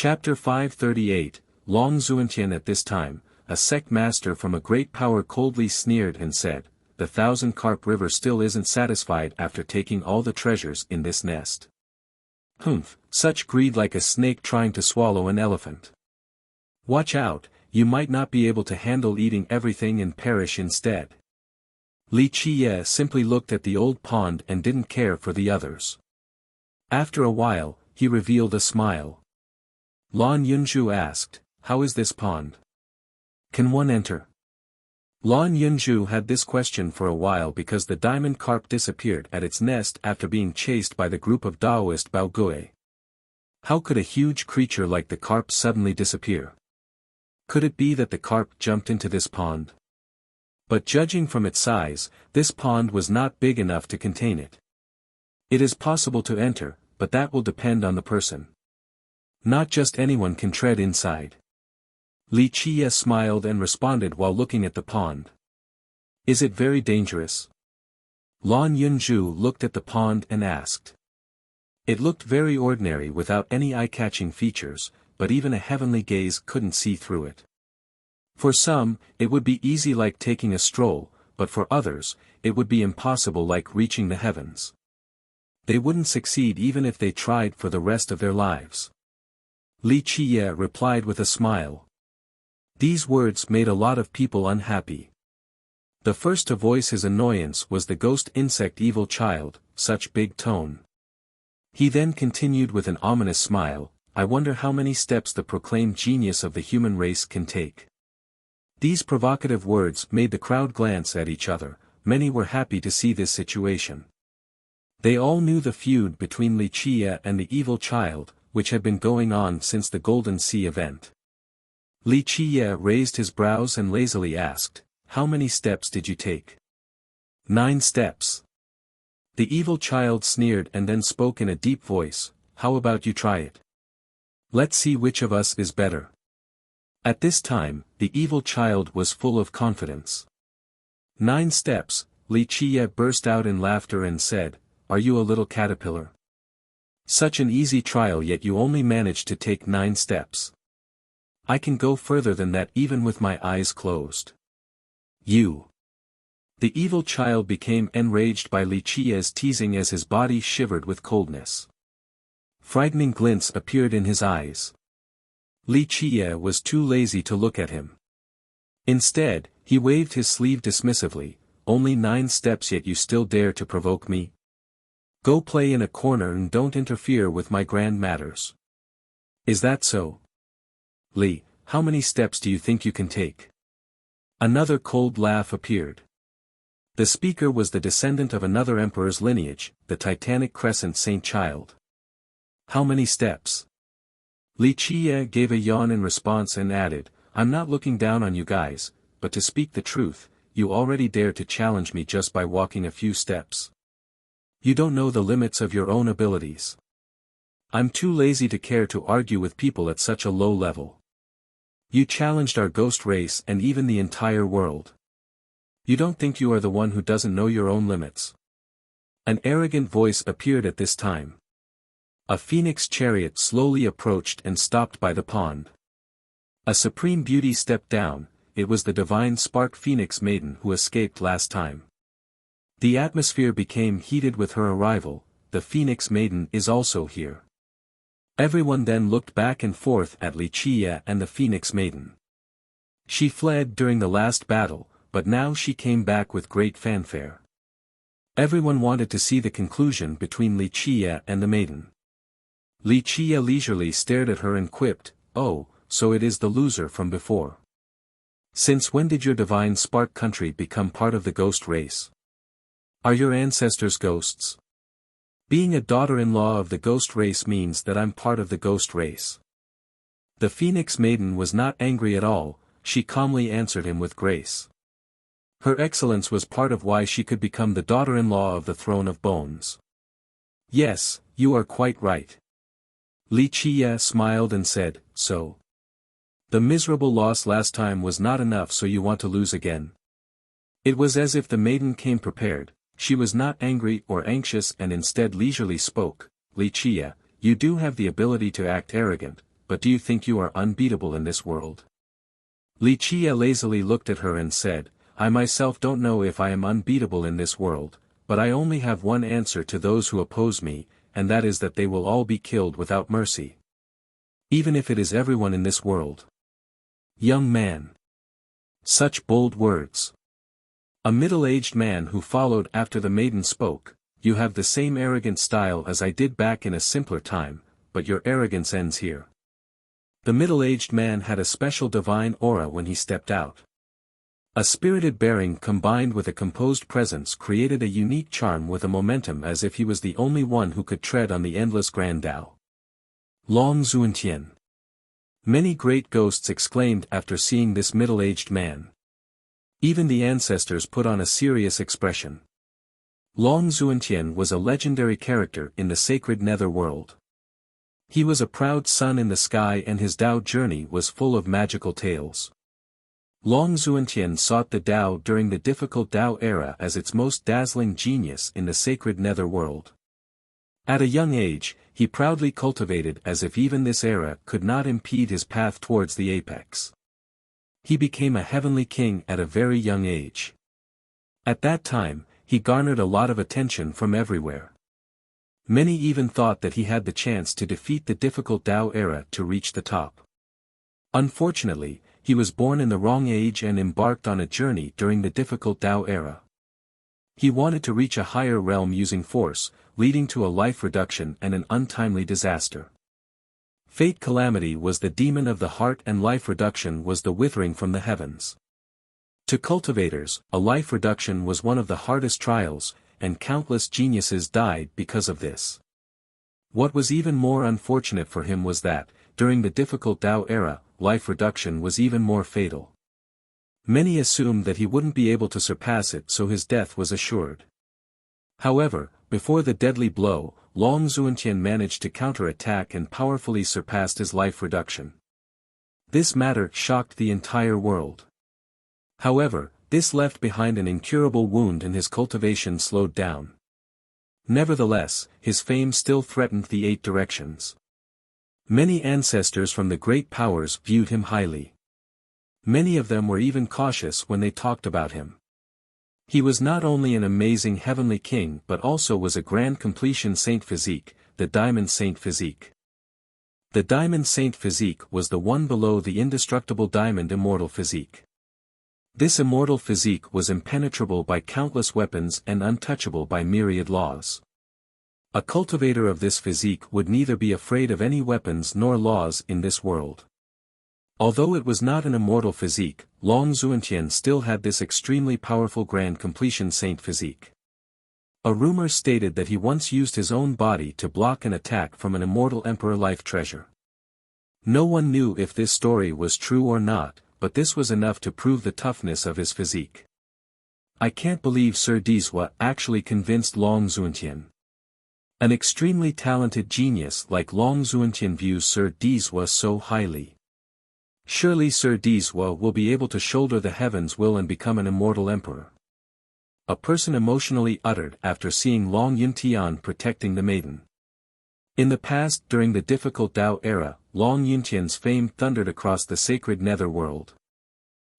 Chapter 538, Long Zuantian. At this time, a sect master from a great power coldly sneered and said, "The 1,000-carp river still isn't satisfied after taking all the treasures in this nest. Humph, such greed, like a snake trying to swallow an elephant. Watch out, you might not be able to handle eating everything and perish instead." Li Qiye simply looked at the old pond and didn't care for the others. After a while, he revealed a smile. Lan Yunzhu asked, "How is this pond? Can one enter?" Lan Yunzhu had this question for a while because the diamond carp disappeared at its nest after being chased by the group of Daoist Baogui. How could a huge creature like the carp suddenly disappear? Could it be that the carp jumped into this pond? But judging from its size, this pond was not big enough to contain it. It is possible to enter, but that will depend on the person. Not just anyone can tread inside. Li Qiye smiled and responded while looking at the pond. "Is it very dangerous?" Lan Yunzhu looked at the pond and asked. It looked very ordinary without any eye-catching features, but even a heavenly gaze couldn't see through it. For some, it would be easy, like taking a stroll, but for others, it would be impossible, like reaching the heavens. They wouldn't succeed even if they tried for the rest of their lives. Li Qiye replied with a smile. These words made a lot of people unhappy. The first to voice his annoyance was the ghost insect evil child, such big tone. He then continued with an ominous smile, "I wonder how many steps the proclaimed genius of the human race can take." These provocative words made the crowd glance at each other. Many were happy to see this situation. They all knew the feud between Li Qiye and the evil child, which had been going on since the Golden Sea event. Li Qiye raised his brows and lazily asked, "How many steps did you take?" 9 steps. The evil child sneered and then spoke in a deep voice, "How about you try it? Let's see which of us is better." At this time, the evil child was full of confidence. 9 steps, Li Qiye burst out in laughter and said, "Are you a little caterpillar? Such an easy trial, yet you only managed to take 9 steps. I can go further than that even with my eyes closed. You." The evil child became enraged by Li Qiye's teasing as his body shivered with coldness. Frightening glints appeared in his eyes. Li Qiye was too lazy to look at him. Instead, he waved his sleeve dismissively, "Only 9 steps, yet you still dare to provoke me? Go play in a corner and don't interfere with my grand matters." "Is that so? Li, how many steps do you think you can take?" Another cold laugh appeared. The speaker was the descendant of another emperor's lineage, the Titanic Crescent Saint Child. "How many steps?" Li Qiye gave a yawn in response and added, "I'm not looking down on you guys, but to speak the truth, you already dare to challenge me just by walking a few steps. You don't know the limits of your own abilities. I'm too lazy to care to argue with people at such a low level. You challenged our ghost race and even the entire world. You don't think you are the one who doesn't know your own limits?" An arrogant voice appeared at this time. A phoenix chariot slowly approached and stopped by the pond. A supreme beauty stepped down. It was the divine spark phoenix maiden who escaped last time. The atmosphere became heated with her arrival. The phoenix maiden is also here. Everyone then looked back and forth at Li Qiye and the phoenix maiden. She fled during the last battle, but now she came back with great fanfare. Everyone wanted to see the conclusion between Li Qiye and the maiden. Li Qiye leisurely stared at her and quipped, "Oh, so it is the loser from before. Since when did your divine spark country become part of the ghost race? Are your ancestors ghosts? Being a daughter-in-law of the ghost race means that I'm part of the ghost race." The phoenix maiden was not angry at all. She calmly answered him with grace. Her excellence was part of why she could become the daughter-in-law of the throne of bones. "Yes, you are quite right." Li Qiye smiled and said, "So? The miserable loss last time was not enough, so you want to lose again?" It was as if the maiden came prepared. She was not angry or anxious and instead leisurely spoke, "Li Qiye, you do have the ability to act arrogant, but do you think you are unbeatable in this world? Li Qie lazily looked at her and said, I myself don't know if I am unbeatable in this world, but I only have one answer to those who oppose me, and that is that they will all be killed without mercy. Even if it is everyone in this world. Young man. Such bold words. A middle-aged man who followed after the maiden spoke, you have the same arrogant style as I did back in a simpler time, but your arrogance ends here. The middle-aged man had a special divine aura when he stepped out. A spirited bearing combined with a composed presence created a unique charm with a momentum as if he was the only one who could tread on the endless Grand Tao. Long Zuantian. Many great ghosts exclaimed after seeing this middle-aged man. Even the ancestors put on a serious expression. Long Zuantian was a legendary character in the sacred netherworld. He was a proud sun in the sky and his Tao journey was full of magical tales. Long Zuantian sought the Tao during the difficult Tao era as its most dazzling genius in the sacred netherworld. At a young age, he proudly cultivated as if even this era could not impede his path towards the apex. He became a heavenly king at a very young age. At that time, he garnered a lot of attention from everywhere. Many even thought that he had the chance to defeat the difficult Tao era to reach the top. Unfortunately, he was born in the wrong age and embarked on a journey during the difficult Tao era. He wanted to reach a higher realm using force, leading to a life reduction and an untimely disaster. Fate calamity was the demon of the heart and life reduction was the withering from the heavens. To cultivators, a life reduction was one of the hardest trials, and countless geniuses died because of this. What was even more unfortunate for him was that, during the difficult Tao era, life reduction was even more fatal. Many assumed that he wouldn't be able to surpass it so his death was assured. However, before the deadly blow, Long Zuantian managed to counter-attack and powerfully surpassed his life reduction. This matter shocked the entire world. However, this left behind an incurable wound and his cultivation slowed down. Nevertheless, his fame still threatened the 8 directions. Many ancestors from the great powers viewed him highly. Many of them were even cautious when they talked about him. He was not only an amazing heavenly king but also was a grand completion saint physique, the Diamond Saint physique. The Diamond Saint physique was the one below the indestructible Diamond Immortal physique. This immortal physique was impenetrable by countless weapons and untouchable by myriad laws. A cultivator of this physique would neither be afraid of any weapons nor laws in this world. Although it was not an immortal physique, Long Zuantian still had this extremely powerful grand completion saint physique. A rumor stated that he once used his own body to block an attack from an immortal emperor life treasure. No one knew if this story was true or not, but this was enough to prove the toughness of his physique. I can't believe Sir Dizhua actually convinced Long Zuantian. An extremely talented genius like Long Zuantian views Sir Dizhua so highly. Surely Sir Dizhua will be able to shoulder the heavens will and become an immortal emperor. A person emotionally uttered after seeing Long Yuntian protecting the maiden. In the past during the difficult Tao era, Long Yuntian's fame thundered across the sacred netherworld.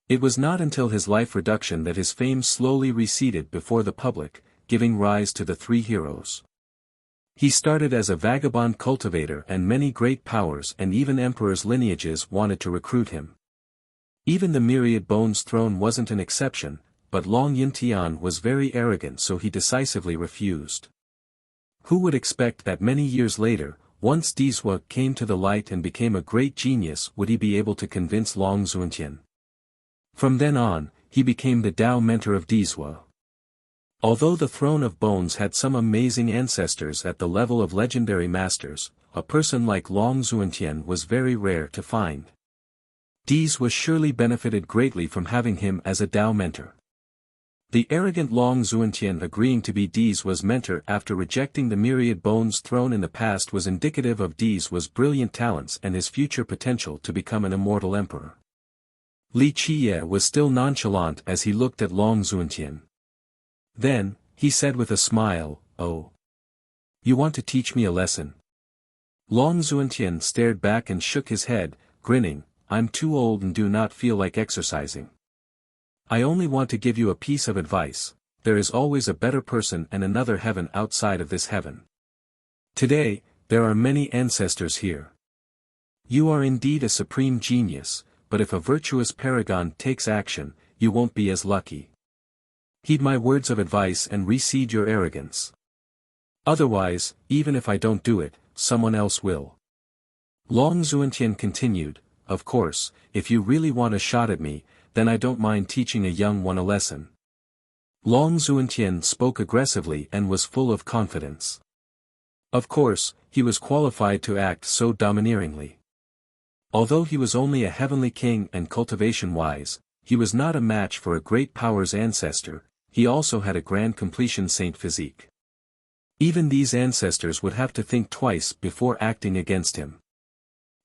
It was not until his life reduction that his fame slowly receded before the public, giving rise to the 3 heroes. He started as a vagabond cultivator and many great powers and even emperors' lineages wanted to recruit him. Even the Myriad Bones throne wasn't an exception, but Long Yuntian was very arrogant so he decisively refused. Who would expect that many years later, once Dizhua came to the light and became a great genius would he be able to convince Long Zuantian? From then on, he became the Tao mentor of Dizhua. Although the Throne of Bones had some amazing ancestors at the level of legendary masters, a person like Long Zuantian was very rare to find. Dizhua surely benefited greatly from having him as a Tao mentor. The arrogant Long Zuantian agreeing to be Dizhua's mentor after rejecting the Myriad Bones throne in the past was indicative of Dizhua's brilliant talents and his future potential to become an immortal emperor. Li Qie was still nonchalant as he looked at Long Zuantian. Then, he said with a smile, "Oh. You want to teach me a lesson?" Long Xuantian stared back and shook his head, grinning, I'm too old and do not feel like exercising. I only want to give you a piece of advice, there is always a better person and another heaven outside of this heaven. Today, there are many ancestors here. You are indeed a supreme genius, but if a virtuous paragon takes action, you won't be as lucky. Heed my words of advice and recede your arrogance. Otherwise, even if I don't do it, someone else will. Long Xuantian continued, of course, if you really want a shot at me, then I don't mind teaching a young one a lesson. Long Xuantian spoke aggressively and was full of confidence. Of course, he was qualified to act so domineeringly. Although he was only a heavenly king and cultivation-wise, he was not a match for a great power's ancestor, he also had a grand completion saint physique. Even these ancestors would have to think twice before acting against him.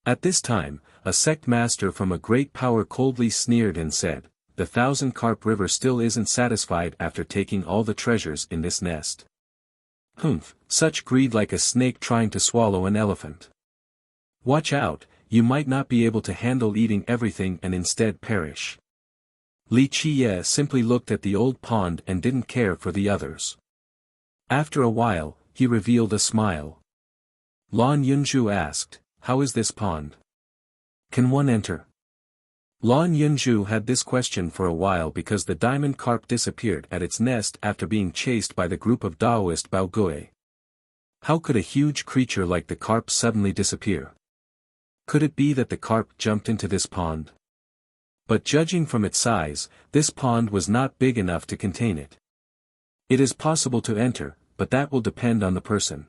At this time, a sect master from a great power coldly sneered and said, the 1,000-carp river still isn't satisfied after taking all the treasures in this nest. Humph, such greed like a snake trying to swallow an elephant. Watch out, you might not be able to handle eating everything and instead perish. Li Qiye simply looked at the old pond and didn't care for the others. After a while, he revealed a smile. Lan Yunzhu asked, how is this pond? Can one enter? Lan Yunzhu had this question for a while because the diamond carp disappeared at its nest after being chased by the group of Daoist Baogui. How could a huge creature like the carp suddenly disappear? Could it be that the carp jumped into this pond? But judging from its size, this pond was not big enough to contain it. It is possible to enter, but that will depend on the person.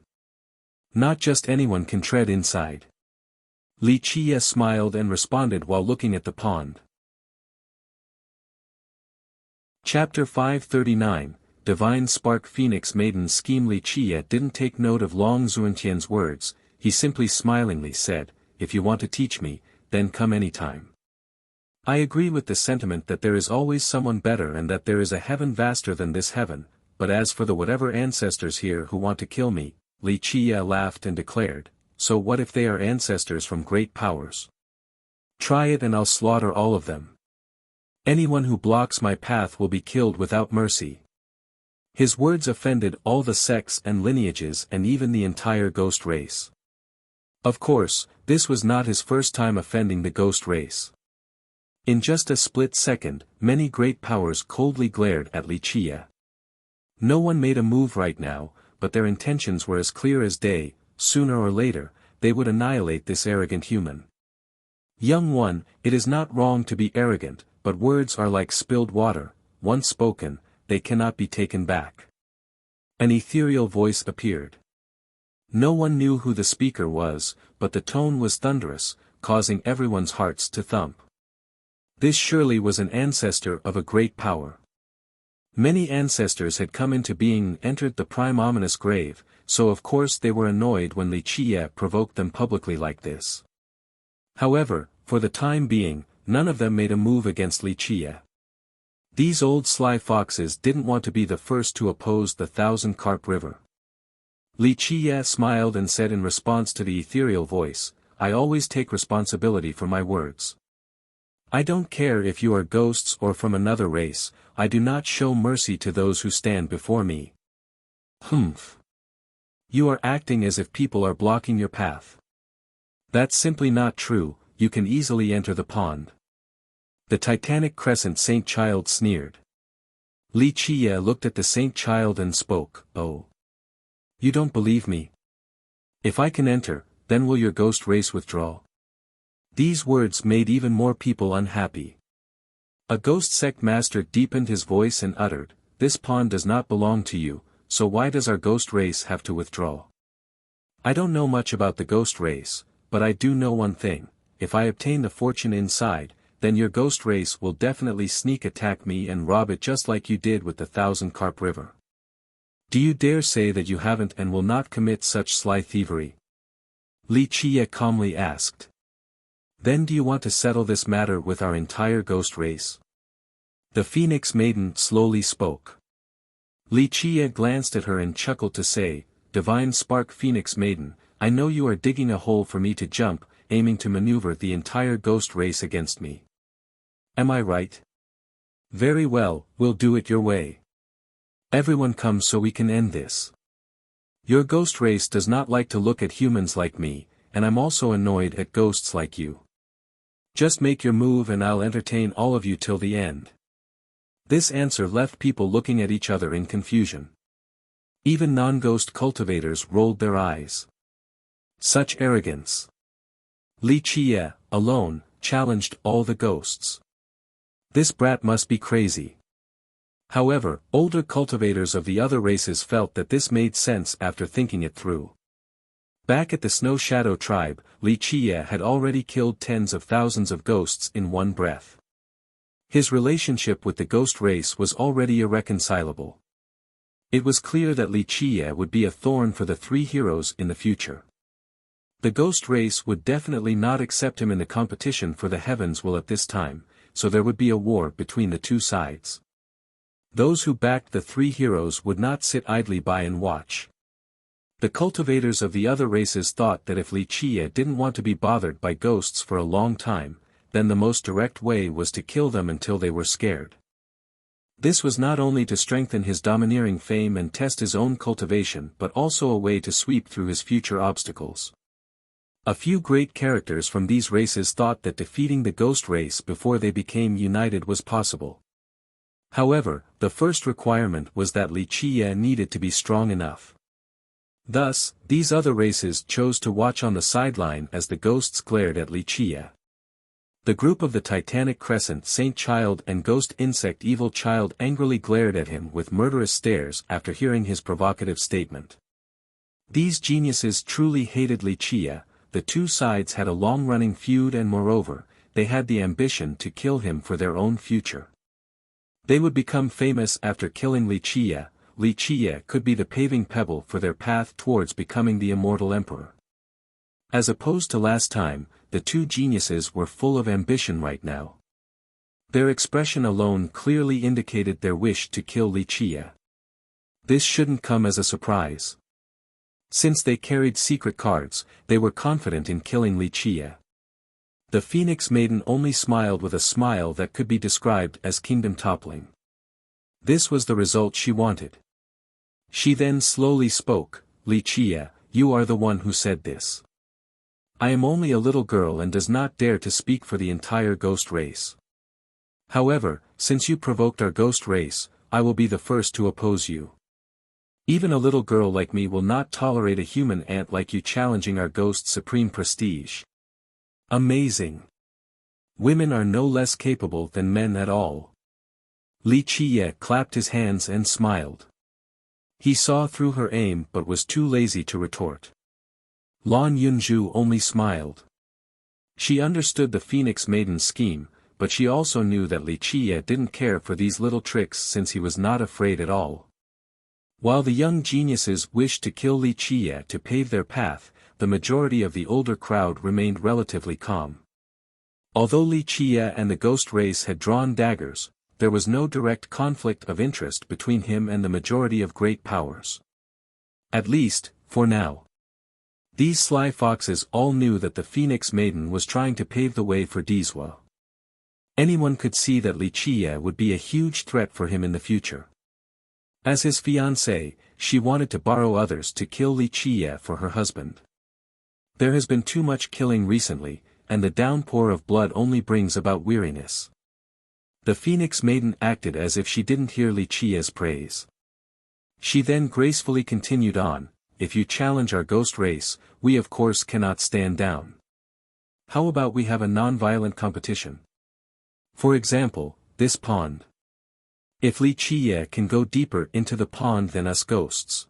Not just anyone can tread inside. Li Qiye smiled and responded while looking at the pond. Chapter 539, Divine Spark Phoenix Maiden Scheme. Li Qiye didn't take note of Long Xuantian's words, he simply smilingly said, if you want to teach me, then come anytime. I agree with the sentiment that there is always someone better and that there is a heaven vaster than this heaven, but as for the whatever ancestors here who want to kill me, Li Qiye laughed and declared, so what if they are ancestors from great powers? Try it and I'll slaughter all of them. Anyone who blocks my path will be killed without mercy. His words offended all the sects and lineages and even the entire ghost race. Of course, this was not his first time offending the ghost race. In just a split second, many great powers coldly glared at Li Qiye. No one made a move right now, but their intentions were as clear as day, sooner or later, they would annihilate this arrogant human. Young one, it is not wrong to be arrogant, but words are like spilled water, once spoken, they cannot be taken back. An ethereal voice appeared. No one knew who the speaker was, but the tone was thunderous, causing everyone's hearts to thump. This surely was an ancestor of a great power. Many ancestors had come into being and entered the prime ominous grave, so of course they were annoyed when Li Qiye provoked them publicly like this. However, for the time being, none of them made a move against Li Qiye. These old sly foxes didn't want to be the first to oppose the 1,000-carp river. Li Qiye smiled and said in response to the ethereal voice, I always take responsibility for my words. I don't care if you are ghosts or from another race, I do not show mercy to those who stand before me. Humph. You are acting as if people are blocking your path. That's simply not true, you can easily enter the pond. The Titanic Crescent Saint Child sneered. Li Qiye looked at the Saint Child and spoke, oh. You don't believe me? If I can enter, then will your ghost race withdraw? These words made even more people unhappy. A ghost sect master deepened his voice and uttered, this pond does not belong to you, so why does our ghost race have to withdraw? I don't know much about the ghost race, but I do know one thing, if I obtain the fortune inside, then your ghost race will definitely sneak attack me and rob it just like you did with the 1,000-carp river. Do you dare say that you haven't and will not commit such sly thievery? Li Qiye calmly asked. Then do you want to settle this matter with our entire ghost race? The Phoenix Maiden slowly spoke. Li Qiye glanced at her and chuckled to say, Divine Spark Phoenix Maiden, I know you are digging a hole for me to jump, aiming to maneuver the entire ghost race against me. Am I right? Very well, we'll do it your way. Everyone come so we can end this. Your ghost race does not like to look at humans like me, and I'm also annoyed at ghosts like you. Just make your move and I'll entertain all of you till the end. This answer left people looking at each other in confusion. Even non-ghost cultivators rolled their eyes. Such arrogance. Li Qie, alone, challenged all the ghosts. This brat must be crazy. However, older cultivators of the other races felt that this made sense after thinking it through. Back at the Snow Shadow tribe, Li Qie had already killed tens of thousands of ghosts in one breath. His relationship with the ghost race was already irreconcilable. It was clear that Li Qie would be a thorn for the three heroes in the future. The ghost race would definitely not accept him in the competition for the heavens will at this time, so there would be a war between the two sides. Those who backed the three heroes would not sit idly by and watch. The cultivators of the other races thought that if Li Qie didn't want to be bothered by ghosts for a long time, then the most direct way was to kill them until they were scared. This was not only to strengthen his domineering fame and test his own cultivation but also a way to sweep through his future obstacles. A few great characters from these races thought that defeating the ghost race before they became united was possible. However, the first requirement was that Li Qie needed to be strong enough. Thus, these other races chose to watch on the sideline as the ghosts glared at Li Qie. The group of the Titanic Crescent Saint Child and Ghost Insect Evil Child angrily glared at him with murderous stares after hearing his provocative statement. These geniuses truly hated Li Qie. The two sides had a long-running feud and moreover, they had the ambition to kill him for their own future. They would become famous after killing Li Qie. Li Qie could be the paving pebble for their path towards becoming the immortal emperor. As opposed to last time, the two geniuses were full of ambition right now. Their expression alone clearly indicated their wish to kill Li Qie. This shouldn't come as a surprise. Since they carried secret cards, they were confident in killing Li Qie. The Phoenix Maiden only smiled with a smile that could be described as kingdom-toppling. This was the result she wanted. She then slowly spoke, Li Qie, you are the one who said this. I am only a little girl and does not dare to speak for the entire ghost race. However, since you provoked our ghost race, I will be the first to oppose you. Even a little girl like me will not tolerate a human ant like you challenging our ghost's supreme prestige. Amazing. Women are no less capable than men at all. Li Qie clapped his hands and smiled. He saw through her aim but was too lazy to retort. Lan Yunju only smiled. She understood the Phoenix Maiden's scheme, but she also knew that Li Qie didn't care for these little tricks since he was not afraid at all. While the young geniuses wished to kill Li Qie to pave their path, the majority of the older crowd remained relatively calm. Although Li Qie and the ghost race had drawn daggers, there was no direct conflict of interest between him and the majority of great powers. At least, for now. These sly foxes all knew that the Phoenix Maiden was trying to pave the way for Dizwa. Anyone could see that Li Qie would be a huge threat for him in the future. As his fiancée, she wanted to borrow others to kill Li Qie for her husband. There has been too much killing recently, and the downpour of blood only brings about weariness. The Phoenix Maiden acted as if she didn't hear Li Qie's praise. She then gracefully continued on, if you challenge our ghost race, we of course cannot stand down. How about we have a non-violent competition? For example, this pond. If Li Qie can go deeper into the pond than us ghosts.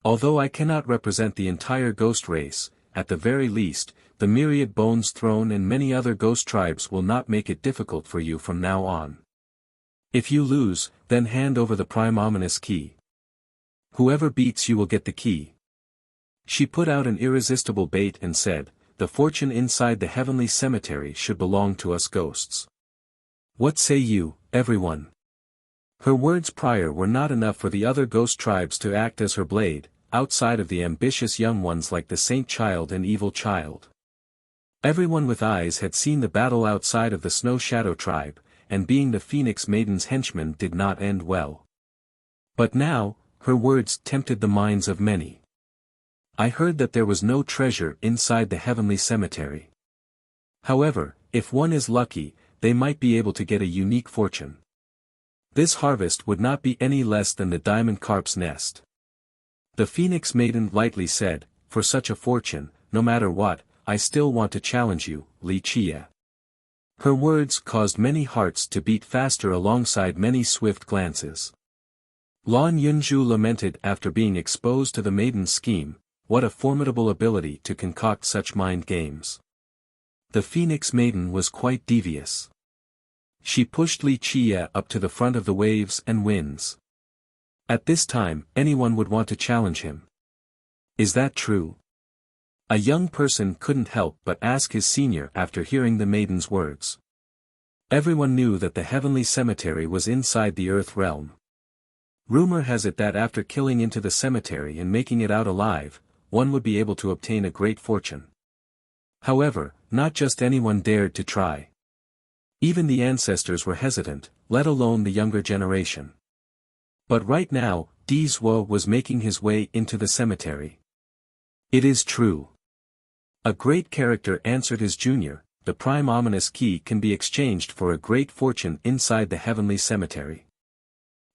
Although I cannot represent the entire ghost race, at the very least, the myriad bones throne and many other ghost tribes will not make it difficult for you from now on. If you lose, then hand over the prime ominous key. Whoever beats you will get the key. She put out an irresistible bait and said, the fortune inside the heavenly cemetery should belong to us ghosts. What say you, everyone? Her words prior were not enough for the other ghost tribes to act as her blade. outside of the ambitious young ones like the Saint Child and Evil Child. Everyone with eyes had seen the battle outside of the Snow Shadow tribe, and being the Phoenix Maiden's henchman did not end well. But now, her words tempted the minds of many. I heard that there was no treasure inside the heavenly cemetery. However, if one is lucky, they might be able to get a unique fortune. This harvest would not be any less than the diamond carp's nest. The Phoenix Maiden lightly said, for such a fortune, no matter what, I still want to challenge you, Li Chia. Her words caused many hearts to beat faster alongside many swift glances. Lan Yunju lamented after being exposed to the maiden's scheme, what a formidable ability to concoct such mind games. The Phoenix Maiden was quite devious. She pushed Li Chia up to the front of the waves and winds. At this time, anyone would want to challenge him. Is that true? A young person couldn't help but ask his senior after hearing the maiden's words. Everyone knew that the heavenly cemetery was inside the earth realm. Rumor has it that after killing into the cemetery and making it out alive, one would be able to obtain a great fortune. However, not just anyone dared to try. Even the ancestors were hesitant, let alone the younger generation. But right now, Di Zuo was making his way into the cemetery. It is true. A great character answered his junior, the prime ominous key can be exchanged for a great fortune inside the heavenly cemetery.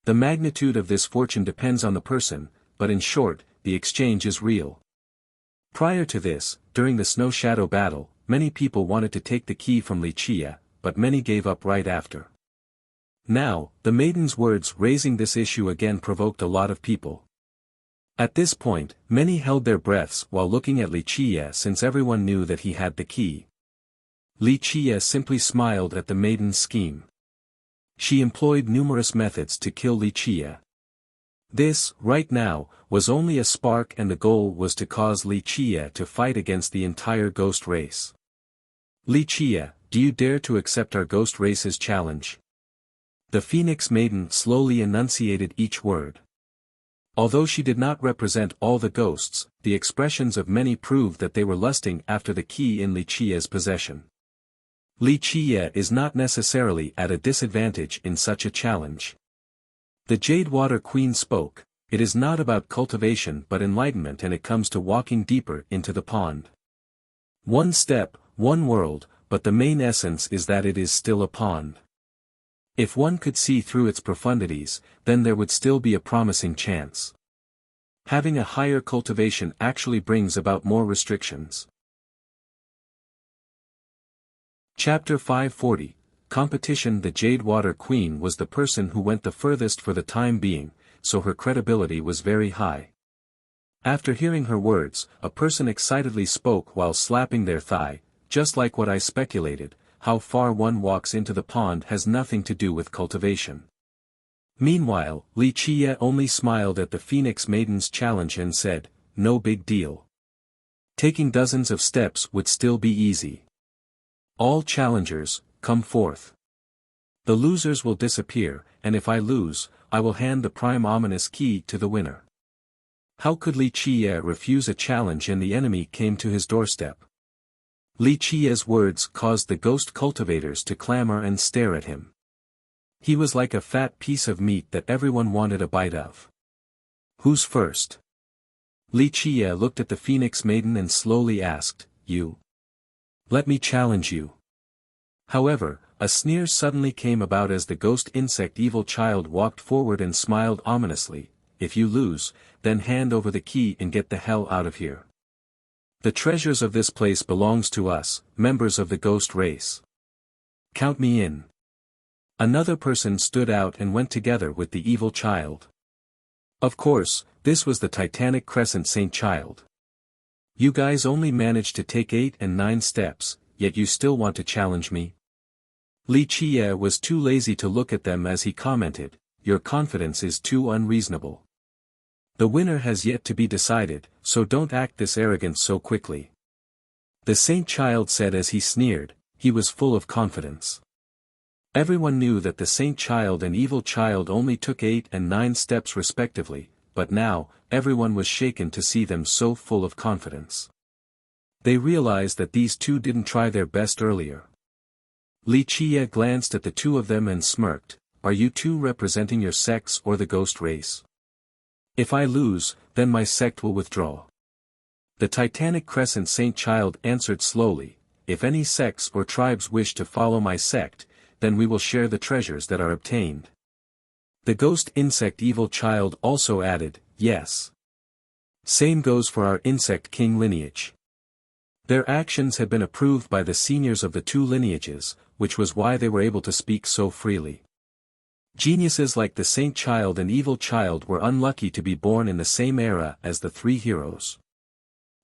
The magnitude of this fortune depends on the person, but in short, the exchange is real. Prior to this, during the Snow Shadow battle, many people wanted to take the key from Li Chia, but many gave up right after. Now, the maiden's words raising this issue again provoked a lot of people. At this point, many held their breaths while looking at Li Chia since everyone knew that he had the key. Li Chia simply smiled at the maiden's scheme. She employed numerous methods to kill Li Chia. This, right now, was only a spark and the goal was to cause Li Chia to fight against the entire ghost race. Li Chia, do you dare to accept our ghost race's challenge? The Phoenix Maiden slowly enunciated each word. Although she did not represent all the ghosts, the expressions of many proved that they were lusting after the key in Li Chia's possession. Li Chia is not necessarily at a disadvantage in such a challenge. The Jade Water Queen spoke, it is not about cultivation but enlightenment and it comes to walking deeper into the pond. One step, one world, but the main essence is that it is still a pond. If one could see through its profundities, then there would still be a promising chance. Having a higher cultivation actually brings about more restrictions. Chapter 540, Competition. The Jade Water Queen was the person who went the furthest for the time being, so her credibility was very high. After hearing her words, a person excitedly spoke while slapping their thigh, just like what I speculated, how far one walks into the pond has nothing to do with cultivation. Meanwhile, Li Chia only smiled at the Phoenix Maiden's challenge and said, no big deal. Taking dozens of steps would still be easy. All challengers, come forth. The losers will disappear, and if I lose, I will hand the prime ominous key to the winner. How could Li Chia refuse a challenge and the enemy came to his doorstep? Li Chia's words caused the ghost cultivators to clamor and stare at him. He was like a fat piece of meat that everyone wanted a bite of. Who's first? Li Chia looked at the Phoenix Maiden and slowly asked, you? Let me challenge you. However, a sneer suddenly came about as the ghost insect Evil Child walked forward and smiled ominously, if you lose, then hand over the key and get the hell out of here. The treasures of this place belongs to us, members of the ghost race. Count me in. Another person stood out and went together with the Evil Child. Of course, this was the Titanic Crescent Saint Child. You guys only managed to take 8 and 9 steps, yet you still want to challenge me? Li Chia was too lazy to look at them as he commented, your confidence is too unreasonable. The winner has yet to be decided, so don't act this arrogant so quickly. The Saint Child said as he sneered, he was full of confidence. Everyone knew that the Saint Child and Evil Child only took 8 and 9 steps respectively, but now, everyone was shaken to see them so full of confidence. They realized that these two didn't try their best earlier. Li Qie glanced at the two of them and smirked, "Are you two representing your sects or the ghost race? If I lose, then my sect will withdraw." The Titanic Crescent Saint Child answered slowly, "If any sects or tribes wish to follow my sect, then we will share the treasures that are obtained." The Ghost Insect Evil Child also added, "Yes. Same goes for our Insect King lineage." Their actions had been approved by the seniors of the two lineages, which was why they were able to speak so freely. Geniuses like the Saint Child and Evil Child were unlucky to be born in the same era as the three heroes.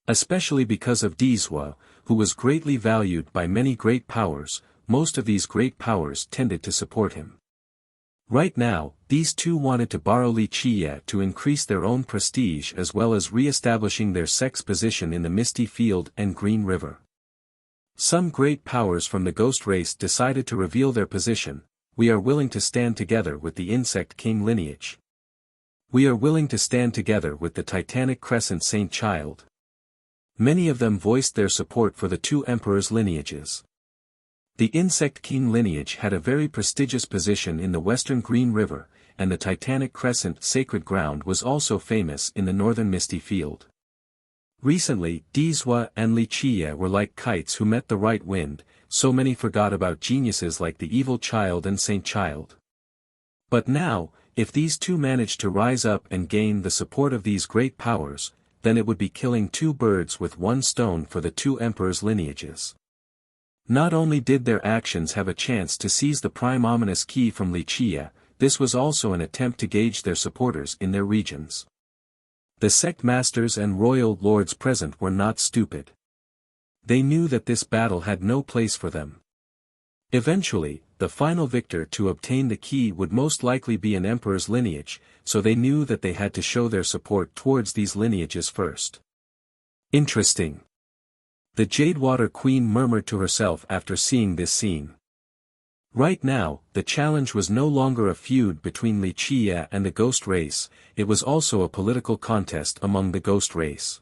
Especially because of Dizhua, who was greatly valued by many great powers, most of these great powers tended to support him. Right now, these two wanted to borrow Li Qie to increase their own prestige as well as re-establishing their sect's position in the Misty Field and Green River. Some great powers from the ghost race decided to reveal their position. "We are willing to stand together with the Insect King lineage. We are willing to stand together with the Titanic Crescent Saint Child." Many of them voiced their support for the two emperors' lineages. The Insect King lineage had a very prestigious position in the western Green River, and the Titanic Crescent Sacred Ground was also famous in the northern Misty Field. Recently, Dizhua and Li Qie were like kites who met the right wind, so many forgot about geniuses like the Evil Child and Saint Child. But now, if these two managed to rise up and gain the support of these great powers, then it would be killing two birds with one stone for the two emperors' lineages. Not only did their actions have a chance to seize the prime ominous key from Li Qie, this was also an attempt to gauge their supporters in their regions. The sect masters and royal lords present were not stupid. They knew that this battle had no place for them. Eventually, the final victor to obtain the key would most likely be an emperor's lineage, so they knew that they had to show their support towards these lineages first. Interesting. The Jadewater Queen murmured to herself after seeing this scene. Right now, the challenge was no longer a feud between Li Qie and the ghost race, it was also a political contest among the ghost race.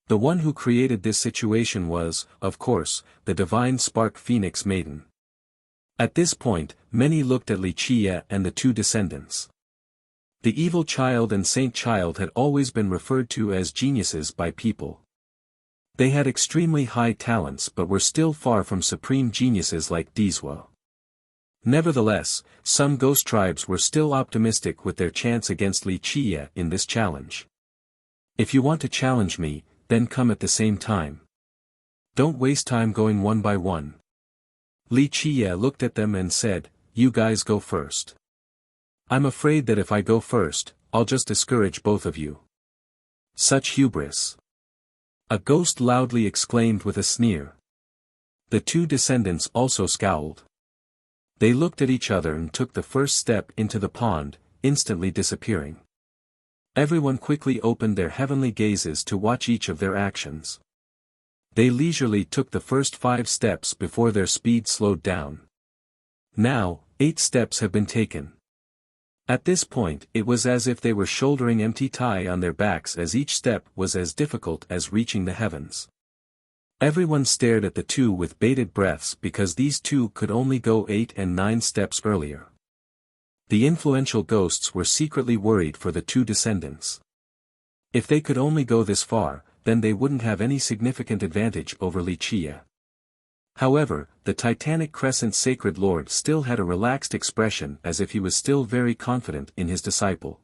The one who created this situation was, of course, the Divine Spark Phoenix Maiden. At this point, many looked at Li Qie and the two descendants. The Evil Child and Saint Child had always been referred to as geniuses by people. They had extremely high talents but were still far from supreme geniuses like Dizhua. Nevertheless, some ghost tribes were still optimistic with their chance against Li Qie in this challenge. "If you want to challenge me, then come at the same time. Don't waste time going one by one." Li Qie looked at them and said, "You guys go first. I'm afraid that if I go first, I'll just discourage both of you." Such hubris. A ghost loudly exclaimed with a sneer. The two descendants also scowled. They looked at each other and took the first step into the pond, instantly disappearing. Everyone quickly opened their heavenly gazes to watch each of their actions. They leisurely took the first 5 steps before their speed slowed down. Now, 8 steps have been taken. At this point it was as if they were shouldering empty tie on their backs as each step was as difficult as reaching the heavens. Everyone stared at the two with bated breaths because these two could only go 8 and 9 steps earlier. The influential ghosts were secretly worried for the two descendants. If they could only go this far, then they wouldn't have any significant advantage over Li Qie. However, the Titanic Crescent Sacred Lord still had a relaxed expression as if he was still very confident in his disciple.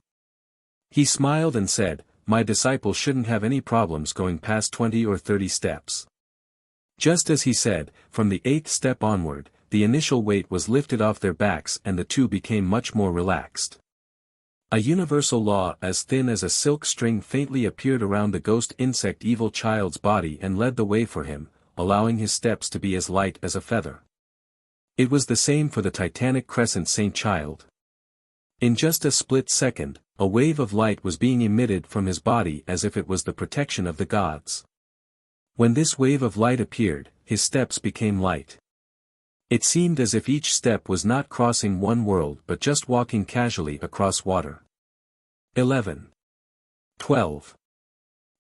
He smiled and said, "My disciple shouldn't have any problems going past 20 or 30 steps." Just as he said, from the 8th step onward, the initial weight was lifted off their backs and the two became much more relaxed. A universal law as thin as a silk string faintly appeared around the ghost insect Evil Child's body and led the way for him, allowing his steps to be as light as a feather. It was the same for the Titanic Crescent Saint Child. In just a split second, a wave of light was being emitted from his body as if it was the protection of the gods. When this wave of light appeared, his steps became light. It seemed as if each step was not crossing one world but just walking casually across water. 11. 12.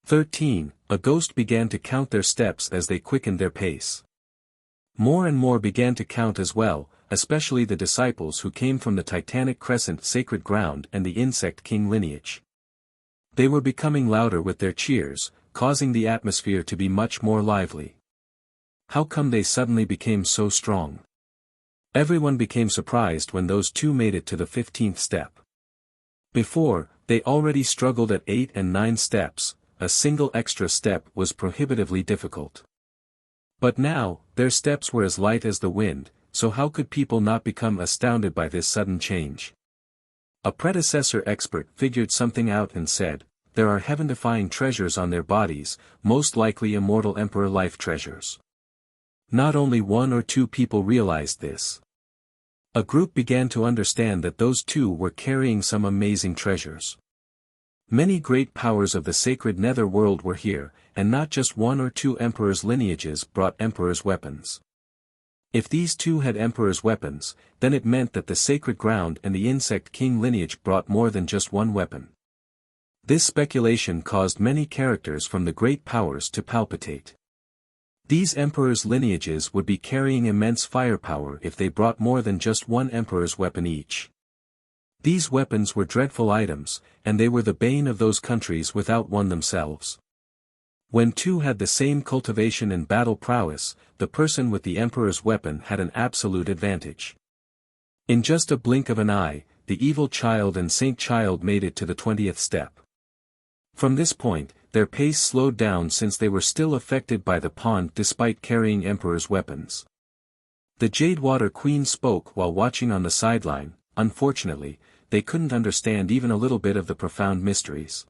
13. A ghost began to count their steps as they quickened their pace. More and more began to count as well, especially the disciples who came from the Titanic Crescent sacred ground and the Insect King lineage. They were becoming louder with their cheers, causing the atmosphere to be much more lively. How come they suddenly became so strong? Everyone became surprised when those two made it to the 15th step. Before, they already struggled at 8 and 9 steps, a single extra step was prohibitively difficult. But now, their steps were as light as the wind, so how could people not become astounded by this sudden change? A predecessor expert figured something out and said, there are heaven-defying treasures on their bodies, most likely immortal emperor life treasures. Not only one or two people realized this. A group began to understand that those two were carrying some amazing treasures. Many great powers of the sacred nether world were here, and not just one or two emperors' lineages brought emperors' weapons. If these two had emperors' weapons, then it meant that the sacred ground and the Insect King lineage brought more than just one weapon. This speculation caused many characters from the great powers to palpitate. These emperors' lineages would be carrying immense firepower if they brought more than just one emperor's weapon each. These weapons were dreadful items, and they were the bane of those countries without one themselves. When two had the same cultivation and battle prowess, the person with the emperor's weapon had an absolute advantage. In just a blink of an eye, the evil child and saint child made it to the 20th step. From this point, their pace slowed down since they were still affected by the pond despite carrying emperor's weapons. The Jadewater Queen spoke while watching on the sideline. Unfortunately, they couldn't understand even a little bit of the profound mysteries.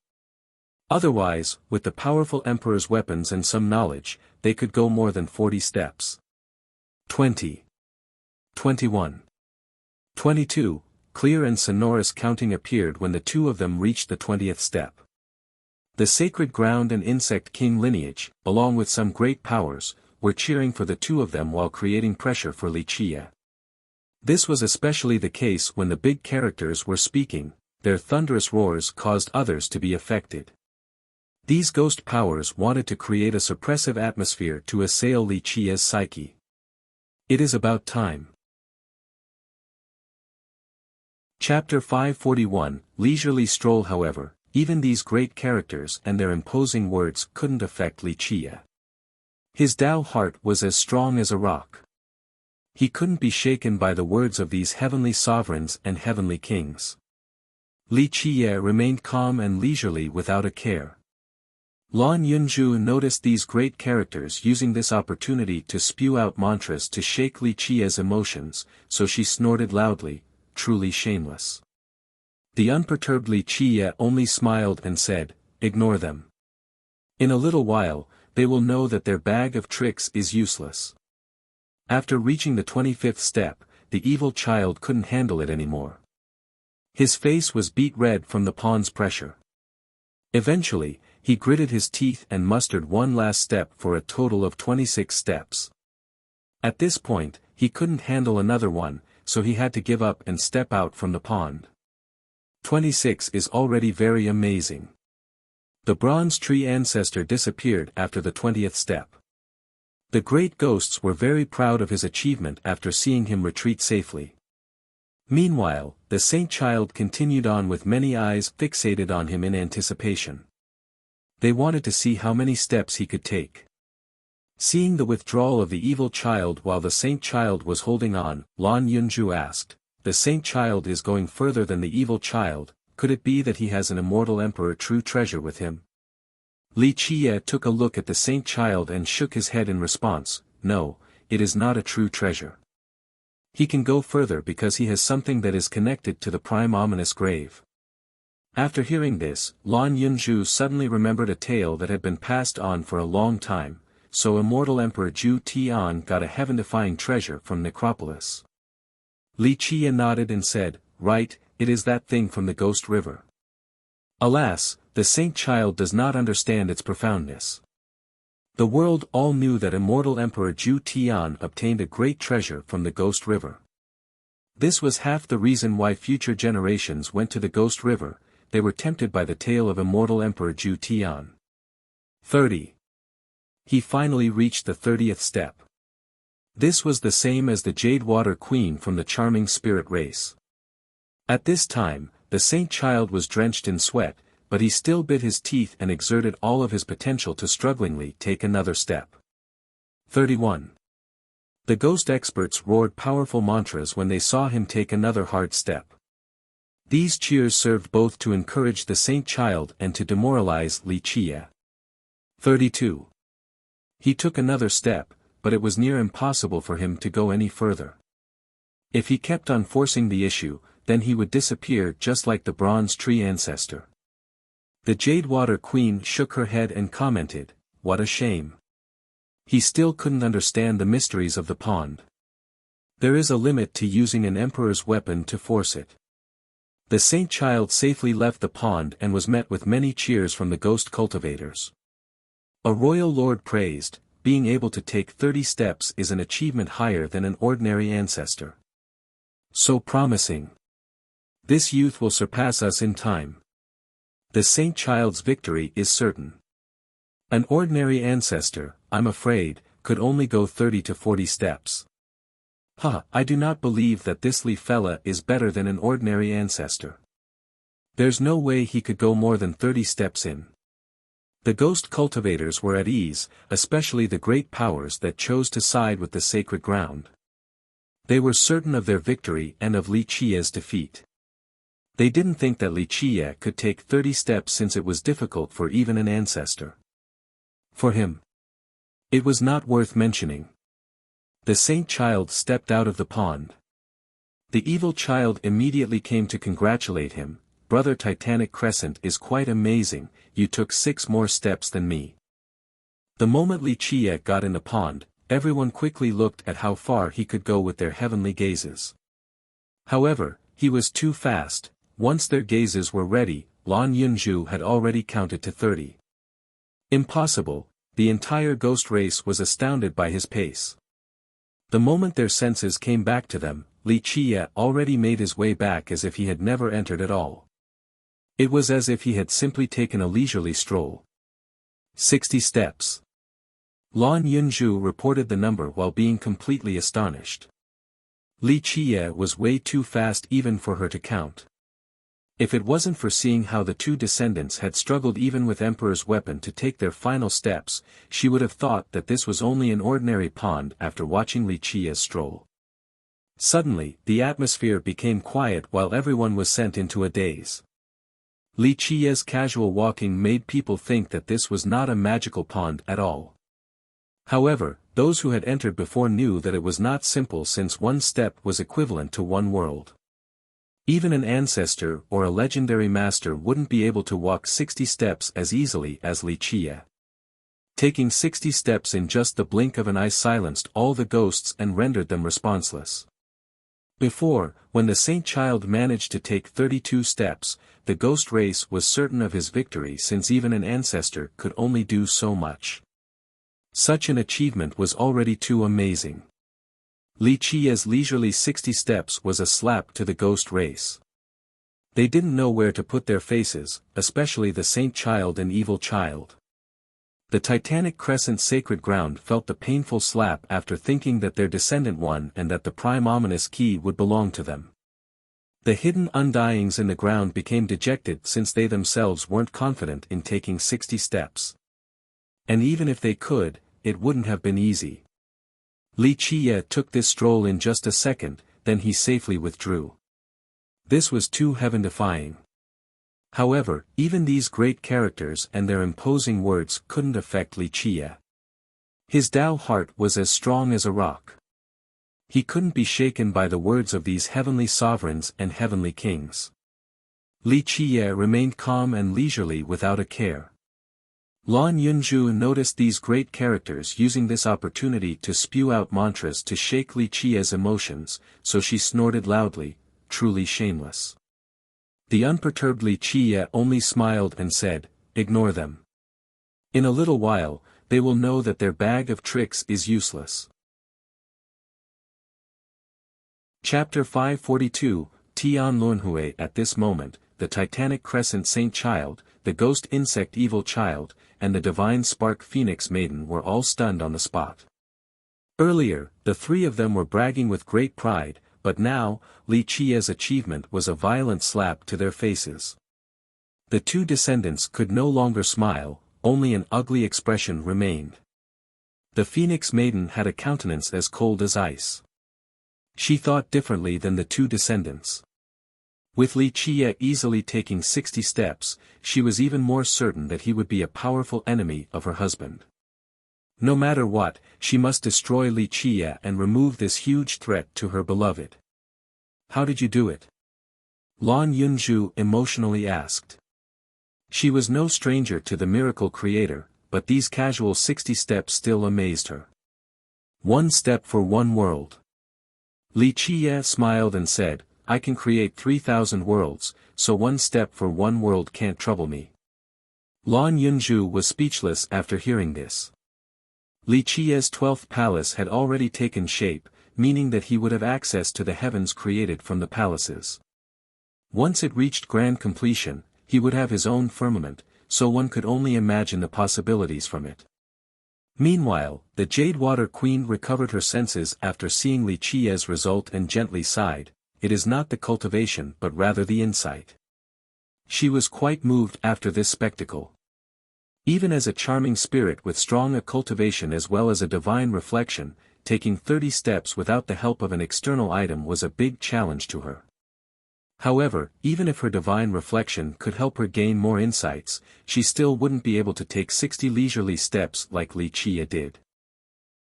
Otherwise, with the powerful emperor's weapons and some knowledge, they could go more than 40 steps. 20. 21. 22. Clear and sonorous counting appeared when the two of them reached the 20th step. The sacred ground and Insect King lineage, along with some great powers, were cheering for the two of them while creating pressure for Wuxia. This was especially the case when the big characters were speaking. Their thunderous roars caused others to be affected. These ghost powers wanted to create a suppressive atmosphere to assail Wuxia's psyche. It is about time. Chapter 541, Leisurely Stroll. However, even these great characters and their imposing words couldn't affect Wuxia. His Tao heart was as strong as a rock. He couldn't be shaken by the words of these heavenly sovereigns and heavenly kings. Wuxia remained calm and leisurely without a care. Lan Yunzhu noticed these great characters using this opportunity to spew out mantras to shake Wuxia's emotions, so she snorted loudly, truly shameless. The unperturbed Wuxia only smiled and said, ignore them. In a little while, they will know that their bag of tricks is useless. After reaching the 25th step, the evil child couldn't handle it anymore. His face was beet red from the pond's pressure. Eventually, he gritted his teeth and mustered one last step for a total of 26 steps. At this point, he couldn't handle another one, so he had to give up and step out from the pond. 26 is already very amazing. The bronze tree ancestor disappeared after the 20th step. The great ghosts were very proud of his achievement after seeing him retreat safely. Meanwhile, the saint child continued on with many eyes fixated on him in anticipation. They wanted to see how many steps he could take. Seeing the withdrawal of the evil child while the saint child was holding on, Lan Yunzhu asked, the saint child is going further than the evil child, could it be that he has an immortal emperor true treasure with him? Wuxia took a look at the saint child and shook his head in response, no, it is not a true treasure. He can go further because he has something that is connected to the prime ominous grave. After hearing this, Lan Yunzhu suddenly remembered a tale that had been passed on for a long time, so immortal Emperor Zhu Tian got a heaven-defying treasure from Necropolis. Wuxia nodded and said, right, it is that thing from the Ghost River. Alas, the saint child does not understand its profoundness. The world all knew that immortal Emperor Zhu Tian obtained a great treasure from the Ghost River. This was half the reason why future generations went to the Ghost River. they were tempted by the tale of immortal Emperor Ju Tian. 30. He finally reached the 30th step. This was the same as the Jade Water Queen from the charming spirit race. At this time, the saint child was drenched in sweat, but he still bit his teeth and exerted all of his potential to strugglingly take another step. 31. The ghost experts roared powerful mantras when they saw him take another hard step. These cheers served both to encourage the saint child and to demoralize Li Qie. 32. He took another step, but it was near impossible for him to go any further. If he kept on forcing the issue, then he would disappear just like the bronze tree ancestor. The Jade Water Queen shook her head and commented, "What a shame." He still couldn't understand the mysteries of the pond. There is a limit to using an emperor's weapon to force it. The saint child safely left the pond and was met with many cheers from the ghost cultivators. A royal lord praised, being able to take 30 steps is an achievement higher than an ordinary ancestor. So promising. This youth will surpass us in time. The saint child's victory is certain. An ordinary ancestor, I'm afraid, could only go 30 to 40 steps. I do not believe that this Li fella is better than an ordinary ancestor. There's no way he could go more than 30 steps in. The ghost cultivators were at ease, especially the great powers that chose to side with the sacred ground. They were certain of their victory and of Li Qie's defeat. They didn't think that Li Qie could take 30 steps since it was difficult for even an ancestor. For him, it was not worth mentioning. The saint child stepped out of the pond. The evil child immediately came to congratulate him. "Brother Titanic Crescent is quite amazing, you took 6 more steps than me." The moment Li Qie got in the pond, everyone quickly looked at how far he could go with their heavenly gazes. However, he was too fast. Once their gazes were ready, Lan Yunzhu had already counted to 30. Impossible, the entire ghost race was astounded by his pace. The moment their senses came back to them, Li Qie already made his way back as if he had never entered at all. It was as if he had simply taken a leisurely stroll. 60 steps. Lan Yunzhu reported the number while being completely astonished. Li Qie was way too fast even for her to count. If it wasn't for seeing how the two descendants had struggled even with Emperor's weapon to take their final steps, she would have thought that this was only an ordinary pond after watching Li Qie's stroll. Suddenly, the atmosphere became quiet while everyone was sent into a daze. Li Qie's casual walking made people think that this was not a magical pond at all. However, those who had entered before knew that it was not simple since one step was equivalent to one world. Even an ancestor or a legendary master wouldn't be able to walk 60 steps as easily as Li Qie. Taking 60 steps in just the blink of an eye silenced all the ghosts and rendered them responseless. Before, when the saint child managed to take 32 steps, the ghost race was certain of his victory since even an ancestor could only do so much. Such an achievement was already too amazing. Li Qie's leisurely 60 steps was a slap to the ghost race. They didn't know where to put their faces, especially the saint child and evil child. The Titanic Crescent sacred ground felt the painful slap after thinking that their descendant won and that the prime ominous key would belong to them. The hidden undyings in the ground became dejected since they themselves weren't confident in taking 60 steps. And even if they could, it wouldn't have been easy. Li Qie took this stroll in just a second, then he safely withdrew. This was too heaven-defying. However, even these great characters and their imposing words couldn't affect Li Qie. His Tao heart was as strong as a rock. He couldn't be shaken by the words of these heavenly sovereigns and heavenly kings. Li Qie remained calm and leisurely without a care. Lan Yunzhu noticed these great characters using this opportunity to spew out mantras to shake Li Qie's emotions, so she snorted loudly, truly shameless. The unperturbed Li Qie only smiled and said, "Ignore them. In a little while, they will know that their bag of tricks is useless." Chapter 542, Tian Lunhui. At this moment, the Titanic Crescent Saint Child, the Ghost Insect Evil Child, and the Divine Spark Phoenix Maiden were all stunned on the spot. Earlier, the three of them were bragging with great pride, but now, Li Qia's achievement was a violent slap to their faces. The two descendants could no longer smile, only an ugly expression remained. The Phoenix Maiden had a countenance as cold as ice. She thought differently than the two descendants. With Li Qia easily taking 60 steps, she was even more certain that he would be a powerful enemy of her husband. No matter what, she must destroy Li Qia and remove this huge threat to her beloved. How did you do it? Lan Yunzhu emotionally asked. She was no stranger to the miracle creator, but these casual 60 steps still amazed her. One step for one world. Li Qia smiled and said, I can create 3,000 worlds, so one step for one world can't trouble me. Lan Yunzhu was speechless after hearing this. Li Qia's 12th palace had already taken shape, meaning that he would have access to the heavens created from the palaces. Once it reached grand completion, he would have his own firmament, so one could only imagine the possibilities from it. Meanwhile, the Jade Water Queen recovered her senses after seeing Li Qia's result and gently sighed, it is not the cultivation but rather the insight. She was quite moved after this spectacle. Even as a charming spirit with strong cultivation as well as a divine reflection, taking 30 steps without the help of an external item was a big challenge to her. However, even if her divine reflection could help her gain more insights, she still wouldn't be able to take 60 leisurely steps like Li Qia did.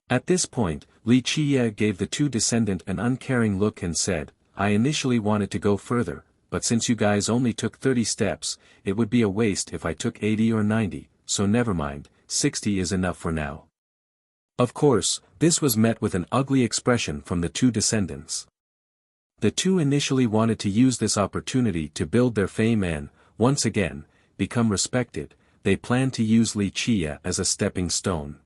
At this point, Li Qia gave the two descendants an uncaring look and said, I initially wanted to go further, but since you guys only took 30 steps, it would be a waste if I took 80 or 90, so never mind, 60 is enough for now. Of course, this was met with an ugly expression from the two descendants. The two initially wanted to use this opportunity to build their fame and, once again, become respected. They planned to use Li Qia as a stepping stone.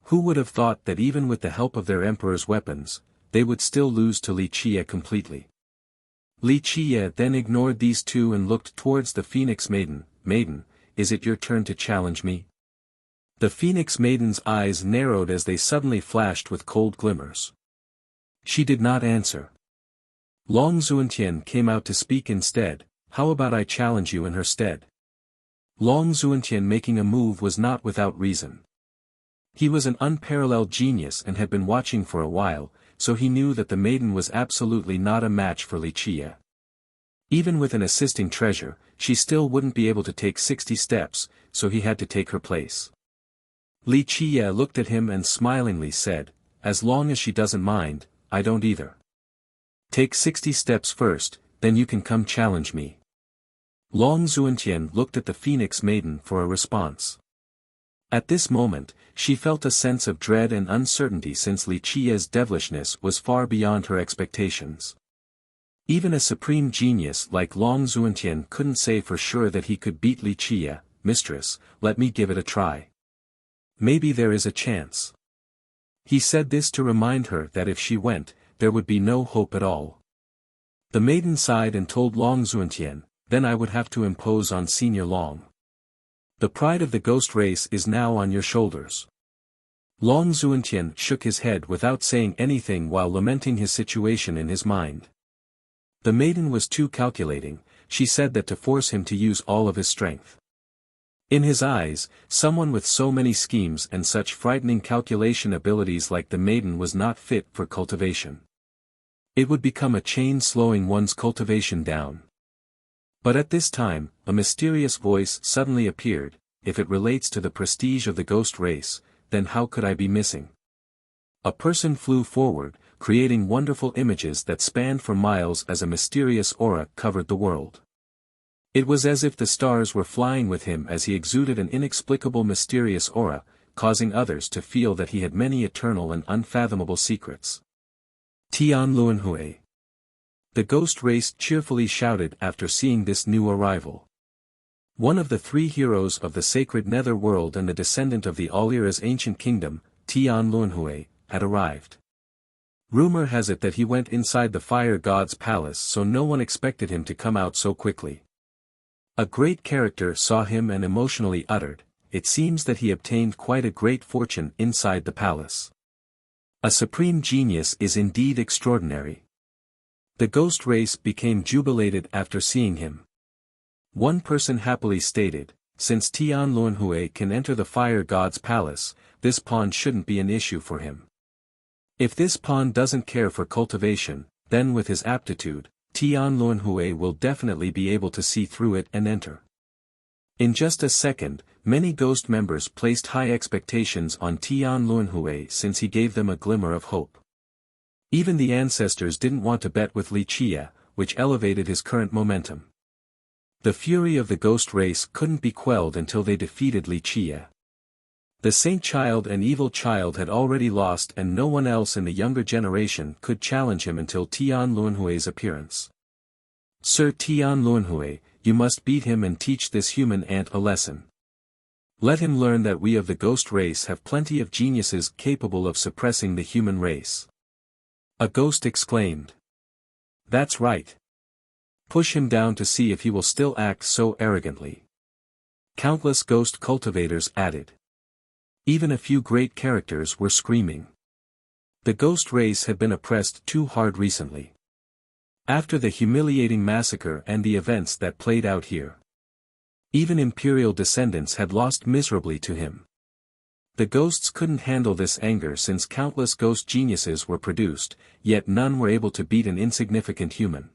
Who would have thought that even with the help of their emperor's weapons, they would still lose to Li Qia completely? Li Qia then ignored these two and looked towards the Phoenix Maiden. Maiden, is it your turn to challenge me? The Phoenix Maiden's eyes narrowed as they suddenly flashed with cold glimmers. She did not answer. Long Xuantian came out to speak instead, how about I challenge you in her stead? Long Xuantian making a move was not without reason. He was an unparalleled genius and had been watching for a while, so he knew that the maiden was absolutely not a match for Li Qia. Even with an assisting treasure, she still wouldn't be able to take 60 steps, so he had to take her place. Li Qia looked at him and smilingly said, as long as she doesn't mind, I don't either. Take 60 steps first, then you can come challenge me. Long Xuantian looked at the Phoenix Maiden for a response. At this moment, she felt a sense of dread and uncertainty since Li Qia's devilishness was far beyond her expectations. Even a supreme genius like Long Xuantian couldn't say for sure that he could beat Li Qia. Mistress, let me give it a try. Maybe there is a chance. He said this to remind her that if she went, there would be no hope at all. The maiden sighed and told Long Xuantian, then I would have to impose on Senior Long. The pride of the ghost race is now on your shoulders. Long Xuantian shook his head without saying anything while lamenting his situation in his mind. The maiden was too calculating, she said that to force him to use all of his strength. In his eyes, someone with so many schemes and such frightening calculation abilities like the maiden was not fit for cultivation. It would become a chain slowing one's cultivation down. But at this time, a mysterious voice suddenly appeared, if it relates to the prestige of the ghost race, then how could I be missing? A person flew forward, creating wonderful images that spanned for miles as a mysterious aura covered the world. It was as if the stars were flying with him as he exuded an inexplicable mysterious aura, causing others to feel that he had many eternal and unfathomable secrets. Tian Luanhui. The ghost race cheerfully shouted after seeing this new arrival. One of the three heroes of the sacred nether world and the descendant of the Alira's ancient kingdom, Tian Luanhui, had arrived. Rumor has it that he went inside the fire god's palace, so no one expected him to come out so quickly. A great character saw him and emotionally uttered, "It seems that he obtained quite a great fortune inside the palace. A supreme genius is indeed extraordinary." The ghost race became jubilated after seeing him. One person happily stated, "Since Tian Luanhui can enter the fire god's palace, this pawn shouldn't be an issue for him. If this pawn doesn't care for cultivation, then with his aptitude, Tian Luanhui will definitely be able to see through it and enter." In just a second, many ghost members placed high expectations on Tian Luanhui since he gave them a glimmer of hope. Even the ancestors didn't want to bet with Li Chia, which elevated his current momentum. The fury of the ghost race couldn't be quelled until they defeated Li Chia. The Saint Child and Evil Child had already lost and no one else in the younger generation could challenge him until Tian Luanhui's appearance. "Sir Tian Luanhui, you must beat him and teach this human ant a lesson. Let him learn that we of the ghost race have plenty of geniuses capable of suppressing the human race." A ghost exclaimed. "That's right. Push him down to see if he will still act so arrogantly." Countless ghost cultivators added. Even a few great characters were screaming. The ghost race had been oppressed too hard recently. After the humiliating massacre and the events that played out here, even imperial descendants had lost miserably to him. The ghosts couldn't handle this anger since countless ghost geniuses were produced, yet none were able to beat an insignificant human.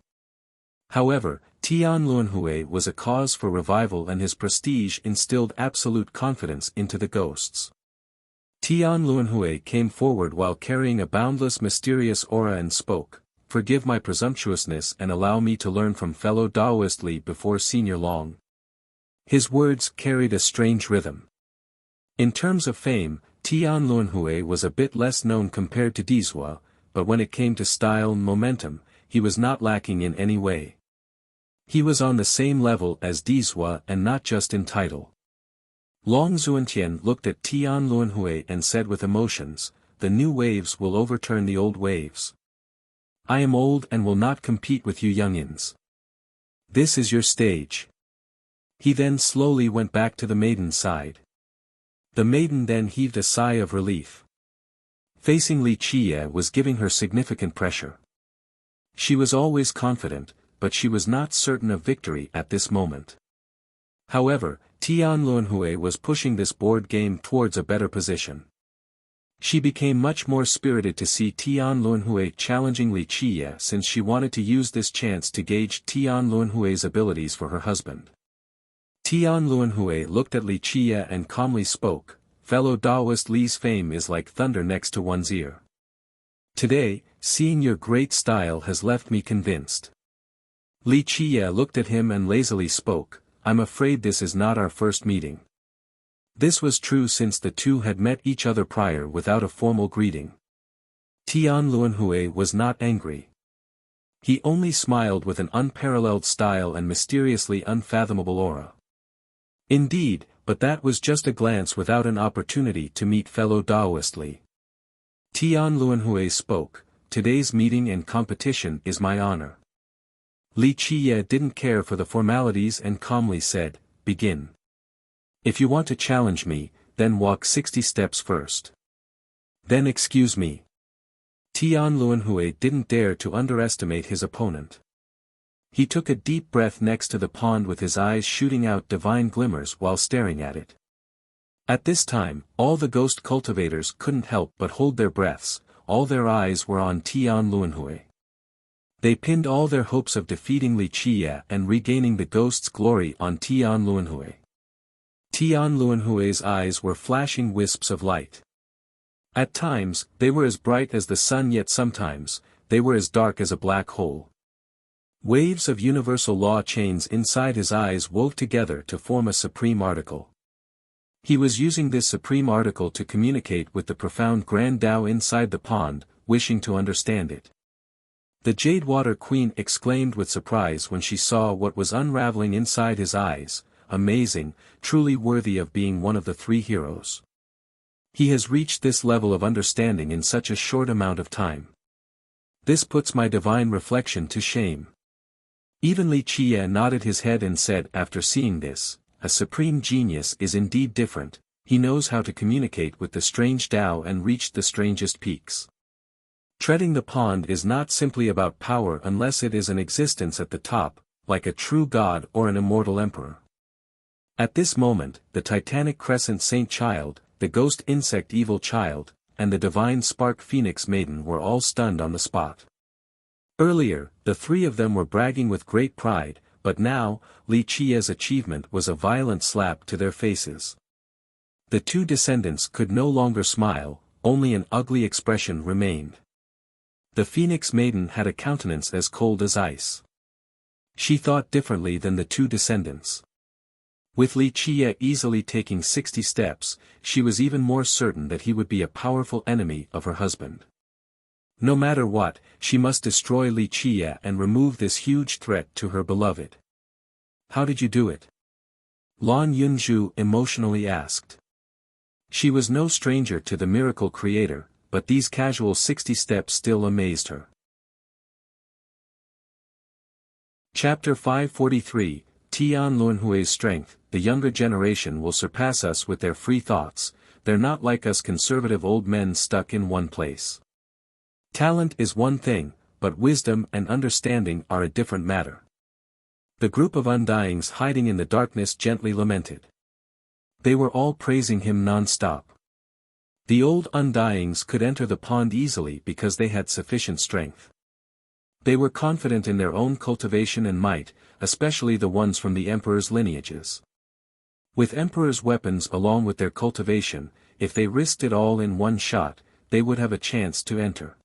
However, Tian Luanhui was a cause for revival and his prestige instilled absolute confidence into the ghosts. Tian Luanhui came forward while carrying a boundless mysterious aura and spoke, "Forgive my presumptuousness and allow me to learn from fellow Daoist Li before Senior Long." His words carried a strange rhythm. In terms of fame, Tian Luanhui was a bit less known compared to Dizhua, but when it came to style and momentum, he was not lacking in any way. He was on the same level as Dizhua and not just in title. Long Zuantian looked at Tian Luanhui and said with emotions, "The new waves will overturn the old waves. I am old and will not compete with you youngins. This is your stage." He then slowly went back to the maiden's side. The maiden then heaved a sigh of relief. Facing Li Chia was giving her significant pressure. She was always confident, but she was not certain of victory at this moment. However, Tian Luanhui was pushing this board game towards a better position. She became much more spirited to see Tian Luanhui challenging Li Chia since she wanted to use this chance to gauge Tian Luanhui's abilities for her husband. Tian Luanhui looked at Li Chia and calmly spoke, "Fellow Daoist Li's fame is like thunder next to one's ear. Today, seeing your great style has left me convinced." Li Chia looked at him and lazily spoke, "I'm afraid this is not our first meeting." This was true since the two had met each other prior without a formal greeting. Tian Luanhui was not angry. He only smiled with an unparalleled style and mysteriously unfathomable aura. Indeed, but that was just a glance without an opportunity to meet fellow Daoist Li. Tian Luanhui spoke, "Today's meeting and competition is my honor." Li Chia didn't care for the formalities and calmly said, "Begin. If you want to challenge me, then walk 60 steps first. Then excuse me." Tian Luanhui didn't dare to underestimate his opponent. He took a deep breath next to the pond with his eyes shooting out divine glimmers while staring at it. At this time, all the ghost cultivators couldn't help but hold their breaths, all their eyes were on Tian Luanhui. They pinned all their hopes of defeating Li Chia and regaining the ghost's glory on Tian Luanhui. Tian Luanhui's eyes were flashing wisps of light. At times, they were as bright as the sun, yet sometimes, they were as dark as a black hole. Waves of universal law chains inside his eyes wove together to form a supreme article. He was using this supreme article to communicate with the profound grand Tao inside the pond, wishing to understand it. The Jade Water Queen exclaimed with surprise when she saw what was unraveling inside his eyes, "Amazing, truly worthy of being one of the three heroes. He has reached this level of understanding in such a short amount of time. This puts my divine reflection to shame." Even Li Qie nodded his head and said after seeing this, a supreme genius is indeed different, he knows how to communicate with the strange Tao and reach the strangest peaks. Treading the pond is not simply about power unless it is an existence at the top, like a true god or an immortal emperor. At this moment, the Titanic Crescent Saint Child, the Ghost Insect Evil Child, and the Divine Spark Phoenix Maiden were all stunned on the spot. Earlier, the three of them were bragging with great pride, but now, Li Qie's achievement was a violent slap to their faces. The two descendants could no longer smile, only an ugly expression remained. The Phoenix Maiden had a countenance as cold as ice. She thought differently than the two descendants. With Li Qie easily taking 60 steps, she was even more certain that he would be a powerful enemy of her husband. No matter what, she must destroy Li Qie and remove this huge threat to her beloved. How did you do it? Lan Yunzhu emotionally asked. She was no stranger to the miracle creator, but these casual 60 steps still amazed her. Chapter 543, Tian Luanhui's Strength. The younger generation will surpass us with their free thoughts, they're not like us conservative old men stuck in one place. Talent is one thing, but wisdom and understanding are a different matter. The group of undyings hiding in the darkness gently lamented. They were all praising him non-stop. The old undyings could enter the pond easily because they had sufficient strength. They were confident in their own cultivation and might, especially the ones from the emperor's lineages. With emperor's weapons along with their cultivation, if they risked it all in one shot, they would have a chance to enter.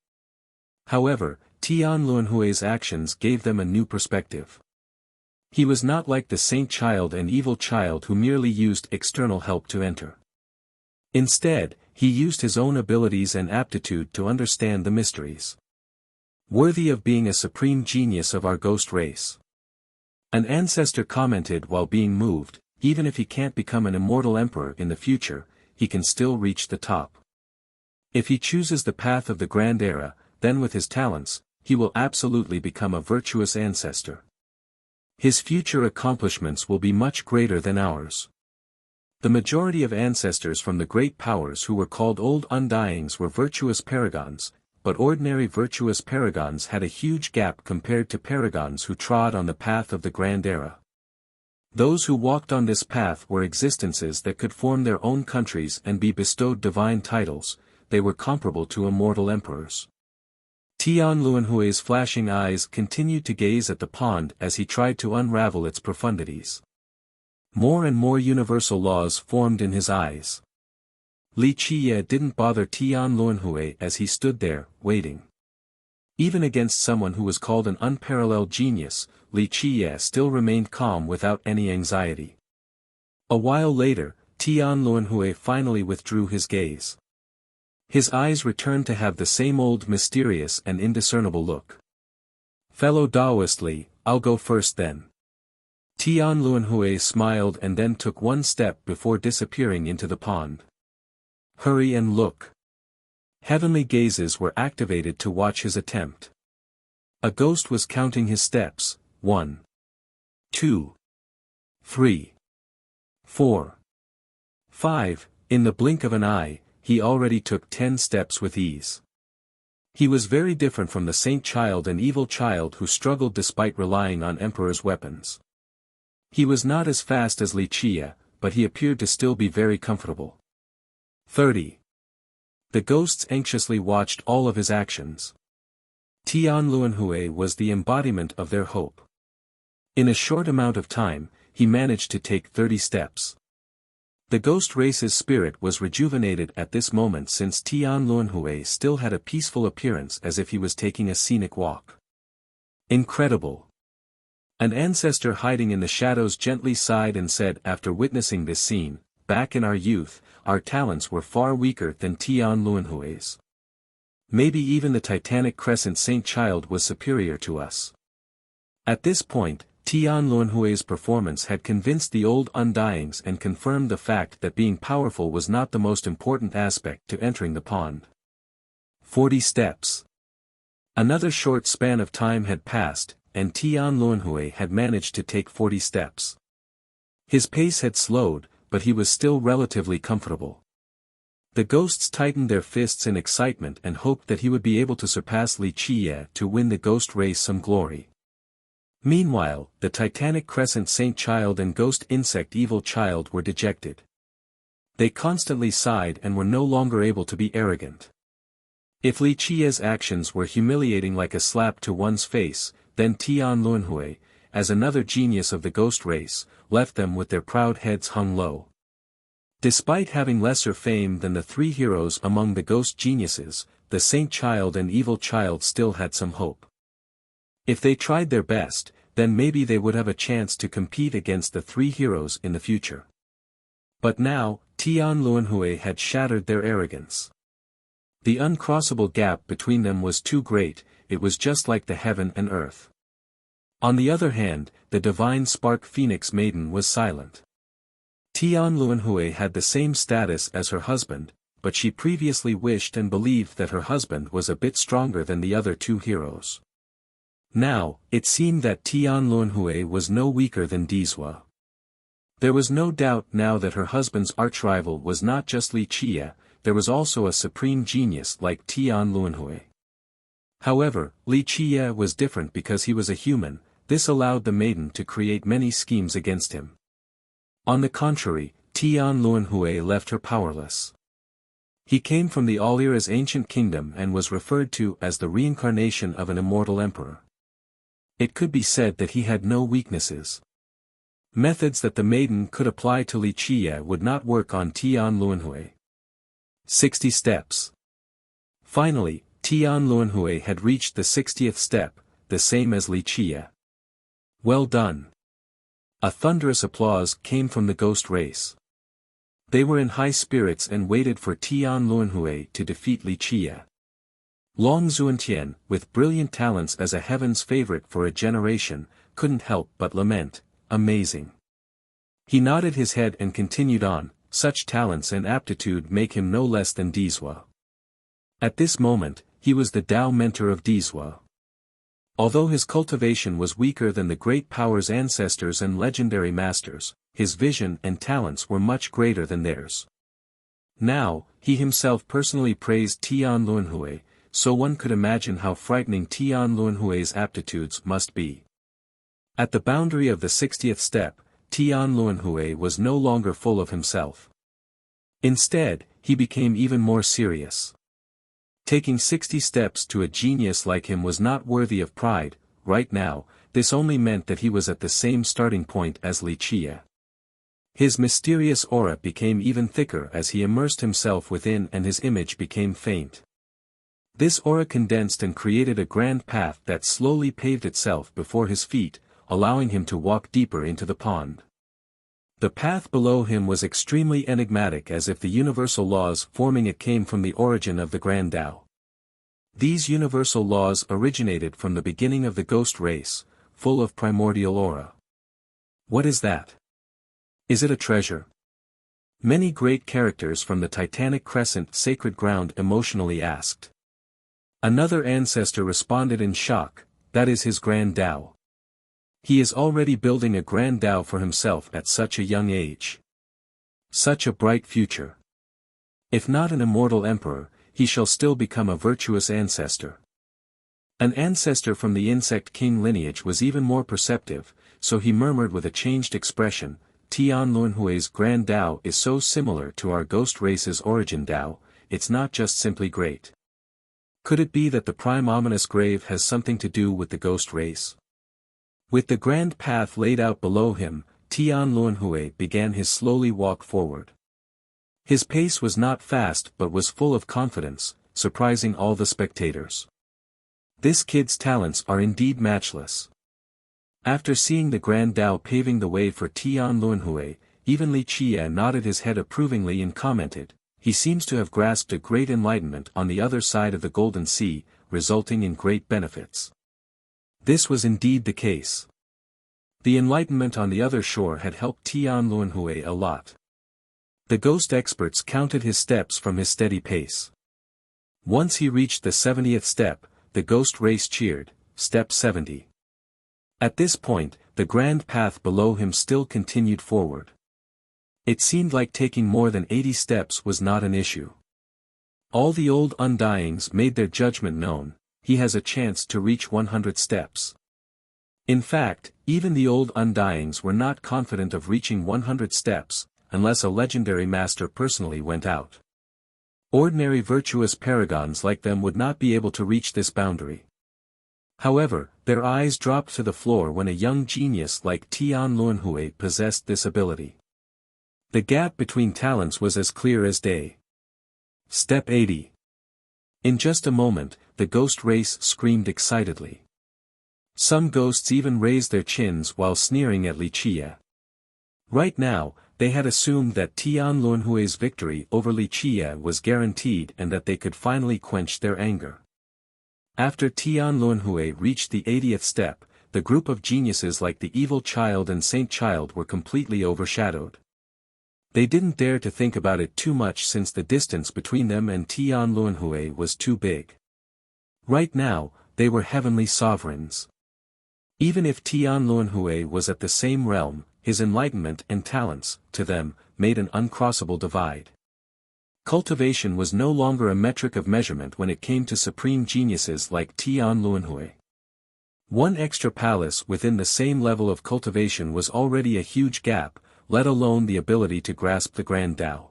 However, Tian Luanhui's actions gave them a new perspective. He was not like the saint child and evil child who merely used external help to enter. Instead, he used his own abilities and aptitude to understand the mysteries. Worthy of being a supreme genius of our ghost race. An ancestor commented while being moved, even if he can't become an immortal emperor in the future, he can still reach the top. If he chooses the path of the Grand Era, then with his talents, he will absolutely become a virtuous ancestor. His future accomplishments will be much greater than ours. The majority of ancestors from the great powers who were called Old Undyings were virtuous paragons, but ordinary virtuous paragons had a huge gap compared to paragons who trod on the path of the Grand Era. Those who walked on this path were existences that could form their own countries and be bestowed divine titles, they were comparable to immortal emperors. Tian Luanhui's flashing eyes continued to gaze at the pond as he tried to unravel its profundities. More and more universal laws formed in his eyes. Li Qie didn't bother Tian Luanhui as he stood there, waiting. Even against someone who was called an unparalleled genius, Li Qie still remained calm without any anxiety. A while later, Tian Luanhui finally withdrew his gaze. His eyes returned to have the same old mysterious and indiscernible look. Fellow Taoist Li, I'll go first then. Tian Luanhui smiled and then took one step before disappearing into the pond. Hurry and look. Heavenly gazes were activated to watch his attempt. A ghost was counting his steps, 1, 2, 3, 4, 5, in the blink of an eye, he already took 10 steps with ease. He was very different from the saint child and evil child who struggled despite relying on emperor's weapons. He was not as fast as Li Qie, but he appeared to still be very comfortable. 30. The ghosts anxiously watched all of his actions. Tian Luanhui was the embodiment of their hope. In a short amount of time, he managed to take 30 steps. The ghost race's spirit was rejuvenated at this moment since Tian Luanhui still had a peaceful appearance as if he was taking a scenic walk. Incredible. An ancestor hiding in the shadows gently sighed and said after witnessing this scene, back in our youth, our talents were far weaker than Tian Luanhui's. Maybe even the Titanic Crescent Saint Child was superior to us. At this point, Tian Luanhui's performance had convinced the old undyings and confirmed the fact that being powerful was not the most important aspect to entering the pond. 40 steps. Another short span of time had passed, and Tian Luanhui had managed to take 40 steps. His pace had slowed, but he was still relatively comfortable. The ghosts tightened their fists in excitement and hoped that he would be able to surpass Li Qiye to win the ghost race some glory. Meanwhile, the Titanic Crescent Saint Child and Ghost Insect Evil Child were dejected. They constantly sighed and were no longer able to be arrogant. If Li Qiye's actions were humiliating like a slap to one's face, then Tian Luanhui, as another genius of the ghost race, left them with their proud heads hung low. Despite having lesser fame than the three heroes among the ghost geniuses, the Saint Child and Evil Child still had some hope. If they tried their best, then maybe they would have a chance to compete against the three heroes in the future. But now, Tian Luanhui had shattered their arrogance. The uncrossable gap between them was too great, it was just like the heaven and earth. On the other hand, the divine spark Phoenix Maiden was silent. Tian Luanhui had the same status as her husband, but she previously wished and believed that her husband was a bit stronger than the other two heroes. Now, it seemed that Tian Luanhui was no weaker than Dizhua. There was no doubt now that her husband's archrival was not just Li Qiye, there was also a supreme genius like Tian Luanhui. However, Li Qiye was different because he was a human, this allowed the maiden to create many schemes against him. On the contrary, Tian Luanhui left her powerless. He came from the Alira's ancient kingdom and was referred to as the reincarnation of an immortal emperor. It could be said that he had no weaknesses. Methods that the maiden could apply to Li Qiye would not work on Tian Luanhui. 60 steps. Finally, Tian Luanhui had reached the 60th step, the same as Li Qiye. Well done. A thunderous applause came from the ghost race. They were in high spirits and waited for Tian Luanhui to defeat Li Qiye. Long Zuantian, with brilliant talents as a heaven's favorite for a generation, couldn't help but lament, amazing. He nodded his head and continued on, such talents and aptitude make him no less than Dizhua. At this moment, he was the Tao mentor of Dizhua. Although his cultivation was weaker than the great power's ancestors and legendary masters, his vision and talents were much greater than theirs. Now, he himself personally praised Tian Luanhui, so one could imagine how frightening Tian Luanhui's aptitudes must be. At the boundary of the 60th step, Tian Luanhui was no longer full of himself. Instead, he became even more serious. Taking 60 steps to a genius like him was not worthy of pride. Right now, this only meant that he was at the same starting point as Li Qiye. His mysterious aura became even thicker as he immersed himself within and his image became faint. This aura condensed and created a grand path that slowly paved itself before his feet, allowing him to walk deeper into the pond. The path below him was extremely enigmatic, as if the universal laws forming it came from the origin of the Grand Tao. These universal laws originated from the beginning of the ghost race, full of primordial aura. What is that? Is it a treasure? Many great characters from the Titanic Crescent sacred ground emotionally asked. Another ancestor responded in shock, that is his Grand Tao. He is already building a Grand Tao for himself at such a young age. Such a bright future. If not an immortal emperor, he shall still become a virtuous ancestor. An ancestor from the insect king lineage was even more perceptive, so he murmured with a changed expression, Tian Luanhui's Grand Tao is so similar to our ghost race's origin Tao, it's not just simply great. Could it be that the prime ominous grave has something to do with the ghost race? With the grand path laid out below him, Tian Luanhui began his slowly walk forward. His pace was not fast but was full of confidence, surprising all the spectators. This kid's talents are indeed matchless. After seeing the Grand Tao paving the way for Tian Luanhui, even Li Qiye nodded his head approvingly and commented, he seems to have grasped a great enlightenment on the other side of the Golden Sea, resulting in great benefits. This was indeed the case. The enlightenment on the other shore had helped Tian Luanhui a lot. The ghost experts counted his steps from his steady pace. Once he reached the 70th step, the ghost race cheered, Step 70. At this point, the grand path below him still continued forward. It seemed like taking more than 80 steps was not an issue. All the old Undyings made their judgment known: he has a chance to reach 100 steps. In fact, even the old Undyings were not confident of reaching 100 steps, unless a legendary master personally went out. Ordinary virtuous paragons like them would not be able to reach this boundary. However, their eyes dropped to the floor when a young genius like Tian Luanhui possessed this ability. The gap between talents was as clear as day. Step 80. In just a moment, the ghost race screamed excitedly. Some ghosts even raised their chins while sneering at Li Qie. Right now, they had assumed that Tian Luanhui's victory over Li Qie was guaranteed and that they could finally quench their anger. After Tian Luanhui reached the 80th step, the group of geniuses like the Evil Child and Saint Child were completely overshadowed. They didn't dare to think about it too much since the distance between them and Tian Luanhui was too big. Right now, they were heavenly sovereigns. Even if Tian Luanhui was at the same realm, his enlightenment and talents, to them, made an uncrossable divide. Cultivation was no longer a metric of measurement when it came to supreme geniuses like Tian Luanhui. One extra palace within the same level of cultivation was already a huge gap, let alone the ability to grasp the Grand Tao.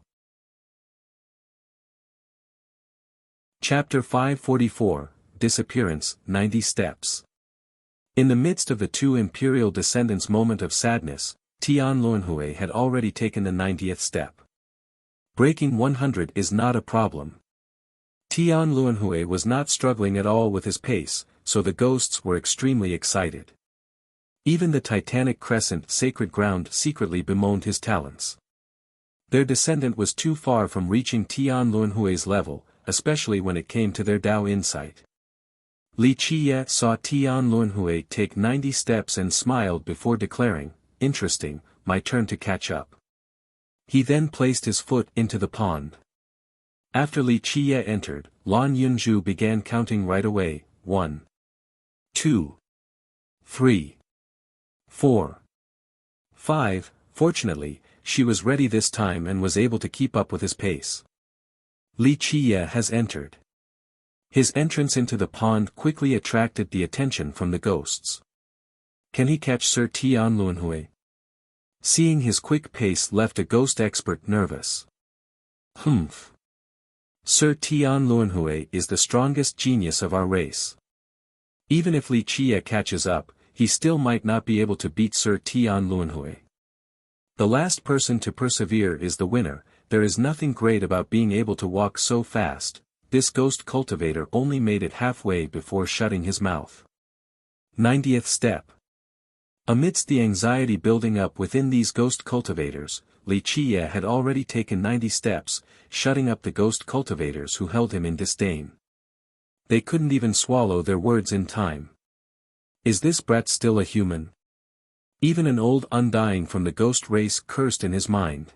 Chapter 544, Disappearance, 90 Steps. In the midst of the two imperial descendants' moment of sadness, Tian Luanhui had already taken the 90th step. Breaking 100 is not a problem. Tian Luanhui was not struggling at all with his pace, so the ghosts were extremely excited. Even the titanic crescent sacred ground secretly bemoaned his talents. Their descendant was too far from reaching Tian Luanhui's level, especially when it came to their Tao insight. Li Qie saw Tian Luanhui take 90 steps and smiled before declaring, "Interesting, my turn to catch up." He then placed his foot into the pond. After Li Qie entered, Lan Yunzhu began counting right away: 1, 2, 3, 4, 5. Fortunately, she was ready this time and was able to keep up with his pace. Li Qie has entered. His entrance into the pond quickly attracted the attention from the ghosts. Can he catch Sir Tian Luanhui? Seeing his quick pace left a ghost expert nervous. Humph. Sir Tian Luanhui is the strongest genius of our race. Even if Li Qie catches up, he still might not be able to beat Sir Tian Luanhui. The last person to persevere is the winner. There is nothing great about being able to walk so fast. This ghost cultivator only made it halfway before shutting his mouth. 90th step. Amidst the anxiety building up within these ghost cultivators, Li Qie had already taken 90 steps, shutting up the ghost cultivators who held him in disdain. They couldn't even swallow their words in time. Is this brat still a human? Even an old Undying from the ghost race cursed in his mind.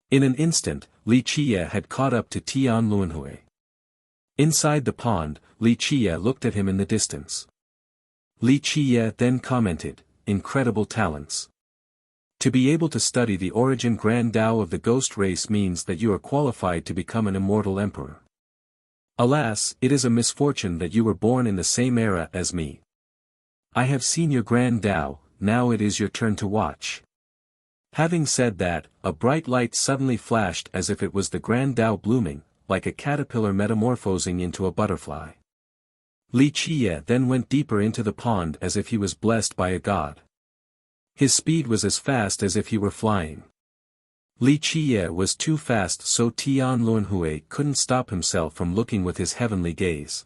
In an instant, Li Qie had caught up to Tian Luanhui. Inside the pond, Li Qie looked at him in the distance. Li Qie then commented, "Incredible talents. To be able to study the origin Grand Tao of the ghost race means that you are qualified to become an immortal emperor. Alas, it is a misfortune that you were born in the same era as me. I have seen your Grand Tao, now it is your turn to watch." Having said that, a bright light suddenly flashed as if it was the Grand Tao blooming, like a caterpillar metamorphosing into a butterfly. Li Qie then went deeper into the pond as if he was blessed by a god. His speed was as fast as if he were flying. Li Qie was too fast, so Tian Luanhui couldn't stop himself from looking with his heavenly gaze.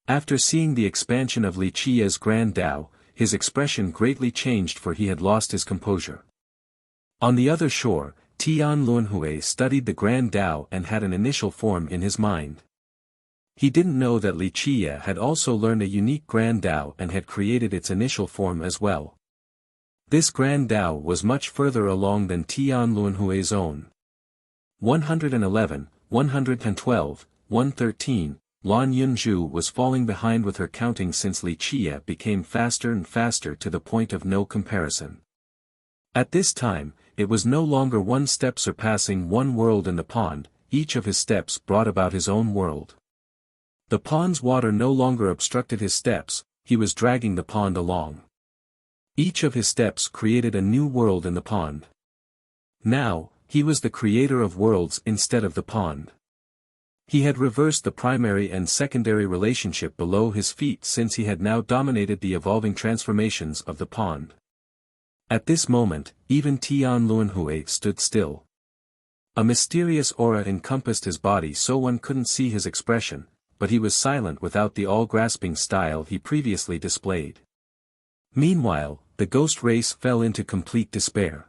After seeing the expansion of Li Qie's Grand Tao, his expression greatly changed, for he had lost his composure. On the other shore, Tian Luanhui studied the Grand Tao and had an initial form in his mind. He didn't know that Li Qie had also learned a unique Grand Tao and had created its initial form as well. This Grand Tao was much further along than Tian Luanhui's own. 111, 112, 113, Lan Yunju was falling behind with her counting since Li Qie became faster and faster to the point of no comparison. At this time, it was no longer one step surpassing one world in the pond, each of his steps brought about his own world. The pond's water no longer obstructed his steps, he was dragging the pond along. Each of his steps created a new world in the pond. Now, he was the creator of worlds instead of the pond. He had reversed the primary and secondary relationship below his feet since he had now dominated the evolving transformations of the pond. At this moment, even Tian Luanhui stood still. A mysterious aura encompassed his body so one couldn't see his expression, but he was silent without the all-grasping style he previously displayed. Meanwhile, the ghost race fell into complete despair.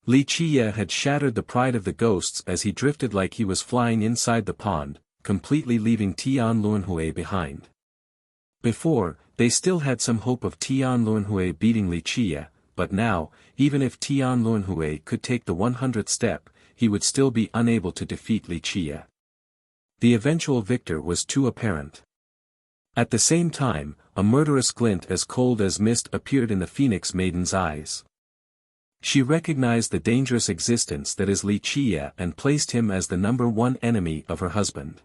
Li Qie had shattered the pride of the ghosts as he drifted like he was flying inside the pond, completely leaving Tian Luanhui behind. Before, they still had some hope of Tian Luanhui beating Li Qie, but now, even if Tian Luanhui could take the 100th step, he would still be unable to defeat Li Qie. The eventual victor was too apparent. At the same time, a murderous glint as cold as mist appeared in the Phoenix Maiden's eyes. She recognized the dangerous existence that is Li Qie and placed him as the #1 enemy of her husband.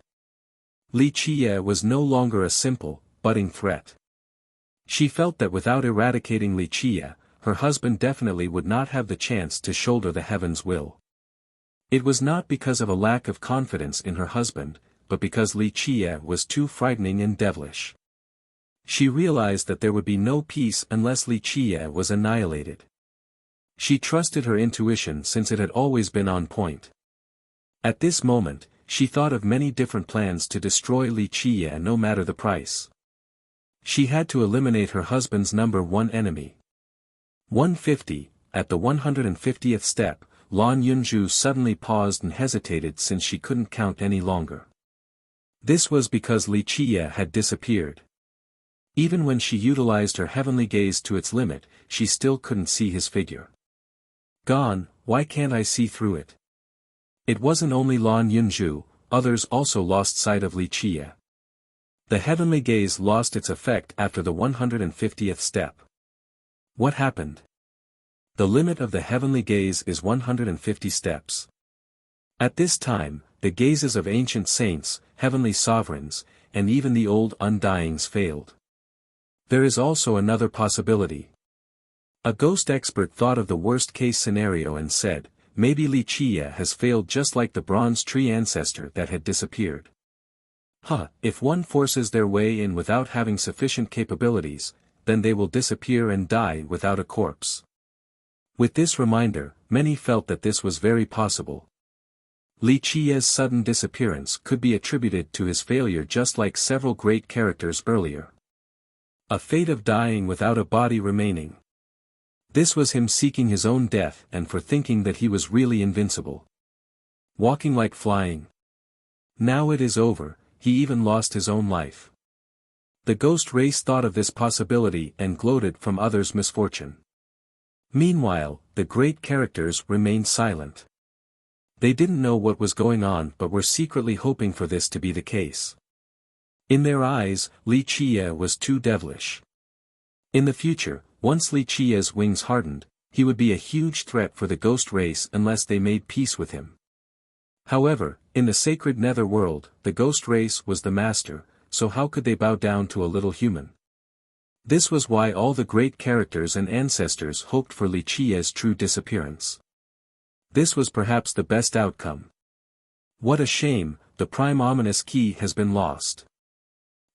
Li Qie was no longer a simple, budding threat. She felt that without eradicating Li Qie, her husband definitely would not have the chance to shoulder the heaven's will. It was not because of a lack of confidence in her husband, but because Li Qie was too frightening and devilish. She realized that there would be no peace unless Li Qie was annihilated. She trusted her intuition since it had always been on point. At this moment, she thought of many different plans to destroy Li Qie no matter the price. She had to eliminate her husband's #1 enemy. 150, at the 150th step, Lan Yunju suddenly paused and hesitated since she couldn't count any longer. This was because Li Qie had disappeared. Even when she utilized her heavenly gaze to its limit, she still couldn't see his figure. Gone, why can't I see through it? It wasn't only Lan Yunju, others also lost sight of Li Qie. The heavenly gaze lost its effect after the 150th step. What happened? The limit of the heavenly gaze is 150 steps. At this time, the gazes of ancient saints, heavenly sovereigns, and even the old undyings failed. There is also another possibility. A ghost expert thought of the worst-case scenario and said, maybe Li Qie has failed just like the bronze tree ancestor that had disappeared. If one forces their way in without having sufficient capabilities, then they will disappear and die without a corpse. With this reminder, many felt that this was very possible. Li Qie's sudden disappearance could be attributed to his failure just like several great characters earlier. A fate of dying without a body remaining. This was him seeking his own death and for thinking that he was really invincible. Walking like flying. Now it is over, he even lost his own life. The ghost race thought of this possibility and gloated from others' misfortune. Meanwhile, the great characters remained silent. They didn't know what was going on but were secretly hoping for this to be the case. In their eyes, Li Qie was too devilish. In the future, once Li Qie's wings hardened, he would be a huge threat for the ghost race unless they made peace with him. However, in the sacred nether world, the ghost race was the master, so how could they bow down to a little human? This was why all the great characters and ancestors hoped for Li Qie's true disappearance. This was perhaps the best outcome. What a shame, the prime ominous key has been lost.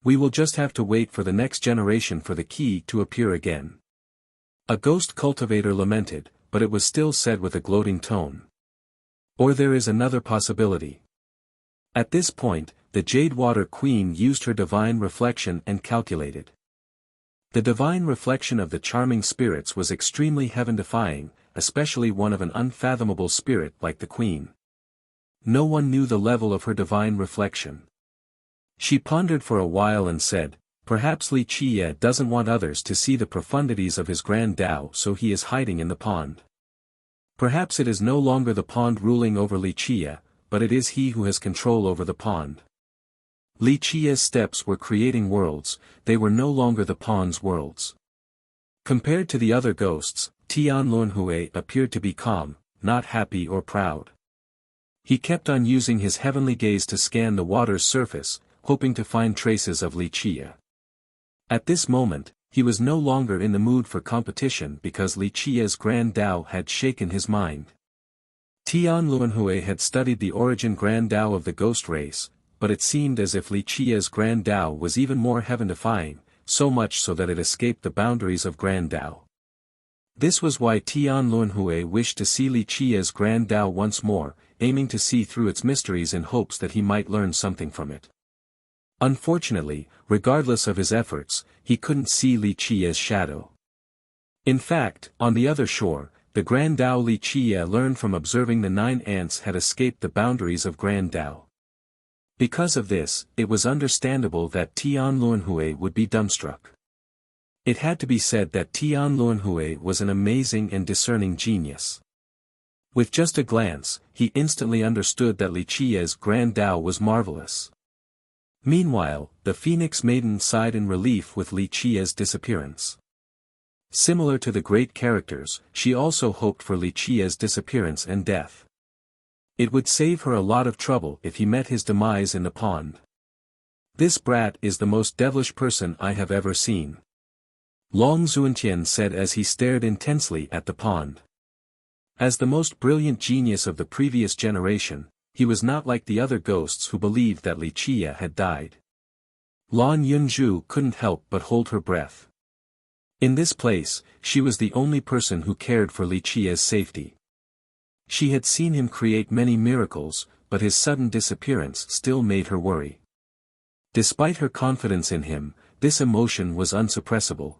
We will just have to wait for the next generation for the key to appear again. A ghost cultivator lamented, but it was still said with a gloating tone. Or there is another possibility. At this point, the Jade Water Queen used her divine reflection and calculated. The divine reflection of the charming spirits was extremely heaven-defying, especially one of an unfathomable spirit like the Queen. No one knew the level of her divine reflection. She pondered for a while and said, perhaps Li Qie doesn't want others to see the profundities of his grand Tao, so he is hiding in the pond. Perhaps it is no longer the pond ruling over Li Qie, but it is he who has control over the pond. Li Qia's steps were creating worlds, they were no longer the pawn's worlds. Compared to the other ghosts, Tian Luanhui appeared to be calm, not happy or proud. He kept on using his heavenly gaze to scan the water's surface, hoping to find traces of Li Qia. At this moment, he was no longer in the mood for competition because Li Qia's Grand Tao had shaken his mind. Tian Luanhui had studied the origin Grand Tao of the ghost race, but it seemed as if Li Qia's Grand Tao was even more heaven-defying, so much so that it escaped the boundaries of Grand Tao. This was why Tian Luanhui wished to see Li Qia's Grand Tao once more, aiming to see through its mysteries in hopes that he might learn something from it. Unfortunately, regardless of his efforts, he couldn't see Li Qia's shadow. In fact, on the other shore, the Grand Tao Li Qia learned from observing the 9 ants had escaped the boundaries of Grand Tao. Because of this, it was understandable that Tian Luanhui would be dumbstruck. It had to be said that Tian Luanhui was an amazing and discerning genius. With just a glance, he instantly understood that Li Qia's Grand Tao was marvelous. Meanwhile, the Phoenix Maiden sighed in relief with Li Qia's disappearance. Similar to the great characters, she also hoped for Li Qia's disappearance and death. It would save her a lot of trouble if he met his demise in the pond. This brat is the most devilish person I have ever seen. Long Xuantian said as he stared intensely at the pond. As the most brilliant genius of the previous generation, he was not like the other ghosts who believed that Li Qia had died. Lan Yunzhu couldn't help but hold her breath. In this place, she was the only person who cared for Li Qia's safety. She had seen him create many miracles, but his sudden disappearance still made her worry. Despite her confidence in him, this emotion was unsuppressible.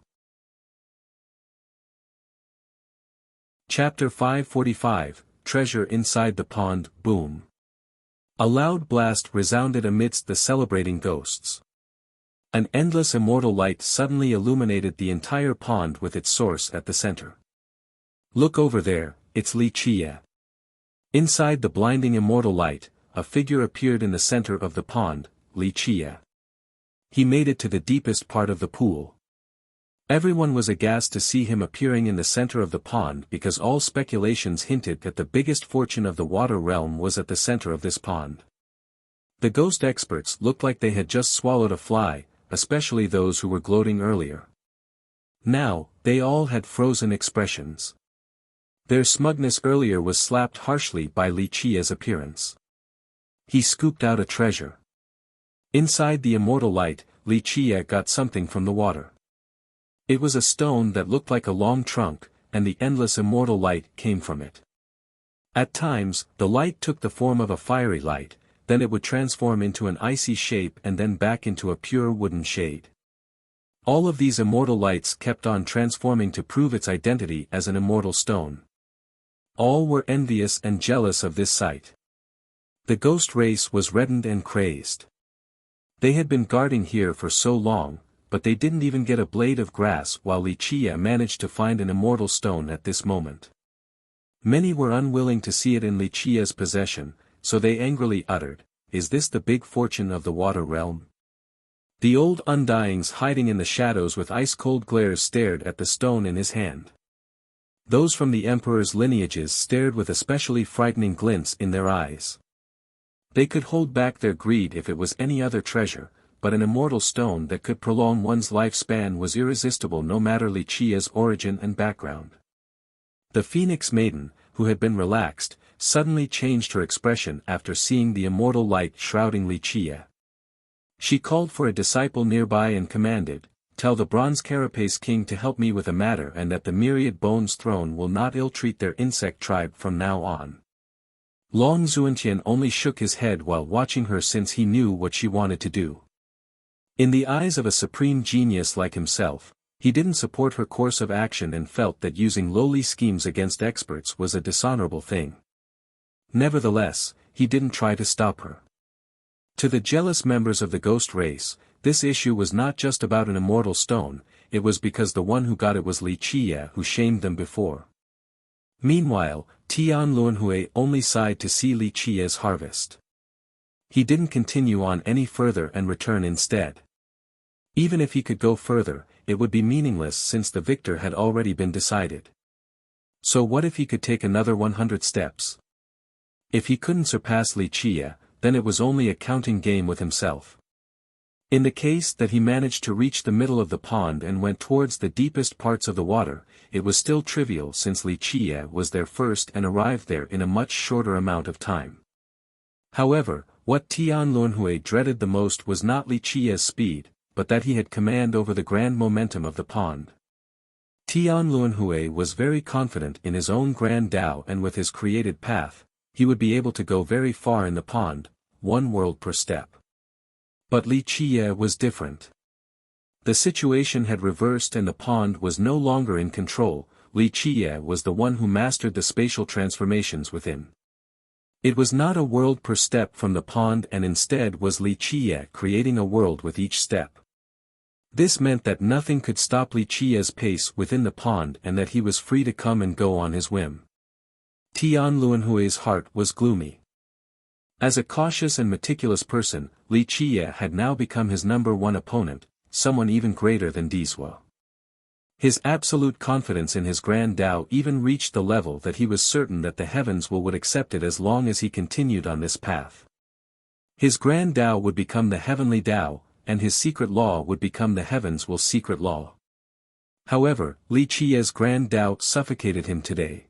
Chapter 545, Treasure Inside the Pond, Boom. A loud blast resounded amidst the celebrating ghosts. An endless immortal light suddenly illuminated the entire pond with its source at the center. Look over there, it's Li Qia. Inside the blinding immortal light, a figure appeared in the center of the pond, Li Qia. He made it to the deepest part of the pool. Everyone was aghast to see him appearing in the center of the pond because all speculations hinted that the biggest fortune of the water realm was at the center of this pond. The ghost experts looked like they had just swallowed a fly, especially those who were gloating earlier. Now, they all had frozen expressions. Their smugness earlier was slapped harshly by Li Qia's appearance. He scooped out a treasure. Inside the immortal light, Li Qia got something from the water. It was a stone that looked like a long trunk, and the endless immortal light came from it. At times, the light took the form of a fiery light, then it would transform into an icy shape and then back into a pure wooden shade. All of these immortal lights kept on transforming to prove its identity as an immortal stone. All were envious and jealous of this sight. The ghost race was reddened and crazed. They had been guarding here for so long, but they didn't even get a blade of grass while Li Qia managed to find an immortal stone at this moment. Many were unwilling to see it in Li Qia's possession, so they angrily uttered, "Is this the big fortune of the water realm?" The old undyings hiding in the shadows with ice-cold glares stared at the stone in his hand. Those from the emperor's lineages stared with especially frightening glints in their eyes. They could hold back their greed if it was any other treasure, but an immortal stone that could prolong one's lifespan was irresistible no matter Li Qia's origin and background. The Phoenix Maiden, who had been relaxed, suddenly changed her expression after seeing the immortal light shrouding Li Qia. She called for a disciple nearby and commanded, "Tell the Bronze Carapace King to help me with a matter and that the Myriad Bones Throne will not ill-treat their insect tribe from now on." Long Xuantian only shook his head while watching her since he knew what she wanted to do. In the eyes of a supreme genius like himself, he didn't support her course of action and felt that using lowly schemes against experts was a dishonorable thing. Nevertheless, he didn't try to stop her. To the jealous members of the ghost race, this issue was not just about an immortal stone, it was because the one who got it was Li Qia who shamed them before. Meanwhile, Tian Luanhui only sighed to see Li Qia's harvest. He didn't continue on any further and return instead. Even if he could go further, it would be meaningless since the victor had already been decided. So what if he could take another 100 steps? If he couldn't surpass Li Qie, then it was only a counting game with himself. In the case that he managed to reach the middle of the pond and went towards the deepest parts of the water, it was still trivial since Li Qie was there first and arrived there in a much shorter amount of time. However, what Tian Luanhui dreaded the most was not Li Qie's speed, but that he had command over the grand momentum of the pond. Tian Luanhui was very confident in his own grand Tao, and with his created path, he would be able to go very far in the pond, 1 world per step. But Li Qie was different. The situation had reversed and the pond was no longer in control. Li Qie was the one who mastered the spatial transformations within. It was not a world per step from the pond, and instead was Li Qie creating a world with each step. This meant that nothing could stop Li Qie's pace within the pond and that he was free to come and go on his whim. Tian Luanhui's heart was gloomy. As a cautious and meticulous person, Li Qie had now become his #1 opponent, someone even greater than Dizhou. His absolute confidence in his grand Tao even reached the level that he was certain that the heavens would accept it as long as he continued on this path. His grand Tao would become the heavenly Tao, and his secret law would become the heavens' secret law. However, Li Qie's grand Tao suffocated him today.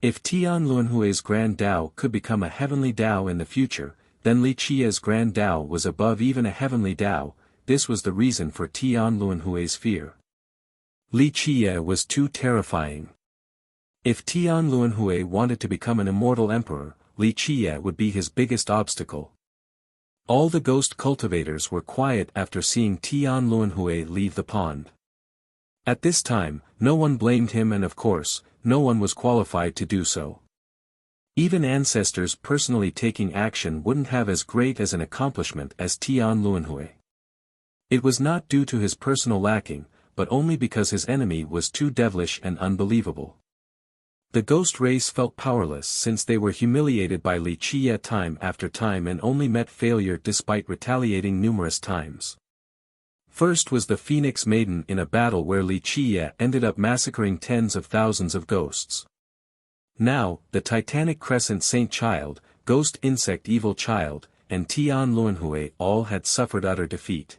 If Tian Luanhui's grand Tao could become a heavenly Tao in the future, then Li Qie's grand Tao was above even a heavenly Tao. This was the reason for Tian Luanhui's fear. Li Qie was too terrifying. If Tian Luanhui wanted to become an immortal emperor, Li Qie would be his biggest obstacle. All the ghost cultivators were quiet after seeing Tian Luanhui leave the pond. At this time, no one blamed him, and of course, no one was qualified to do so. Even ancestors personally taking action wouldn't have as great as an accomplishment as Tian Luanhui. It was not due to his personal lacking, but only because his enemy was too devilish and unbelievable. The ghost race felt powerless since they were humiliated by Li Qie time after time and only met failure despite retaliating numerous times. First was the Phoenix Maiden in a battle where Li Qie ended up massacring tens of thousands of ghosts. Now, the Titanic Crescent Saint Child, Ghost Insect Evil Child, and Tian Luanhui all had suffered utter defeat.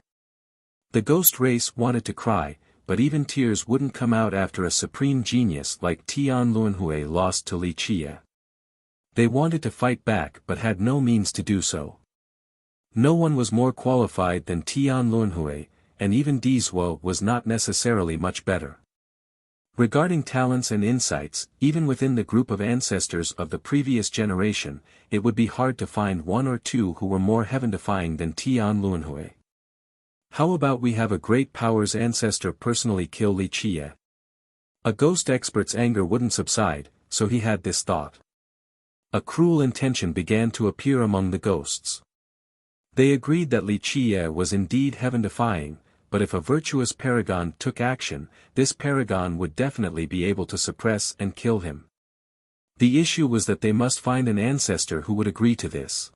The ghost race wanted to cry, but even tears wouldn't come out after a supreme genius like Tian Luanhui lost to Li Qie. They wanted to fight back but had no means to do so. No one was more qualified than Tian Luanhui, and even Dizhou was not necessarily much better. Regarding talents and insights, even within the group of ancestors of the previous generation, it would be hard to find 1 or 2 who were more heaven-defying than Tian Luanhui. How about we have a great powers ancestor personally kill Li Qie? A ghost expert's anger wouldn't subside, so he had this thought. A cruel intention began to appear among the ghosts. They agreed that Li Qie was indeed heaven-defying, but if a virtuous paragon took action, this paragon would definitely be able to suppress and kill him. The issue was that they must find an ancestor who would agree to this.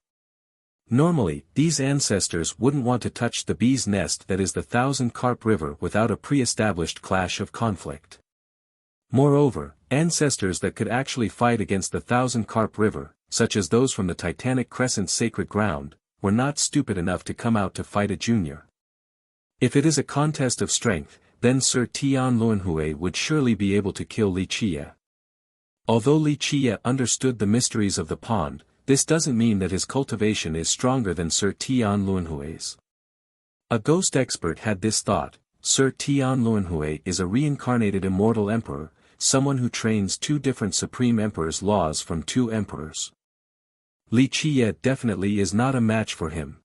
Normally, these ancestors wouldn't want to touch the bee's nest that is the Thousand Carp River without a pre-established clash of conflict. Moreover, ancestors that could actually fight against the Thousand Carp River, such as those from the Titanic Crescent Sacred Ground, were not stupid enough to come out to fight a junior. If it is a contest of strength, then Sir Tian Luanhui would surely be able to kill Li Qie. Although Li Qie understood the mysteries of the pond, this doesn't mean that his cultivation is stronger than Sir Tian Luanhui's. A ghost expert had this thought: Sir Tian Luanhui is a reincarnated immortal emperor, someone who trains 2 different supreme emperors' laws from 2 emperors. Li Qie definitely is not a match for him.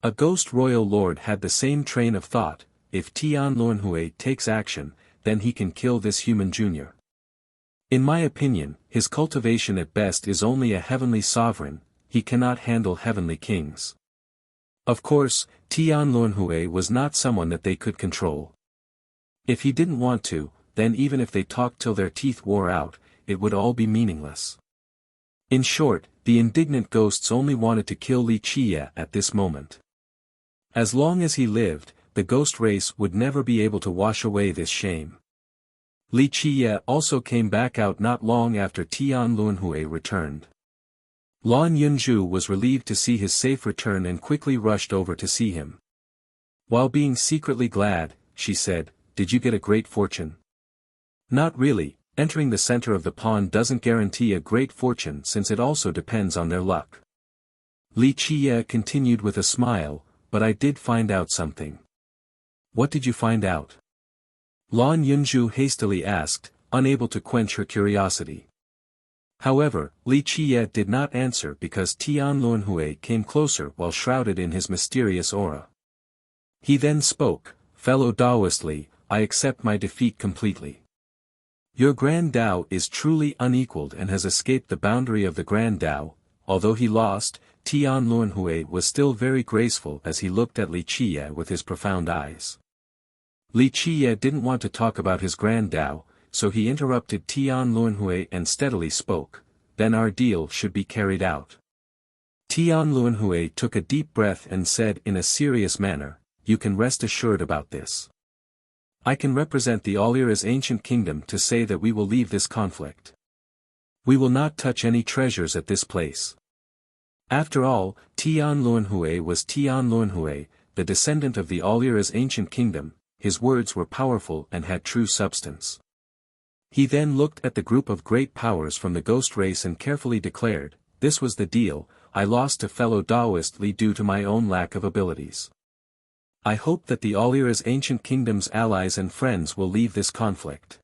A ghost royal lord had the same train of thought: if Tian Luanhui takes action, then he can kill this human junior. In my opinion, his cultivation at best is only a heavenly sovereign, he cannot handle heavenly kings. Of course, Tian Luanhui was not someone that they could control. If he didn't want to, then even if they talked till their teeth wore out, it would all be meaningless. In short, the indignant ghosts only wanted to kill Li Qie at this moment. As long as he lived, the ghost race would never be able to wash away this shame. Li Qie also came back out not long after Tian Luanhui returned. Lan Yunzhu was relieved to see his safe return and quickly rushed over to see him. While being secretly glad, she said, "Did you get a great fortune?" "Not really, entering the center of the pond doesn't guarantee a great fortune since it also depends on their luck." Li Qie continued with a smile, "But I did find out something." "What did you find out?" Lan Yunzhu hastily asked, unable to quench her curiosity. However, Li Qie did not answer because Tian Luanhui came closer while shrouded in his mysterious aura. He then spoke, "Fellow Taoist Li, I accept my defeat completely. Your Grand Tao is truly unequaled and has escaped the boundary of the Grand Tao." Although he lost, Tian Luanhui was still very graceful as he looked at Li Qie with his profound eyes. Li Qie didn't want to talk about his Grand Tao, so he interrupted Tian Luanhui and steadily spoke, "Then our deal should be carried out." Tian Luanhui took a deep breath and said in a serious manner, "You can rest assured about this. I can represent the Alira's ancient kingdom to say that we will leave this conflict. We will not touch any treasures at this place." After all, Tian Luanhui was Tian Luanhui, the descendant of the Alira's ancient kingdom. His words were powerful and had true substance. He then looked at the group of great powers from the ghost race and carefully declared, "This was the deal. I lost to fellow Taoist Li due to my own lack of abilities. I hope that the Alira's ancient kingdom's allies and friends will leave this conflict.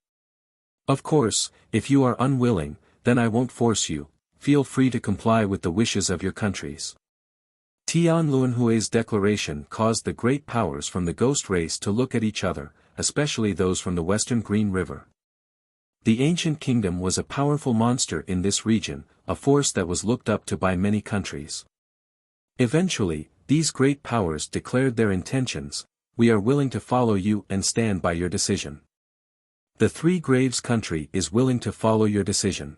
Of course, if you are unwilling, then I won't force you. Feel free to comply with the wishes of your countries." Tian Luanhui's declaration caused the great powers from the ghost race to look at each other, especially those from the western Green River. The ancient kingdom was a powerful monster in this region, a force that was looked up to by many countries. Eventually, these great powers declared their intentions, "We are willing to follow you and stand by your decision. The Three Graves country is willing to follow your decision.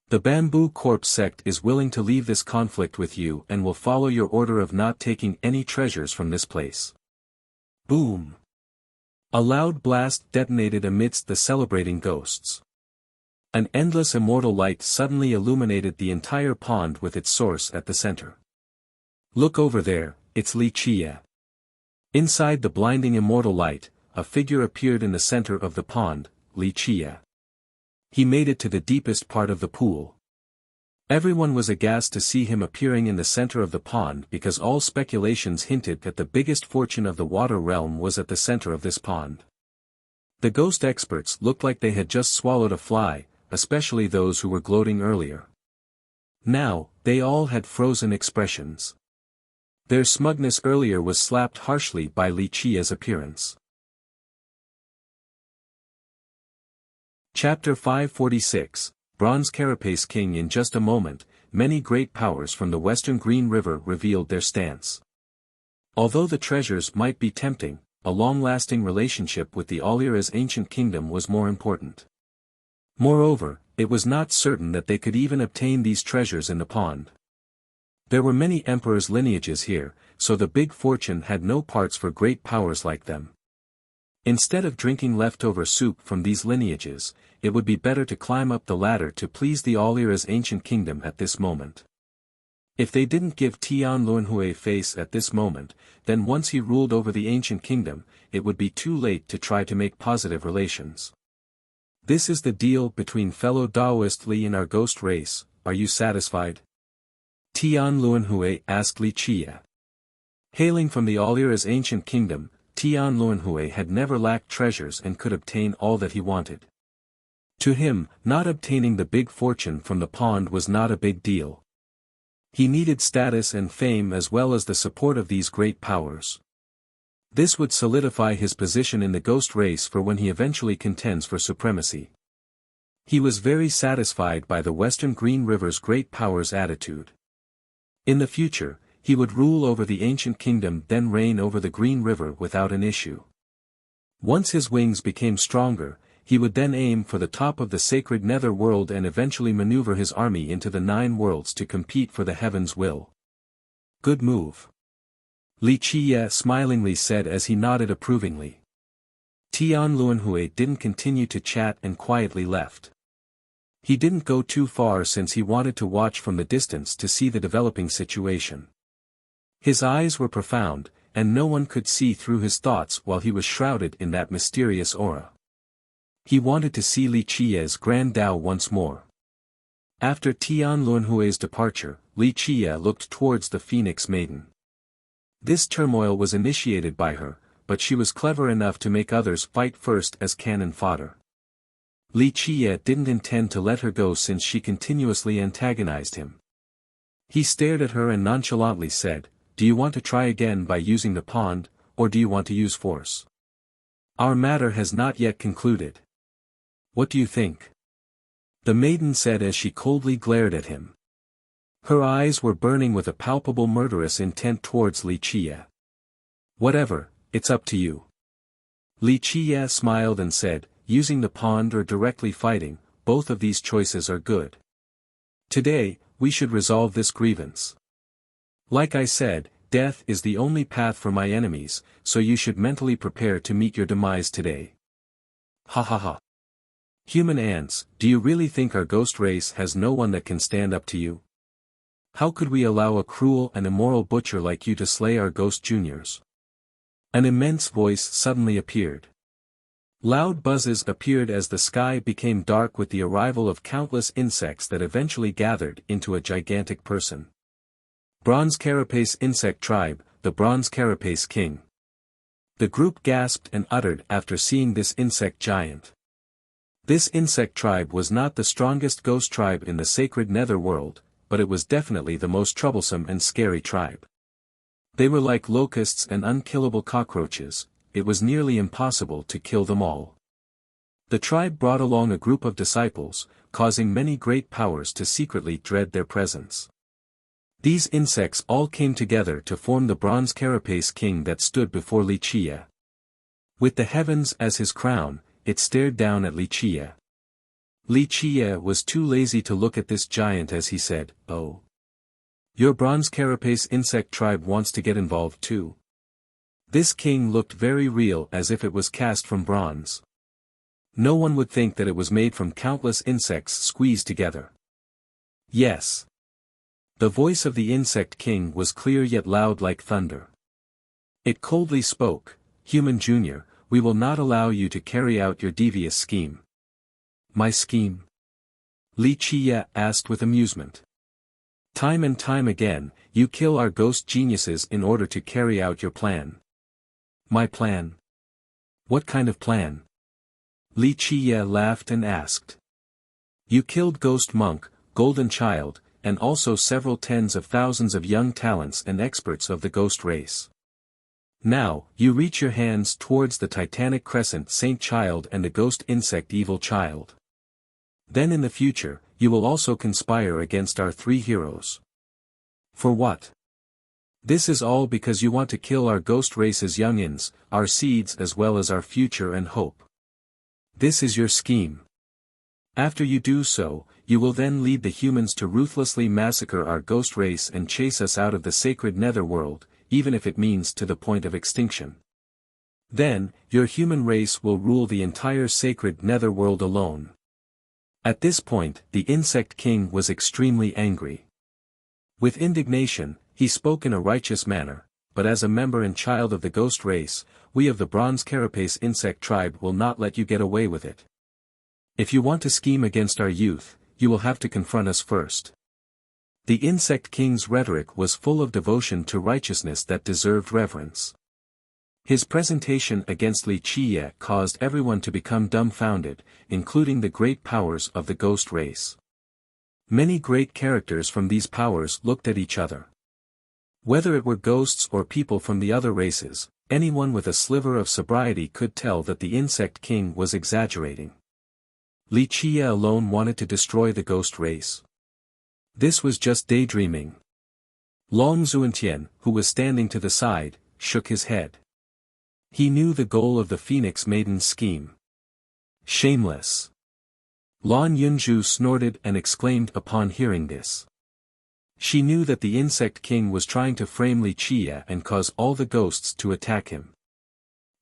The Bamboo Corpse sect is willing to leave this conflict with you and will follow your order of not taking any treasures from this place." Boom! A loud blast detonated amidst the celebrating ghosts. An endless immortal light suddenly illuminated the entire pond with its source at the center. "Look over there, it's Li Qie." Inside the blinding immortal light, a figure appeared in the center of the pond, Li Qie. He made it to the deepest part of the pool. Everyone was aghast to see him appearing in the center of the pond because all speculations hinted that the biggest fortune of the water realm was at the center of this pond. The ghost experts looked like they had just swallowed a fly, especially those who were gloating earlier. Now, they all had frozen expressions. Their smugness earlier was slapped harshly by Li Qie's appearance. Chapter 546, Bronze Carapace King. In just a moment, many great powers from the western Green River revealed their stance. Although the treasures might be tempting, a long-lasting relationship with the Alira's ancient kingdom was more important. Moreover, it was not certain that they could even obtain these treasures in the pond. There were many emperors' lineages here, so the big fortune had no parts for great powers like them. Instead of drinking leftover soup from these lineages, it would be better to climb up the ladder to please the Alira's ancient kingdom at this moment. If they didn't give Tian Luanhui face at this moment, then once he ruled over the ancient kingdom, it would be too late to try to make positive relations. "This is the deal between fellow Taoist Li and our ghost race, are you satisfied?" Tian Luanhui asked Li Qie. Hailing from the Alira's ancient kingdom, Tian Luanhui had never lacked treasures and could obtain all that he wanted. To him, not obtaining the big fortune from the pond was not a big deal. He needed status and fame as well as the support of these great powers. This would solidify his position in the ghost race for when he eventually contends for supremacy. He was very satisfied by the Western Green River's great powers' attitude. In the future, he would rule over the ancient kingdom, then reign over the Green River without an issue. Once his wings became stronger, he would then aim for the top of the sacred nether world and eventually maneuver his army into the 9 worlds to compete for the heaven's will. Good move. Li Qiye smilingly said as he nodded approvingly. Tian Luanhui didn't continue to chat and quietly left. He didn't go too far since he wanted to watch from the distance to see the developing situation. His eyes were profound, and no one could see through his thoughts while he was shrouded in that mysterious aura. He wanted to see Li Qiye's grand Tao once more. After Tian Luanhui's departure, Li Qiye looked towards the Phoenix Maiden. This turmoil was initiated by her, but she was clever enough to make others fight first as cannon fodder. Li Qiye didn't intend to let her go since she continuously antagonized him. He stared at her and nonchalantly said, "Do you want to try again by using the pond, or do you want to use force? Our matter has not yet concluded. What do you think?" The maiden said as she coldly glared at him. Her eyes were burning with a palpable murderous intent towards Li Qiye. "Whatever, it's up to you." Li Qiye smiled and said, "Using the pond or directly fighting, both of these choices are good. Today, we should resolve this grievance. Like I said, death is the only path for my enemies, so you should mentally prepare to meet your demise today." Ha ha ha. Human ants, do you really think our ghost race has no one that can stand up to you? How could we allow a cruel and immoral butcher like you to slay our ghost juniors? An immense voice suddenly appeared. Loud buzzes appeared as the sky became dark with the arrival of countless insects that eventually gathered into a gigantic person. Bronze Carapace Insect Tribe, the Bronze Carapace King. The group gasped and uttered after seeing this insect giant. This insect tribe was not the strongest ghost tribe in the sacred nether world, but it was definitely the most troublesome and scary tribe. They were like locusts and unkillable cockroaches, it was nearly impossible to kill them all. The tribe brought along a group of disciples, causing many great powers to secretly dread their presence. These insects all came together to form the Bronze Carapace King that stood before Li Qiye. With the heavens as his crown, it stared down at Li Qiye. Li Qiye was too lazy to look at this giant as he said, "Oh. Your Bronze Carapace insect tribe wants to get involved too." This king looked very real as if it was cast from bronze. No one would think that it was made from countless insects squeezed together. Yes. The voice of the insect king was clear yet loud like thunder. It coldly spoke, "Human Junior, we will not allow you to carry out your devious scheme." "My scheme?" Li Qiye asked with amusement. "Time and time again, you kill our ghost geniuses in order to carry out your plan." "My plan? What kind of plan?" Li Qiye laughed and asked. "You killed Ghost Monk, Golden Child, and also several tens of thousands of young talents and experts of the ghost race. Now, you reach your hands towards the Titanic Crescent Saint Child and the Ghost Insect Evil Child. Then in the future, you will also conspire against our 3 heroes. For what? This is all because you want to kill our ghost race's youngins, our seeds as well as our future and hope. This is your scheme. After you do so, you will then lead the humans to ruthlessly massacre our ghost race and chase us out of the sacred netherworld, even if it means to the point of extinction. Then, your human race will rule the entire sacred netherworld alone." At this point, the insect king was extremely angry. With indignation, he spoke in a righteous manner, "But as a member and child of the ghost race, we of the Bronze Carapace insect tribe will not let you get away with it. If you want to scheme against our youth, you will have to confront us first." The insect king's rhetoric was full of devotion to righteousness that deserved reverence. His presentation against Li Qiye caused everyone to become dumbfounded, including the great powers of the ghost race. Many great characters from these powers looked at each other. Whether it were ghosts or people from the other races, anyone with a sliver of sobriety could tell that the insect king was exaggerating. Li Qiye alone wanted to destroy the ghost race. This was just daydreaming. Long Zuantian, who was standing to the side, shook his head. He knew the goal of the Phoenix Maiden's scheme. Shameless! Lan Yunju snorted and exclaimed upon hearing this. She knew that the insect king was trying to frame Li Qie and cause all the ghosts to attack him.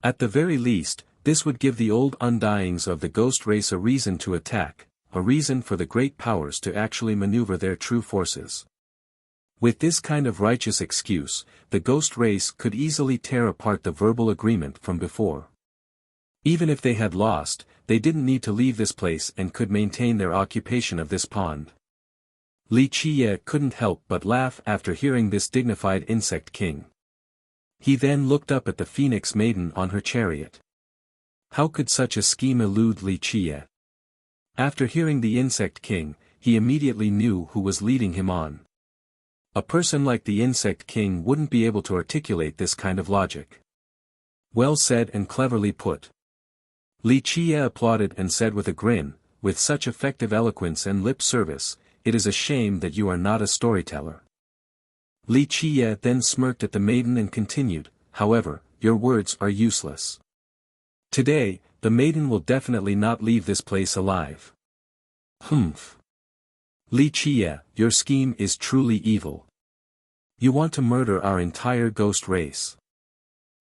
At the very least, this would give the old undyings of the ghost race a reason to attack, a reason for the great powers to actually maneuver their true forces. With this kind of righteous excuse, the ghost race could easily tear apart the verbal agreement from before. Even if they had lost, they didn't need to leave this place and could maintain their occupation of this pond. Li Qie couldn't help but laugh after hearing this dignified insect king. He then looked up at the phoenix maiden on her chariot. How could such a scheme elude Li Qie? After hearing the insect king, he immediately knew who was leading him on. A person like the insect king wouldn't be able to articulate this kind of logic. Well said and cleverly put. Li Qie applauded and said with a grin, with such effective eloquence and lip service, it is a shame that you are not a storyteller. Li Qie then smirked at the maiden and continued, however, your words are useless. Today, the maiden will definitely not leave this place alive. Humph. Li Qie, your scheme is truly evil. You want to murder our entire ghost race.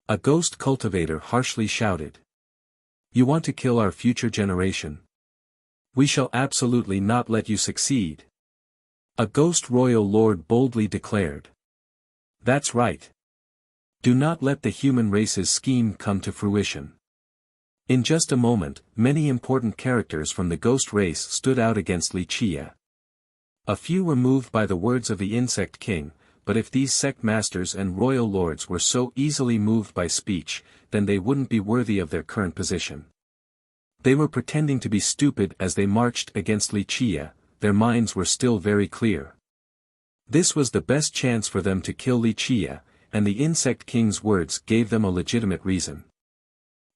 A ghost cultivator harshly shouted. You want to kill our future generation? We shall absolutely not let you succeed. A ghost royal lord boldly declared. That's right. Do not let the human race's scheme come to fruition. In just a moment, many important characters from the ghost race stood out against Li Qie. A few were moved by the words of the insect king, but if these sect masters and royal lords were so easily moved by speech, then they wouldn't be worthy of their current position. They were pretending to be stupid as they marched against Li Qie, their minds were still very clear. This was the best chance for them to kill Li Qie, and the insect king's words gave them a legitimate reason.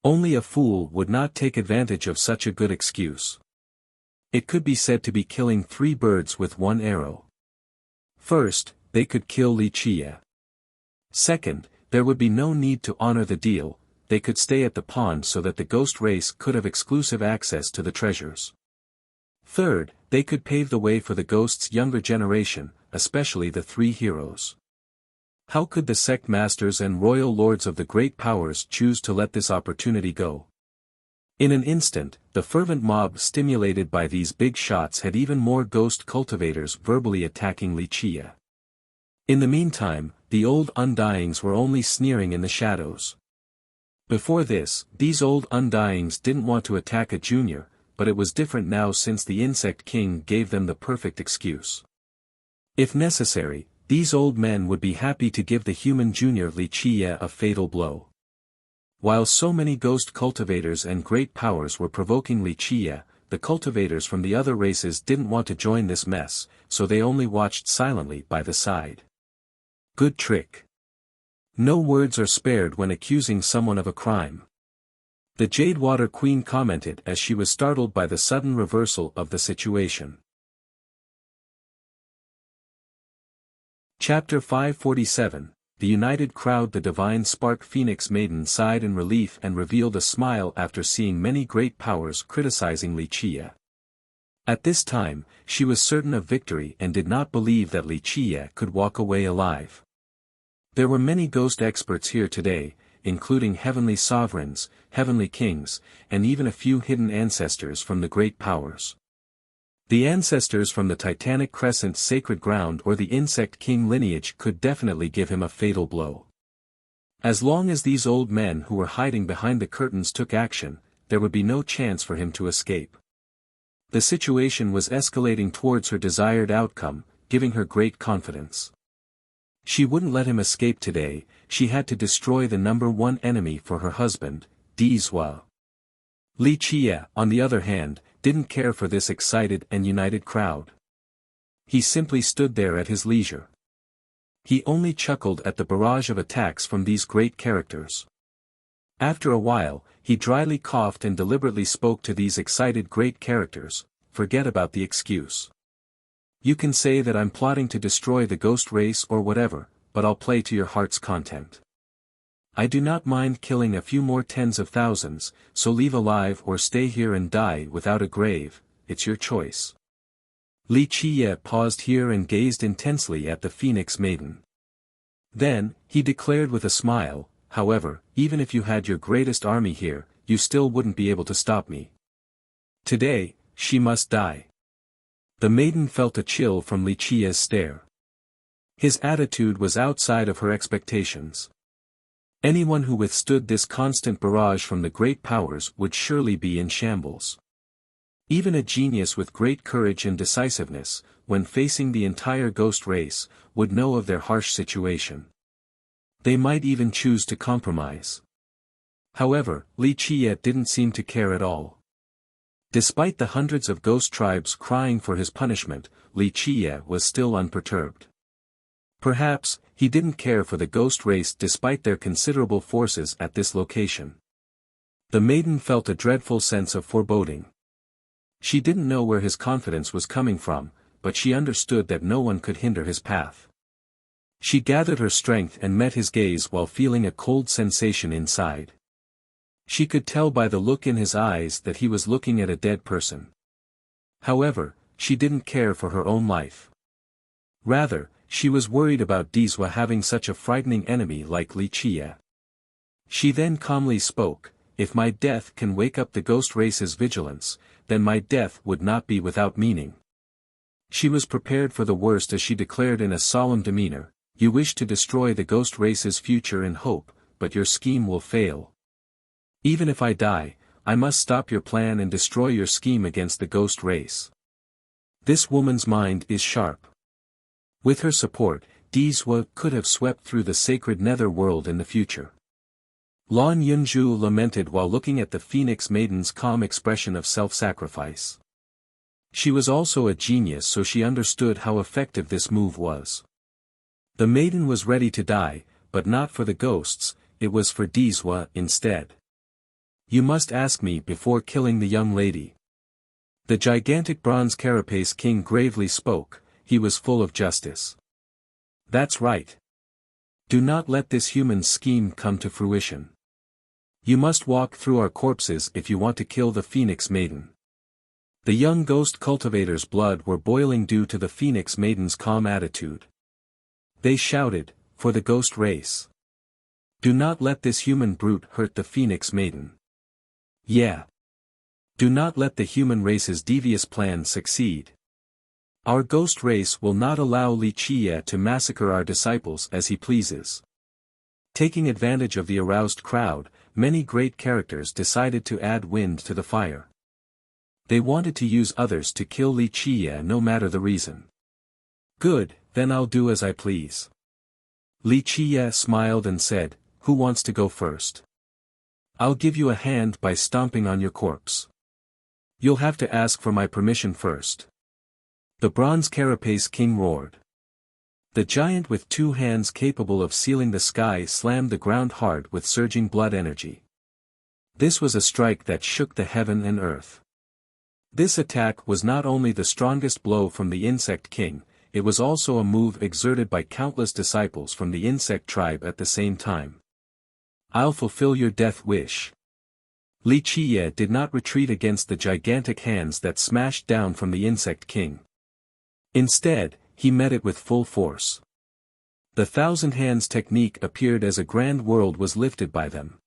Only a fool would not take advantage of such a good excuse. It could be said to be killing 3 birds with 1 arrow. First, they could kill Li Qie. Second, there would be no need to honor the deal, they could stay at the pond so that the ghost race could have exclusive access to the treasures. Third, they could pave the way for the ghost's younger generation, especially the 3 heroes. How could the sect masters and royal lords of the great powers choose to let this opportunity go? In an instant, the fervent mob stimulated by these big shots had even more ghost cultivators verbally attacking Li Qie. In the meantime, the old undyings were only sneering in the shadows. Before this, these old undyings didn't want to attack a junior, but it was different now since the insect king gave them the perfect excuse. If necessary, these old men would be happy to give the human junior Li Qie a fatal blow. While so many ghost cultivators and great powers were provoking Li Qie, the cultivators from the other races didn't want to join this mess, so they only watched silently by the side. Good trick. No words are spared when accusing someone of a crime. The Jade Water Queen commented as she was startled by the sudden reversal of the situation. Chapter 547, The United Crowd. The divine Spark Phoenix Maiden sighed in relief and revealed a smile after seeing many great powers criticizing Li Qie. At this time, she was certain of victory and did not believe that Li Qie could walk away alive. There were many ghost experts here today, including heavenly sovereigns, heavenly kings, and even a few hidden ancestors from the great powers. The ancestors from the Titanic Crescent's sacred ground or the insect king lineage could definitely give him a fatal blow. As long as these old men who were hiding behind the curtains took action, there would be no chance for him to escape. The situation was escalating towards her desired outcome, giving her great confidence. She wouldn't let him escape today, she had to destroy the #1 enemy for her husband, Dizhua. Li Qie, on the other hand, didn't care for this excited and united crowd. He simply stood there at his leisure. He only chuckled at the barrage of attacks from these great characters. After a while, he dryly coughed and deliberately spoke to these excited great characters, forget about the excuse. You can say that I'm plotting to destroy the ghost race or whatever, but I'll play to your heart's content. I do not mind killing a few more tens of thousands, so leave alive or stay here and die without a grave, it's your choice. Li Qiye paused here and gazed intensely at the Phoenix Maiden. Then, he declared with a smile, however, even if you had your greatest army here, you still wouldn't be able to stop me. Today, she must die. The maiden felt a chill from Li Qiye's stare. His attitude was outside of her expectations. Anyone who withstood this constant barrage from the great powers would surely be in shambles. Even a genius with great courage and decisiveness, when facing the entire ghost race, would know of their harsh situation. They might even choose to compromise. However, Li Qiye didn't seem to care at all. Despite the hundreds of ghost tribes crying for his punishment, Li Qiye was still unperturbed. Perhaps, he didn't care for the ghost race despite their considerable forces at this location. The maiden felt a dreadful sense of foreboding. She didn't know where his confidence was coming from, but she understood that no one could hinder his path. She gathered her strength and met his gaze while feeling a cold sensation inside. She could tell by the look in his eyes that he was looking at a dead person. However, she didn't care for her own life. Rather, she was worried about Dizwa having such a frightening enemy like Li Qiye. She then calmly spoke, "If my death can wake up the ghost race's vigilance, then my death would not be without meaning." She was prepared for the worst as she declared in a solemn demeanor, "You wish to destroy the ghost race's future and hope, but your scheme will fail. Even if I die, I must stop your plan and destroy your scheme against the ghost race." This woman's mind is sharp. With her support, Dizwa could have swept through the sacred nether world in the future. Lan Yunju lamented while looking at the Phoenix Maiden's calm expression of self-sacrifice. She was also a genius, so she understood how effective this move was. The maiden was ready to die, but not for the ghosts, it was for Dizwa instead. "You must ask me before killing the young lady." The gigantic bronze carapace king gravely spoke, he was full of justice. "That's right. Do not let this human scheme come to fruition. You must walk through our corpses if you want to kill the Phoenix Maiden." The young ghost cultivators' blood were boiling due to the Phoenix Maiden's calm attitude. They shouted, "For the ghost race. Do not let this human brute hurt the Phoenix Maiden. Yeah. Do not let the human race's devious plan succeed. Our ghost race will not allow Li Qiye to massacre our disciples as he pleases." Taking advantage of the aroused crowd, many great characters decided to add wind to the fire. They wanted to use others to kill Li Qiye no matter the reason. "Good, then I'll do as I please." Li Qiye smiled and said, "Who wants to go first? I'll give you a hand by stomping on your corpse. You'll have to ask for my permission first." The bronze carapace king roared. The giant with 2 hands capable of sealing the sky slammed the ground hard with surging blood energy. This was a strike that shook the heaven and earth. This attack was not only the strongest blow from the insect king, it was also a move exerted by countless disciples from the insect tribe at the same time. "I'll fulfill your death wish." Li Qiye did not retreat against the gigantic hands that smashed down from the insect king. Instead, he met it with full force. The 1,000 hands technique appeared as a grand world was lifted by them.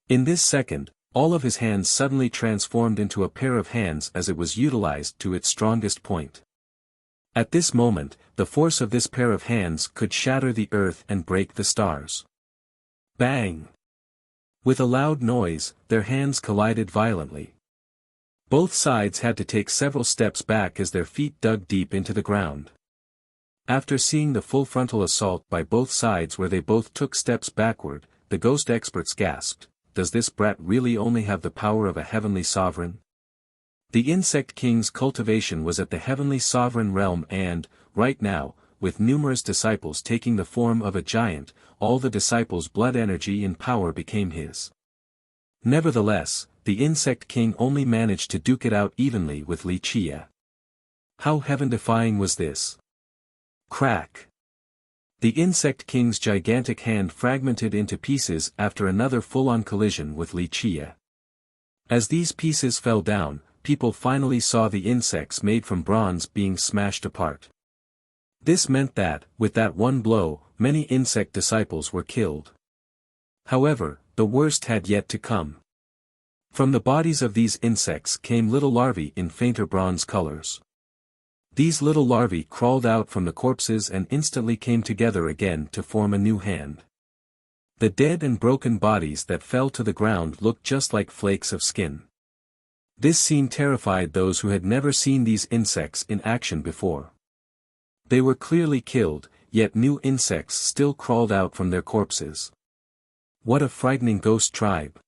In this second, all of his hands suddenly transformed into a pair of hands as it was utilized to its strongest point. At this moment, the force of this pair of hands could shatter the earth and break the stars. Bang! With a loud noise, their hands collided violently. Both sides had to take several steps back as their feet dug deep into the ground. After seeing the full frontal assault by both sides where they both took steps backward, the ghost experts gasped, "Does this brat really only have the power of a heavenly sovereign?" The insect king's cultivation was at the heavenly sovereign realm and, right now, with numerous disciples taking the form of a giant, all the disciples' blood energy and power became his. Nevertheless, the insect king only managed to duke it out evenly with Li Qiye. How heaven-defying was this? Crack! The insect king's gigantic hand fragmented into pieces after another full-on collision with Li Qie. As these pieces fell down, people finally saw the insects made from bronze being smashed apart. This meant that, with that one blow, many insect disciples were killed. However, the worst had yet to come. From the bodies of these insects came little larvae in fainter bronze colors. These little larvae crawled out from the corpses and instantly came together again to form a new hand. The dead and broken bodies that fell to the ground looked just like flakes of skin. This scene terrified those who had never seen these insects in action before. They were clearly killed, yet new insects still crawled out from their corpses. What a frightening ghost tribe.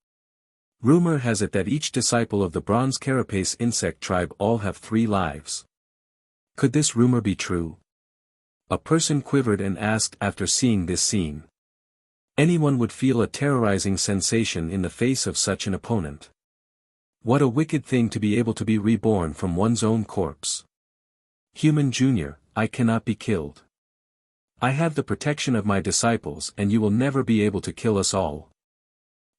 Rumor has it that each disciple of the bronze carapace insect tribe all have 3 lives. Could this rumor be true? A person quivered and asked after seeing this scene. Anyone would feel a terrorizing sensation in the face of such an opponent. What a wicked thing to be able to be reborn from one's own corpse. Human Junior, I cannot be killed. I have the protection of my disciples and you will never be able to kill us all.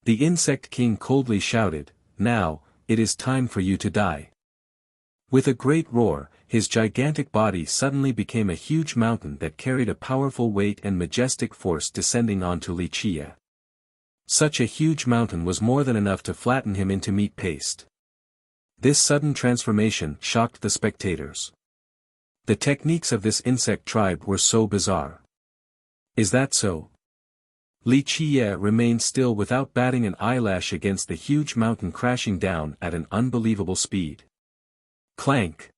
The insect king coldly shouted, now, it is time for you to die. With a great roar, his gigantic body suddenly became a huge mountain that carried a powerful weight and majestic force descending onto Li Qie. Such a huge mountain was more than enough to flatten him into meat paste. This sudden transformation shocked the spectators. The techniques of this insect tribe were so bizarre. Is that so? Li Qie remained still without batting an eyelash against the huge mountain crashing down at an unbelievable speed. Clank!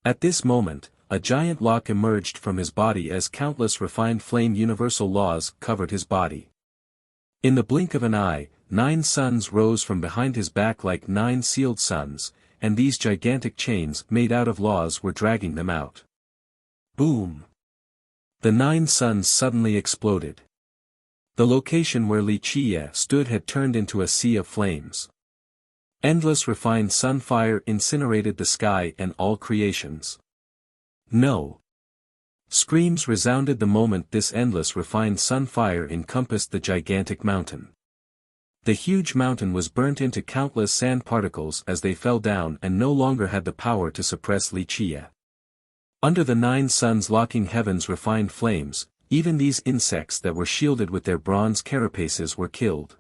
At this moment, a giant lock emerged from his body as countless refined flame universal laws covered his body. In the blink of an eye, 9 suns rose from behind his back like 9 sealed suns, and these gigantic chains made out of laws were dragging them out. Boom! The 9 suns suddenly exploded. The location where Li Qie stood had turned into a sea of flames. Endless refined sunfire incinerated the sky and all creations. No! Screams resounded the moment this endless refined sunfire encompassed the gigantic mountain. The huge mountain was burnt into countless sand particles as they fell down and no longer had the power to suppress Li Qie. Under the 9 suns locking heaven's refined flames, even these insects that were shielded with their bronze carapaces were killed.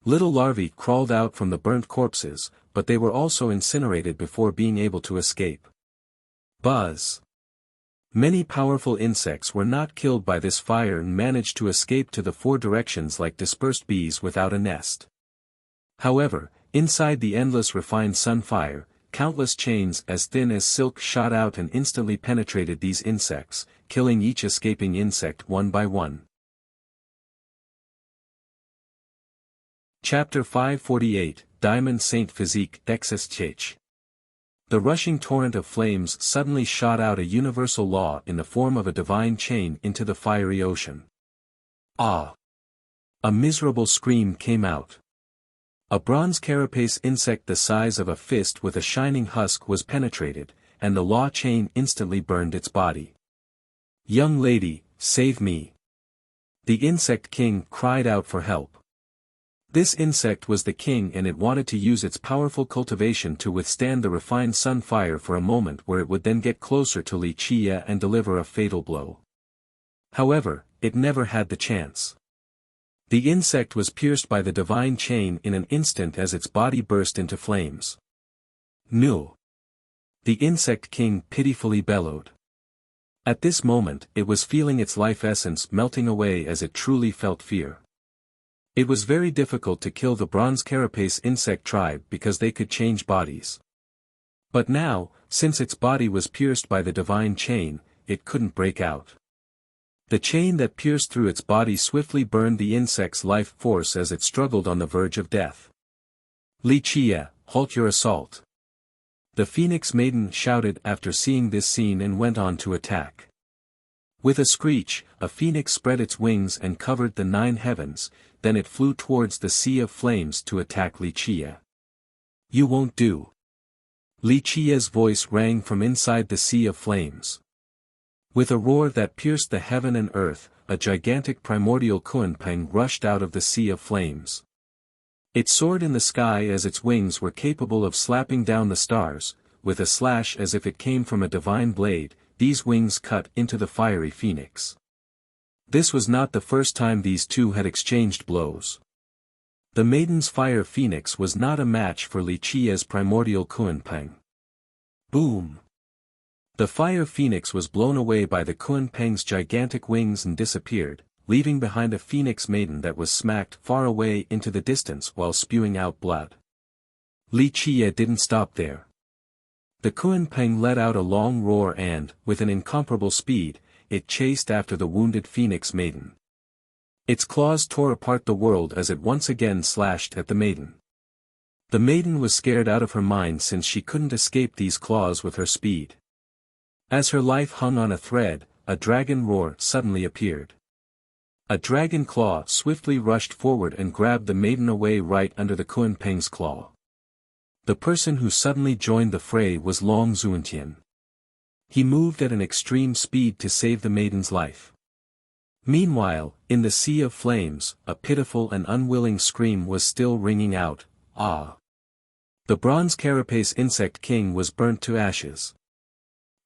Little larvae crawled out from the burnt corpses, but they were also incinerated before being able to escape. Buzz! Many powerful insects were not killed by this fire and managed to escape to the 4 directions like dispersed bees without a nest. However, inside the endless refined sunfire, countless chains as thin as silk shot out and instantly penetrated these insects, killing each escaping insect one by one. Chapter 548, Diamond Saint Physique Exist. The rushing torrent of flames suddenly shot out a universal law in the form of a divine chain into the fiery ocean. Ah! A miserable scream came out. A bronze carapace insect the size of a fist with a shining husk was penetrated, and the law chain instantly burned its body. Young lady, save me! The insect king cried out for help. This insect was the king and it wanted to use its powerful cultivation to withstand the refined sun fire for a moment where it would then get closer to Li Qie and deliver a fatal blow. However, it never had the chance. The insect was pierced by the divine chain in an instant as its body burst into flames. No! The insect king pitifully bellowed. At this moment it was feeling its life essence melting away as it truly felt fear. It was very difficult to kill the bronze carapace insect tribe because they could change bodies. But now, since its body was pierced by the divine chain, it couldn't break out. The chain that pierced through its body swiftly burned the insect's life force as it struggled on the verge of death. Li Qie, halt your assault! The Phoenix Maiden shouted after seeing this scene and went on to attack. With a screech, a phoenix spread its wings and covered the 9 heavens, then it flew towards the sea of flames to attack Li Qie. You won't do! Li Qie's voice rang from inside the sea of flames. With a roar that pierced the heaven and earth, a gigantic primordial Kunpeng rushed out of the sea of flames. It soared in the sky as its wings were capable of slapping down the stars, with a slash as if it came from a divine blade. These wings cut into the fiery phoenix. This was not the first time these two had exchanged blows. The maiden's fire phoenix was not a match for Li Qia's primordial Kunpeng. Boom! The fire phoenix was blown away by the Kunpeng's gigantic wings and disappeared, leaving behind a phoenix maiden that was smacked far away into the distance while spewing out blood. Li Qia didn't stop there. The Kunpeng let out a long roar and, with an incomparable speed, it chased after the wounded phoenix maiden. Its claws tore apart the world as it once again slashed at the maiden. The maiden was scared out of her mind since she couldn't escape these claws with her speed. As her life hung on a thread, a dragon roar suddenly appeared. A dragon claw swiftly rushed forward and grabbed the maiden away right under the Kunpeng's claw. The person who suddenly joined the fray was Long Zuantian. He moved at an extreme speed to save the maiden's life. Meanwhile, in the sea of flames, a pitiful and unwilling scream was still ringing out, "Ah!" The bronze carapace insect king was burnt to ashes.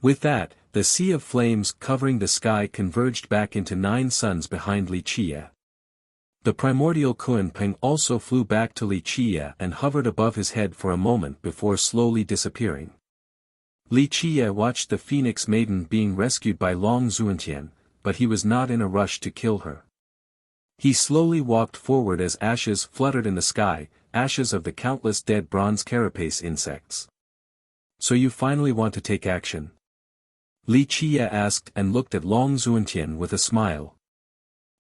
With that, the sea of flames covering the sky converged back into 9 suns behind Li Qia. The primordial Kunpeng also flew back to Li Qia and hovered above his head for a moment before slowly disappearing. Li Qia watched the phoenix maiden being rescued by Long Zuantian, but he was not in a rush to kill her. He slowly walked forward as ashes fluttered in the sky, ashes of the countless dead bronze carapace insects. "So you finally want to take action?" Li Qia asked and looked at Long Zuantian with a smile.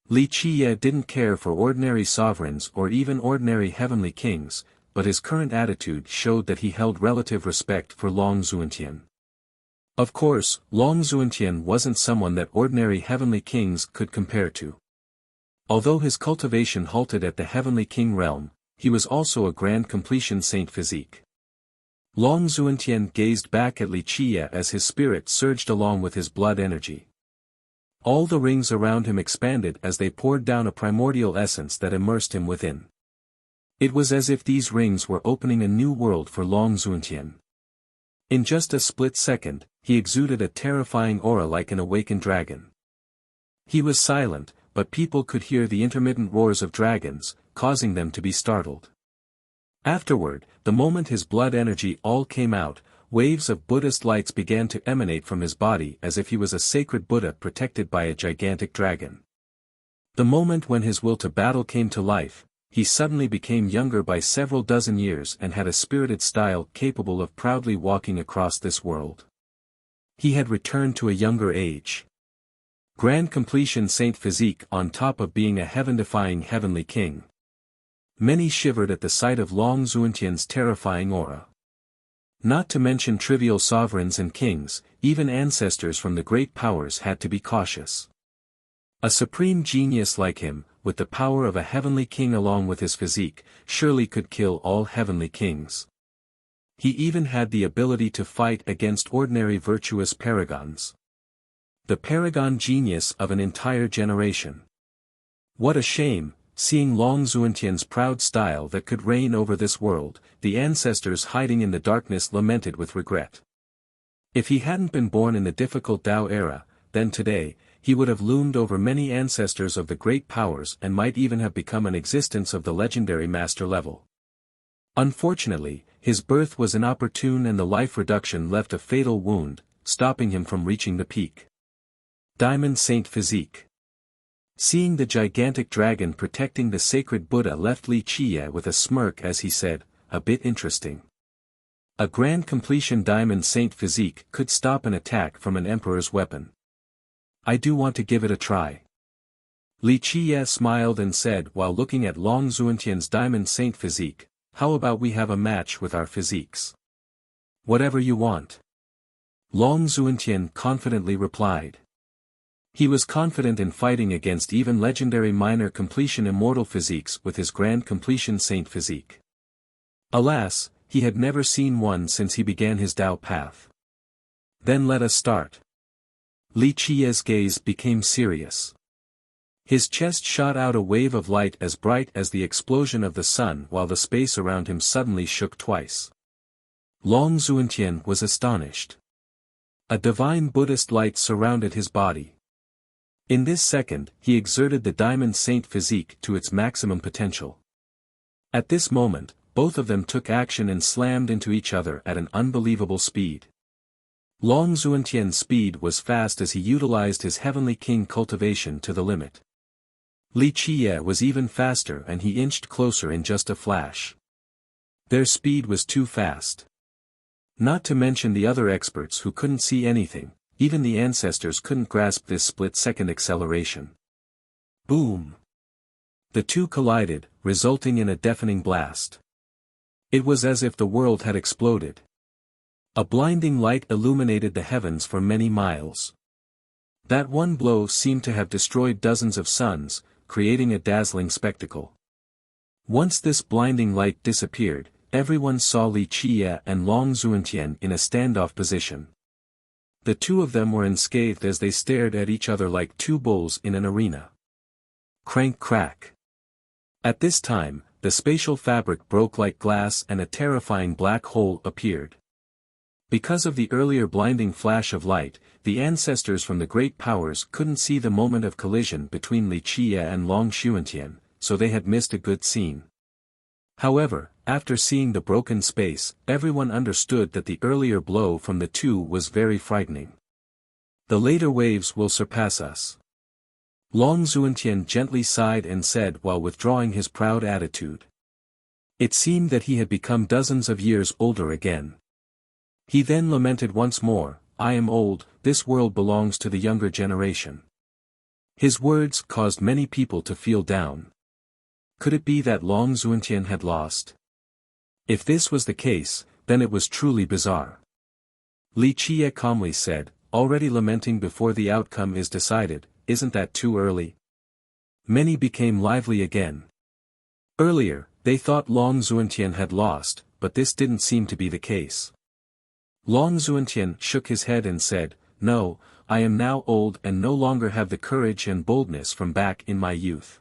Li Qia didn't care for ordinary sovereigns or even ordinary heavenly kings, but his current attitude showed that he held relative respect for Long Zuantian. Of course, Long Zuantian wasn't someone that ordinary heavenly kings could compare to. Although his cultivation halted at the heavenly king realm, he was also a grand completion saint physique. Long Zuantian gazed back at Li Qia as his spirit surged along with his blood energy. All the rings around him expanded as they poured down a primordial essence that immersed him within. It was as if these rings were opening a new world for Long Zuantian. In just a split second, he exuded a terrifying aura like an awakened dragon. He was silent, but people could hear the intermittent roars of dragons, causing them to be startled. Afterward, the moment his blood energy all came out, waves of Buddhist lights began to emanate from his body as if he was a sacred Buddha protected by a gigantic dragon. The moment when his will to battle came to life, he suddenly became younger by several dozen years and had a spirited style capable of proudly walking across this world. He had returned to a younger age. Grand completion saint physique on top of being a heaven-defying heavenly king. Many shivered at the sight of Long Zuantian's terrifying aura. Not to mention trivial sovereigns and kings, even ancestors from the great powers had to be cautious. A supreme genius like him, with the power of a heavenly king along with his physique, surely could kill all heavenly kings. He even had the ability to fight against ordinary virtuous paragons. The paragon genius of an entire generation. What a shame, seeing Long Zuantian's proud style that could reign over this world, the ancestors hiding in the darkness lamented with regret. If he hadn't been born in the difficult Tao era, then today, he would have loomed over many ancestors of the great powers and might even have become an existence of the legendary master level. Unfortunately, his birth was inopportune and the life reduction left a fatal wound, stopping him from reaching the peak. Diamond Saint Physique. Seeing the gigantic dragon protecting the sacred Buddha left Li Qia with a smirk as he said, "A bit interesting. A grand completion Diamond Saint Physique could stop an attack from an emperor's weapon. I do want to give it a try." Li Qia smiled and said while looking at Long Zuantian's Diamond Saint Physique, "How about we have a match with our physiques?" "Whatever you want." Long Zuantian confidently replied. He was confident in fighting against even legendary minor completion immortal physiques with his grand completion saint physique. Alas, he had never seen one since he began his Tao path. "Then let us start." Li Qiye's gaze became serious. His chest shot out a wave of light as bright as the explosion of the sun while the space around him suddenly shook twice. Long Xuantian was astonished. A divine Buddhist light surrounded his body. In this second, he exerted the Diamond Saint physique to its maximum potential. At this moment, both of them took action and slammed into each other at an unbelievable speed. Long Xuantian's speed was fast as he utilized his Heavenly King cultivation to the limit. Li Qiye was even faster and he inched closer in just a flash. Their speed was too fast. Not to mention the other experts who couldn't see anything, even the ancestors couldn't grasp this split-second acceleration. Boom! The two collided, resulting in a deafening blast. It was as if the world had exploded. A blinding light illuminated the heavens for many miles. That one blow seemed to have destroyed dozens of suns, creating a dazzling spectacle. Once this blinding light disappeared, everyone saw Li Qiye and Long Xuantian in a standoff position. The two of them were unscathed as they stared at each other like two bulls in an arena. Crank crack. At this time, the spatial fabric broke like glass and a terrifying black hole appeared. Because of the earlier blinding flash of light, the ancestors from the great powers couldn't see the moment of collision between Li Qiye and Long Xuantian, so they had missed a good scene. However, after seeing the broken space, everyone understood that the earlier blow from the two was very frightening. The later waves will surpass us. Long Xuantian gently sighed and said while withdrawing his proud attitude. It seemed that he had become dozens of years older again. He then lamented once more, "I am old, this world belongs to the younger generation." His words caused many people to feel down. Could it be that Long Xuantian had lost? If this was the case, then it was truly bizarre. Li Qiye calmly said, "Already lamenting before the outcome is decided, isn't that too early?" Many became lively again. Earlier, they thought Long Xuantian had lost, but this didn't seem to be the case. Long Xuantian shook his head and said, "No, I am now old and no longer have the courage and boldness from back in my youth."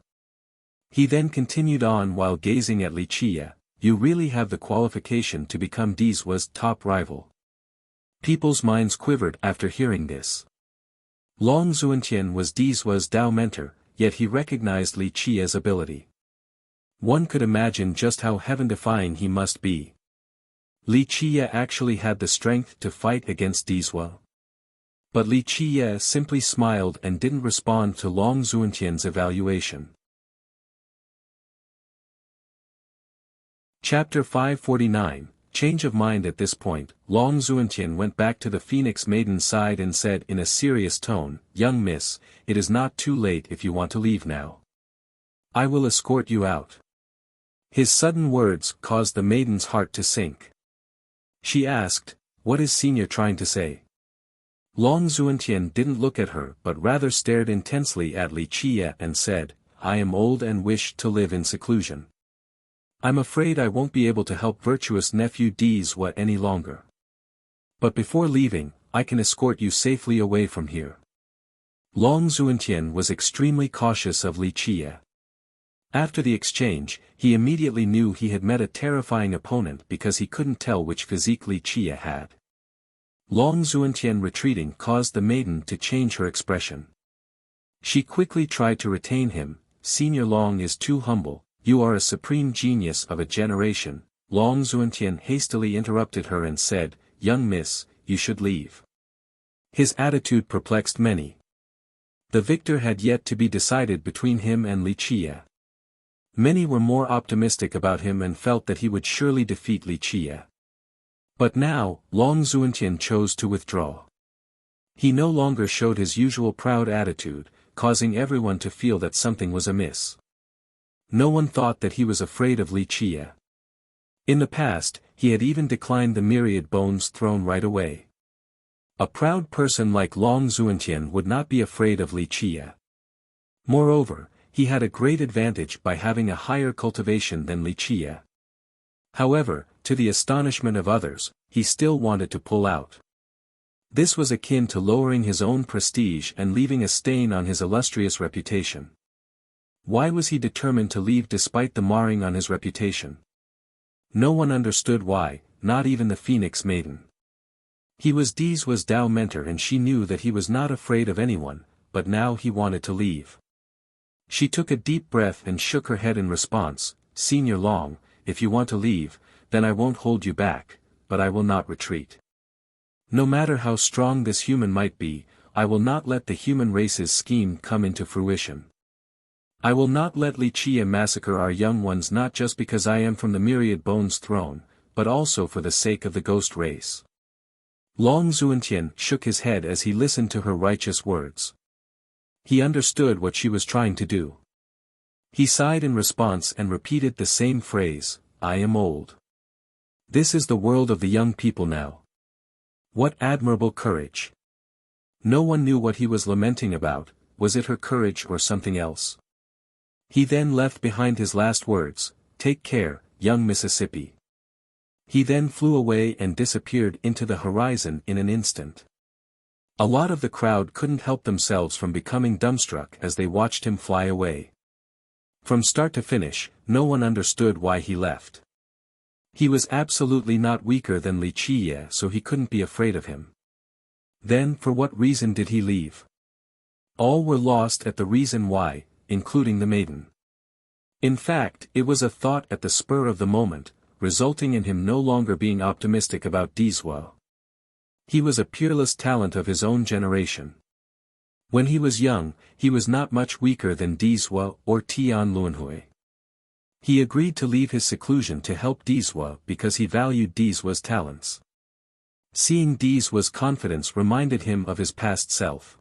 He then continued on while gazing at Li Qiye, "You really have the qualification to become Dizwa's top rival." People's minds quivered after hearing this. Long Xuantian was Dizwa's Dao mentor, yet he recognized Li Qiye's ability. One could imagine just how heaven-defying he must be. Li Qiye actually had the strength to fight against Dizwa. But Li Qiye simply smiled and didn't respond to Long Xuantian's evaluation. Chapter 549, Change of Mind. At this point, Long Xuantian went back to the Phoenix Maiden's side and said in a serious tone, "Young miss, it is not too late if you want to leave now. I will escort you out." His sudden words caused the maiden's heart to sink. She asked, "What is Senior trying to say?" Long Xuantian didn't look at her but rather stared intensely at Li Qiye and said, "I am old and wish to live in seclusion. I'm afraid I won't be able to help virtuous nephew Dizwa any longer. But before leaving, I can escort you safely away from here." Long Xuantian was extremely cautious of Li Qiye. After the exchange, he immediately knew he had met a terrifying opponent because he couldn't tell which physique Li Qiye had. Long Xuantian retreating caused the maiden to change her expression. She quickly tried to retain him. "Senior Long is too humble, you are a supreme genius of a generation." Long Xuantian hastily interrupted her and said, "Young miss, you should leave." His attitude perplexed many. The victor had yet to be decided between him and Li Qiye. Many were more optimistic about him and felt that he would surely defeat Li Qiye. But now, Long Xuantian chose to withdraw. He no longer showed his usual proud attitude, causing everyone to feel that something was amiss. No one thought that he was afraid of Li Qiye. In the past, he had even declined the myriad bones thrown right away. A proud person like Long Xuantian would not be afraid of Li Qiye. Moreover, he had a great advantage by having a higher cultivation than Li Qiye. However, to the astonishment of others, he still wanted to pull out. This was akin to lowering his own prestige and leaving a stain on his illustrious reputation. Why was he determined to leave despite the marring on his reputation? No one understood why, not even the Phoenix Maiden. He was Dizwa's Dao mentor and she knew that he was not afraid of anyone, but now he wanted to leave. She took a deep breath and shook her head in response. Senior Long, if you want to leave, then I won't hold you back, but I will not retreat. No matter how strong this human might be, I will not let the human race's scheme come into fruition. I will not let Li Qie massacre our young ones, not just because I am from the Myriad Bones throne, but also for the sake of the ghost race. Long Zuantian shook his head as he listened to her righteous words. He understood what she was trying to do. He sighed in response and repeated the same phrase, I am old. This is the world of the young people now. What admirable courage. No one knew what he was lamenting about, was it her courage or something else? He then left behind his last words, take care, young Mississippi. He then flew away and disappeared into the horizon in an instant. A lot of the crowd couldn't help themselves from becoming dumbstruck as they watched him fly away. From start to finish, no one understood why he left. He was absolutely not weaker than Li Qie, so he couldn't be afraid of him. Then for what reason did he leave? All were lost at the reason why, including the maiden. In fact, it was a thought at the spur of the moment, resulting in him no longer being optimistic about Dizwa. He was a peerless talent of his own generation. When he was young, he was not much weaker than Dizwa or Tian Luanhui. He agreed to leave his seclusion to help Dizwa because he valued Dizwa's talents. Seeing Dizwa's confidence reminded him of his past self.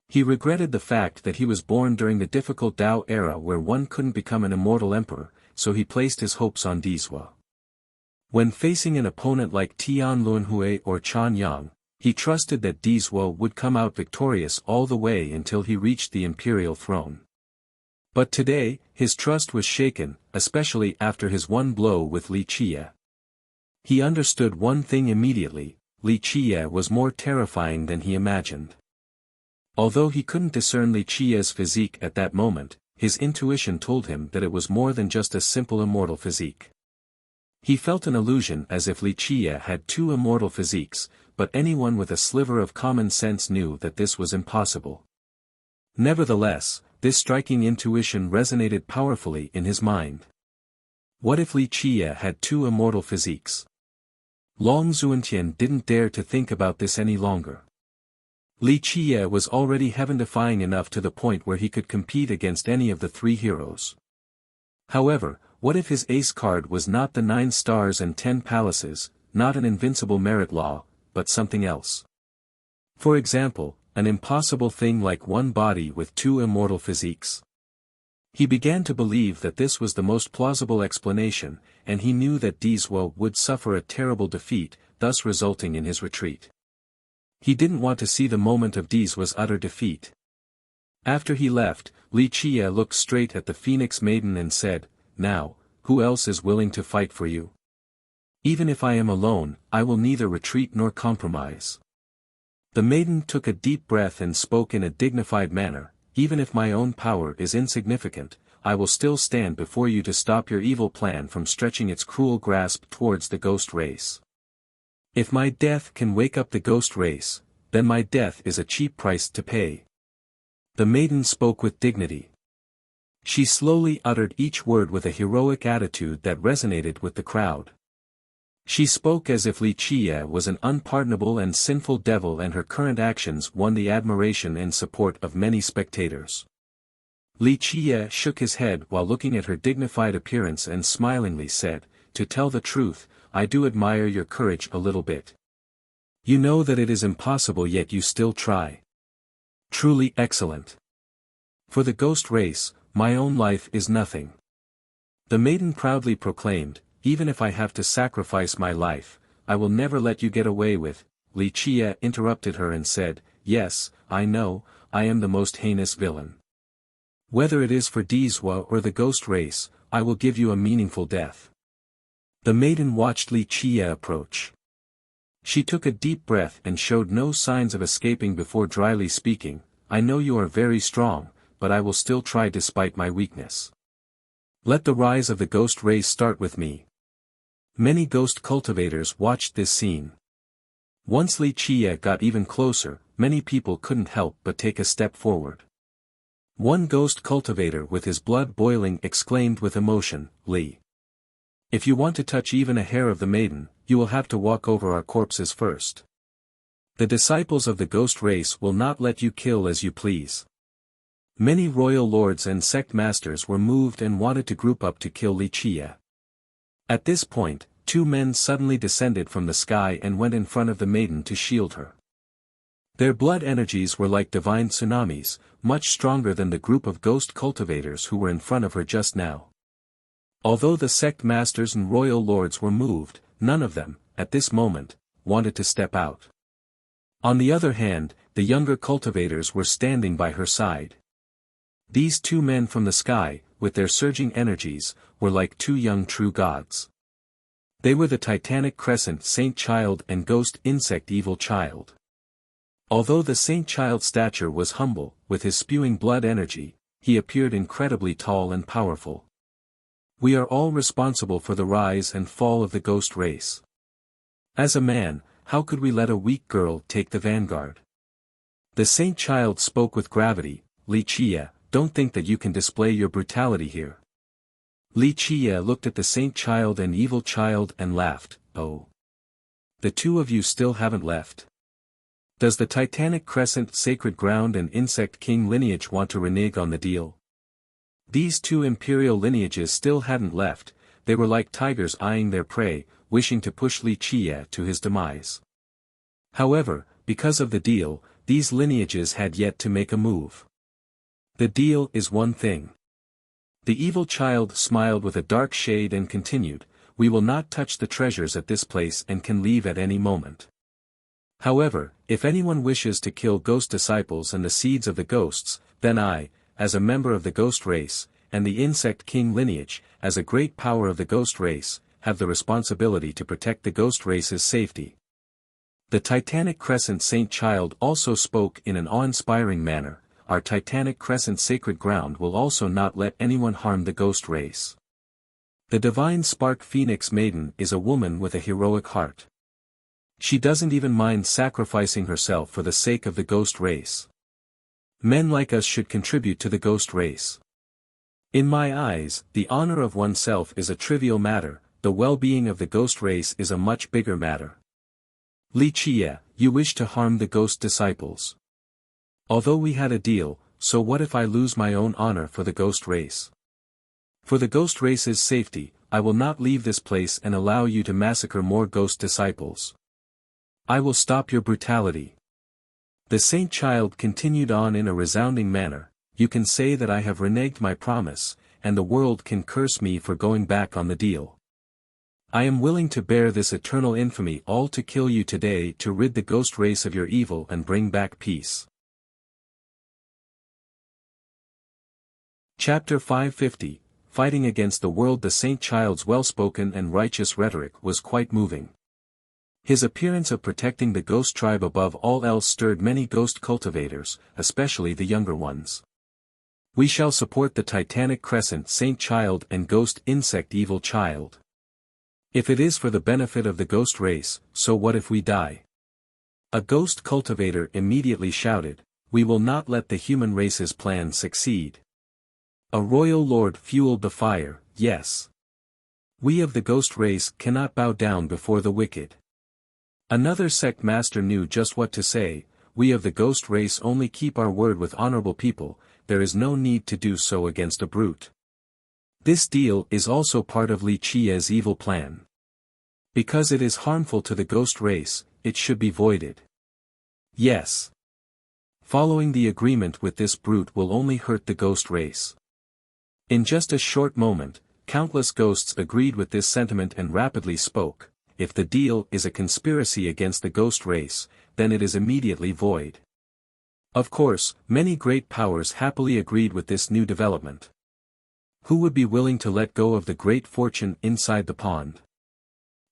He regretted the fact that he was born during the difficult Dao era where one couldn't become an immortal emperor, so he placed his hopes on Dizwa. When facing an opponent like Tian Luanhui or Chan Yang, he trusted that Dizwa would come out victorious all the way until he reached the imperial throne. But today, his trust was shaken, especially after his one blow with Li Qie. He understood one thing immediately, Li Qie was more terrifying than he imagined. Although he couldn't discern Li Qie's physique at that moment, his intuition told him that it was more than just a simple immortal physique. He felt an illusion as if Li Qie had two immortal physiques, but anyone with a sliver of common sense knew that this was impossible. Nevertheless, this striking intuition resonated powerfully in his mind. What if Li Qie had two immortal physiques? Long Zuantian didn't dare to think about this any longer. Li Qie was already heaven-defying enough to the point where he could compete against any of the three heroes. However, what if his ace card was not the 9 stars and 10 palaces, not an invincible merit law, but something else? For example, an impossible thing like one body with two immortal physiques. He began to believe that this was the most plausible explanation, and he knew that Dizwa would suffer a terrible defeat, thus resulting in his retreat. He didn't want to see the moment of Dizwa's utter defeat. After he left, Li Qie looked straight at the Phoenix Maiden and said, now, who else is willing to fight for you? Even if I am alone, I will neither retreat nor compromise. The maiden took a deep breath and spoke in a dignified manner, even if my own power is insignificant, I will still stand before you to stop your evil plan from stretching its cruel grasp towards the ghost race. If my death can wake up the ghost race, then my death is a cheap price to pay. The maiden spoke with dignity. She slowly uttered each word with a heroic attitude that resonated with the crowd. She spoke as if Li Qie was an unpardonable and sinful devil and her current actions won the admiration and support of many spectators. Li Qie shook his head while looking at her dignified appearance and smilingly said, to tell the truth, I do admire your courage a little bit. You know that it is impossible yet you still try. Truly excellent. For the ghost race, my own life is nothing. The maiden proudly proclaimed, even if I have to sacrifice my life, I will never let you get away with. Li Qie interrupted her and said, yes, I know, I am the most heinous villain. Whether it is for Dizwa or the ghost race, I will give you a meaningful death. The maiden watched Li Qie approach. She took a deep breath and showed no signs of escaping before dryly speaking, I know you are very strong, but I will still try despite my weakness. Let the rise of the ghost race start with me. Many ghost cultivators watched this scene. Once Li Qie got even closer, many people couldn't help but take a step forward. One ghost cultivator with his blood boiling exclaimed with emotion, Li. If you want to touch even a hair of the maiden, you will have to walk over our corpses first. The disciples of the ghost race will not let you kill as you please. Many royal lords and sect masters were moved and wanted to group up to kill Li Qie. At this point, two men suddenly descended from the sky and went in front of the maiden to shield her. Their blood energies were like divine tsunamis, much stronger than the group of ghost cultivators who were in front of her just now. Although the sect masters and royal lords were moved, none of them, at this moment, wanted to step out. On the other hand, the younger cultivators were standing by her side. These two men from the sky, with their surging energies, were like two young true gods. They were the Titanic Crescent Saint Child and Ghost Insect Evil Child. Although the Saint Child's stature was humble, with his spewing blood energy, he appeared incredibly tall and powerful. We are all responsible for the rise and fall of the ghost race. As a man, how could we let a weak girl take the vanguard? The Saint Child spoke with gravity, Li Qie, don't think that you can display your brutality here. Li Qie looked at the Saint Child and Evil Child and laughed, oh. The two of you still haven't left. Does the Titanic Crescent Sacred Ground and Insect King lineage want to renege on the deal? These two imperial lineages still hadn't left, they were like tigers eyeing their prey, wishing to push Li Qie to his demise. However, because of the deal, these lineages had yet to make a move. The deal is one thing. The Evil Child smiled with a dark shade and continued, we will not touch the treasures at this place and can leave at any moment. However, if anyone wishes to kill ghost disciples and the seeds of the ghosts, then I, as a member of the ghost race, and the Insect King lineage, as a great power of the ghost race, have the responsibility to protect the ghost race's safety. The Titanic Crescent Saint Child also spoke in an awe-inspiring manner, our Titanic Crescent Sacred Ground will also not let anyone harm the ghost race. The Divine Spark Phoenix Maiden is a woman with a heroic heart. She doesn't even mind sacrificing herself for the sake of the ghost race. Men like us should contribute to the ghost race. In my eyes, the honor of oneself is a trivial matter, the well-being of the ghost race is a much bigger matter. Li Qie, you wish to harm the ghost disciples. Although we had a deal, so what if I lose my own honor for the ghost race? For the ghost race's safety, I will not leave this place and allow you to massacre more ghost disciples. I will stop your brutality. The Saint Child continued on in a resounding manner, you can say that I have reneged my promise, and the world can curse me for going back on the deal. I am willing to bear this eternal infamy all to kill you today to rid the ghost race of your evil and bring back peace. Chapter 550, Fighting Against the World. The Saint Child's well-spoken and righteous rhetoric was quite moving. His appearance of protecting the ghost tribe above all else stirred many ghost cultivators, especially the younger ones. We shall support the Titanic Crescent Saint Child and Ghost Insect Evil Child. If it is for the benefit of the ghost race, so what if we die? A ghost cultivator immediately shouted, we will not let the human race's plan succeed. A royal lord fueled the fire, yes. We of the ghost race cannot bow down before the wicked. Another sect master knew just what to say, we of the ghost race only keep our word with honorable people, there is no need to do so against a brute. This deal is also part of Li Qie's evil plan. Because it is harmful to the ghost race, it should be voided. Yes. Following the agreement with this brute will only hurt the ghost race. In just a short moment, countless ghosts agreed with this sentiment and rapidly spoke. If the deal is a conspiracy against the ghost race, then it is immediately void. Of course, many great powers happily agreed with this new development. Who would be willing to let go of the great fortune inside the pond?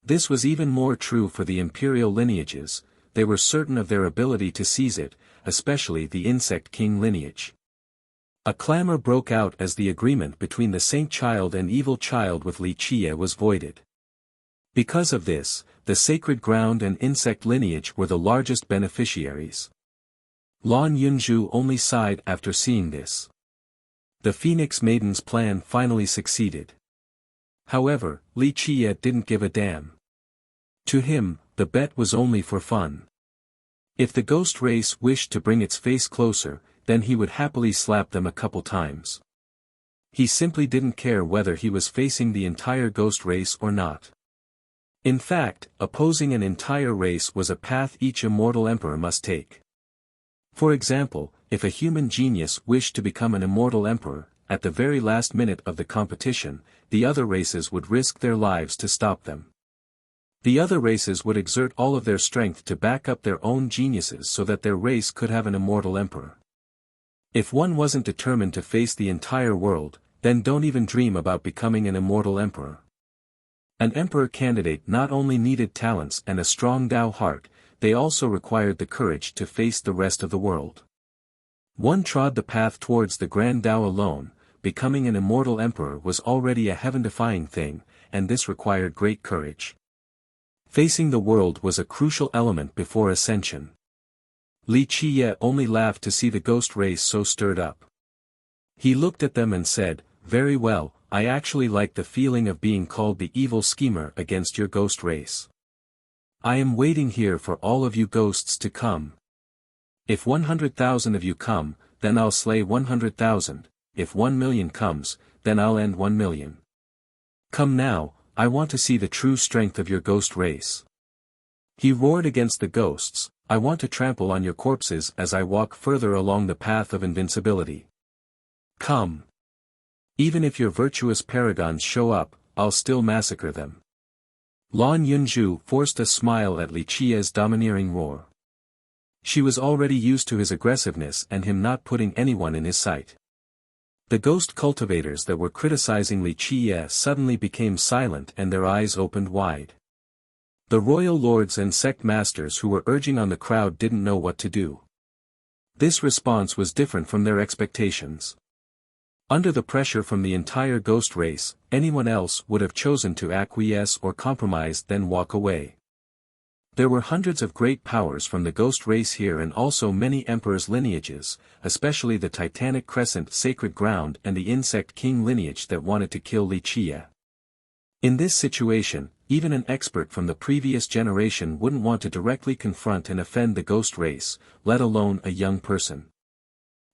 This was even more true for the imperial lineages. They were certain of their ability to seize it, especially the insect king lineage. A clamor broke out as the agreement between the saint child and evil child with Li Qie was voided. Because of this, the sacred ground and insect lineage were the largest beneficiaries. Lan Yunzhu only sighed after seeing this. The Phoenix Maiden's plan finally succeeded. However, Li Qie didn't give a damn. To him, the bet was only for fun. If the ghost race wished to bring its face closer, then he would happily slap them a couple times. He simply didn't care whether he was facing the entire ghost race or not. In fact, opposing an entire race was a path each immortal emperor must take. For example, if a human genius wished to become an immortal emperor, at the very last minute of the competition, the other races would risk their lives to stop them. The other races would exert all of their strength to back up their own geniuses so that their race could have an immortal emperor. If one wasn't determined to face the entire world, then don't even dream about becoming an immortal emperor. An emperor candidate not only needed talents and a strong Tao heart, they also required the courage to face the rest of the world. One trod the path towards the grand Tao alone. Becoming an immortal emperor was already a heaven-defying thing, and this required great courage. Facing the world was a crucial element before ascension. Li Qie only laughed to see the ghost race so stirred up. He looked at them and said, "Very well, I actually like the feeling of being called the evil schemer against your ghost race. I am waiting here for all of you ghosts to come. If 100,000 of you come, then I'll slay 100,000, if 1,000,000 comes, then I'll end 1,000,000. Come now, I want to see the true strength of your ghost race." He roared against the ghosts, "I want to trample on your corpses as I walk further along the path of invincibility. Come. Even if your virtuous paragons show up, I'll still massacre them." Lan Yunzhu forced a smile at Li Qie's domineering roar. She was already used to his aggressiveness and him not putting anyone in his sight. The ghost cultivators that were criticizing Li Qie suddenly became silent and their eyes opened wide. The royal lords and sect masters who were urging on the crowd didn't know what to do. This response was different from their expectations. Under the pressure from the entire ghost race, anyone else would have chosen to acquiesce or compromise then walk away. There were hundreds of great powers from the ghost race here and also many emperors' lineages, especially the Titanic Crescent Sacred Ground and the Insect King lineage that wanted to kill Li Qie. In this situation, even an expert from the previous generation wouldn't want to directly confront and offend the ghost race, let alone a young person.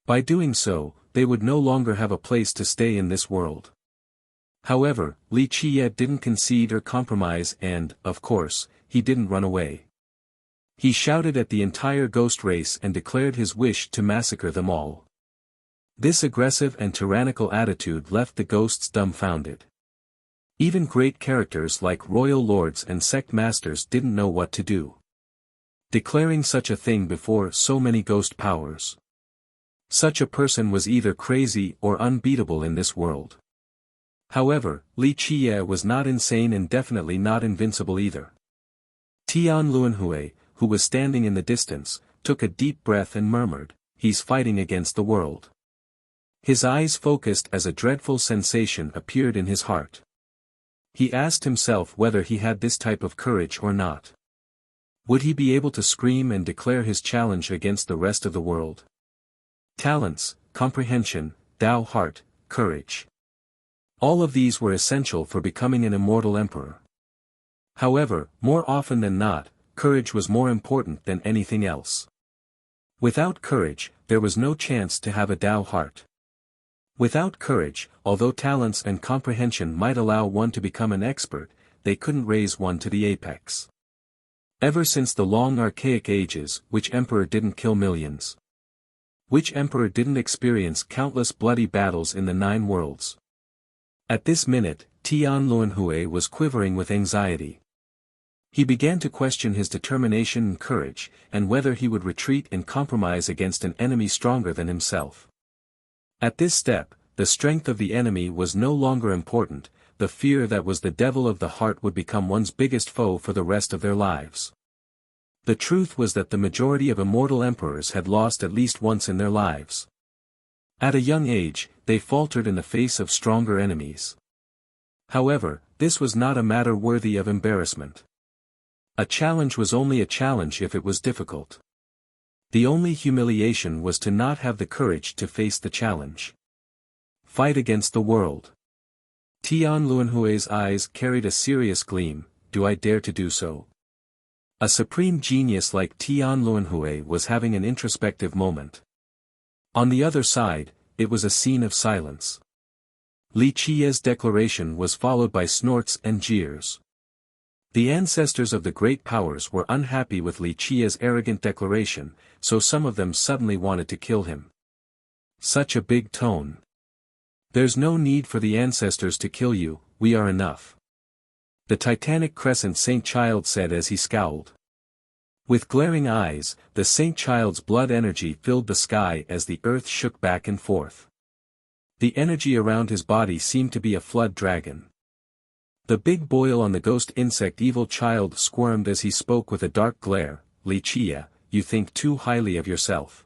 By doing so, they would no longer have a place to stay in this world. However, Li Qie didn't concede or compromise and, of course, he didn't run away. He shouted at the entire ghost race and declared his wish to massacre them all. This aggressive and tyrannical attitude left the ghosts dumbfounded. Even great characters like royal lords and sect masters didn't know what to do. Declaring such a thing before so many ghost powers. Such a person was either crazy or unbeatable in this world. However, Li Qie was not insane and definitely not invincible either. Tian Luanhui, who was standing in the distance, took a deep breath and murmured, "He's fighting against the world." His eyes focused as a dreadful sensation appeared in his heart. He asked himself whether he had this type of courage or not. Would he be able to scream and declare his challenge against the rest of the world? Talents, comprehension, Tao heart, courage. All of these were essential for becoming an immortal emperor. However, more often than not, courage was more important than anything else. Without courage, there was no chance to have a Tao heart. Without courage, although talents and comprehension might allow one to become an expert, they couldn't raise one to the apex. Ever since the long archaic ages, which emperor didn't kill millions? Which emperor didn't experience countless bloody battles in the 9 worlds? At this minute, Tian Luanhui was quivering with anxiety. He began to question his determination and courage, and whether he would retreat and compromise against an enemy stronger than himself. At this step, the strength of the enemy was no longer important, the fear that was the devil of the heart would become one's biggest foe for the rest of their lives. The truth was that the majority of immortal emperors had lost at least once in their lives. At a young age, they faltered in the face of stronger enemies. However, this was not a matter worthy of embarrassment. A challenge was only a challenge if it was difficult. The only humiliation was to not have the courage to face the challenge. Fight against the world. Tian Luanhui's eyes carried a serious gleam. Do I dare to do so? A supreme genius like Tian Luanhui was having an introspective moment. On the other side, it was a scene of silence. Li Qiye's declaration was followed by snorts and jeers. The ancestors of the great powers were unhappy with Li Qiye's arrogant declaration, so some of them suddenly wanted to kill him. Such a big tone. There's no need for the ancestors to kill you, we are enough. The Titanic Crescent Saint Child said as he scowled. With glaring eyes, the Saint Child's blood energy filled the sky as the earth shook back and forth. The energy around his body seemed to be a flood dragon. The big boil on the ghost insect Evil Child squirmed as he spoke with a dark glare. Li Qiye, you think too highly of yourself.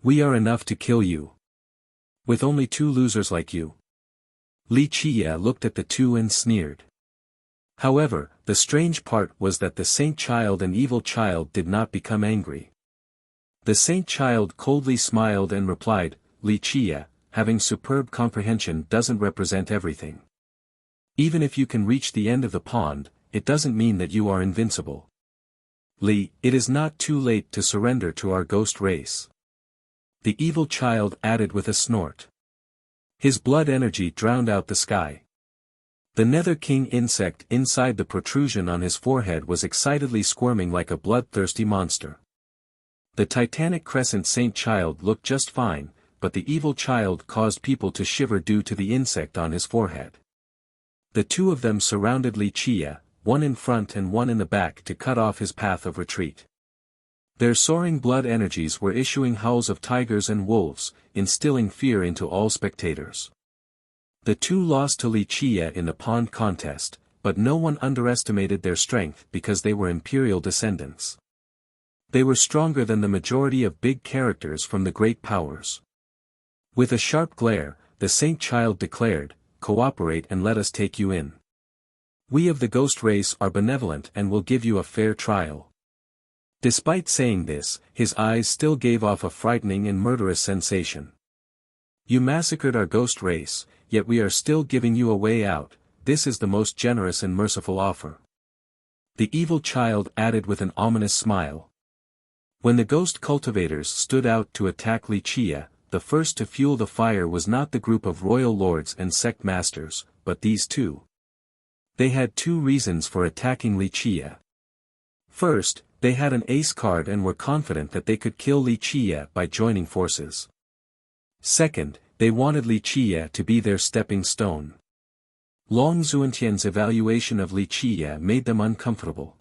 We are enough to kill you. With only 2 losers like you. Li Qiye looked at the 2 and sneered. However, the strange part was that the Saint Child and Evil Child did not become angry. The Saint Child coldly smiled and replied, Li Qiye, having superb comprehension doesn't represent everything. Even if you can reach the end of the pond, it doesn't mean that you are invincible. Li, it is not too late to surrender to our ghost race. The Evil Child added with a snort. His blood energy drowned out the sky. The Nether King insect inside the protrusion on his forehead was excitedly squirming like a bloodthirsty monster. The Titanic Crescent Saint Child looked just fine, but the Evil Child caused people to shiver due to the insect on his forehead. The 2 of them surrounded Li Qiye, one in front and one in the back to cut off his path of retreat. Their soaring blood energies were issuing howls of tigers and wolves, instilling fear into all spectators. The 2 lost to Li Qiye in the pond contest, but no one underestimated their strength because they were imperial descendants. They were stronger than the majority of big characters from the great powers. With a sharp glare, the Saint Child declared, cooperate and let us take you in. We of the ghost race are benevolent and will give you a fair trial. Despite saying this, his eyes still gave off a frightening and murderous sensation. You massacred our ghost race, yet we are still giving you a way out. This is the most generous and merciful offer. The Evil Child added with an ominous smile. When the ghost cultivators stood out to attack Li Qiye, the first to fuel the fire was not the group of royal lords and sect masters, but these 2. They had 2 reasons for attacking Li Qiye. First, they had an ace card and were confident that they could kill Li Qiye by joining forces. Second, they wanted Li Qiye to be their stepping stone. Long Xuantian's evaluation of Li Qiye made them uncomfortable.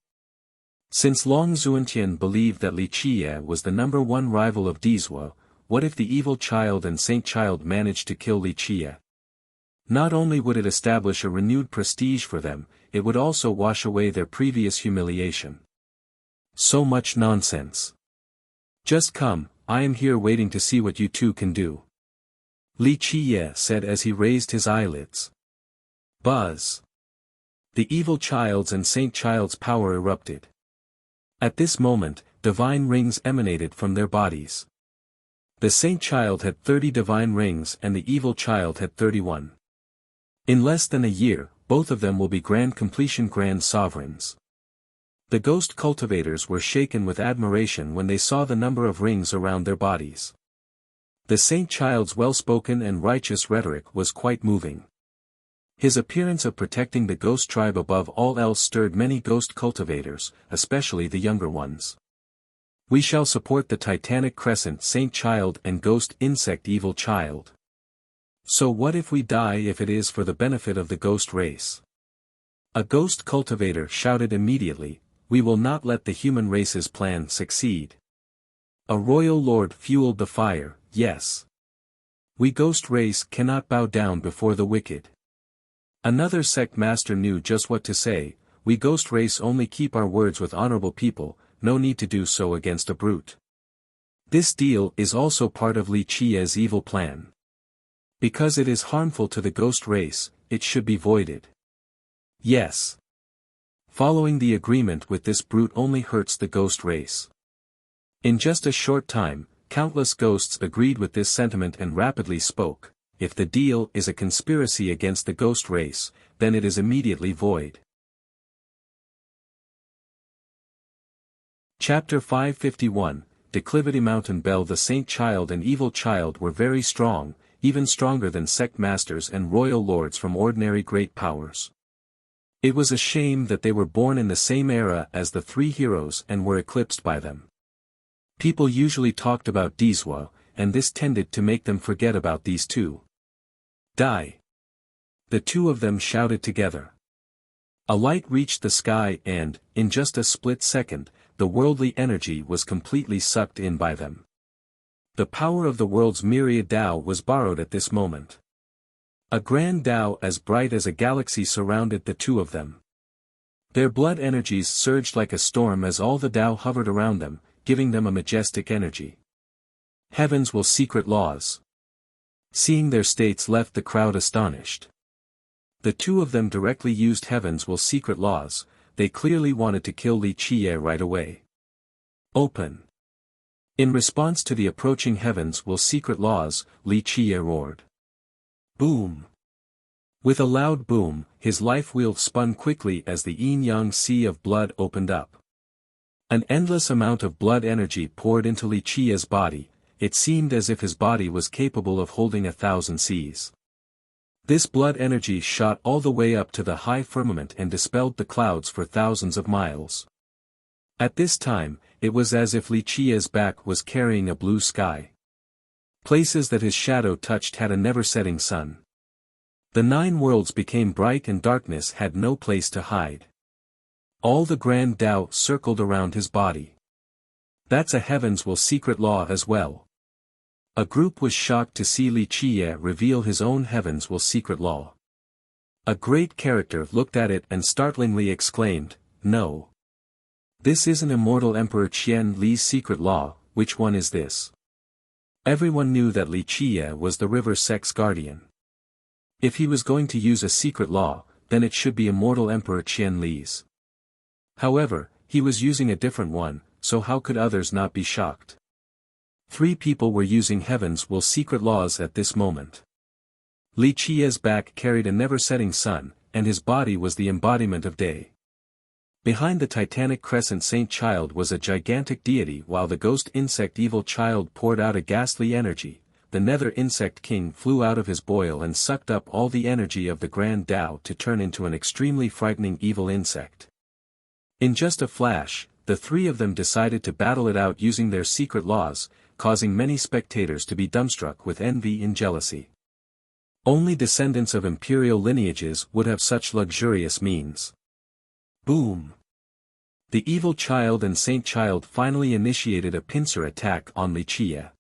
Since Long Xuantian believed that Li Qiye was the #1 rival of Dizhou, what if the Evil Child and Saint Child managed to kill Li Qiye? Not only would it establish a renewed prestige for them, it would also wash away their previous humiliation. So much nonsense. Just come, I am here waiting to see what you 2 can do. Li Qiye said as he raised his eyelids. Buzz. The Evil Child's and Saint Child's power erupted. At this moment, divine rings emanated from their bodies. The Saint Child had 30 divine rings and the Evil Child had 31. In less than a year, both of them will be grand completion grand sovereigns. The ghost cultivators were shaken with admiration when they saw the number of rings around their bodies. The Saint Child's well-spoken and righteous rhetoric was quite moving. His appearance of protecting the ghost tribe above all else stirred many ghost cultivators, especially the younger ones. We shall support the Titanic Crescent Saint Child and Ghost Insect Evil Child. So what if we die if it is for the benefit of the ghost race? A ghost cultivator shouted immediately, we will not let the human race's plan succeed. A royal lord fueled the fire, yes. We ghost race cannot bow down before the wicked. Another sect master knew just what to say: "We ghost race only keep our words with honorable people, no need to do so against a brute. This deal is also part of Li Qi's evil plan. Because it is harmful to the ghost race, it should be voided." Yes. Following the agreement with this brute only hurts the ghost race. In just a short time, countless ghosts agreed with this sentiment and rapidly spoke: "If the deal is a conspiracy against the ghost race, then it is immediately void." Chapter 551, Declivity Mountain Bell. The Saint Child and Evil Child were very strong, even stronger than sect masters and royal lords from ordinary great powers. It was a shame that they were born in the same era as the three heroes and were eclipsed by them. People usually talked about Dizwa, and this tended to make them forget about these two. Die! The two of them shouted together. A light reached the sky and, in just a split second, the worldly energy was completely sucked in by them. The power of the world's myriad Tao was borrowed at this moment. A grand Tao as bright as a galaxy surrounded the two of them. Their blood energies surged like a storm as all the Tao hovered around them, giving them a majestic energy. Heavens will secret laws. Seeing their states left the crowd astonished. The two of them directly used heavens will secret laws. They clearly wanted to kill Li Qie right away. Open. In response to the approaching heavens will secret laws, Li Qie roared. Boom. With a loud boom, his life wheel spun quickly as the yin-yang sea of blood opened up. An endless amount of blood energy poured into Li Qie's body. It seemed as if his body was capable of holding 1,000 seas. This blood energy shot all the way up to the high firmament and dispelled the clouds for thousands of miles. At this time, it was as if Li Qie's back was carrying a blue sky. Places that his shadow touched had a never-setting sun. The 9 worlds became bright and darkness had no place to hide. All the grand Tao circled around his body. That's a heavens will secret law as well. A group was shocked to see Li Qie reveal his own heavens will secret law. A great character looked at it and startlingly exclaimed, "No. This isn't Immortal Emperor Qian Li's secret law. Which one is this?" Everyone knew that Li Qie was the river sect's guardian. If he was going to use a secret law, then it should be Immortal Emperor Qian Li's. However, he was using a different one, so how could others not be shocked? 3 people were using heavens will secret laws at this moment. Li Qie's back carried a never-setting sun, and his body was the embodiment of day. Behind the titanic crescent Saint Child was a gigantic deity while the ghost insect Evil Child poured out a ghastly energy. The nether insect king flew out of his boil and sucked up all the energy of the grand Tao to turn into an extremely frightening evil insect. In just a flash, the 3 of them decided to battle it out using their secret laws, causing many spectators to be dumbstruck with envy and jealousy. Only descendants of imperial lineages would have such luxurious means. Boom! The Evil Child and Saint Child finally initiated a pincer attack on Li Qie.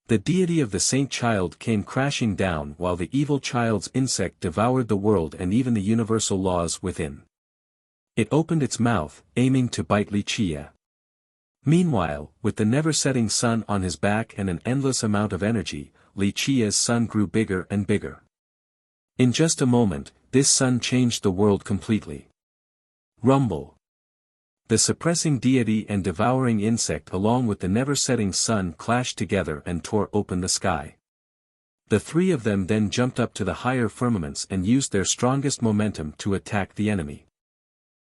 The deity of the Saint Child came crashing down while the Evil Child's insect devoured the world and even the universal laws within. It opened its mouth, aiming to bite Li Qie. Meanwhile, with the never-setting sun on his back and an endless amount of energy, Li Qie's sun grew bigger and bigger. In just a moment, this sun changed the world completely. Rumble. The suppressing deity and devouring insect along with the never-setting sun clashed together and tore open the sky. The 3 of them then jumped up to the higher firmaments and used their strongest momentum to attack the enemy.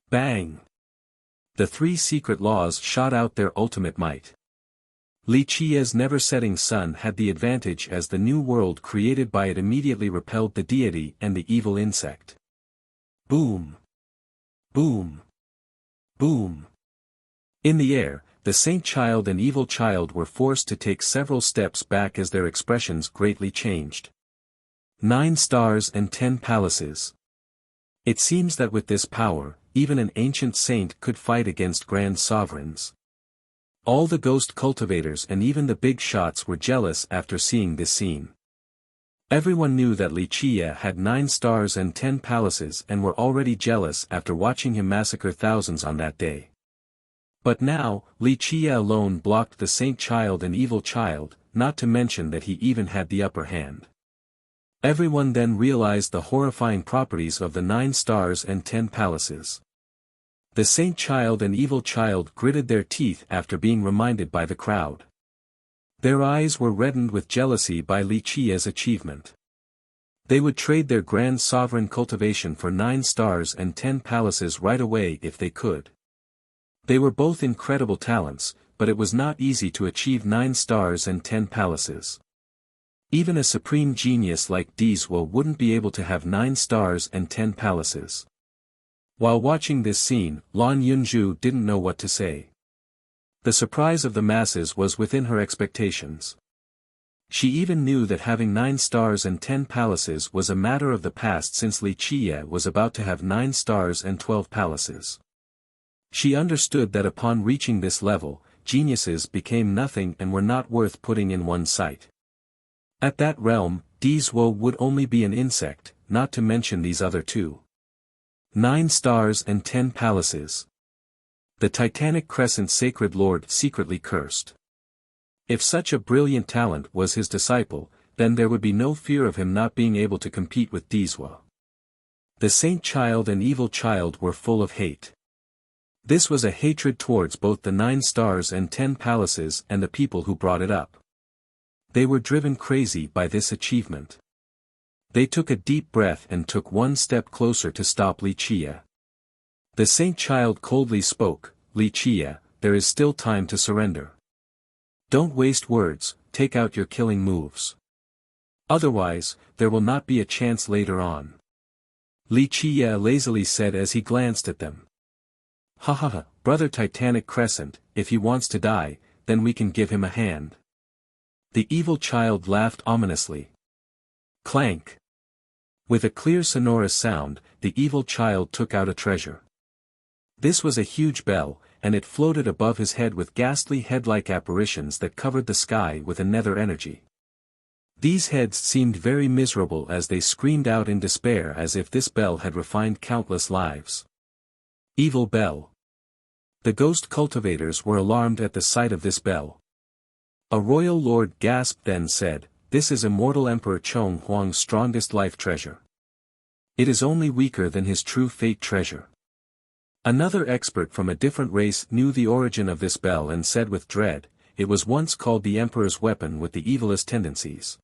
Bang! The 3 secret laws shot out their ultimate might. Li Qie's never-setting sun had the advantage as the new world created by it immediately repelled the deity and the evil insect. Boom! Boom! Boom! In the air, the Saint Child and Evil Child were forced to take several steps back as their expressions greatly changed. 9 stars and 10 palaces. It seems that with this power, even an ancient saint could fight against grand sovereigns. All the ghost cultivators and even the big shots were jealous after seeing this scene. Everyone knew that Li Qie had 9 stars and 10 palaces and were already jealous after watching him massacre thousands on that day. But now, Li Qie alone blocked the saint child and evil child, not to mention that he even had the upper hand. Everyone then realized the horrifying properties of the 9 stars and 10 palaces. The saint child and evil child gritted their teeth after being reminded by the crowd. Their eyes were reddened with jealousy by Li Qie's achievement. They would trade their grand sovereign cultivation for 9 stars and 10 palaces right away if they could. They were both incredible talents, but it was not easy to achieve 9 stars and 10 palaces. Even a supreme genius like Dizwo wouldn't be able to have 9 stars and 10 palaces. While watching this scene, Lan Yunju didn't know what to say. The surprise of the masses was within her expectations. She even knew that having 9 stars and 10 palaces was a matter of the past since Li Qie was about to have 9 stars and 12 palaces. She understood that upon reaching this level, geniuses became nothing and were not worth putting in one's sight. At that realm, Dizwo would only be an insect, not to mention these other 2. 9 stars and 10 palaces. The Titanic Crescent Sacred Lord secretly cursed. If such a brilliant talent was his disciple, then there would be no fear of him not being able to compete with Dizwo. The saint child and evil child were full of hate. This was a hatred towards both the 9 stars and 10 palaces and the people who brought it up. They were driven crazy by this achievement. They took a deep breath and took one step closer to stop Li Qie. The saint child coldly spoke, "Li Qie, there is still time to surrender. Don't waste words, take out your killing moves. Otherwise, there will not be a chance later on." Li Qie lazily said as he glanced at them. "Ha ha ha, brother Titanic Crescent, if he wants to die, then we can give him a hand." The evil child laughed ominously. Clank. With a clear sonorous sound, the evil child took out a treasure. This was a huge bell, and it floated above his head with ghastly head-like apparitions that covered the sky with a nether energy. These heads seemed very miserable as they screamed out in despair as if this bell had refined countless lives. Evil bell. The ghost cultivators were alarmed at the sight of this bell. A royal lord gasped then said, "This is immortal Emperor Chong Huang's strongest life treasure. It is only weaker than his true fate treasure." Another expert from a different race knew the origin of this bell and said with dread, "It was once called the Emperor's weapon with the evilest tendencies.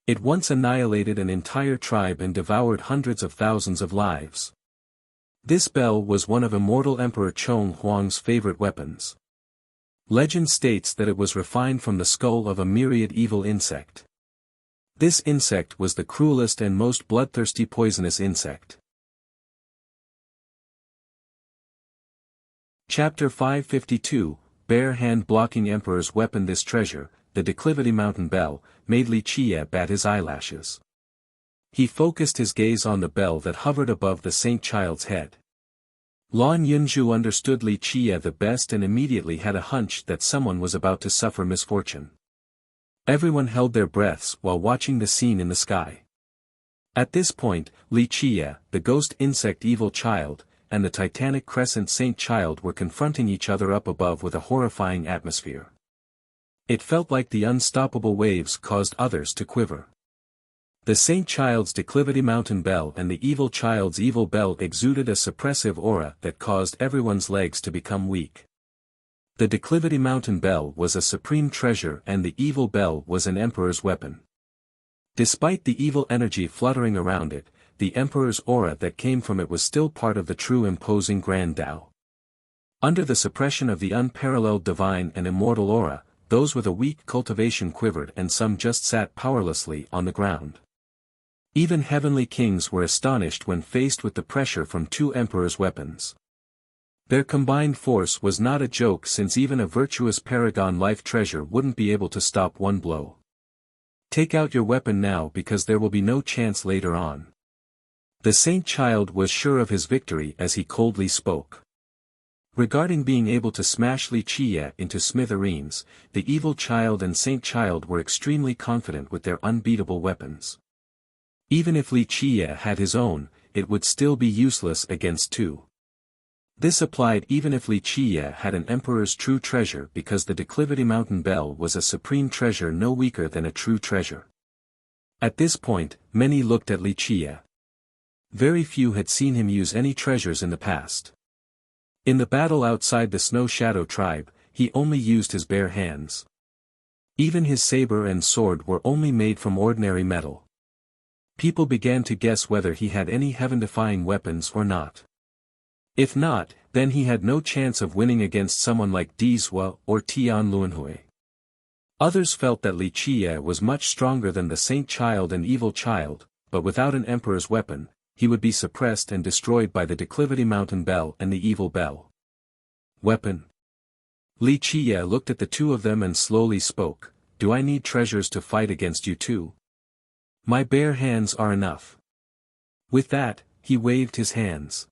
It once annihilated an entire tribe and devoured hundreds of thousands of lives." This bell was one of immortal Emperor Chong Huang's favorite weapons. Legend states that it was refined from the skull of a myriad evil insect. This insect was the cruelest and most bloodthirsty poisonous insect. Chapter 552, Bare Hand Blocking Emperor's Weapon. This treasure, the Declivity Mountain Bell, made Li Qie bat his eyelashes. He focused his gaze on the bell that hovered above the saint child's head. Lan Yunju understood Li Qie the best and immediately had a hunch that someone was about to suffer misfortune. Everyone held their breaths while watching the scene in the sky. At this point, Li Qie, the ghost insect evil child, and the Titanic Crescent Saint Child were confronting each other up above with a horrifying atmosphere. It felt like the unstoppable waves caused others to quiver. The Saint Child's Declivity Mountain Bell and the evil child's evil bell exuded a suppressive aura that caused everyone's legs to become weak. The Declivity Mountain Bell was a supreme treasure and the evil bell was an emperor's weapon. Despite the evil energy fluttering around it, the emperor's aura that came from it was still part of the true imposing Grand Tao. Under the suppression of the unparalleled divine and immortal aura, those with a weak cultivation quivered and some just sat powerlessly on the ground. Even heavenly kings were astonished when faced with the pressure from 2 emperor's weapons. Their combined force was not a joke since even a virtuous paragon life treasure wouldn't be able to stop one blow. "Take out your weapon now because there will be no chance later on." The saint child was sure of his victory as he coldly spoke. Regarding being able to smash Li Qiye into smithereens, the evil child and saint child were extremely confident with their unbeatable weapons. Even if Li Qiye had his own, it would still be useless against two. This applied even if Li Qiye had an emperor's true treasure, because the Declivity Mountain Bell was a supreme treasure no weaker than a true treasure. At this point, many looked at Li Qiye. Very few had seen him use any treasures in the past. In the battle outside the Snow Shadow tribe, he only used his bare hands. Even his saber and sword were only made from ordinary metal. People began to guess whether he had any heaven-defying weapons or not. If not, then he had no chance of winning against someone like Dizhua or Tian Luanhui. Others felt that Li Qiye was much stronger than the Saint Child and Evil Child, but without an emperor's weapon, he would be suppressed and destroyed by the Declivity Mountain Bell and the Evil Bell. Weapon. Li Qiye looked at the two of them and slowly spoke, "Do I need treasures to fight against you too? My bare hands are enough." With that, he waved his hands.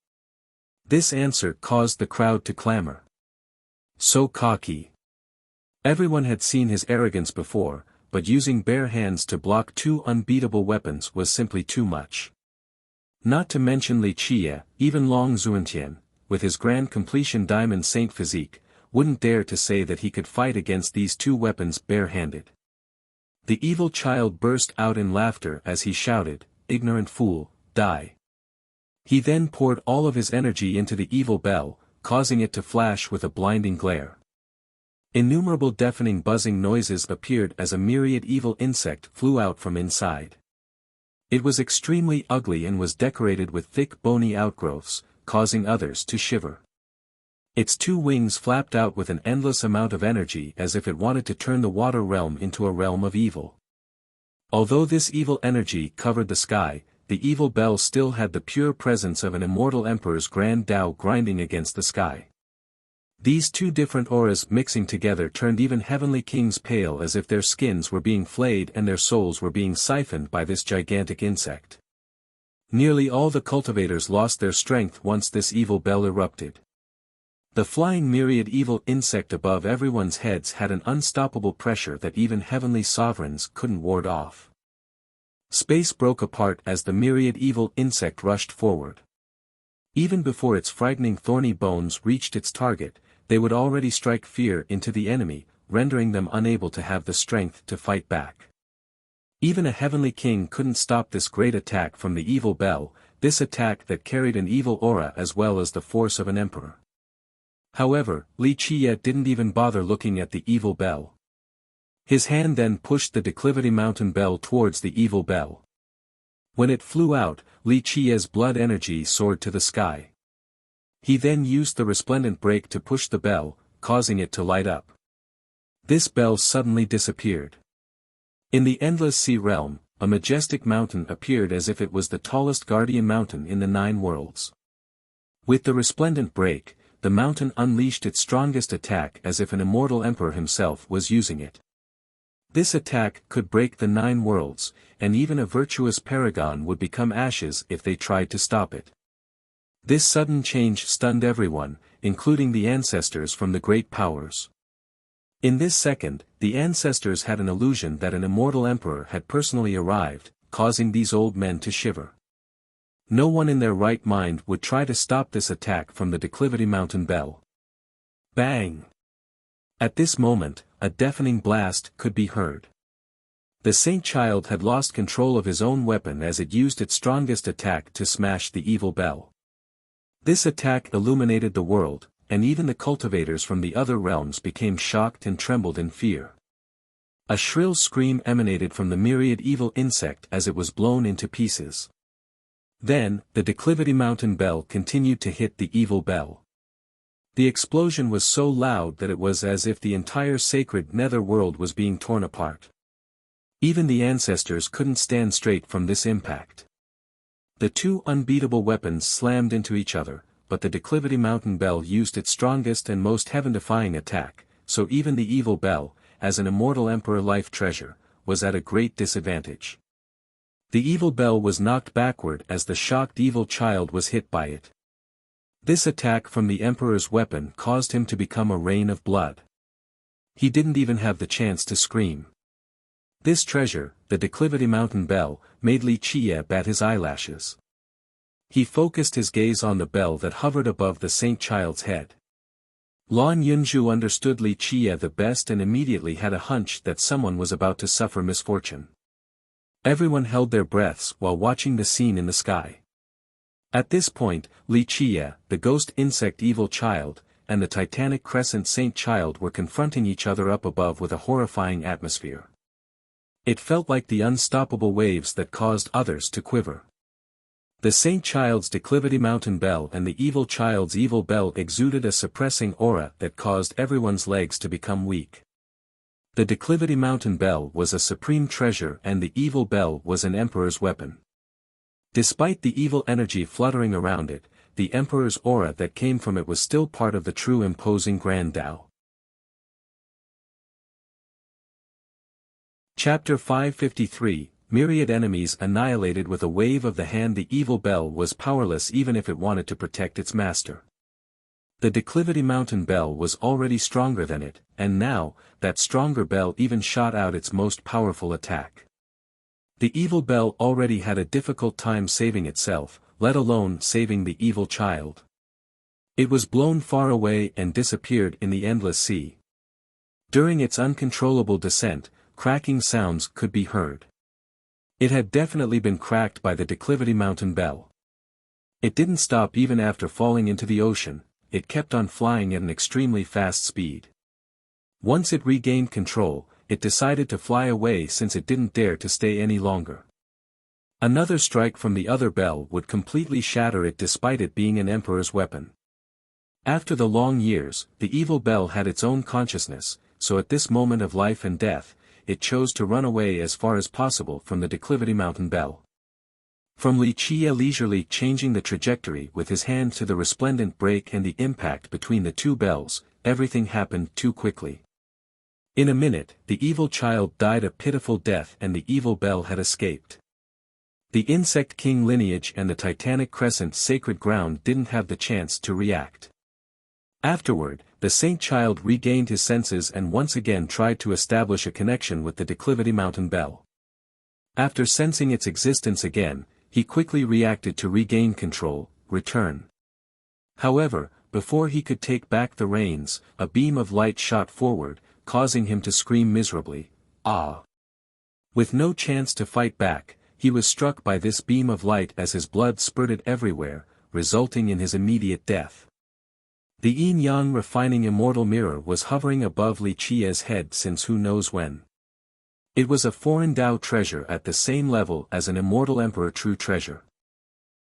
This answer caused the crowd to clamor. So cocky. Everyone had seen his arrogance before, but using bare hands to block two unbeatable weapons was simply too much. Not to mention Li Qiye, even Long Zuantian, with his grand completion diamond saint physique, wouldn't dare to say that he could fight against these two weapons bare-handed. The evil child burst out in laughter as he shouted, "Ignorant fool, die." He then poured all of his energy into the evil bell, causing it to flash with a blinding glare. Innumerable deafening buzzing noises appeared as a myriad evil insect flew out from inside. It was extremely ugly and was decorated with thick bony outgrowths, causing others to shiver. Its two wings flapped out with an endless amount of energy as if it wanted to turn the water realm into a realm of evil. Although this evil energy covered the sky, the evil bell still had the pure presence of an immortal emperor's grand Tao grinding against the sky. These two different auras mixing together turned even heavenly kings pale, as if their skins were being flayed and their souls were being siphoned by this gigantic insect. Nearly all the cultivators lost their strength once this evil bell erupted. The flying myriad evil insect above everyone's heads had an unstoppable pressure that even heavenly sovereigns couldn't ward off. Space broke apart as the myriad evil insect rushed forward. Even before its frightening thorny bones reached its target, they would already strike fear into the enemy, rendering them unable to have the strength to fight back. Even a heavenly king couldn't stop this great attack from the evil bell, this attack that carried an evil aura as well as the force of an emperor. However, Li Qiye didn't even bother looking at the evil bell. His hand then pushed the Declivity Mountain Bell towards the evil bell. When it flew out, Li Qiye's blood energy soared to the sky. He then used the resplendent break to push the bell, causing it to light up. This bell suddenly disappeared. In the endless sea realm, a majestic mountain appeared as if it was the tallest guardian mountain in the 9 worlds. With the resplendent break, the mountain unleashed its strongest attack as if an immortal emperor himself was using it. This attack could break the 9 worlds, and even a virtuous paragon would become ashes if they tried to stop it. This sudden change stunned everyone, including the ancestors from the great powers. In this second, the ancestors had an illusion that an immortal emperor had personally arrived, causing these old men to shiver. No one in their right mind would try to stop this attack from the Declivity Mountain Bell. Bang! At this moment, a deafening blast could be heard. The Saint Child had lost control of his own weapon as it used its strongest attack to smash the evil bell. This attack illuminated the world, and even the cultivators from the other realms became shocked and trembled in fear. A shrill scream emanated from the myriad evil insect as it was blown into pieces. Then, the Declivity Mountain Bell continued to hit the evil bell. The explosion was so loud that it was as if the entire sacred nether world was being torn apart. Even the ancestors couldn't stand straight from this impact. The two unbeatable weapons slammed into each other, but the Declivity Mountain Bell used its strongest and most heaven-defying attack, so even the evil bell, as an immortal emperor life treasure, was at a great disadvantage. The evil bell was knocked backward as the shocked evil child was hit by it. This attack from the Emperor's weapon caused him to become a rain of blood. He didn't even have the chance to scream. This treasure, the Declivity Mountain Bell, made Li Qiye bat his eyelashes. He focused his gaze on the bell that hovered above the Saint Child's head. Lan Yunju understood Li Qiye the best and immediately had a hunch that someone was about to suffer misfortune. Everyone held their breaths while watching the scene in the sky. At this point, Li Qiye, the ghost insect evil child, and the Titanic Crescent Saint Child were confronting each other up above with a horrifying atmosphere. It felt like the unstoppable waves that caused others to quiver. The Saint Child's Declivity Mountain Bell and the evil child's evil bell exuded a suppressing aura that caused everyone's legs to become weak. The Declivity Mountain Bell was a supreme treasure and the evil bell was an emperor's weapon. Despite the evil energy fluttering around it, the emperor's aura that came from it was still part of the true imposing Grand Tao. Chapter 553, Myriad enemies annihilated with a wave of the hand. The evil bell was powerless even if it wanted to protect its master. The Declivity Mountain Bell was already stronger than it, and now, that stronger bell even shot out its most powerful attack. The evil bell already had a difficult time saving itself, let alone saving the evil child. It was blown far away and disappeared in the endless sea. During its uncontrollable descent, cracking sounds could be heard. It had definitely been cracked by the Declivity Mountain Bell. It didn't stop even after falling into the ocean, it kept on flying at an extremely fast speed. Once it regained control, it decided to fly away since it didn't dare to stay any longer. Another strike from the other bell would completely shatter it despite it being an emperor's weapon. After the long years, the evil bell had its own consciousness, so at this moment of life and death, it chose to run away as far as possible from the Declivity Mountain Bell. From Li Qiye leisurely changing the trajectory with his hand to the resplendent break and the impact between the two bells, everything happened too quickly. In a minute, the evil child died a pitiful death and the evil bell had escaped. The Insect King lineage and the Titanic Crescent sacred ground didn't have the chance to react. Afterward, the Saint Child regained his senses and once again tried to establish a connection with the Declivity Mountain Bell. After sensing its existence again, he quickly reacted to regain control, return. However, before he could take back the reins, a beam of light shot forward, causing him to scream miserably, "Ah!" With no chance to fight back, he was struck by this beam of light as his blood spurted everywhere, resulting in his immediate death. The yin-yang refining immortal mirror was hovering above Li Qiye's head since who knows when. It was a foreign Tao treasure at the same level as an immortal emperor true treasure.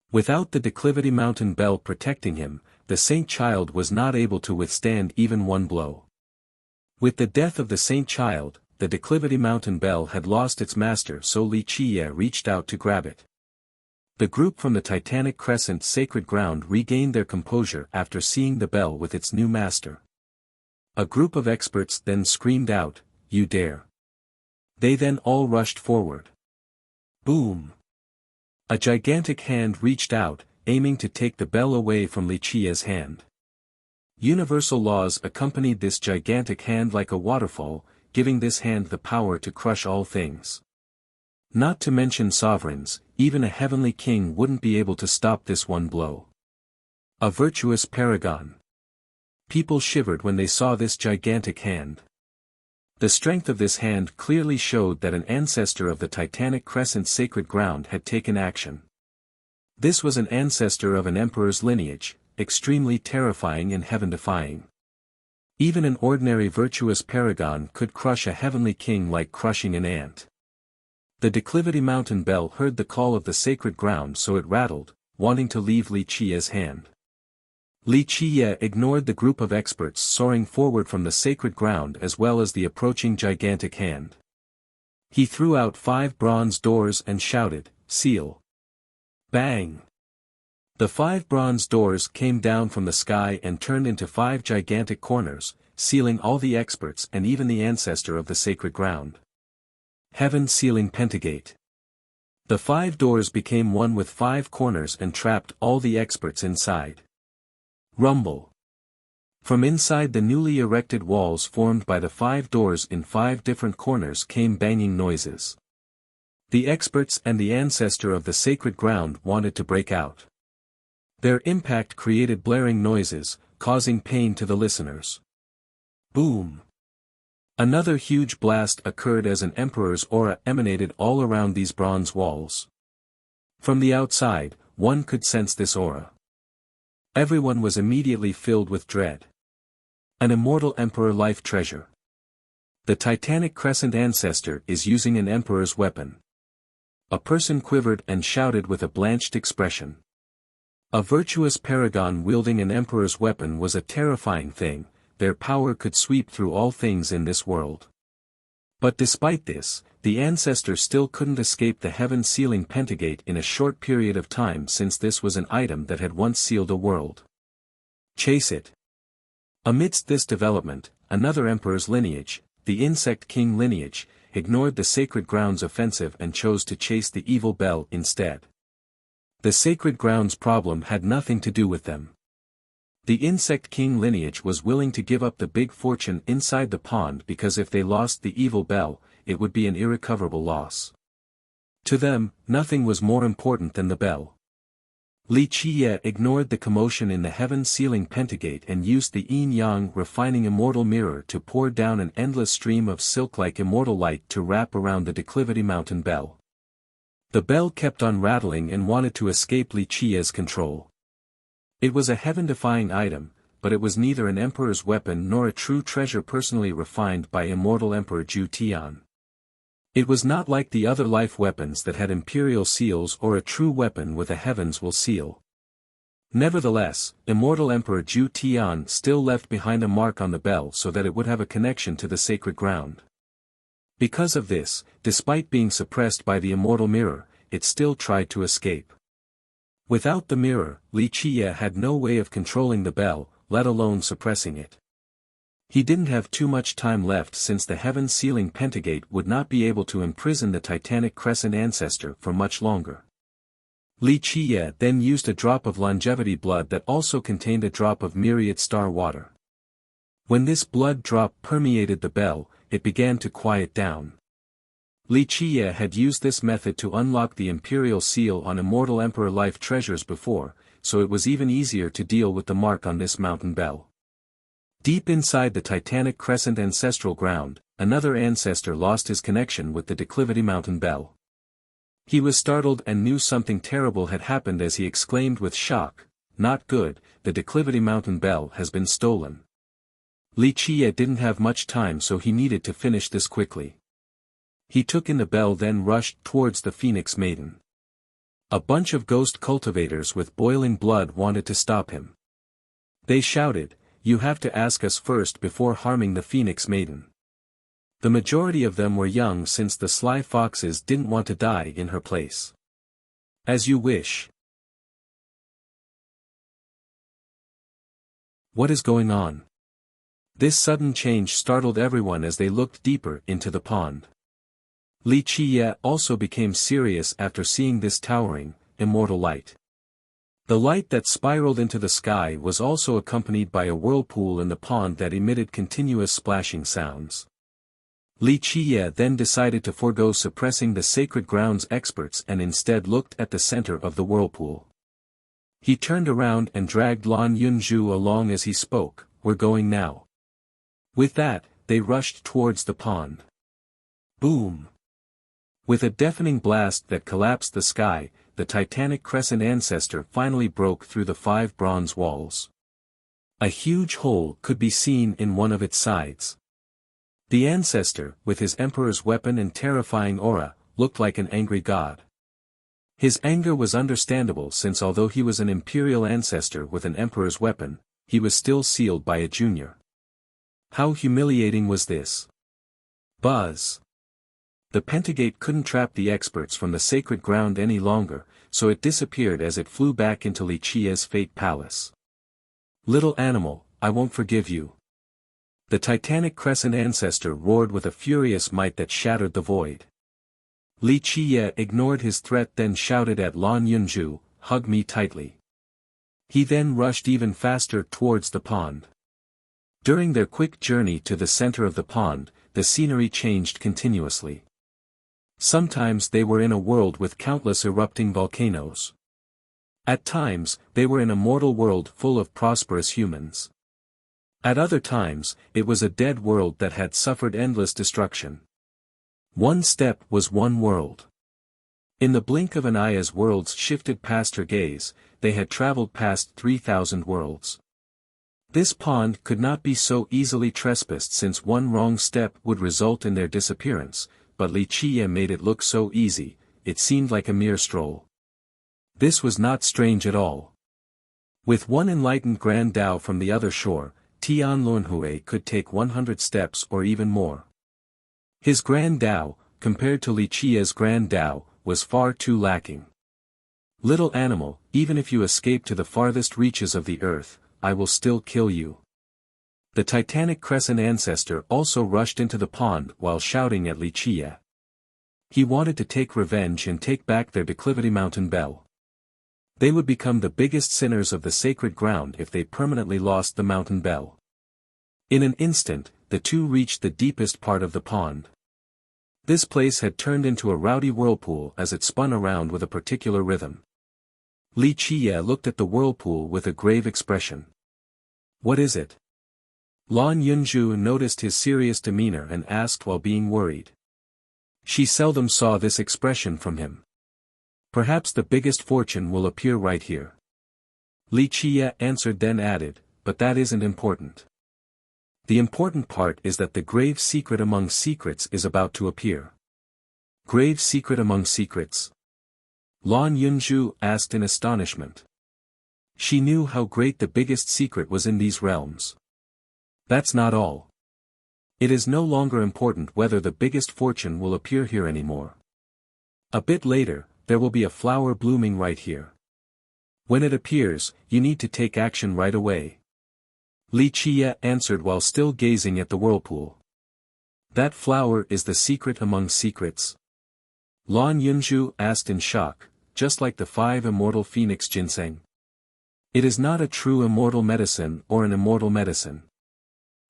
Without the Declivity Mountain Bell protecting him, the Saint Child was not able to withstand even one blow. With the death of the Saint Child, the Declivity Mountain Bell had lost its master, so Li Qiye reached out to grab it. The group from the Titanic Crescent sacred ground regained their composure after seeing the bell with its new master. A group of experts then screamed out, "You dare!" They then all rushed forward. Boom! A gigantic hand reached out, aiming to take the bell away from Li Qiye's hand. Universal laws accompanied this gigantic hand like a waterfall, giving this hand the power to crush all things. Not to mention sovereigns, even a heavenly king wouldn't be able to stop this one blow. A virtuous paragon. People shivered when they saw this gigantic hand. The strength of this hand clearly showed that an ancestor of the Titanic Crescent sacred ground had taken action. This was an ancestor of an emperor's lineage, extremely terrifying and heaven-defying. Even an ordinary virtuous paragon could crush a heavenly king like crushing an ant. The Declivity Mountain Bell heard the call of the sacred ground, so it rattled, wanting to leave Li Qiye's hand. Li Qiye ignored the group of experts soaring forward from the sacred ground as well as the approaching gigantic hand. He threw out 5 bronze doors and shouted, "Seal!" Bang! The 5 bronze doors came down from the sky and turned into 5 gigantic corners, sealing all the experts and even the ancestor of the sacred ground. Heaven sealing Pentagate. The 5 doors became one with 5 corners and trapped all the experts inside. Rumble. From inside the newly erected walls formed by the 5 doors in 5 different corners came banging noises. The experts and the ancestor of the sacred ground wanted to break out. Their impact created blaring noises, causing pain to the listeners. Boom! Another huge blast occurred as an emperor's aura emanated all around these bronze walls. From the outside, one could sense this aura. Everyone was immediately filled with dread. An immortal emperor life treasure. The Titanic Crescent ancestor is using an emperor's weapon. A person quivered and shouted with a blanched expression. A virtuous paragon wielding an emperor's weapon was a terrifying thing. Their power could sweep through all things in this world. But despite this, the ancestor still couldn't escape the heaven-sealing pentagate in a short period of time, since this was an item that had once sealed a world. Chase it. Amidst this development, another emperor's lineage, the Insect King lineage, ignored the sacred ground's offensive and chose to chase the evil bell instead. The sacred ground's problem had nothing to do with them. The Insect King lineage was willing to give up the big fortune inside the pond because if they lost the evil bell, it would be an irrecoverable loss. To them, nothing was more important than the bell. Li Qiye ignored the commotion in the heaven-sealing pentagate and used the yin-yang refining immortal mirror to pour down an endless stream of silk-like immortal light to wrap around the declivity mountain bell. The bell kept on rattling and wanted to escape Li Qiye's control. It was a heaven-defying item, but it was neither an emperor's weapon nor a true treasure personally refined by immortal Emperor Zhu Tian. It was not like the other life weapons that had imperial seals or a true weapon with a heavens will seal. Nevertheless, immortal Emperor Zhu Tian still left behind a mark on the bell so that it would have a connection to the sacred ground. Because of this, despite being suppressed by the immortal mirror, it still tried to escape. Without the mirror, Li Qiye had no way of controlling the bell, let alone suppressing it. He didn't have too much time left since the heaven-sealing pentagate would not be able to imprison the Titanic Crescent ancestor for much longer. Li Qiye then used a drop of longevity blood that also contained a drop of myriad star water. When this blood drop permeated the bell, it began to quiet down. Li Qiye had used this method to unlock the imperial seal on immortal emperor life treasures before, so it was even easier to deal with the mark on this mountain bell. Deep inside the Titanic Crescent ancestral ground, another ancestor lost his connection with the declivity mountain bell. He was startled and knew something terrible had happened as he exclaimed with shock, "Not good, the declivity mountain bell has been stolen." Li Qiye didn't have much time, so he needed to finish this quickly. He took in the bell, then rushed towards the Phoenix Maiden. A bunch of ghost cultivators with boiling blood wanted to stop him. They shouted, "You have to ask us first before harming the Phoenix Maiden." The majority of them were young, since the sly foxes didn't want to die in her place. As you wish. What is going on? This sudden change startled everyone as they looked deeper into the pond. Li Qiye also became serious after seeing this towering, immortal light. The light that spiraled into the sky was also accompanied by a whirlpool in the pond that emitted continuous splashing sounds. Li Qiye then decided to forego suppressing the sacred ground's experts and instead looked at the center of the whirlpool. He turned around and dragged Lan Yunzhu along as he spoke, "We're going now." With that, they rushed towards the pond. Boom! With a deafening blast that collapsed the sky, the Titanic Crescent ancestor finally broke through the 5 bronze walls. A huge hole could be seen in one of its sides. The ancestor, with his emperor's weapon and terrifying aura, looked like an angry god. His anger was understandable, since although he was an imperial ancestor with an emperor's weapon, he was still sealed by a junior. How humiliating was this? Buzz! The pentagate couldn't trap the experts from the sacred ground any longer, so it disappeared as it flew back into Li Qiye's fate palace. "Little animal, I won't forgive you." The Titanic Crescent ancestor roared with a furious might that shattered the void. Li Qiye ignored his threat, then shouted at Lan Yunzhu, "Hug me tightly." He then rushed even faster towards the pond. During their quick journey to the center of the pond, the scenery changed continuously. Sometimes they were in a world with countless erupting volcanoes. At times, they were in a mortal world full of prosperous humans. At other times, it was a dead world that had suffered endless destruction. One step was one world. In the blink of an eye as worlds shifted past her gaze, they had traveled past 3,000 worlds. This pond could not be so easily trespassed since one wrong step would result in their disappearance, but Li Qiye made it look so easy, it seemed like a mere stroll. This was not strange at all. With one enlightened Grand Tao from the other shore, Tian Lunhui could take 100 steps or even more. His Grand Tao, compared to Li Qiye's Grand Tao, was far too lacking. Little animal, even if you escape to the farthest reaches of the earth, I will still kill you. The Titanic Crescent ancestor also rushed into the pond while shouting at Li Qiye. He wanted to take revenge and take back their declivity mountain bell. They would become the biggest sinners of the sacred ground if they permanently lost the mountain bell. In an instant, the two reached the deepest part of the pond. This place had turned into a rowdy whirlpool as it spun around with a particular rhythm. Li Qiye looked at the whirlpool with a grave expression. What is it? Lan Yunju noticed his serious demeanor and asked while being worried. She seldom saw this expression from him. Perhaps the biggest fortune will appear right here. Li Qiye answered, then added, but that isn't important. The important part is that the grave secret among secrets is about to appear. Grave secret among secrets? Lan Yunju asked in astonishment. She knew how great the biggest secret was in these realms. That's not all. It is no longer important whether the biggest fortune will appear here anymore. A bit later, there will be a flower blooming right here. When it appears, you need to take action right away. Li Qiye answered while still gazing at the whirlpool. That flower is the secret among secrets? Lan Yunju asked in shock, just like the 5 immortal phoenix ginseng. It is not a true immortal medicine or an immortal medicine.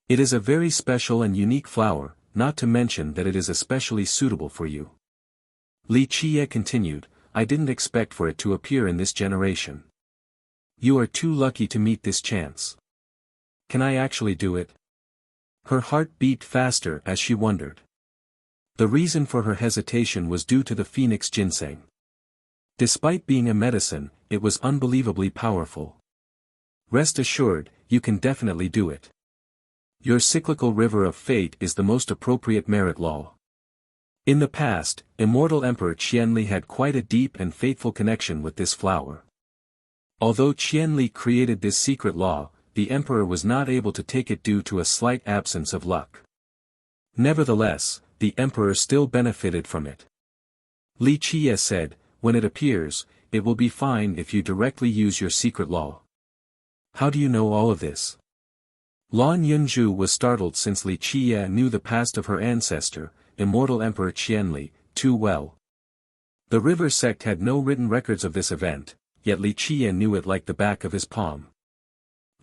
It is a very special and unique flower, not to mention that it is especially suitable for you. Li Qiye continued, I didn't expect for it to appear in this generation. You are too lucky to meet this chance. Can I actually do it? Her heart beat faster as she wondered. The reason for her hesitation was due to the phoenix ginseng. Despite being a medicine, it was unbelievably powerful. Rest assured, you can definitely do it. Your cyclical river of fate is the most appropriate merit law. In the past, immortal Emperor Qianli had quite a deep and faithful connection with this flower. Although Qianli created this secret law, the emperor was not able to take it due to a slight absence of luck. Nevertheless, the emperor still benefited from it. Li Qiye said, when it appears, it will be fine if you directly use your secret law. How do you know all of this? Lan Yunju was startled since Li Qiye knew the past of her ancestor, immortal Emperor Qianli, too well. The river sect had no written records of this event, yet Li Qiye knew it like the back of his palm.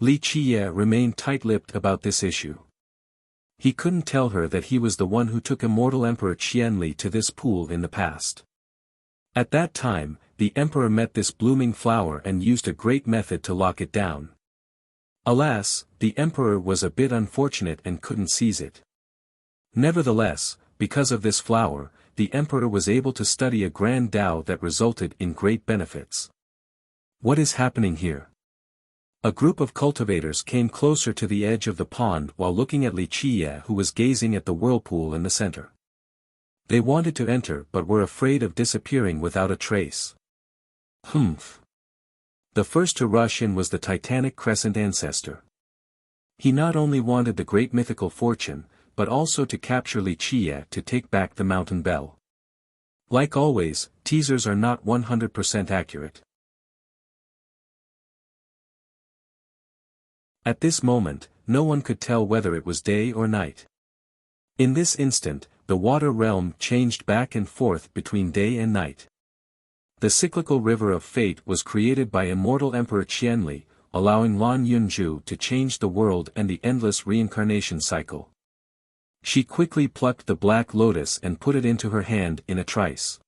Li Qiye remained tight-lipped about this issue. He couldn't tell her that he was the one who took immortal Emperor Qianli to this pool in the past. At that time, the emperor met this blooming flower and used a great method to lock it down. Alas, the emperor was a bit unfortunate and couldn't seize it. Nevertheless, because of this flower, the emperor was able to study a grand Tao that resulted in great benefits. What is happening here? A group of cultivators came closer to the edge of the pond while looking at Li Qiye, who was gazing at the whirlpool in the center. They wanted to enter but were afraid of disappearing without a trace. Humph. The first to rush in was the Titanic Crescent ancestor. He not only wanted the great mythical fortune, but also to capture Li Qiye to take back the mountain bell. Like always, teasers are not 100% accurate. At this moment, no one could tell whether it was day or night. In this instant, the water realm changed back and forth between day and night. The cyclical river of fate was created by immortal Emperor Qianli, allowing Lan Yunju to change the world and the endless reincarnation cycle. She quickly plucked the black lotus and put it into her hand in a trice.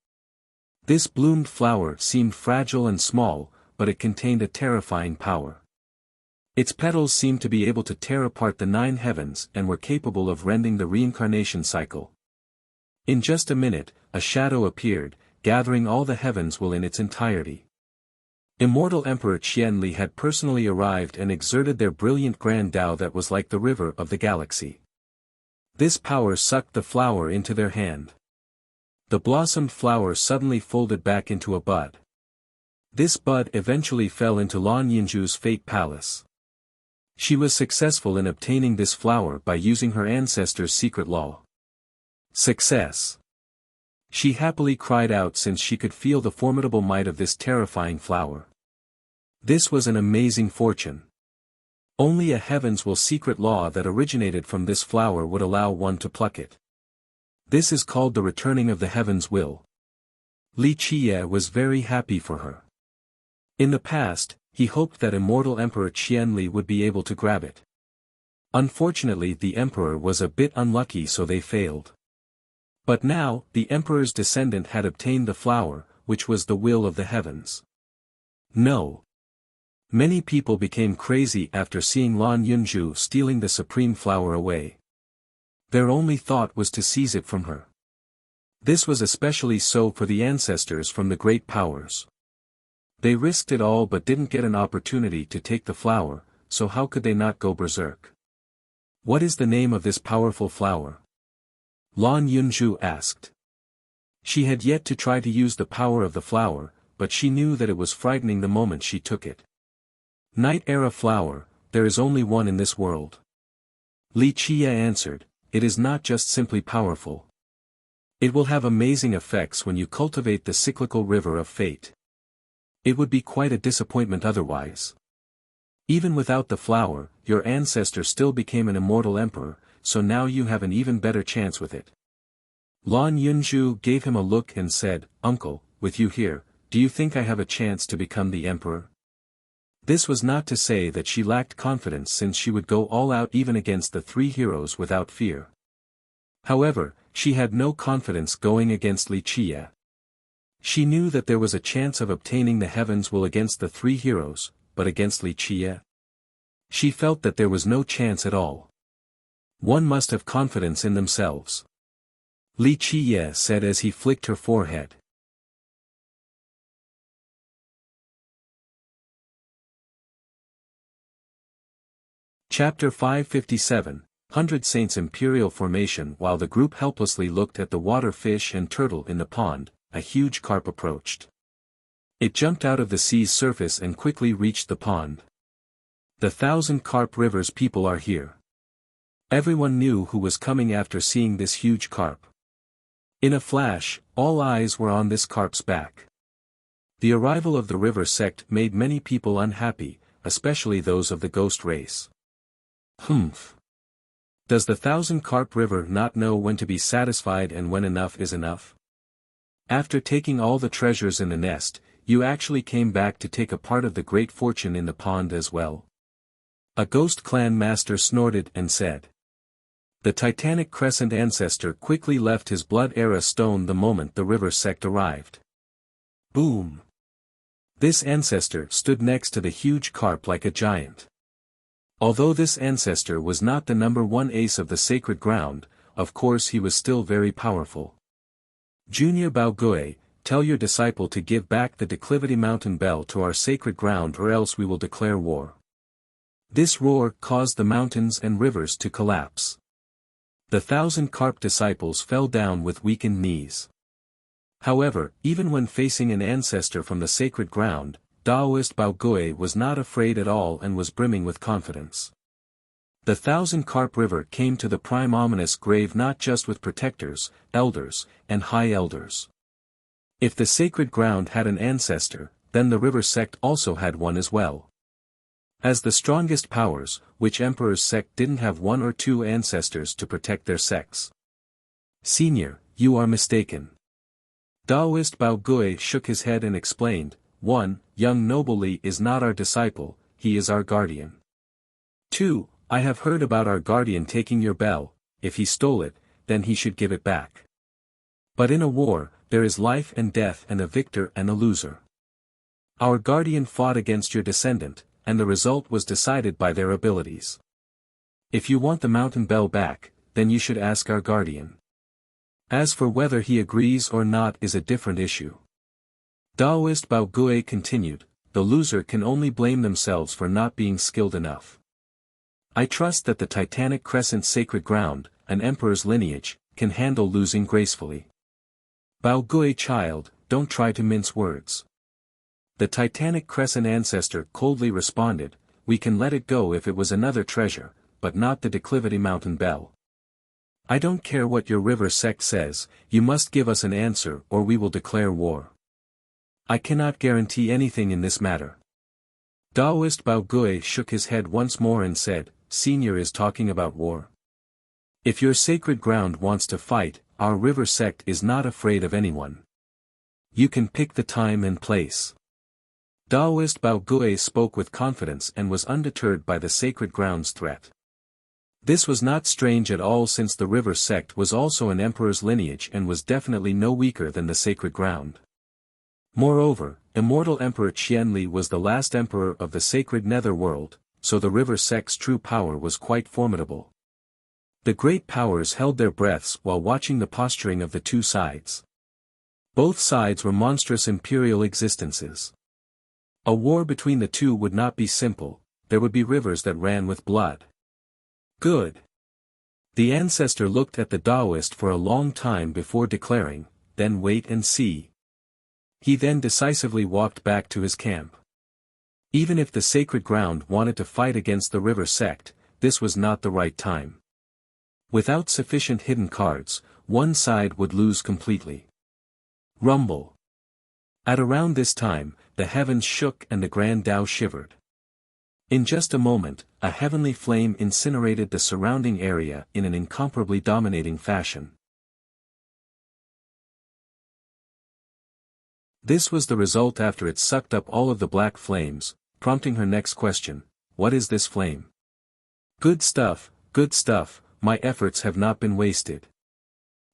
This bloomed flower seemed fragile and small, but it contained a terrifying power. Its petals seemed to be able to tear apart the 9 heavens and were capable of rending the reincarnation cycle. In just a minute, a shadow appeared, gathering all the heavens will in its entirety. Immortal Emperor Qianli had personally arrived and exerted their brilliant grand Tao that was like the river of the galaxy. This power sucked the flower into their hand. The blossomed flower suddenly folded back into a bud. This bud eventually fell into Lan Yunju's fate palace. She was successful in obtaining this flower by using her ancestor's secret law. Success! She happily cried out since she could feel the formidable might of this terrifying flower. This was an amazing fortune. Only a heavens will secret law that originated from this flower would allow one to pluck it. This is called the returning of the heavens will. Li Qiye was very happy for her. In the past, he hoped that immortal Emperor Qianli would be able to grab it. Unfortunately, the emperor was a bit unlucky, so they failed. But now, the emperor's descendant had obtained the flower, which was the will of the heavens. No. Many people became crazy after seeing Lan Yunju stealing the supreme flower away. Their only thought was to seize it from her. This was especially so for the ancestors from the great powers. They risked it all but didn't get an opportunity to take the flower, so how could they not go berserk? What is the name of this powerful flower? Lan Yunju asked. She had yet to try to use the power of the flower, but she knew that it was frightening the moment she took it. Night Era flower, there is only one in this world. Li Qiye answered, it is not just simply powerful. It will have amazing effects when you cultivate the cyclical river of fate. It would be quite a disappointment otherwise. Even without the flower, your ancestor still became an immortal emperor, so now you have an even better chance with it. Lan Yunju gave him a look and said, Uncle, with you here, do you think I have a chance to become the emperor? This was not to say that she lacked confidence, since she would go all out even against the 3 heroes without fear. However, she had no confidence going against Li Qiye. She knew that there was a chance of obtaining the heavens will against the 3 heroes, but against Li Qiye? She felt that there was no chance at all. One must have confidence in themselves. Li Qiye said as he flicked her forehead. Chapter 557, 100 Saints Imperial Formation. While the group helplessly looked at the water fish and turtle in the pond, a huge carp approached. It jumped out of the sea's surface and quickly reached the pond. The 1,000 Carp Rivers people are here. Everyone knew who was coming after seeing this huge carp. In a flash, all eyes were on this carp's back. The arrival of the river sect made many people unhappy, especially those of the ghost race. Humph. Does the 1,000 Carp River not know when to be satisfied and when enough is enough? After taking all the treasures in the nest, you actually came back to take a part of the great fortune in the pond as well? A ghost clan master snorted and said. The Titanic Crescent ancestor quickly left his Blood Era stone the moment the river sect arrived. Boom! This ancestor stood next to the huge carp like a giant. Although this ancestor was not the #1 ace of the sacred ground, of course he was still very powerful. Junior Baogue, tell your disciple to give back the Declivity Mountain Bell to our sacred ground, or else we will declare war. This roar caused the mountains and rivers to collapse. The 1,000 Carp disciples fell down with weakened knees. However, even when facing an ancestor from the sacred ground, Daoist Baogue was not afraid at all and was brimming with confidence. The 1,000 Carp River came to the prime ominous grave not just with protectors, elders, and high elders. If the sacred ground had an ancestor, then the river sect also had one as well. As the strongest powers, which emperor's sect didn't have 1 or 2 ancestors to protect their sects? Senior, you are mistaken. Daoist Bao Gui shook his head and explained, 1. Young noble Li is not our disciple, he is our guardian. 2. I have heard about our guardian taking your bell. If he stole it, then he should give it back. But in a war, there is life and death and a victor and a loser. Our guardian fought against your descendant, and the result was decided by their abilities. If you want the mountain bell back, then you should ask our guardian. As for whether he agrees or not is a different issue. Daoist Bao Gui continued, the loser can only blame themselves for not being skilled enough. I trust that the Titanic Crescent sacred ground, an emperor's lineage, can handle losing gracefully. Bao Gui child, don't try to mince words. The Titanic Crescent ancestor coldly responded, we can let it go if it was another treasure, but not the declivity mountain bell. I don't care what your river sect says, you must give us an answer or we will declare war. I cannot guarantee anything in this matter. Daoist Bao Gui shook his head once more and said, Senior is talking about war. If your sacred ground wants to fight, our river sect is not afraid of anyone. You can pick the time and place. Daoist Bao Gui spoke with confidence and was undeterred by the sacred ground's threat. This was not strange at all since the river sect was also an emperor's lineage and was definitely no weaker than the sacred ground. Moreover, immortal Emperor Qianli was the last emperor of the sacred netherworld, so the river sect's true power was quite formidable. The great powers held their breaths while watching the posturing of the two sides. Both sides were monstrous imperial existences. A war between the two would not be simple, there would be rivers that ran with blood. Good. The ancestor looked at the Daoist for a long time before declaring, then wait and see. He then decisively walked back to his camp. Even if the sacred ground wanted to fight against the river sect, this was not the right time. Without sufficient hidden cards, one side would lose completely. Rumble. At around this time, the heavens shook and the Grand Tao shivered. In just a moment, a heavenly flame incinerated the surrounding area in an incomparably dominating fashion. This was the result after it sucked up all of the black flames, prompting her next question, what is this flame? Good stuff, my efforts have not been wasted.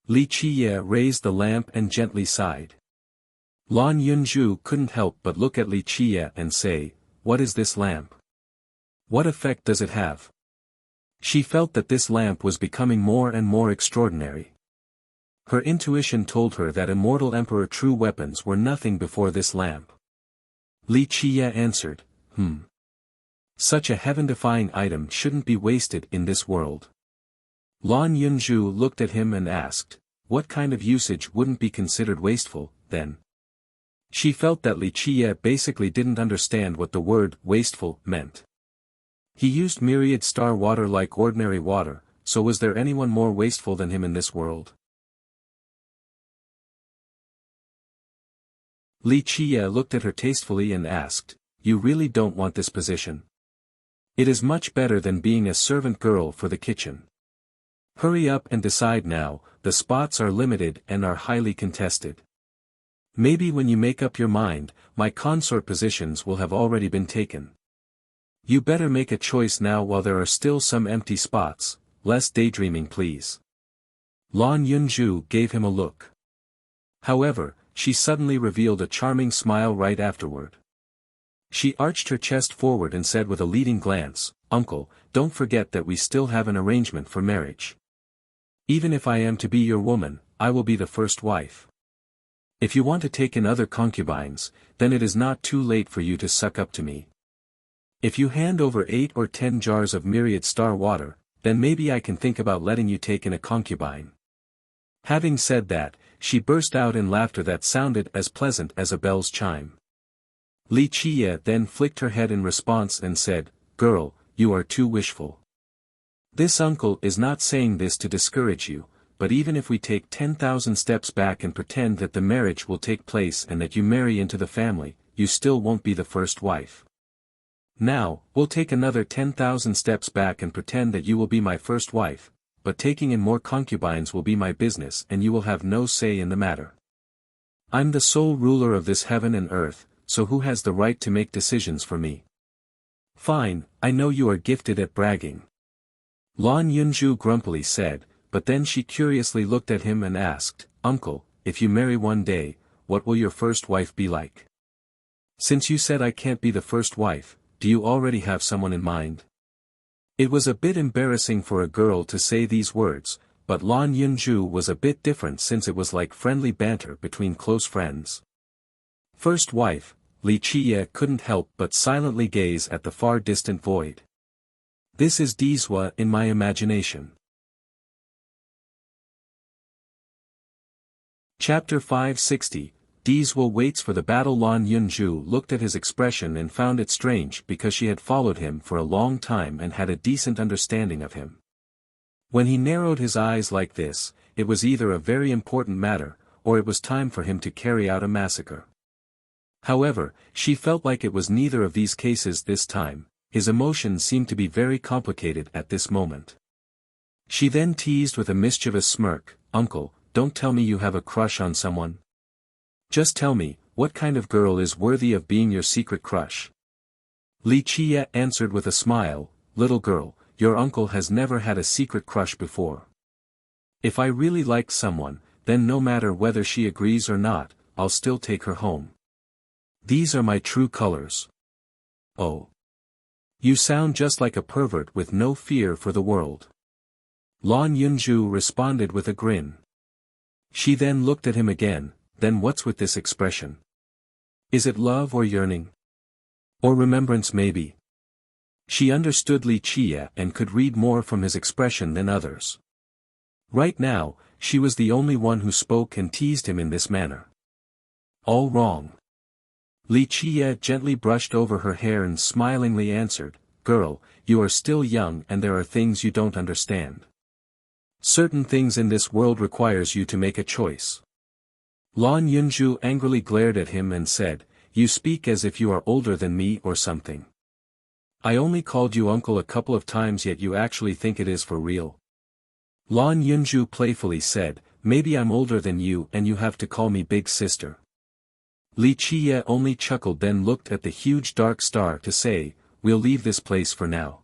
Li Qiye raised the lamp and gently sighed. Lan Yunzhu couldn't help but look at Li Qiye and say, what is this lamp? What effect does it have? She felt that this lamp was becoming more and more extraordinary. Her intuition told her that immortal emperor true weapons were nothing before this lamp. Li Qiye answered, Such a heaven-defying item shouldn't be wasted in this world. Lan Yunzhu looked at him and asked, what kind of usage wouldn't be considered wasteful, then? She felt that Li Qiye basically didn't understand what the word wasteful meant. He used myriad star water like ordinary water, so was there anyone more wasteful than him in this world? Li Qiye looked at her tastefully and asked, you really don't want this position? It is much better than being a servant girl for the kitchen. Hurry up and decide now, the spots are limited and are highly contested. Maybe when you make up your mind, my consort positions will have already been taken. You better make a choice now while there are still some empty spots, less daydreaming please. Lan Yunzhu gave him a look. However, she suddenly revealed a charming smile right afterward. She arched her chest forward and said with a leading glance, Uncle, don't forget that we still have an arrangement for marriage. Even if I am to be your woman, I will be the first wife. If you want to take in other concubines, then it is not too late for you to suck up to me. If you hand over 8 or 10 jars of myriad star water, then maybe I can think about letting you take in a concubine. Having said that, she burst out in laughter that sounded as pleasant as a bell's chime. Li Qiye then flicked her head in response and said, Girl, you are too wishful. This uncle is not saying this to discourage you, but even if we take 10,000 steps back and pretend that the marriage will take place and that you marry into the family, you still won't be the first wife. Now, we'll take another 10,000 steps back and pretend that you will be my first wife, but taking in more concubines will be my business and you will have no say in the matter. I'm the sole ruler of this heaven and earth, so who has the right to make decisions for me? Fine, I know you are gifted at bragging. Lan Yunju grumpily said, but then she curiously looked at him and asked, Uncle, if you marry one day, what will your first wife be like? Since you said I can't be the first wife, do you already have someone in mind? It was a bit embarrassing for a girl to say these words, but Lan Yunju was a bit different since it was like friendly banter between close friends. First wife, Li Qiye couldn't help but silently gaze at the far distant void. This is Dizwa in my imagination. Chapter 560, Dizwa waits for the battle. Lan Yunju looked at his expression and found it strange because she had followed him for a long time and had a decent understanding of him. When he narrowed his eyes like this, it was either a very important matter, or it was time for him to carry out a massacre. However, she felt like it was neither of these cases this time. His emotions seemed to be very complicated at this moment. She then teased with a mischievous smirk, Uncle, don't tell me you have a crush on someone. Just tell me, what kind of girl is worthy of being your secret crush? Li Qiye answered with a smile, Little girl, your uncle has never had a secret crush before. If I really like someone, then no matter whether she agrees or not, I'll still take her home. These are my true colors. Oh. You sound just like a pervert with no fear for the world. Lan Yunju responded with a grin. She then looked at him again, then what's with this expression? Is it love or yearning? Or remembrance maybe? She understood Li Qiye and could read more from his expression than others. Right now, she was the only one who spoke and teased him in this manner. All wrong. Li Qiye gently brushed over her hair and smilingly answered, Girl, you are still young and there are things you don't understand. Certain things in this world requires you to make a choice. Lan Yunju angrily glared at him and said, You speak as if you are older than me or something. I only called you uncle a couple of times yet you actually think it is for real. Lan Yunju playfully said, Maybe I'm older than you and you have to call me big sister. Li Qiye only chuckled then looked at the huge dark star to say, We'll leave this place for now.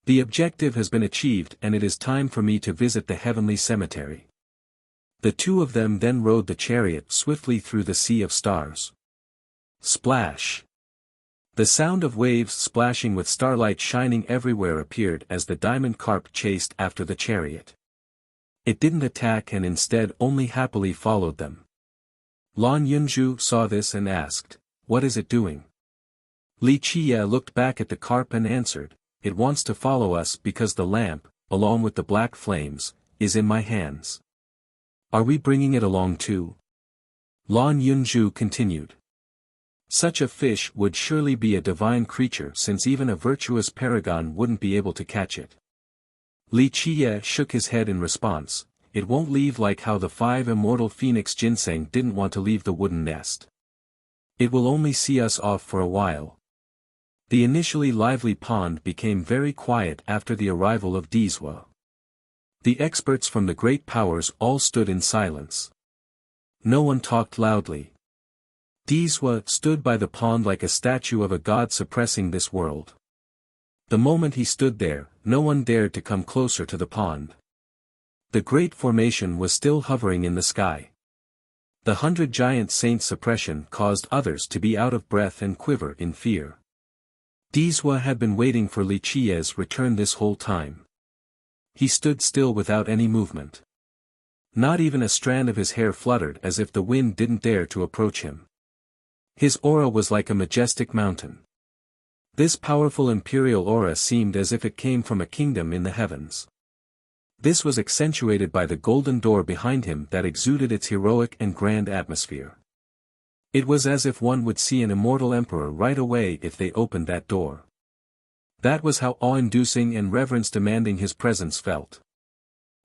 The objective has been achieved and it is time for me to visit the heavenly cemetery. The two of them then rode the chariot swiftly through the sea of stars. Splash! The sound of waves splashing with starlight shining everywhere appeared as the diamond carp chased after the chariot. It didn't attack and instead only happily followed them. Lan Yunju saw this and asked, What is it doing? Li Qiye looked back at the carp and answered, It wants to follow us because the lamp, along with the black flames, is in my hands. Are we bringing it along too? Lan Yunju continued. Such a fish would surely be a divine creature since even a virtuous paragon wouldn't be able to catch it. Li Qiye shook his head in response, It won't leave like how the 5 immortal phoenix ginseng didn't want to leave the wooden nest. It will only see us off for a while. The initially lively pond became very quiet after the arrival of Dizwa. The experts from the great powers all stood in silence. No one talked loudly. Dizwa stood by the pond like a statue of a god suppressing this world. The moment he stood there, no one dared to come closer to the pond. The great formation was still hovering in the sky. The 100 giant saints' suppression caused others to be out of breath and quiver in fear. Dizwa had been waiting for Li Qiye's return this whole time. He stood still without any movement. Not even a strand of his hair fluttered as if the wind didn't dare to approach him. His aura was like a majestic mountain. This powerful imperial aura seemed as if it came from a kingdom in the heavens. This was accentuated by the golden door behind him that exuded its heroic and grand atmosphere. It was as if one would see an immortal emperor right away if they opened that door. That was how awe-inducing and reverence-demanding his presence felt.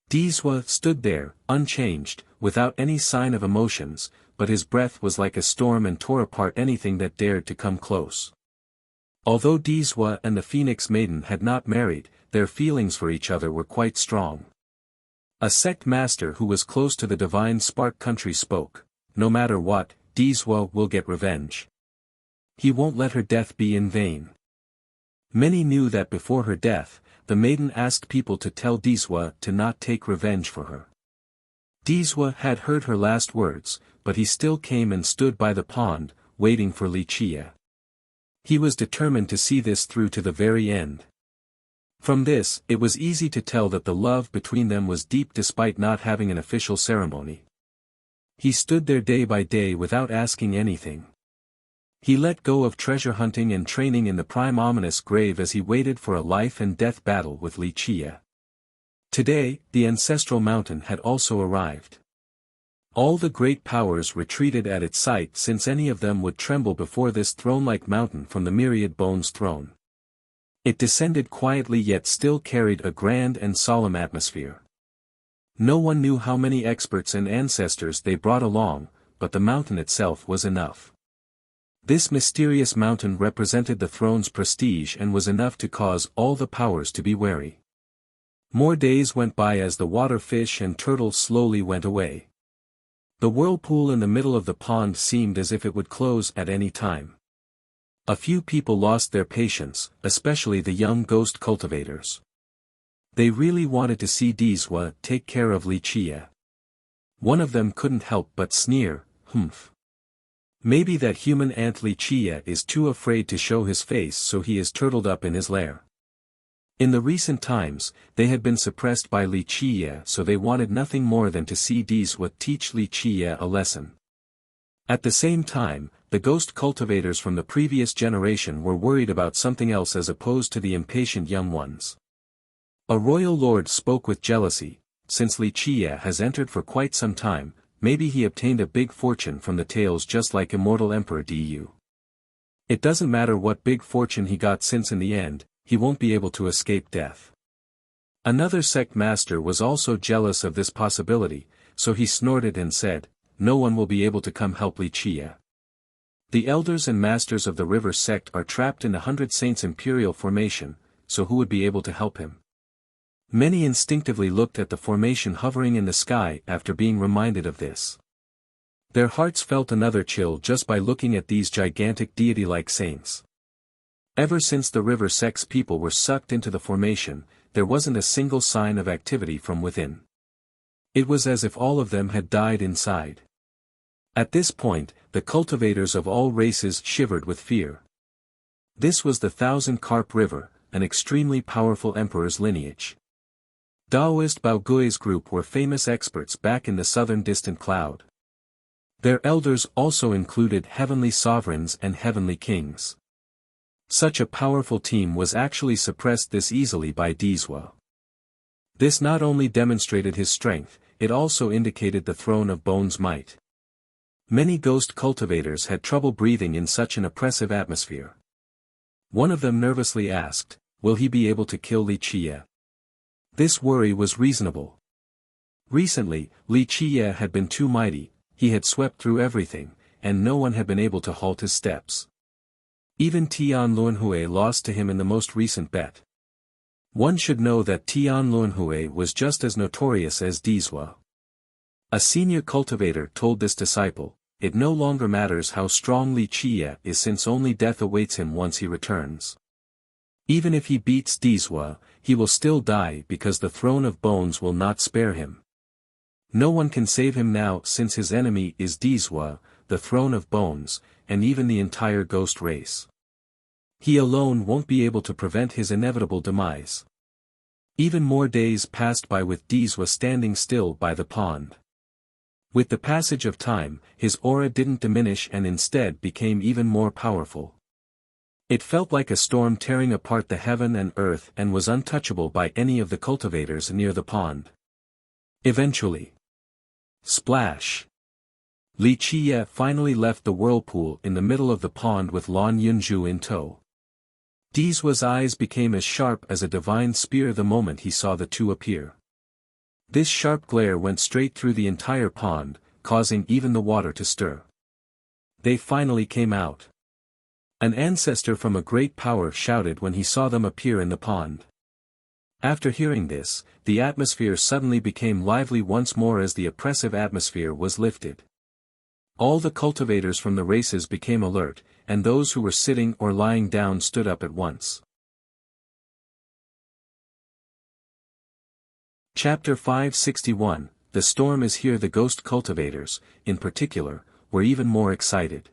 Dizwa stood there, unchanged, without any sign of emotions, but his breath was like a storm and tore apart anything that dared to come close. Although Dizwa and the Phoenix Maiden had not married, their feelings for each other were quite strong. A sect master who was close to the divine Spark country spoke, no matter what, Dizwa will get revenge. He won't let her death be in vain. Many knew that before her death, the maiden asked people to tell Dizwa to not take revenge for her. Dizwa had heard her last words, but he still came and stood by the pond, waiting for Wuxia. He was determined to see this through to the very end. From this, it was easy to tell that the love between them was deep despite not having an official ceremony. He stood there day by day without asking anything. He let go of treasure hunting and training in the prime ominous grave as he waited for a life and death battle with Wuxia. Today, the ancestral mountain had also arrived. All the great powers retreated at its sight since any of them would tremble before this throne-like mountain from the myriad bones throne. It descended quietly yet still carried a grand and solemn atmosphere. No one knew how many experts and ancestors they brought along, but the mountain itself was enough. This mysterious mountain represented the throne's prestige and was enough to cause all the powers to be wary. More days went by as the water fish and turtle slowly went away. The whirlpool in the middle of the pond seemed as if it would close at any time. A few people lost their patience, especially the young ghost cultivators. They really wanted to see Dizwa take care of Wuxia. One of them couldn't help but sneer, "Humph. Maybe that human ant Wuxia is too afraid to show his face, so he is turtled up in his lair." In the recent times, they had been suppressed by Wuxia, so they wanted nothing more than to see Dizwa teach Wuxia a lesson. At the same time, the ghost cultivators from the previous generation were worried about something else as opposed to the impatient young ones. A royal lord spoke with jealousy, "Since Wuxia has entered for quite some time, maybe he obtained a big fortune from the tales just like immortal Emperor Du. It doesn't matter what big fortune he got since in the end, he won't be able to escape death." Another sect master was also jealous of this possibility, so he snorted and said, "No one will be able to come help Wuxia. The elders and masters of the river sect are trapped in the 100 Saints Imperial formation, so who would be able to help him?" Many instinctively looked at the formation hovering in the sky after being reminded of this. Their hearts felt another chill just by looking at these gigantic deity-like saints. Ever since the river sect's people were sucked into the formation, there wasn't a single sign of activity from within. It was as if all of them had died inside. At this point, the cultivators of all races shivered with fear. This was the Thousand Carp River, an extremely powerful emperor's lineage. Daoist Baogui's group were famous experts back in the southern distant cloud. Their elders also included heavenly sovereigns and heavenly kings. Such a powerful team was actually suppressed this easily by Dizwa. This not only demonstrated his strength, it also indicated the throne of Bone's might. Many ghost cultivators had trouble breathing in such an oppressive atmosphere. One of them nervously asked, "Will he be able to kill Wuxia?" This worry was reasonable. Recently, Wuxia had been too mighty, he had swept through everything, and no one had been able to halt his steps. Even Tian Luanhui lost to him in the most recent bet. One should know that Tian Luanhui was just as notorious as Dizwa. A senior cultivator told this disciple, "It no longer matters how strong Wuxia is since only death awaits him once he returns. Even if he beats Dizwa, he will still die because the throne of bones will not spare him. No one can save him now since his enemy is Dizwa, the throne of bones, and even the entire ghost race. He alone won't be able to prevent his inevitable demise." Even more days passed by with Dizwa standing still by the pond. With the passage of time, his aura didn't diminish and instead became even more powerful. It felt like a storm tearing apart the heaven and earth and was untouchable by any of the cultivators near the pond. Eventually, splash! Wuxia finally left the whirlpool in the middle of the pond with Lan Yunju in tow. Dizwa's eyes became as sharp as a divine spear the moment he saw the two appear. This sharp glare went straight through the entire pond, causing even the water to stir. They finally came out. An ancestor from a great power shouted when he saw them appear in the pond. After hearing this, the atmosphere suddenly became lively once more as the oppressive atmosphere was lifted. All the cultivators from the races became alert, and those who were sitting or lying down stood up at once. Chapter 561, The Storm is Here. The ghost cultivators, in particular, were even more excited.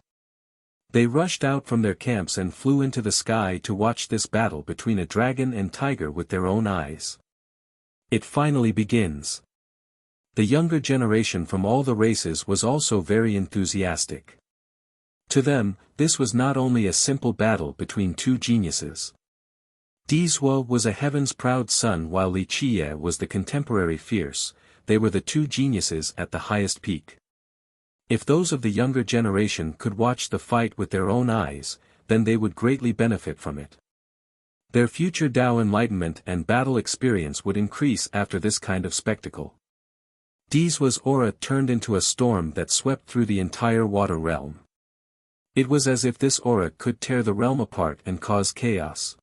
They rushed out from their camps and flew into the sky to watch this battle between a dragon and tiger with their own eyes. It finally begins. The younger generation from all the races was also very enthusiastic. To them, this was not only a simple battle between two geniuses. Dizhua was a heaven's proud son while Li Qiye was the contemporary fierce. They were the two geniuses at the highest peak. If those of the younger generation could watch the fight with their own eyes, then they would greatly benefit from it. Their future Tao enlightenment and battle experience would increase after this kind of spectacle. Dizhua's aura turned into a storm that swept through the entire water realm. It was as if this aura could tear the realm apart and cause chaos.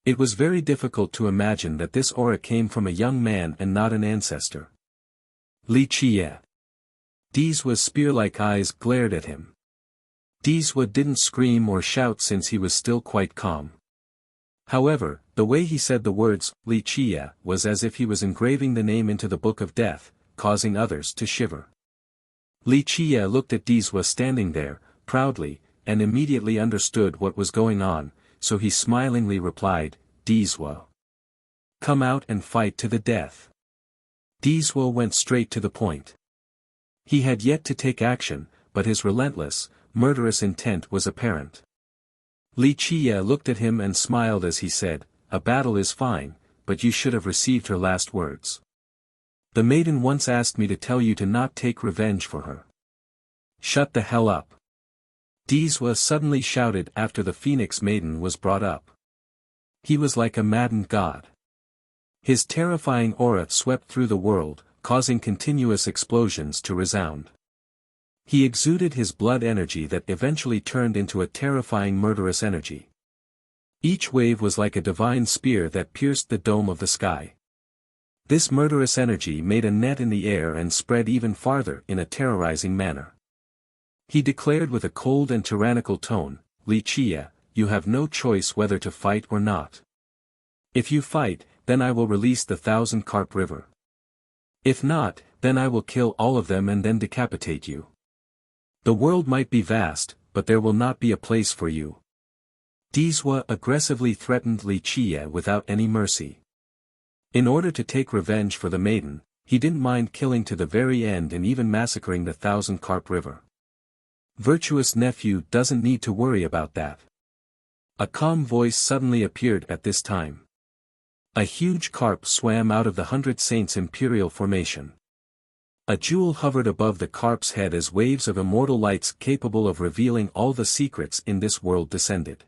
It was very difficult to imagine that this aura came from a young man and not an ancestor. Li Qiye. Dizhua's spear-like eyes glared at him. Dizhua didn't scream or shout since he was still quite calm. However, the way he said the words, Li Qiye, was as if he was engraving the name into the book of death, causing others to shiver. Li Qiye looked at Dizhua standing there, proudly, and immediately understood what was going on, so he smilingly replied, Dizhua, come out and fight to the death. Dizhua went straight to the point. He had yet to take action, but his relentless, murderous intent was apparent. Li Qiye looked at him and smiled as he said, a battle is fine, but you should have received her last words. The maiden once asked me to tell you to not take revenge for her. Shut the hell up. Dizhua suddenly shouted after the Phoenix Maiden was brought up. He was like a maddened god. His terrifying aura swept through the world, causing continuous explosions to resound. He exuded his blood energy that eventually turned into a terrifying murderous energy. Each wave was like a divine spear that pierced the dome of the sky. This murderous energy made a net in the air and spread even farther in a terrorizing manner. He declared with a cold and tyrannical tone, Li Qiye, you have no choice whether to fight or not. If you fight, then I will release the 1,000-carp river. If not, then I will kill all of them and then decapitate you. The world might be vast, but there will not be a place for you. Dizhua aggressively threatened Li Qiye without any mercy. In order to take revenge for the maiden, he didn't mind killing to the very end and even massacring the 1,000-carp river. Virtuous nephew doesn't need to worry about that. A calm voice suddenly appeared at this time. A huge carp swam out of the 100 Saints' imperial formation. A jewel hovered above the carp's head as waves of immortal lights capable of revealing all the secrets in this world descended.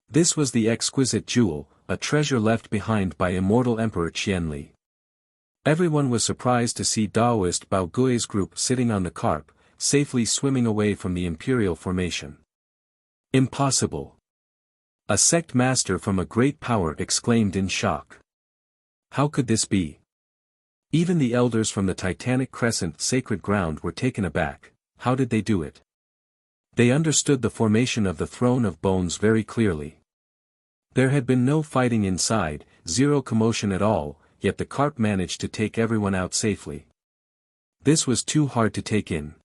This was the exquisite jewel, a treasure left behind by immortal Emperor Qianli. Everyone was surprised to see Taoist Bao Gui's group sitting on the carp, safely swimming away from the imperial formation. Impossible! A sect master from a great power exclaimed in shock. How could this be? Even the elders from the Titanic Crescent sacred ground were taken aback. How did they do it? They understood the formation of the throne of bones very clearly. There had been no fighting inside, zero commotion at all, yet the carp managed to take everyone out safely. This was too hard to take in.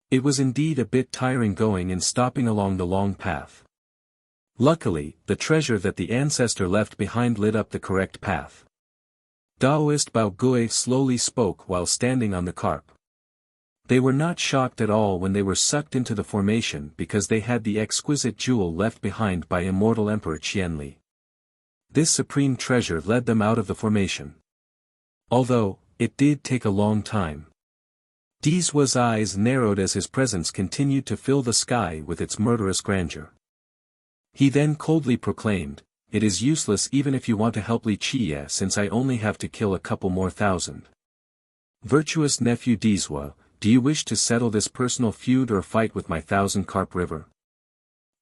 It was indeed a bit tiring going and stopping along the long path. Luckily, the treasure that the ancestor left behind lit up the correct path. Taoist Bao Gui slowly spoke while standing on the carp. They were not shocked at all when they were sucked into the formation because they had the exquisite jewel left behind by immortal Emperor Qianli. This supreme treasure led them out of the formation. Although, it did take a long time. Dizhua's eyes narrowed as his presence continued to fill the sky with its murderous grandeur. He then coldly proclaimed, it is useless even if you want to help Li Qiye since I only have to kill a couple more thousand. Virtuous nephew Dizhua, do you wish to settle this personal feud or fight with my 1,000-carp river?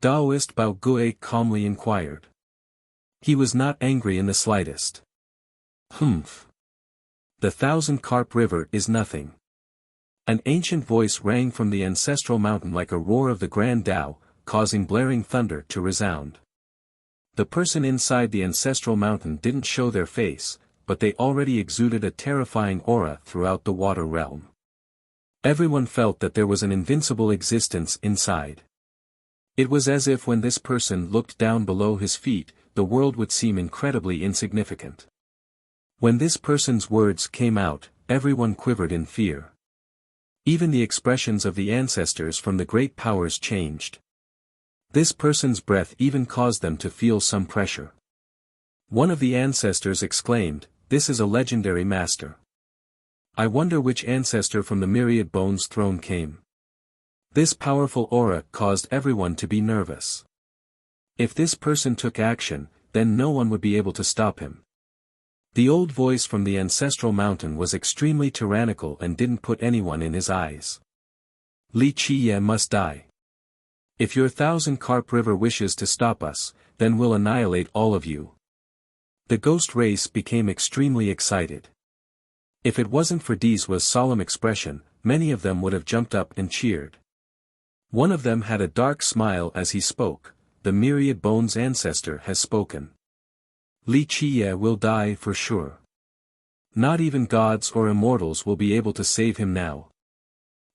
Taoist Bao Gui calmly inquired. He was not angry in the slightest. Humph. The 1,000-carp river is nothing. An ancient voice rang from the ancestral mountain like a roar of the grand Tao, causing blaring thunder to resound. The person inside the ancestral mountain didn't show their face, but they already exuded a terrifying aura throughout the water realm. Everyone felt that there was an invincible existence inside. It was as if when this person looked down below his feet, the world would seem incredibly insignificant. When this person's words came out, everyone quivered in fear. Even the expressions of the ancestors from the great powers changed. This person's breath even caused them to feel some pressure. One of the ancestors exclaimed, "This is a legendary master. I wonder which ancestor from the myriad bones throne came." This powerful aura caused everyone to be nervous. If this person took action, then no one would be able to stop him. The old voice from the ancestral mountain was extremely tyrannical and didn't put anyone in his eyes. Li Qiye must die. If your 1,000-carp river wishes to stop us, then we'll annihilate all of you. The ghost race became extremely excited. If it wasn't for Dee's solemn expression, many of them would have jumped up and cheered. One of them had a dark smile as he spoke, "The myriad bones ancestor has spoken. Li Qiye will die for sure. Not even gods or immortals will be able to save him now."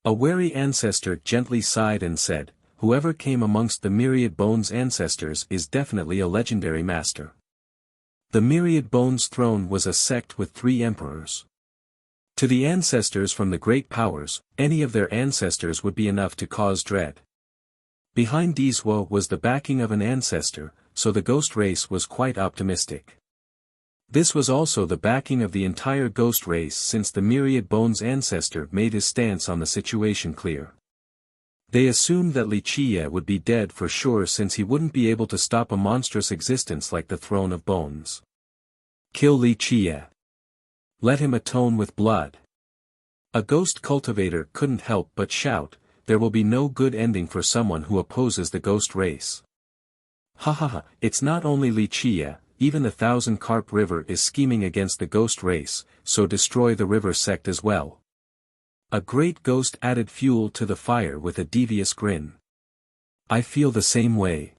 A wary ancestor gently sighed and said, "Whoever came amongst the myriad bones ancestors is definitely a legendary master." The myriad bones throne was a sect with 3 emperors. To the ancestors from the great powers, any of their ancestors would be enough to cause dread. Behind Deeswa was the backing of an ancestor, so the ghost race was quite optimistic. This was also the backing of the entire ghost race since the myriad bones ancestor made his stance on the situation clear. They assumed that Li Qiye would be dead for sure since he wouldn't be able to stop a monstrous existence like the Throne of Bones. Kill Li Qiye. Let him atone with blood. A ghost cultivator couldn't help but shout, "There will be no good ending for someone who opposes the ghost race." Ha ha ha, it's not only Li Qiye, even the 1,000-carp river is scheming against the ghost race, so destroy the river sect as well. A great ghost added fuel to the fire with a devious grin. I feel the same way.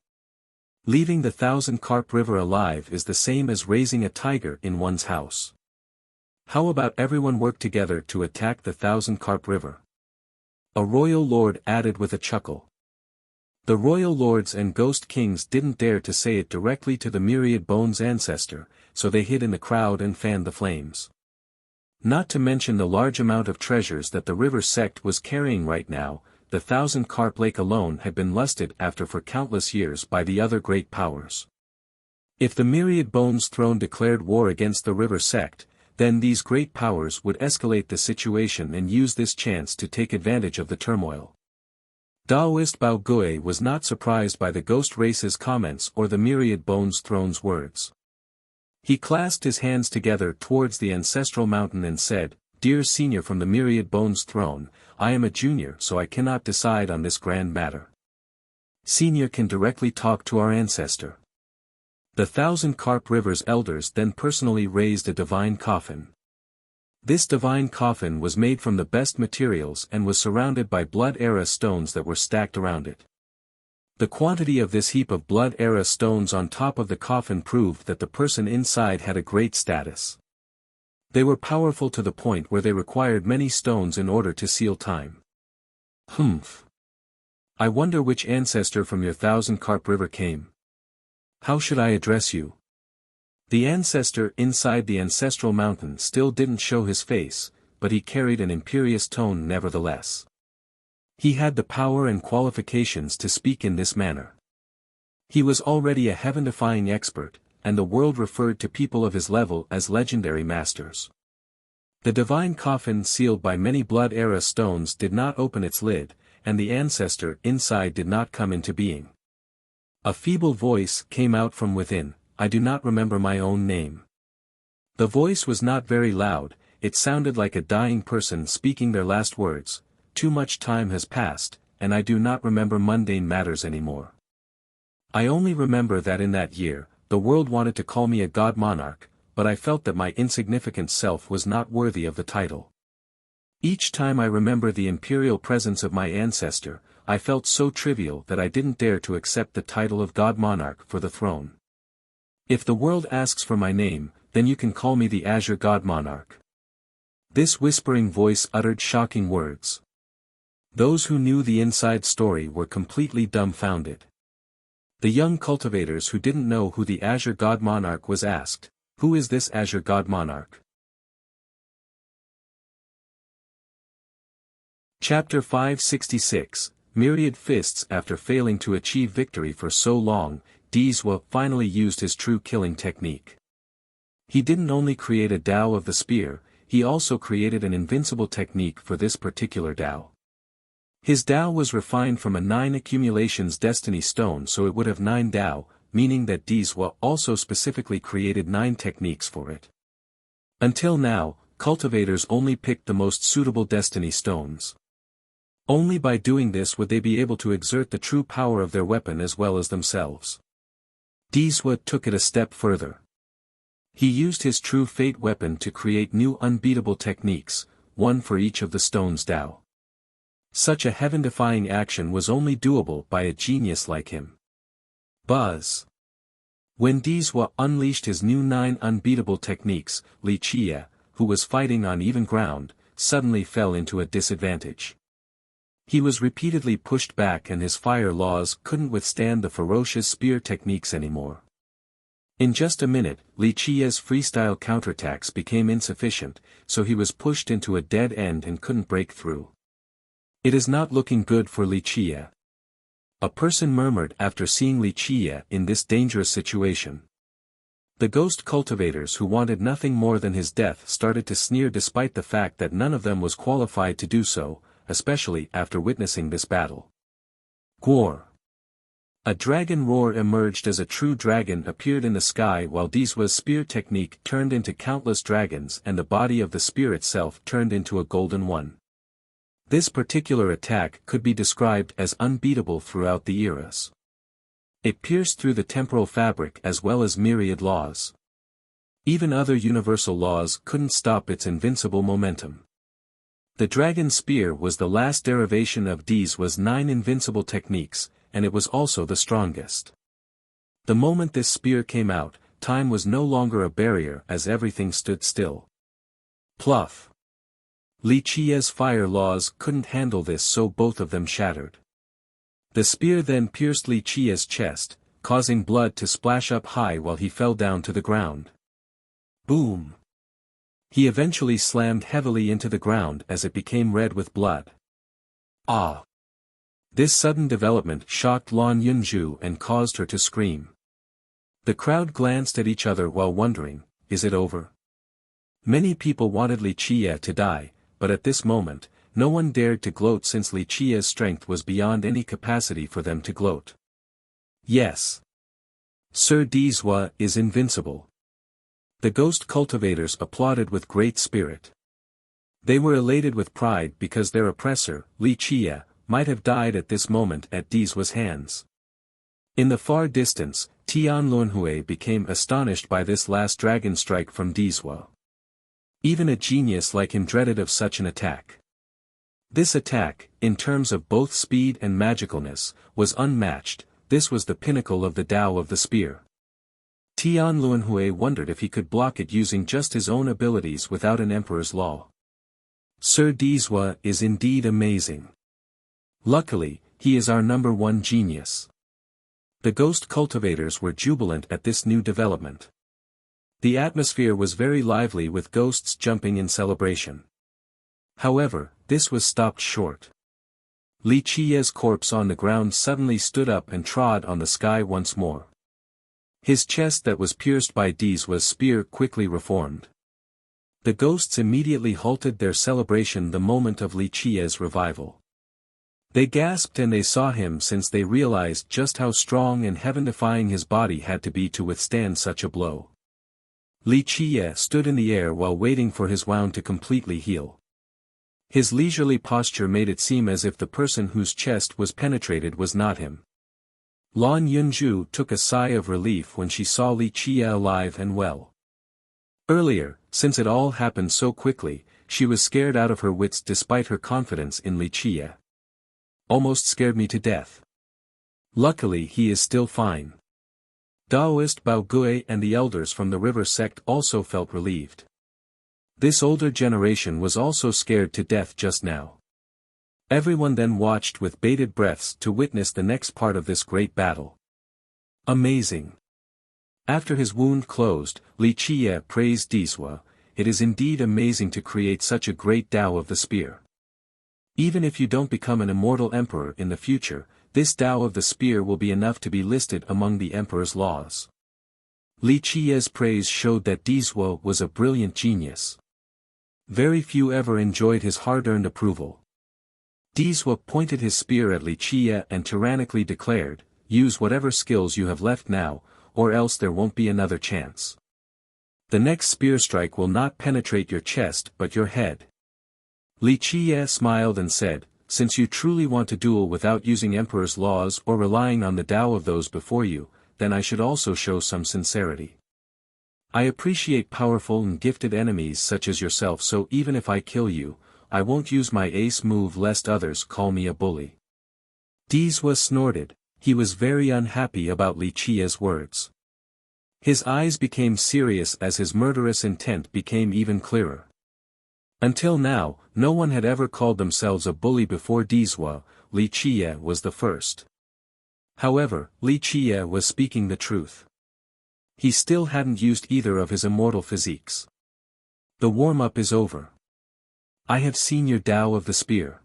Leaving the 1,000-carp river alive is the same as raising a tiger in one's house. How about everyone work together to attack the 1,000-carp river? A royal lord added with a chuckle. The royal lords and ghost kings didn't dare to say it directly to the myriad bones ancestor, so they hid in the crowd and fanned the flames. Not to mention the large amount of treasures that the river sect was carrying right now, the 1,000-carp lake alone had been lusted after for countless years by the other great powers. If the myriad bones throne declared war against the river sect, then these great powers would escalate the situation and use this chance to take advantage of the turmoil. Daoist Bao Gui was not surprised by the ghost race's comments or the myriad bones throne's words. He clasped his hands together towards the ancestral mountain and said, "Dear senior from the myriad bones throne, I am a junior so I cannot decide on this grand matter. Senior can directly talk to our ancestor." The 1,000-carp river's elders then personally raised a divine coffin. This divine coffin was made from the best materials and was surrounded by blood-era stones that were stacked around it. The quantity of this heap of blood-era stones on top of the coffin proved that the person inside had a great status. They were powerful to the point where they required many stones in order to seal time. Humph. I wonder which ancestor from your 1,000-carp river came. How should I address you? The ancestor inside the ancestral mountain still didn't show his face, but he carried an imperious tone nevertheless. He had the power and qualifications to speak in this manner. He was already a heaven-defying expert, and the world referred to people of his level as legendary masters. The divine coffin sealed by many blood-era stones did not open its lid, and the ancestor inside did not come into being. A feeble voice came out from within, "I do not remember my own name." The voice was not very loud, it sounded like a dying person speaking their last words. "Too much time has passed, and I do not remember mundane matters anymore. I only remember that in that year, the world wanted to call me a god monarch, but I felt that my insignificant self was not worthy of the title. Each time I remember the imperial presence of my ancestor, I felt so trivial that I didn't dare to accept the title of God Monarch for the throne. If the world asks for my name, then you can call me the Azure God Monarch." This whispering voice uttered shocking words. Those who knew the inside story were completely dumbfounded. The young cultivators who didn't know who the Azure God Monarch was asked, "Who is this Azure God Monarch?" Chapter 566, Myriad Fists. After failing to achieve victory for so long, Dizwa finally used his true killing technique. He didn't only create a Tao of the spear, he also created an invincible technique for this particular Tao. His Tao was refined from a 9 accumulations destiny stone, so it would have 9 Tao, meaning that Dizwa also specifically created 9 techniques for it. Until now, cultivators only picked the most suitable destiny stones. Only by doing this would they be able to exert the true power of their weapon as well as themselves. Dizwa took it a step further. He used his true fate weapon to create new unbeatable techniques, one for each of the stone's Tao. Such a heaven-defying action was only doable by a genius like him. Buzz. When Dizwa unleashed his new 9 unbeatable techniques, Li Chia, who was fighting on even ground, suddenly fell into a disadvantage. He was repeatedly pushed back and his fire laws couldn't withstand the ferocious spear techniques anymore. In just a minute, Li Chia's freestyle counterattacks became insufficient, so he was pushed into a dead end and couldn't break through. "It is not looking good for Li Chia," a person murmured after seeing Li Chia in this dangerous situation. The ghost cultivators who wanted nothing more than his death started to sneer despite the fact that none of them was qualified to do so, especially after witnessing this battle. Gwar. A dragon roar emerged as a true dragon appeared in the sky while Dizwa's spear technique turned into countless dragons and the body of the spear itself turned into a golden one. This particular attack could be described as unbeatable throughout the eras. It pierced through the temporal fabric as well as myriad laws. Even other universal laws couldn't stop its invincible momentum. The dragon spear was the last derivation of Dizwa's 9 invincible techniques, and it was also the strongest. The moment this spear came out, time was no longer a barrier as everything stood still. Pluff. Li Chia's fire laws couldn't handle this, so both of them shattered. The spear then pierced Li Chia's chest, causing blood to splash up high while he fell down to the ground. Boom. He eventually slammed heavily into the ground as it became red with blood. Ah! This sudden development shocked Lan Yunju and caused her to scream. The crowd glanced at each other while wondering, is it over? Many people wanted Li Chia to die, but at this moment, no one dared to gloat since Li Chia's strength was beyond any capacity for them to gloat. Yes. Sir Dizwa is invincible. The ghost cultivators applauded with great spirit. They were elated with pride because their oppressor, Li Chia, might have died at this moment at Dizwa's hands. In the far distance, Tian Luanhui became astonished by this last dragon strike from Dizwa. Even a genius like him dreaded of such an attack. This attack, in terms of both speed and magicalness, was unmatched. This was the pinnacle of the Tao of the spear. Tian Luanhui wondered if he could block it using just his own abilities without an emperor's law. Sir Dizwa is indeed amazing. Luckily, he is our #1 genius. The ghost cultivators were jubilant at this new development. The atmosphere was very lively with ghosts jumping in celebration. However, this was stopped short. Li Chia's corpse on the ground suddenly stood up and trod on the sky once more. His chest that was pierced by Dizwa's spear quickly reformed. The ghosts immediately halted their celebration the moment of Li Chia's revival. They gasped and they saw him since they realized just how strong and heaven-defying his body had to be to withstand such a blow. Li Chia stood in the air while waiting for his wound to completely heal. His leisurely posture made it seem as if the person whose chest was penetrated was not him. Lan Yunju took a sigh of relief when she saw Li Chia alive and well. Earlier, since it all happened so quickly, she was scared out of her wits despite her confidence in Li Qie. Almost scared me to death. Luckily he is still fine. Daoist Bao Gui and the elders from the river sect also felt relieved. This older generation was also scared to death just now. Everyone then watched with bated breaths to witness the next part of this great battle. Amazing. After his wound closed, Li Qie praised Disua, "It is indeed amazing to create such a great Tao of the spear. Even if you don't become an immortal emperor in the future, this Tao of the spear will be enough to be listed among the emperor's laws." Li Qie's praise showed that Disua was a brilliant genius. Very few ever enjoyed his hard-earned approval. Disua pointed his spear at Li Qie and tyrannically declared, "Use whatever skills you have left now, or else there won't be another chance. The next spear strike will not penetrate your chest but your head." Li Qie smiled and said, "Since you truly want to duel without using Emperor's laws or relying on the Tao of those before you, then I should also show some sincerity. I appreciate powerful and gifted enemies such as yourself, so even if I kill you, I won't use my ace move lest others call me a bully." Disua snorted. He was very unhappy about Li Qie's words. His eyes became serious as his murderous intent became even clearer. Until now, no one had ever called themselves a bully before Disua. Li Qie was the first. However, Li Qie was speaking the truth. He still hadn't used either of his immortal physiques. The warm-up is over. I have seen your Tao of the spear.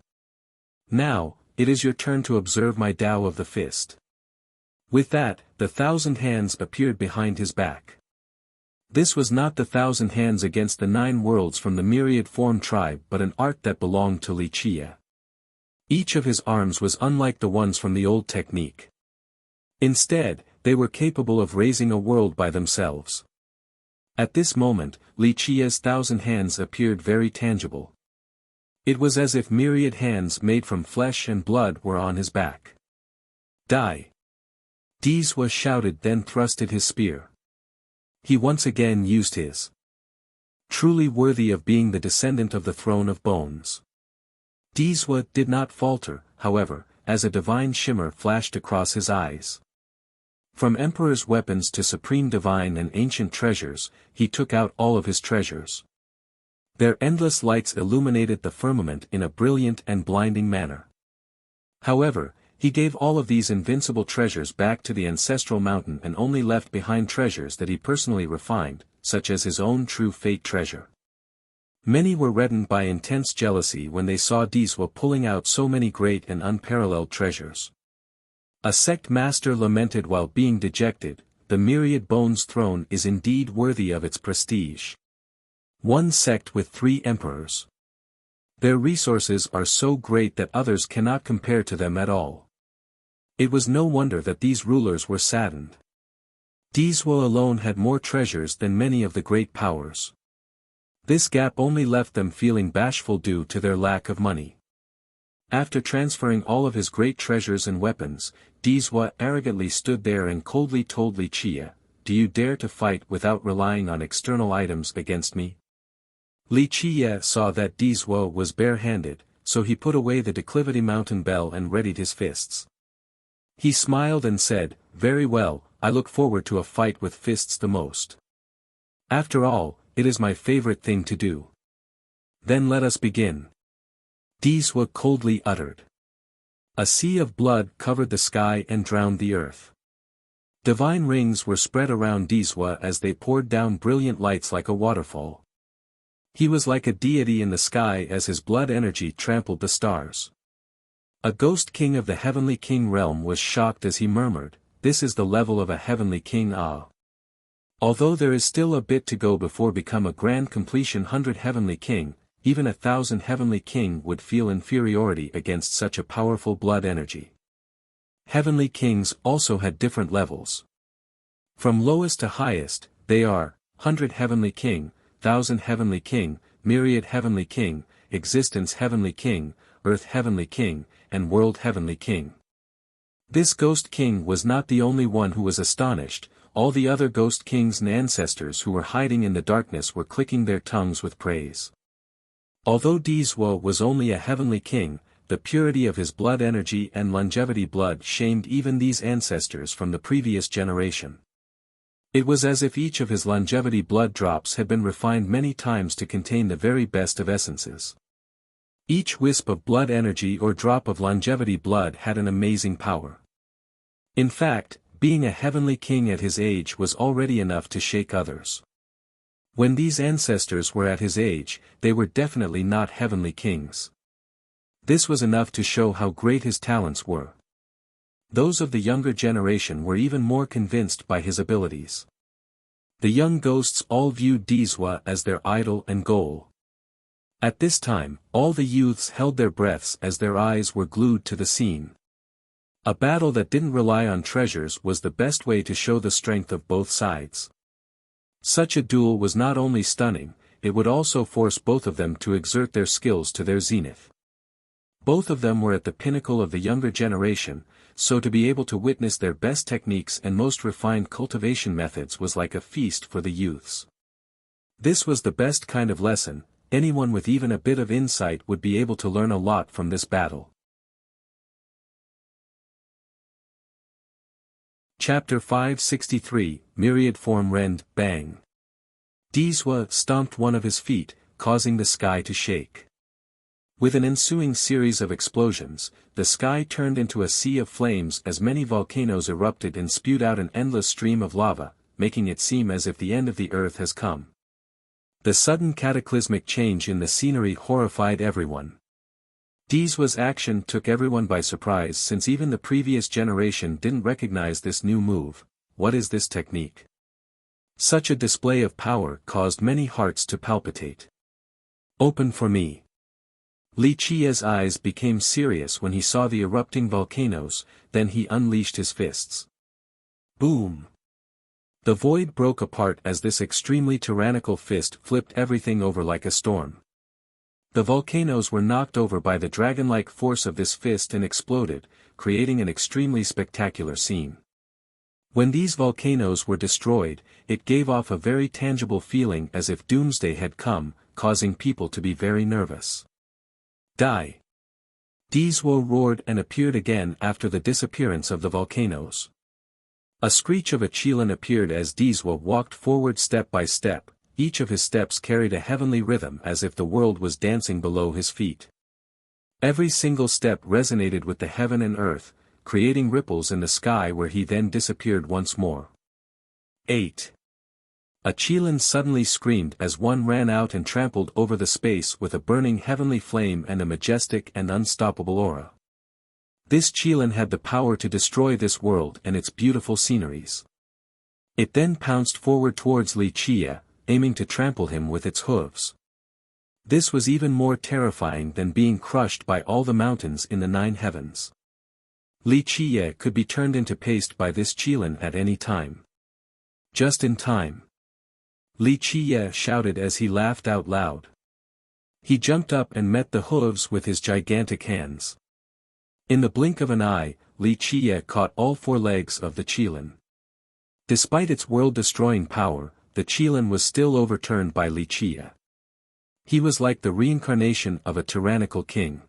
Now, it is your turn to observe my Tao of the fist. With that, the 1,000 hands appeared behind his back. This was not the 1,000 hands against the 9 worlds from the myriad form tribe but an art that belonged to Li Qie. Each of his arms was unlike the ones from the old technique. Instead, they were capable of raising a world by themselves. At this moment, Li Qie's 1,000 hands appeared very tangible. It was as if myriad hands made from flesh and blood were on his back. "Die!" Disua shouted, then thrusted his spear. He once again used his. Truly worthy of being the descendant of the throne of bones. Disua did not falter, however, as a divine shimmer flashed across his eyes. From Emperor's weapons to supreme divine and ancient treasures, he took out all of his treasures. Their endless lights illuminated the firmament in a brilliant and blinding manner. However, he gave all of these invincible treasures back to the ancestral mountain and only left behind treasures that he personally refined, such as his own true fate treasure. Many were reddened by intense jealousy when they saw Disua pulling out so many great and unparalleled treasures. A sect master lamented while being dejected, "The myriad bones throne is indeed worthy of its prestige. One sect with 3 emperors. Their resources are so great that others cannot compare to them at all." It was no wonder that these rulers were saddened. Disua alone had more treasures than many of the great powers. This gap only left them feeling bashful due to their lack of money. After transferring all of his great treasures and weapons, Disua arrogantly stood there and coldly told Li Qie, "Do you dare to fight without relying on external items against me?" Li Qie saw that Disua was bare-handed, so he put away the declivity mountain bell and readied his fists. He smiled and said, "Very well, I look forward to a fight with fists the most. After all, it is my favorite thing to do. Then let us begin." Disua coldly uttered. A sea of blood covered the sky and drowned the earth. Divine rings were spread around Disua as they poured down brilliant lights like a waterfall. He was like a deity in the sky as his blood energy trampled the stars. A ghost king of the heavenly king realm was shocked as he murmured, "This is the level of a heavenly king, ah." Although there is still a bit to go before become a grand completion 100 heavenly king, even 1,000 heavenly king would feel inferiority against such a powerful blood energy. Heavenly kings also had different levels. From lowest to highest, they are, 100 heavenly king, 1,000 heavenly king, myriad heavenly king, existence heavenly king, earth heavenly king, and world heavenly king. This ghost king was not the only one who was astonished. All the other ghost kings and ancestors who were hiding in the darkness were clicking their tongues with praise. Although Dizwa was only a heavenly king, the purity of his blood energy and longevity blood shamed even these ancestors from the previous generation. It was as if each of his longevity blood drops had been refined many times to contain the very best of essences. Each wisp of blood energy or drop of longevity blood had an amazing power. In fact, being a heavenly king at his age was already enough to shake others. When these ancestors were at his age, they were definitely not heavenly kings. This was enough to show how great his talents were. Those of the younger generation were even more convinced by his abilities. The young ghosts all viewed Dizwa as their idol and goal. At this time, all the youths held their breaths as their eyes were glued to the scene. A battle that didn't rely on treasures was the best way to show the strength of both sides. Such a duel was not only stunning, it would also force both of them to exert their skills to their zenith. Both of them were at the pinnacle of the younger generation, so to be able to witness their best techniques and most refined cultivation methods was like a feast for the youths. This was the best kind of lesson. Anyone with even a bit of insight would be able to learn a lot from this battle. Chapter 563, Myriad Form Rend, Bang. Dizwa stomped one of his feet, causing the sky to shake. With an ensuing series of explosions, the sky turned into a sea of flames as many volcanoes erupted and spewed out an endless stream of lava, making it seem as if the end of the earth has come. The sudden cataclysmic change in the scenery horrified everyone. Dizwa's action took everyone by surprise since even the previous generation didn't recognize this new move. What is this technique? Such a display of power caused many hearts to palpitate. Open for me. Li Qia's eyes became serious when he saw the erupting volcanoes, then he unleashed his fists. Boom! The void broke apart as this extremely tyrannical fist flipped everything over like a storm. The volcanoes were knocked over by the dragon-like force of this fist and exploded, creating an extremely spectacular scene. When these volcanoes were destroyed, it gave off a very tangible feeling as if doomsday had come, causing people to be very nervous. Die! Dizwa roared and appeared again after the disappearance of the volcanoes. A screech of a Qilin appeared as Dizwa walked forward step by step. Each of his steps carried a heavenly rhythm as if the world was dancing below his feet. Every single step resonated with the heaven and earth, creating ripples in the sky where he then disappeared once more. 8. A Qilin suddenly screamed as one ran out and trampled over the space with a burning heavenly flame and a majestic and unstoppable aura. This Qilin had the power to destroy this world and its beautiful sceneries. It then pounced forward towards Li Qia, aiming to trample him with its hooves. This was even more terrifying than being crushed by all the mountains in the 9 heavens. Li Qia could be turned into paste by this Qilin at any time. Just in time. Li Qia shouted as he laughed out loud. He jumped up and met the hooves with his gigantic hands. In the blink of an eye, Li Qia caught all 4 legs of the Qilin. Despite its world-destroying power, the Qilin was still overturned by Li Qia. He was like the reincarnation of a tyrannical king.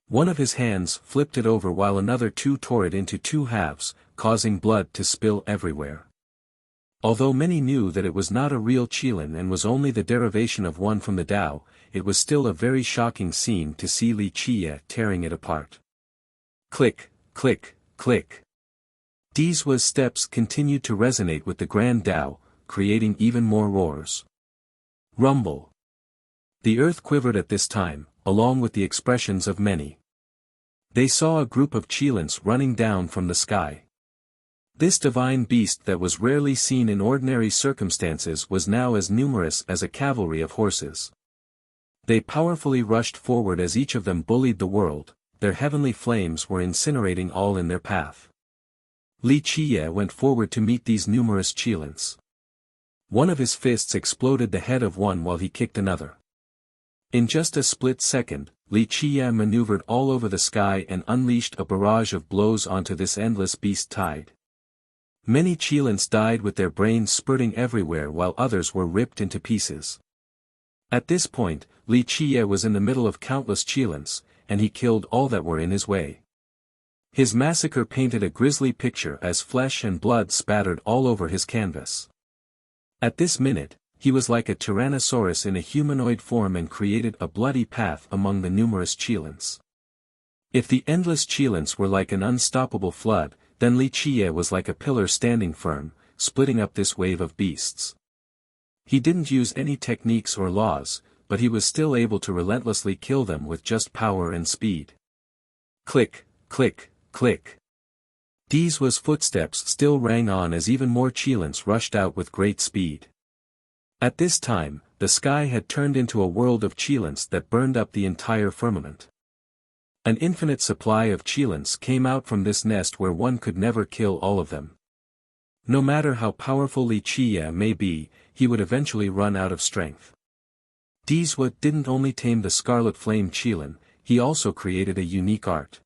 One of his hands flipped it over while another 2 tore it into 2 halves, causing blood to spill everywhere. Although many knew that it was not a real Qilin and was only the derivation of one from the Tao, it was still a very shocking scene to see Li Qia tearing it apart. Click, click, click. Dizwa's steps continued to resonate with the Grand Tao, creating even more roars. Rumble. The earth quivered at this time, along with the expressions of many. They saw a group of Qilins running down from the sky. This divine beast that was rarely seen in ordinary circumstances was now as numerous as a cavalry of horses. They powerfully rushed forward as each of them bullied the world, their heavenly flames were incinerating all in their path. Li Qia went forward to meet these numerous Qilins. One of his fists exploded the head of one while he kicked another. In just a split second, Li Qia maneuvered all over the sky and unleashed a barrage of blows onto this endless beast tide. Many Qilins died with their brains spurting everywhere while others were ripped into pieces. At this point, Li Qiye was in the middle of countless Qilins, and he killed all that were in his way. His massacre painted a grisly picture as flesh and blood spattered all over his canvas. At this minute, he was like a tyrannosaurus in a humanoid form and created a bloody path among the numerous Qilins. If the endless Qilins were like an unstoppable flood, then Li Qiye was like a pillar standing firm, splitting up this wave of beasts. He didn't use any techniques or laws, but he was still able to relentlessly kill them with just power and speed. Click, click, click. Dizwa's footsteps still rang on as even more Qilins rushed out with great speed. At this time, the sky had turned into a world of Qilins that burned up the entire firmament. An infinite supply of Qilins came out from this nest where one could never kill all of them. No matter how powerful Li Qiye may be, he would eventually run out of strength. Dizwa didn't only tame the Scarlet Flame Qilin, he also created a unique art.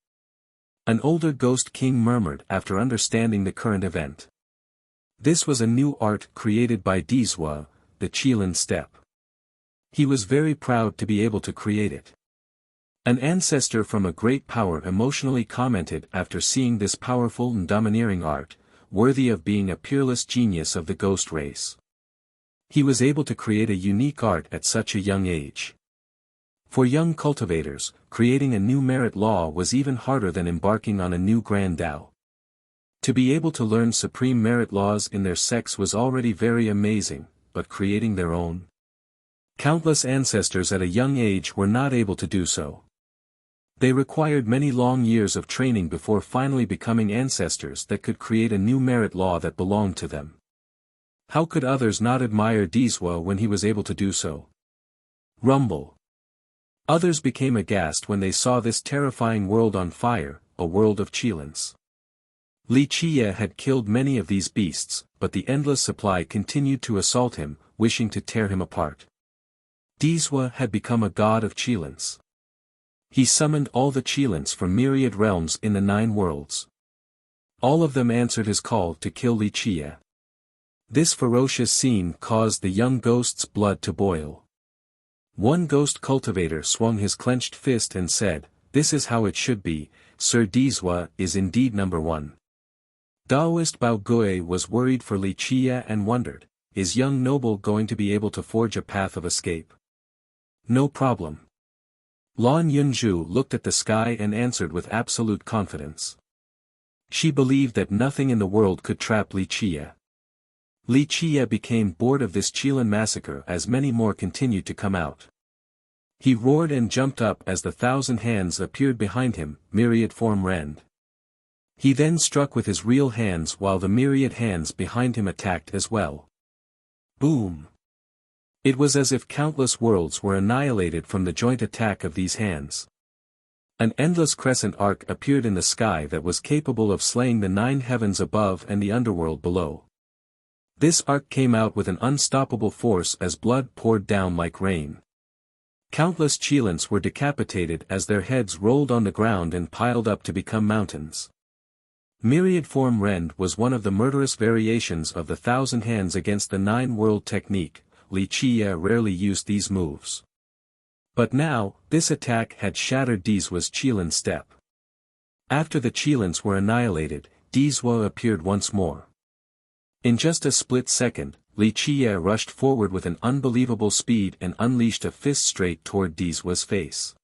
An older ghost king murmured after understanding the current event. This was a new art created by Dizwa, the Qilin step. He was very proud to be able to create it. An ancestor from a great power emotionally commented after seeing this powerful and domineering art, worthy of being a peerless genius of the ghost race. He was able to create a unique art at such a young age. For young cultivators, creating a new merit law was even harder than embarking on a new grand Tao. To be able to learn supreme merit laws in their sex was already very amazing, but creating their own? Countless ancestors at a young age were not able to do so. They required many long years of training before finally becoming ancestors that could create a new merit law that belonged to them. How could others not admire Dizwa when he was able to do so? Rumble. Others became aghast when they saw this terrifying world on fire, a world of Qilins. Li Qiye had killed many of these beasts, but the endless supply continued to assault him, wishing to tear him apart. Dizwa had become a god of Qilins. He summoned all the Qilins from myriad realms in the 9 worlds. All of them answered his call to kill Li Qiye. This ferocious scene caused the young ghost's blood to boil. One ghost cultivator swung his clenched fist and said, "This is how it should be, Sir Dizwa is indeed number one." Daoist Bao Gui was worried for Li Qiye and wondered, is young noble going to be able to forge a path of escape? No problem. Lan Yunzhu looked at the sky and answered with absolute confidence. She believed that nothing in the world could trap Li Qiye. Li Qiye became bored of this Qilin massacre as many more continued to come out. He roared and jumped up as the 1,000 hands appeared behind him, myriad form rend. He then struck with his real hands while the myriad hands behind him attacked as well. Boom! It was as if countless worlds were annihilated from the joint attack of these hands. An endless crescent arc appeared in the sky that was capable of slaying the 9 heavens above and the underworld below. This arc came out with an unstoppable force as blood poured down like rain. Countless Qilins were decapitated as their heads rolled on the ground and piled up to become mountains. Myriad form rend was one of the murderous variations of the 1,000 hands against the 9 world technique. Li Qiye rarely used these moves. But now, this attack had shattered Dizwa's Qilin step. After the Qilins were annihilated, Dizwa appeared once more. In just a split second, Li Qiye rushed forward with an unbelievable speed and unleashed a fist straight toward Dizwa's face.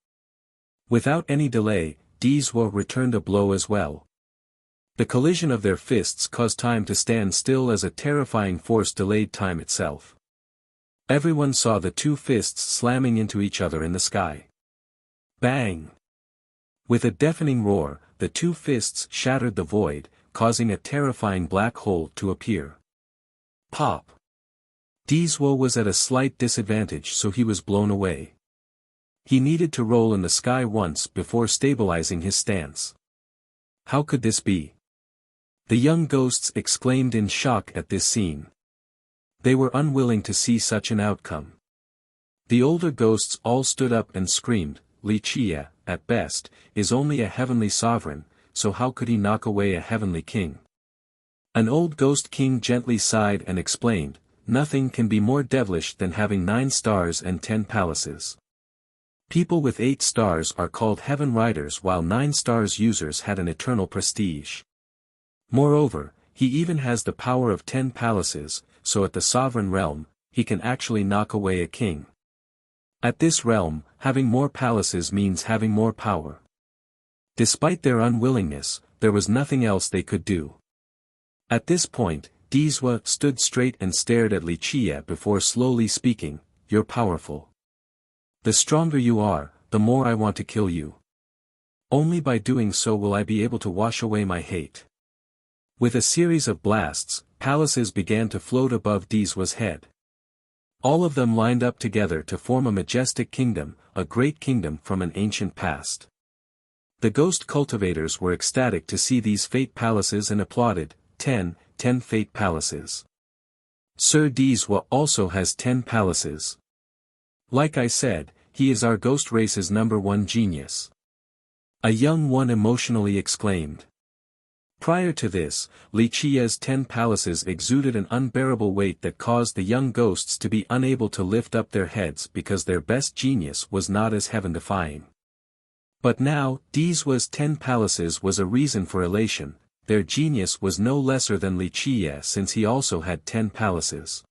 Without any delay, Dizwa returned a blow as well. The collision of their fists caused time to stand still as a terrifying force delayed time itself. Everyone saw the 2 fists slamming into each other in the sky. Bang! With a deafening roar, the 2 fists shattered the void, causing a terrifying black hole to appear. Pop! Dizwa was at a slight disadvantage, so he was blown away. He needed to roll in the sky once before stabilizing his stance. How could this be? The young ghosts exclaimed in shock at this scene. They were unwilling to see such an outcome. The older ghosts all stood up and screamed, Li Qiye, at best, is only a heavenly sovereign, so how could he knock away a heavenly king? An old ghost king gently sighed and explained, nothing can be more devilish than having 9 stars and 10 palaces. People with 8 stars are called heaven riders while 9 stars users had an eternal prestige. Moreover, he even has the power of 10 palaces, so at the sovereign realm, he can actually knock away a king. At this realm, having more palaces means having more power. Despite their unwillingness, there was nothing else they could do. At this point, Dizwa stood straight and stared at Li Qie before slowly speaking, "You're powerful. The stronger you are, the more I want to kill you. Only by doing so will I be able to wash away my hate." With a series of blasts, palaces began to float above Dizwa's head. All of them lined up together to form a majestic kingdom, a great kingdom from an ancient past. The ghost cultivators were ecstatic to see these fate palaces and applauded, 10 fate palaces. Sir Dizwa also has 10 palaces. Like I said, he is our ghost race's #1 genius. A young one emotionally exclaimed. Prior to this, Li Qie's 10 palaces exuded an unbearable weight that caused the young ghosts to be unable to lift up their heads because their best genius was not as heaven-defying. But now, Dizwa's 10 palaces was a reason for elation. Their genius was no lesser than Li Qie since he also had 10 palaces.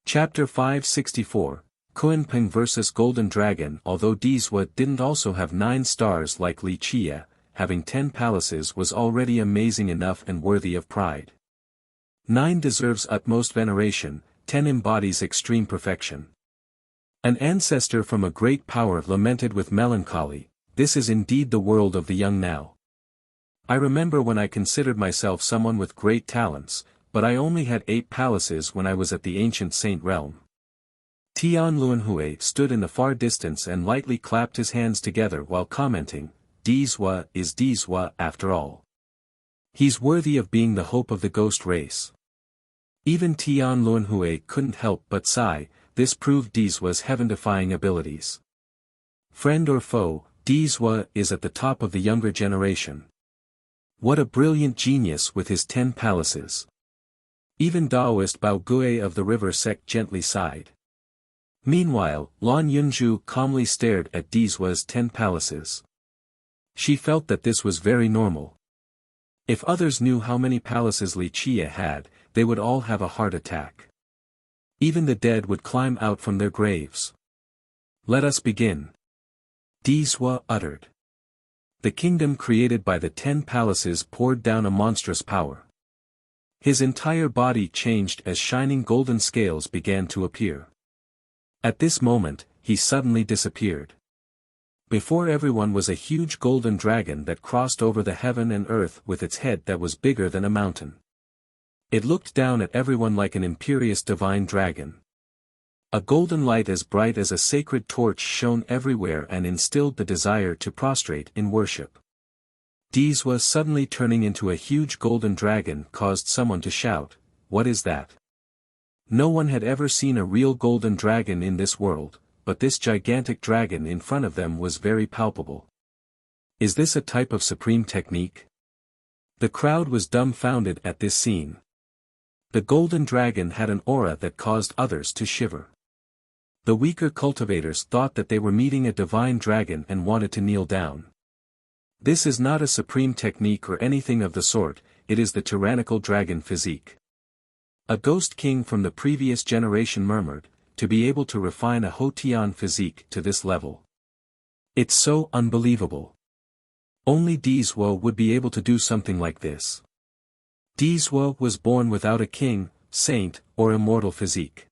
Chapter 564, Kuan-Ping vs. Golden Dragon. Although Dizwa didn't also have 9 stars like Li Qie, having 10 palaces was already amazing enough and worthy of pride. 9 deserves utmost veneration, 10 embodies extreme perfection. An ancestor from a great power lamented with melancholy, "This is indeed the world of the young now. I remember when I considered myself someone with great talents, but I only had 8 palaces when I was at the ancient saint realm." Tian Luanhui stood in the far distance and lightly clapped his hands together while commenting, "Dizwa is Dizwa after all. He's worthy of being the hope of the ghost race." Even Tian Luanhui couldn't help but sigh. This proved Dizwa's heaven-defying abilities. Friend or foe, Dizwa is at the top of the younger generation. What a brilliant genius with his 10 palaces. Even Daoist Bao Gui of the river sect gently sighed. Meanwhile, Lan Yunju calmly stared at Dizwa's 10 palaces. She felt that this was very normal. If others knew how many palaces Li Qie had, they would all have a heart attack. Even the dead would climb out from their graves. "Let us begin," Dizwa uttered. The kingdom created by the 10 palaces poured down a monstrous power. His entire body changed as shining golden scales began to appear. At this moment, he suddenly disappeared. Before everyone was a huge golden dragon that crossed over the heaven and earth with its head that was bigger than a mountain. It looked down at everyone like an imperious divine dragon. A golden light as bright as a sacred torch shone everywhere and instilled the desire to prostrate in worship. Dizwa suddenly turning into a huge golden dragon caused someone to shout, "What is that?" No one had ever seen a real golden dragon in this world, but this gigantic dragon in front of them was very palpable. Is this a type of supreme technique? The crowd was dumbfounded at this scene. The golden dragon had an aura that caused others to shiver. The weaker cultivators thought that they were meeting a divine dragon and wanted to kneel down. This is not a supreme technique or anything of the sort, it is the tyrannical dragon physique. A ghost king from the previous generation murmured, to be able to refine a Hotian physique to this level. It's so unbelievable. Only Dizwa would be able to do something like this. Dizwa was born without a king, saint, or immortal physique.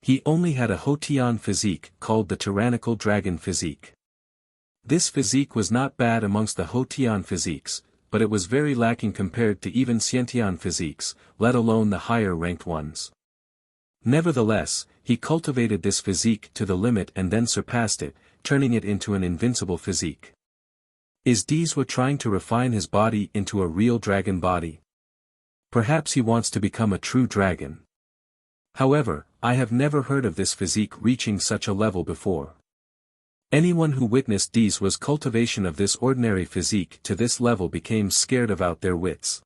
He only had a Hotian physique called the tyrannical dragon physique. This physique was not bad amongst the Hotian physiques, but it was very lacking compared to even Xiantian physiques, let alone the higher-ranked ones. Nevertheless, he cultivated this physique to the limit and then surpassed it, turning it into an invincible physique. Is Dizwa trying to refine his body into a real dragon body? Perhaps he wants to become a true dragon. However, I have never heard of this physique reaching such a level before. Anyone who witnessed Dizwa's cultivation of this ordinary physique to this level became scared about their wits.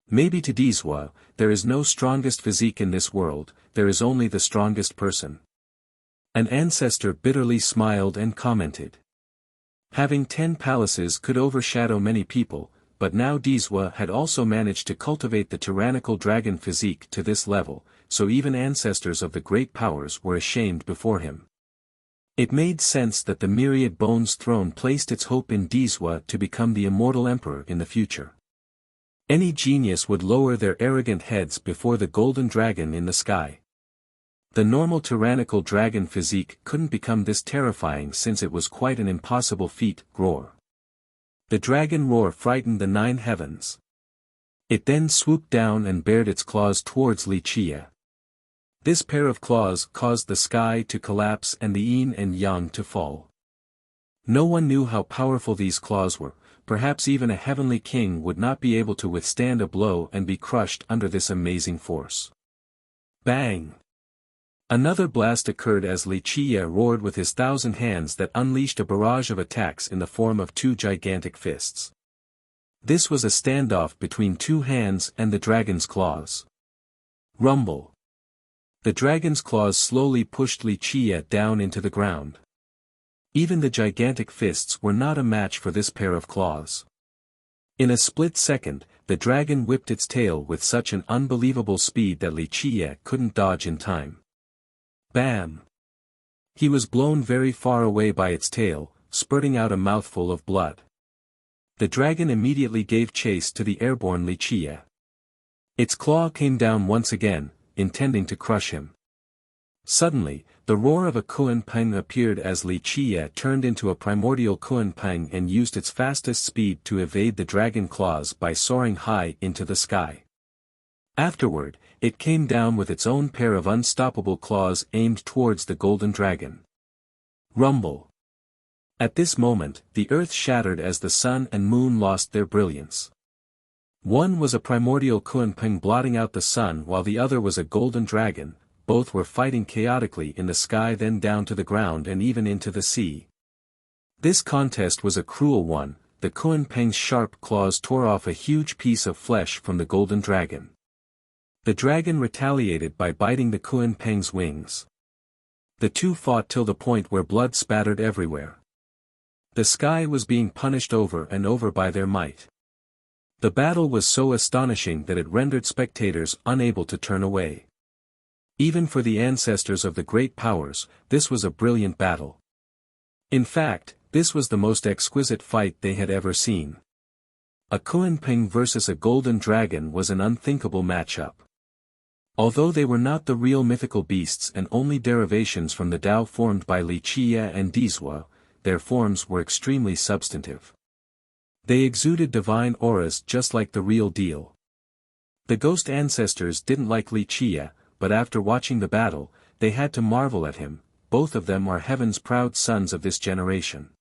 Maybe to Dizwa, there is no strongest physique in this world, there is only the strongest person. An ancestor bitterly smiled and commented. Having 10 palaces could overshadow many people, but now Dizwa had also managed to cultivate the tyrannical dragon physique to this level, so even ancestors of the great powers were ashamed before him. It made sense that the Myriad Bones throne placed its hope in Dizwa to become the immortal emperor in the future. Any genius would lower their arrogant heads before the golden dragon in the sky. The normal tyrannical dragon physique couldn't become this terrifying since it was quite an impossible feat. Roar. The dragon roar frightened the 9 heavens. It then swooped down and bared its claws towards Wuxia. This pair of claws caused the sky to collapse and the yin and yang to fall. No one knew how powerful these claws were, perhaps even a heavenly king would not be able to withstand a blow and be crushed under this amazing force. Bang! Another blast occurred as Wuxia roared with his 1,000 hands that unleashed a barrage of attacks in the form of 2 gigantic fists. This was a standoff between 2 hands and the dragon's claws. Rumble. The dragon's claws slowly pushed Wuxia down into the ground. Even the gigantic fists were not a match for this pair of claws. In a split second, the dragon whipped its tail with such an unbelievable speed that Wuxia couldn't dodge in time. Bam! He was blown very far away by its tail, spurting out a mouthful of blood. The dragon immediately gave chase to the airborne Wuxia. Its claw came down once again, intending to crush him. Suddenly, the roar of a Kuan-Peng appeared as Wuxia turned into a primordial Kuan-Peng and used its fastest speed to evade the dragon claws by soaring high into the sky. Afterward, it came down with its own pair of unstoppable claws aimed towards the golden dragon. Rumble. At this moment, the earth shattered as the sun and moon lost their brilliance. One was a primordial Kuan-Peng blotting out the sun while the other was a golden dragon. Both were fighting chaotically in the sky, then down to the ground and even into the sea. This contest was a cruel one. The Kuan-Peng's sharp claws tore off a huge piece of flesh from the golden dragon. The dragon retaliated by biting the Kuan-Peng's wings. The two fought till the point where blood spattered everywhere. The sky was being punished over and over by their might. The battle was so astonishing that it rendered spectators unable to turn away. Even for the ancestors of the great powers, this was a brilliant battle. In fact, this was the most exquisite fight they had ever seen. A Kuan-Peng versus a golden dragon was an unthinkable matchup. Although they were not the real mythical beasts and only derivations from the Tao formed by Wuxia and Dizwa, their forms were extremely substantive. They exuded divine auras just like the real deal. The ghost ancestors didn't like Wuxia, but after watching the battle, they had to marvel at him. Both of them are heaven's proud sons of this generation.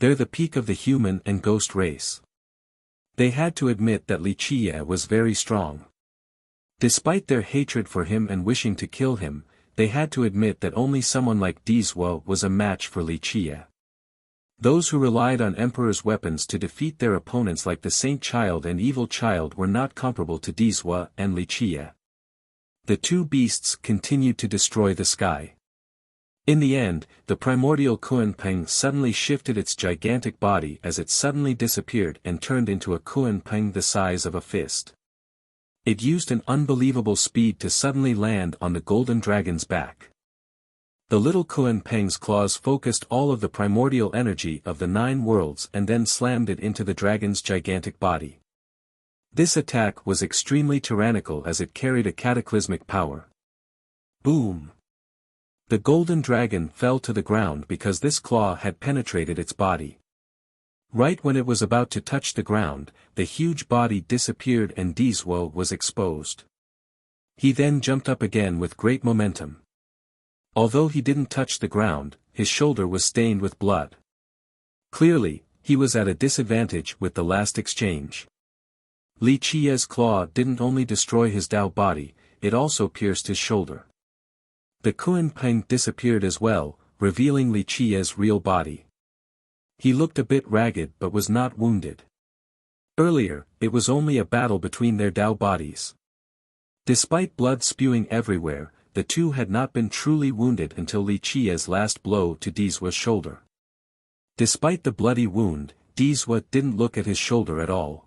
They're the peak of the human and ghost race. They had to admit that Wuxia was very strong. Despite their hatred for him and wishing to kill him, they had to admit that only someone like Dizwa was a match for Wuxia. Those who relied on Emperor's weapons to defeat their opponents like the Saint Child and Evil Child were not comparable to Dizwa and Wuxia. The two beasts continued to destroy the sky. In the end, the primordial Kuan-Peng suddenly shifted its gigantic body as it suddenly disappeared and turned into a Kuan-Peng the size of a fist. It used an unbelievable speed to suddenly land on the golden dragon's back. The little Kuan-Peng's claws focused all of the primordial energy of the 9 worlds and then slammed it into the dragon's gigantic body. This attack was extremely tyrannical as it carried a cataclysmic power. Boom! The golden dragon fell to the ground because this claw had penetrated its body. Right when it was about to touch the ground, the huge body disappeared and Dizwa was exposed. He then jumped up again with great momentum. Although he didn't touch the ground, his shoulder was stained with blood. Clearly, he was at a disadvantage with the last exchange. Wuxia's claw didn't only destroy his Tao body, it also pierced his shoulder. The Kuan-Peng disappeared as well, revealing Wuxia's real body. He looked a bit ragged but was not wounded. Earlier, it was only a battle between their Tao bodies. Despite blood spewing everywhere, the two had not been truly wounded until Li Qia's last blow to Dizwa's shoulder. Despite the bloody wound, Dizwa didn't look at his shoulder at all.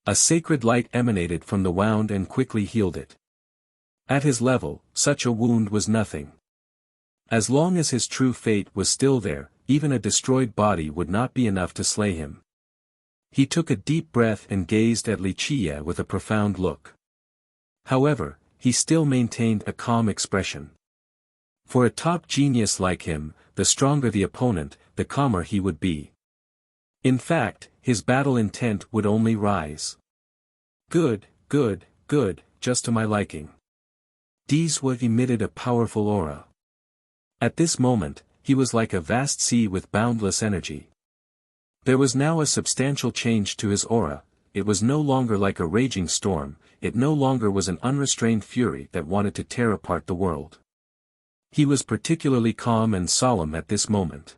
A sacred light emanated from the wound and quickly healed it. At his level, such a wound was nothing. As long as his true fate was still there, even a destroyed body would not be enough to slay him. He took a deep breath and gazed at Li Qia with a profound look. However, he still maintained a calm expression. For a top genius like him, the stronger the opponent, the calmer he would be. In fact, his battle intent would only rise. Good, good, good, just to my liking. Dizwa emitted a powerful aura. At this moment, he was like a vast sea with boundless energy. There was now a substantial change to his aura. It was no longer like a raging storm, it no longer was an unrestrained fury that wanted to tear apart the world. He was particularly calm and solemn at this moment.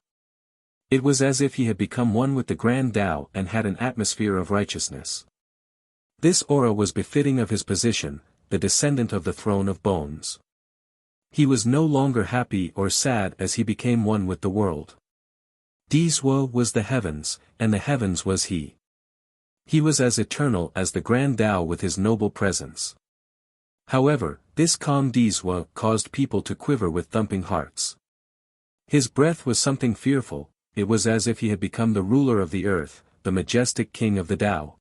It was as if he had become one with the Grand Tao and had an atmosphere of righteousness. This aura was befitting of his position, the descendant of the throne of bones. He was no longer happy or sad as he became one with the world. Dizwa was the heavens, and the heavens was he. He was as eternal as the Grand Tao with his noble presence. However, this calm Dizwa caused people to quiver with thumping hearts. His breath was something fearful, it was as if he had become the ruler of the earth, the majestic king of the Tao.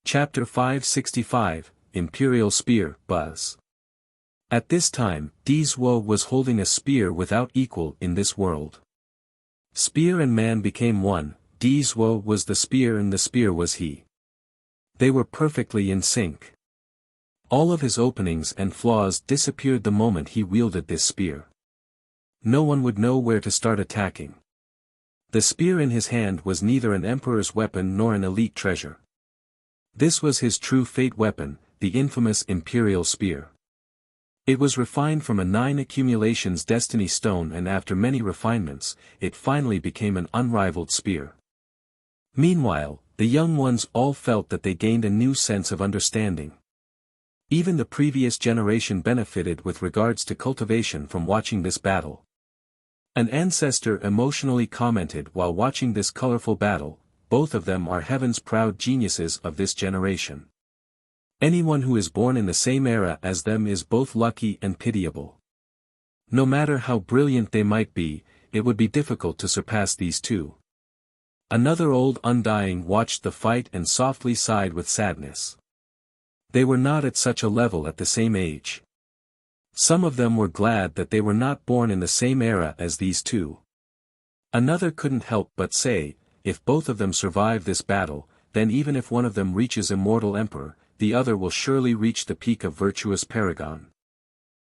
Chapter 565, Imperial Spear, Buzz. At this time, Dizwa was holding a spear without equal in this world. Spear and man became one, Dizwa was the spear and the spear was he. They were perfectly in sync. All of his openings and flaws disappeared the moment he wielded this spear. No one would know where to start attacking. The spear in his hand was neither an emperor's weapon nor an elite treasure. This was his true fate weapon, the infamous Imperial Spear. It was refined from a 9 accumulations destiny stone and after many refinements, it finally became an unrivaled spear. Meanwhile, the young ones all felt that they gained a new sense of understanding. Even the previous generation benefited with regards to cultivation from watching this battle. An ancestor emotionally commented while watching this colorful battle, both of them are heaven's proud geniuses of this generation. Anyone who is born in the same era as them is both lucky and pitiable. No matter how brilliant they might be, it would be difficult to surpass these two. Another old undying watched the fight and softly sighed with sadness. They were not at such a level at the same age. Some of them were glad that they were not born in the same era as these two. Another couldn't help but say, if both of them survive this battle, then even if one of them reaches immortal emperor, the other will surely reach the peak of virtuous paragon.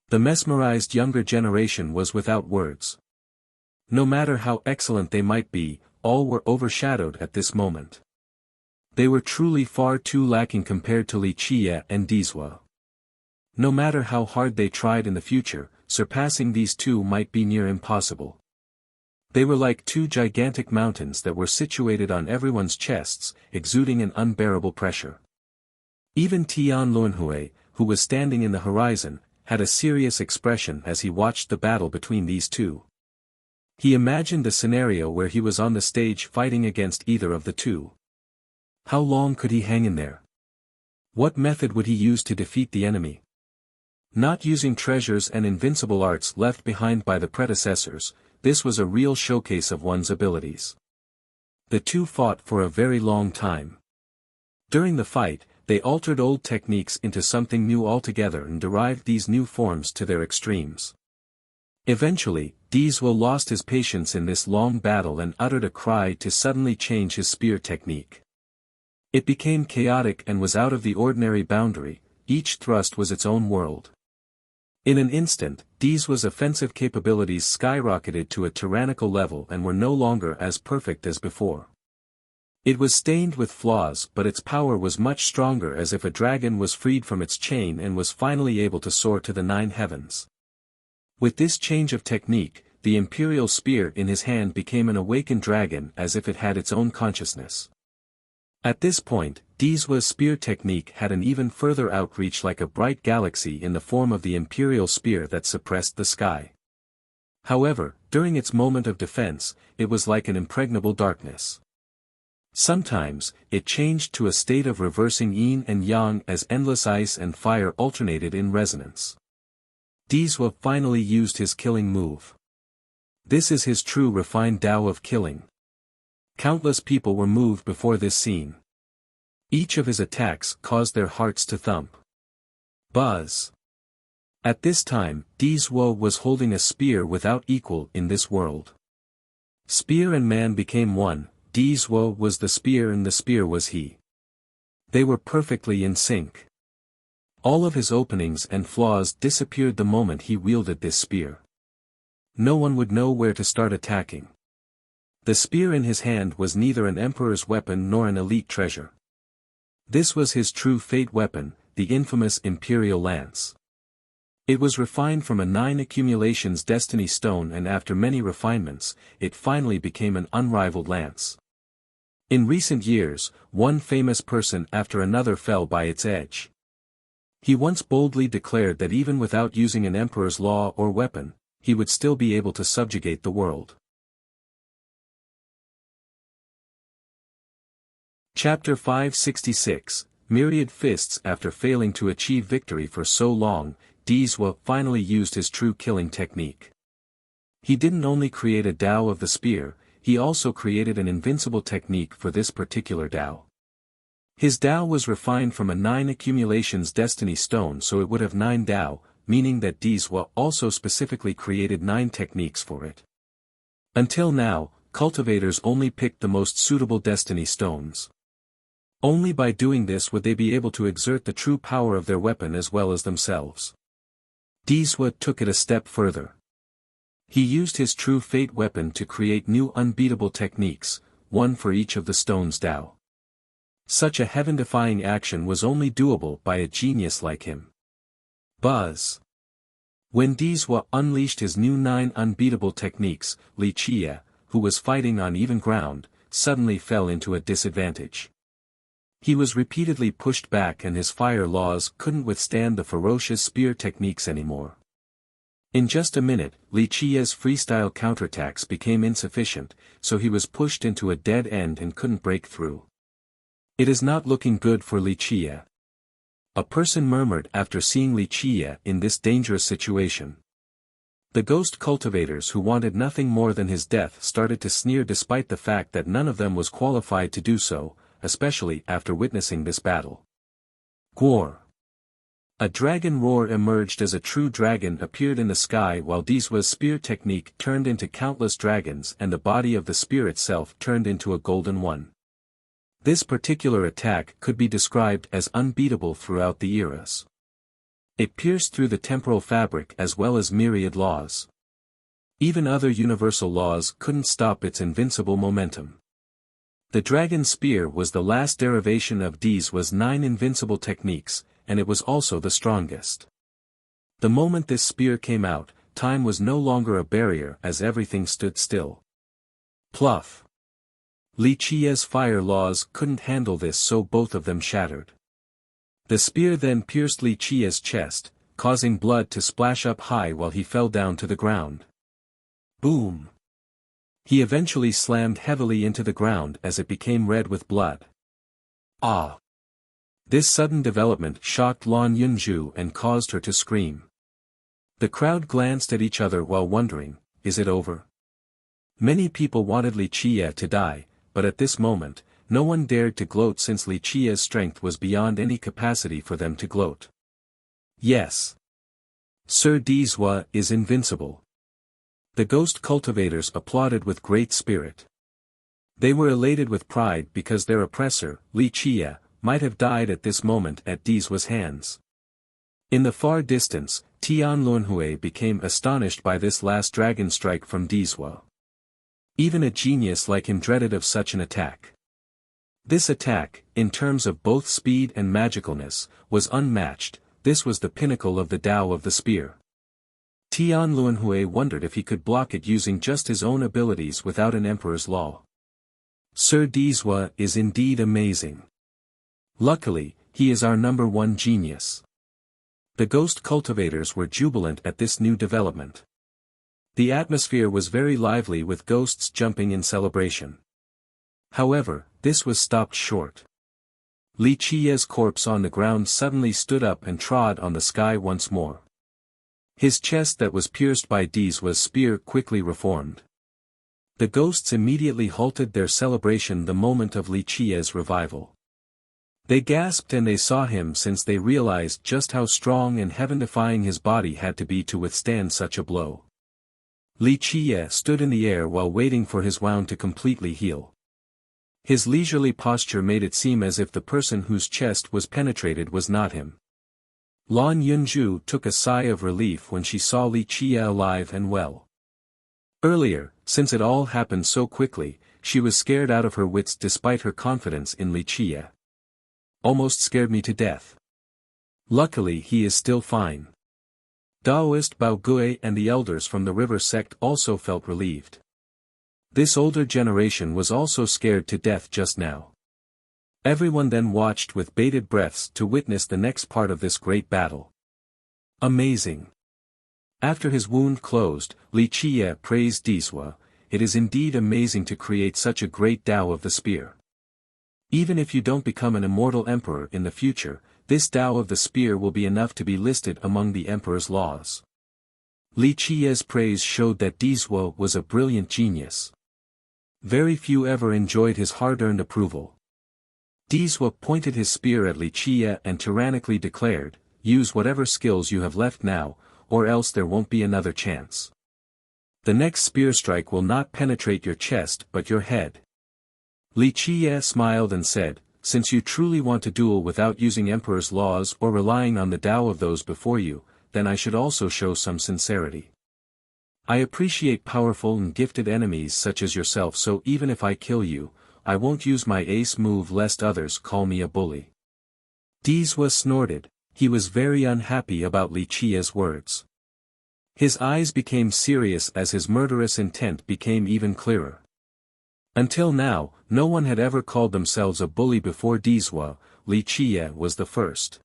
The mesmerized younger generation was without words. No matter how excellent they might be, all were overshadowed at this moment. They were truly far too lacking compared to Li Qia and Dizwa. No matter how hard they tried in the future, surpassing these two might be near impossible. They were like two gigantic mountains that were situated on everyone's chests, exuding an unbearable pressure. Even Tian Luanhui, who was standing in the horizon, had a serious expression as he watched the battle between these two. He imagined a scenario where he was on the stage fighting against either of the two. How long could he hang in there? What method would he use to defeat the enemy? Not using treasures and invincible arts left behind by the predecessors, this was a real showcase of one's abilities. The two fought for a very long time. During the fight, they altered old techniques into something new altogether and derived these new forms to their extremes. Eventually, Dizwa lost his patience in this long battle and uttered a cry to suddenly change his spear technique. It became chaotic and was out of the ordinary boundary, each thrust was its own world. In an instant, Dizwa's offensive capabilities skyrocketed to a tyrannical level and were no longer as perfect as before. It was stained with flaws but its power was much stronger as if a dragon was freed from its chain and was finally able to soar to the 9 heavens. With this change of technique, the imperial spear in his hand became an awakened dragon as if it had its own consciousness. At this point, Dizwa's spear technique had an even further outreach, like a bright galaxy in the form of the imperial spear that suppressed the sky. However, during its moment of defense, it was like an impregnable darkness. Sometimes, it changed to a state of reversing yin and yang as endless ice and fire alternated in resonance. Dizwa finally used his killing move. This is his true refined Tao of killing. Countless people were moved before this scene. Each of his attacks caused their hearts to thump. Buzz. At this time, Dizwa was holding a spear without equal in this world. Spear and man became one, Dizwa was the spear and the spear was he. They were perfectly in sync. All of his openings and flaws disappeared the moment he wielded this spear. No one would know where to start attacking. The spear in his hand was neither an emperor's weapon nor an elite treasure. This was his true fate weapon, the infamous imperial lance. It was refined from a 9 accumulations destiny stone, and after many refinements, it finally became an unrivaled lance. In recent years, one famous person after another fell by its edge. He once boldly declared that even without using an emperor's law or weapon, he would still be able to subjugate the world. Chapter 566, Myriad Fists. After failing to achieve victory for so long, Dizwa finally used his true killing technique. He didn't only create a Tao of the spear, he also created an invincible technique for this particular Tao. His Tao was refined from a 9 accumulations destiny stone, so it would have 9 Tao, meaning that Dizwa also specifically created 9 techniques for it. Until now, cultivators only picked the most suitable destiny stones. Only by doing this would they be able to exert the true power of their weapon as well as themselves. Dizwa took it a step further. He used his true fate weapon to create new unbeatable techniques, one for each of the stone's Tao. Such a heaven-defying action was only doable by a genius like him. Buzz. When Dizwa unleashed his new 9 unbeatable techniques, Wuxia, who was fighting on even ground, suddenly fell into a disadvantage. He was repeatedly pushed back and his fire laws couldn't withstand the ferocious spear techniques anymore. In just a minute, Wuxia's freestyle counterattacks became insufficient, so he was pushed into a dead end and couldn't break through. It is not looking good for Wuxia. A person murmured after seeing Wuxia in this dangerous situation. The ghost cultivators who wanted nothing more than his death started to sneer despite the fact that none of them was qualified to do so, especially after witnessing this battle. Gwar. A dragon roar emerged as a true dragon appeared in the sky, while Dizwa's spear technique turned into countless dragons and the body of the spear itself turned into a golden one. This particular attack could be described as unbeatable throughout the eras. It pierced through the temporal fabric as well as myriad laws. Even other universal laws couldn't stop its invincible momentum. The dragon spear was the last derivation of Dizwa's 9 invincible techniques, and it was also the strongest. The moment this spear came out, time was no longer a barrier as everything stood still. Pluff. Wuxia's fire laws couldn't handle this, so both of them shattered. The spear then pierced Wuxia's chest, causing blood to splash up high while he fell down to the ground. Boom! He eventually slammed heavily into the ground as it became red with blood. Ah! This sudden development shocked Lan Yunju and caused her to scream. The crowd glanced at each other while wondering, is it over? Many people wanted Wuxia to die, but at this moment, no one dared to gloat since Wuxia's strength was beyond any capacity for them to gloat. Yes. Sir Dizwa is invincible. The ghost cultivators applauded with great spirit. They were elated with pride because their oppressor, Wuxia, might have died at this moment at Dizwa's hands. In the far distance, Tian Lunhui became astonished by this last dragon strike from Dizwa. Even a genius like him dreaded of such an attack. This attack, in terms of both speed and magicalness, was unmatched. This was the pinnacle of the Tao of the spear. Tian Luanhui wondered if he could block it using just his own abilities without an emperor's law. Sir Dizwa is indeed amazing. Luckily, he is our number one genius. The ghost cultivators were jubilant at this new development. The atmosphere was very lively with ghosts jumping in celebration. However, this was stopped short. Li Qiye's corpse on the ground suddenly stood up and trod on the sky once more. His chest that was pierced by Dizwa's spear quickly reformed. The ghosts immediately halted their celebration the moment of Li Qiye's revival. They gasped and they saw him since they realized just how strong and heaven-defying his body had to be to withstand such a blow. Li Qiye stood in the air while waiting for his wound to completely heal. His leisurely posture made it seem as if the person whose chest was penetrated was not him. Lan Yunju took a sigh of relief when she saw Li Qiye alive and well. Earlier, since it all happened so quickly, she was scared out of her wits despite her confidence in Li Qiye. Almost scared me to death. Luckily he is still fine. Daoist Bao Gui and the elders from the river sect also felt relieved. This older generation was also scared to death just now. Everyone then watched with bated breaths to witness the next part of this great battle. Amazing. After his wound closed, Li Qiye praised Dizwa, "It is indeed amazing to create such a great Tao of the spear. Even if you don't become an immortal emperor in the future, this Tao of the spear will be enough to be listed among the emperor's laws." Li Qiye's praise showed that Dizwa was a brilliant genius. Very few ever enjoyed his hard-earned approval. Dizwa pointed his spear at Li Qiye and tyrannically declared, "Use whatever skills you have left now, or else there won't be another chance. The next spear strike will not penetrate your chest but your head." Li Qiye smiled and said, "Since you truly want to duel without using emperor's laws or relying on the Tao of those before you, then I should also show some sincerity. I appreciate powerful and gifted enemies such as yourself, so even if I kill you, I won't use my ace move lest others call me a bully." Dizwa snorted. He was very unhappy about Li Qiye's words. His eyes became serious as his murderous intent became even clearer. Until now, no one had ever called themselves a bully before Dizwa. Li Qiye was the first.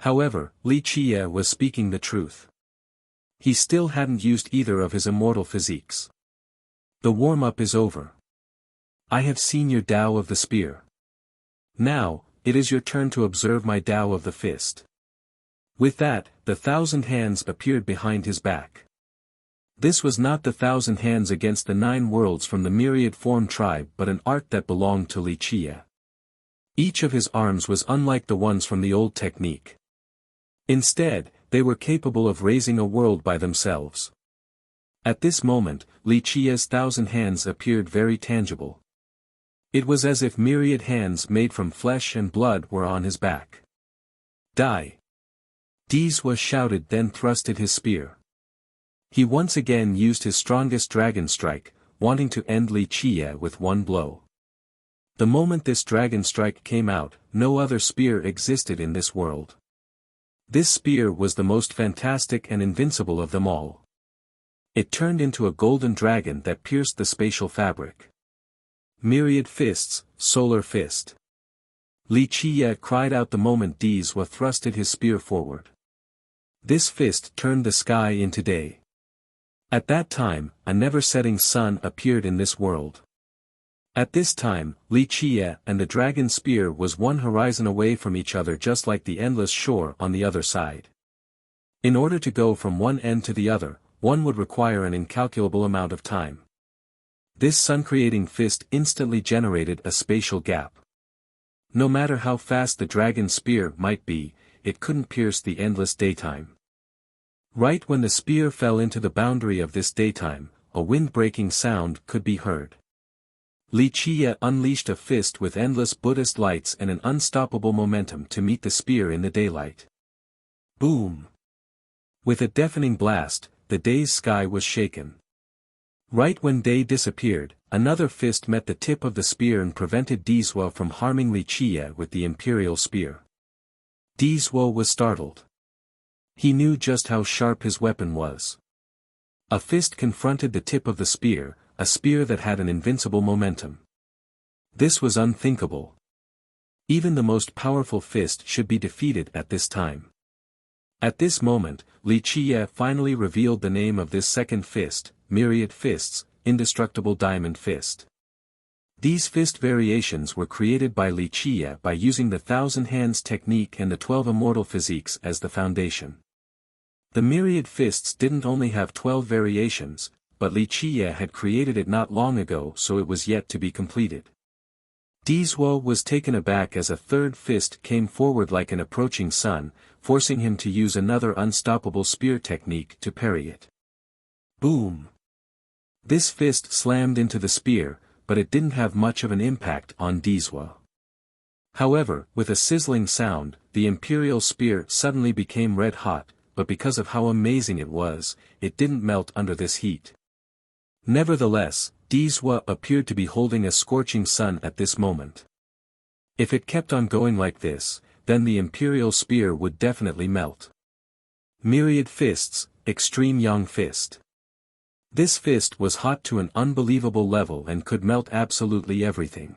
However, Li Qiye was speaking the truth. He still hadn't used either of his immortal physiques. The warm-up is over. I have seen your Tao of the spear. Now, it is your turn to observe my Tao of the fist. With that, the 1,000 hands appeared behind his back. This was not the 1,000 hands against the 9 worlds from the myriad form tribe but an art that belonged to Li Qiye. Each of his arms was unlike the ones from the old technique. Instead, they were capable of raising a world by themselves. At this moment, Li Qiye's 1,000 hands appeared very tangible. It was as if myriad hands made from flesh and blood were on his back. "Die!" Dizwa shouted, then thrusted his spear. He once again used his strongest dragon strike, wanting to end Li Qiye with one blow. The moment this dragon strike came out, no other spear existed in this world. This spear was the most fantastic and invincible of them all. It turned into a golden dragon that pierced the spatial fabric. Myriad fists, solar fist. Li Qiye cried out the moment Dizwa thrusted his spear forward. This fist turned the sky into day. At that time, a never-setting sun appeared in this world. At this time, Li Qiye and the dragon spear was one horizon away from each other, just like the endless shore on the other side. In order to go from one end to the other, one would require an incalculable amount of time. This sun-creating fist instantly generated a spatial gap. No matter how fast the dragon spear might be, it couldn't pierce the endless daytime. Right when the spear fell into the boundary of this daytime, a wind-breaking sound could be heard. Li Qiye unleashed a fist with endless Buddhist lights and an unstoppable momentum to meet the spear in the daylight. Boom! With a deafening blast, the day's sky was shaken. Right when day disappeared, another fist met the tip of the spear and prevented Dizwa from harming Li Qiye with the imperial spear. Dizwa was startled. He knew just how sharp his weapon was. A fist confronted the tip of the spear, a spear that had an invincible momentum. This was unthinkable. Even the most powerful fist should be defeated at this time. At this moment, Li Qiye finally revealed the name of this second fist, Myriad Fists, Indestructible Diamond Fist. These fist variations were created by Li Qiye by using the 1,000 Hands technique and the 12 immortal physiques as the foundation. The Myriad Fists didn't only have 12 variations, but Li Qiye had created it not long ago, so it was yet to be completed. Dizhuo was taken aback as a third fist came forward like an approaching sun, forcing him to use another unstoppable spear technique to parry it. Boom! This fist slammed into the spear, but it didn't have much of an impact on Dizhuo. However, with a sizzling sound, the imperial spear suddenly became red hot, but because of how amazing it was, it didn't melt under this heat. Nevertheless, Dizhuo appeared to be holding a scorching sun at this moment. If it kept on going like this, then the imperial spear would definitely melt. Myriad Fists, Extreme Yang Fist. This fist was hot to an unbelievable level and could melt absolutely everything.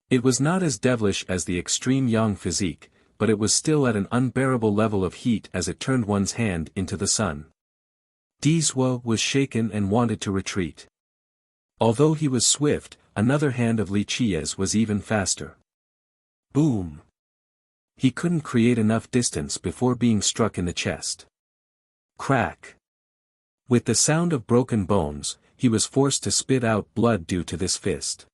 It was not as devilish as the Extreme Yang physique, but it was still at an unbearable level of heat as it turned one's hand into the sun. Dizhuo was shaken and wanted to retreat. Although he was swift, another hand of Li Qiye's was even faster. Boom! He couldn't create enough distance before being struck in the chest. Crack! With the sound of broken bones, he was forced to spit out blood due to this fist.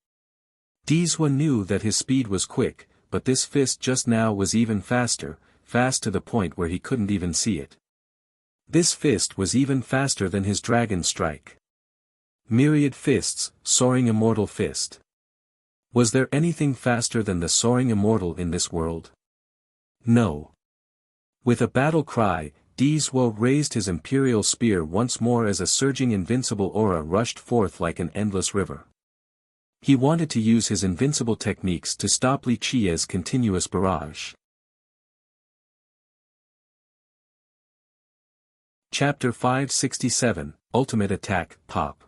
Dizhuo knew that his speed was quick, but this fist just now was even faster, fast to the point where he couldn't even see it. This fist was even faster than his dragon strike. Myriad Fists, Soaring Immortal Fist. Was there anything faster than the Soaring Immortal in this world? No. With a battle cry, Dizhuo raised his imperial spear once more as a surging invincible aura rushed forth like an endless river. He wanted to use his invincible techniques to stop Li Qiye's continuous barrage. Chapter 567, Ultimate Attack, Pop.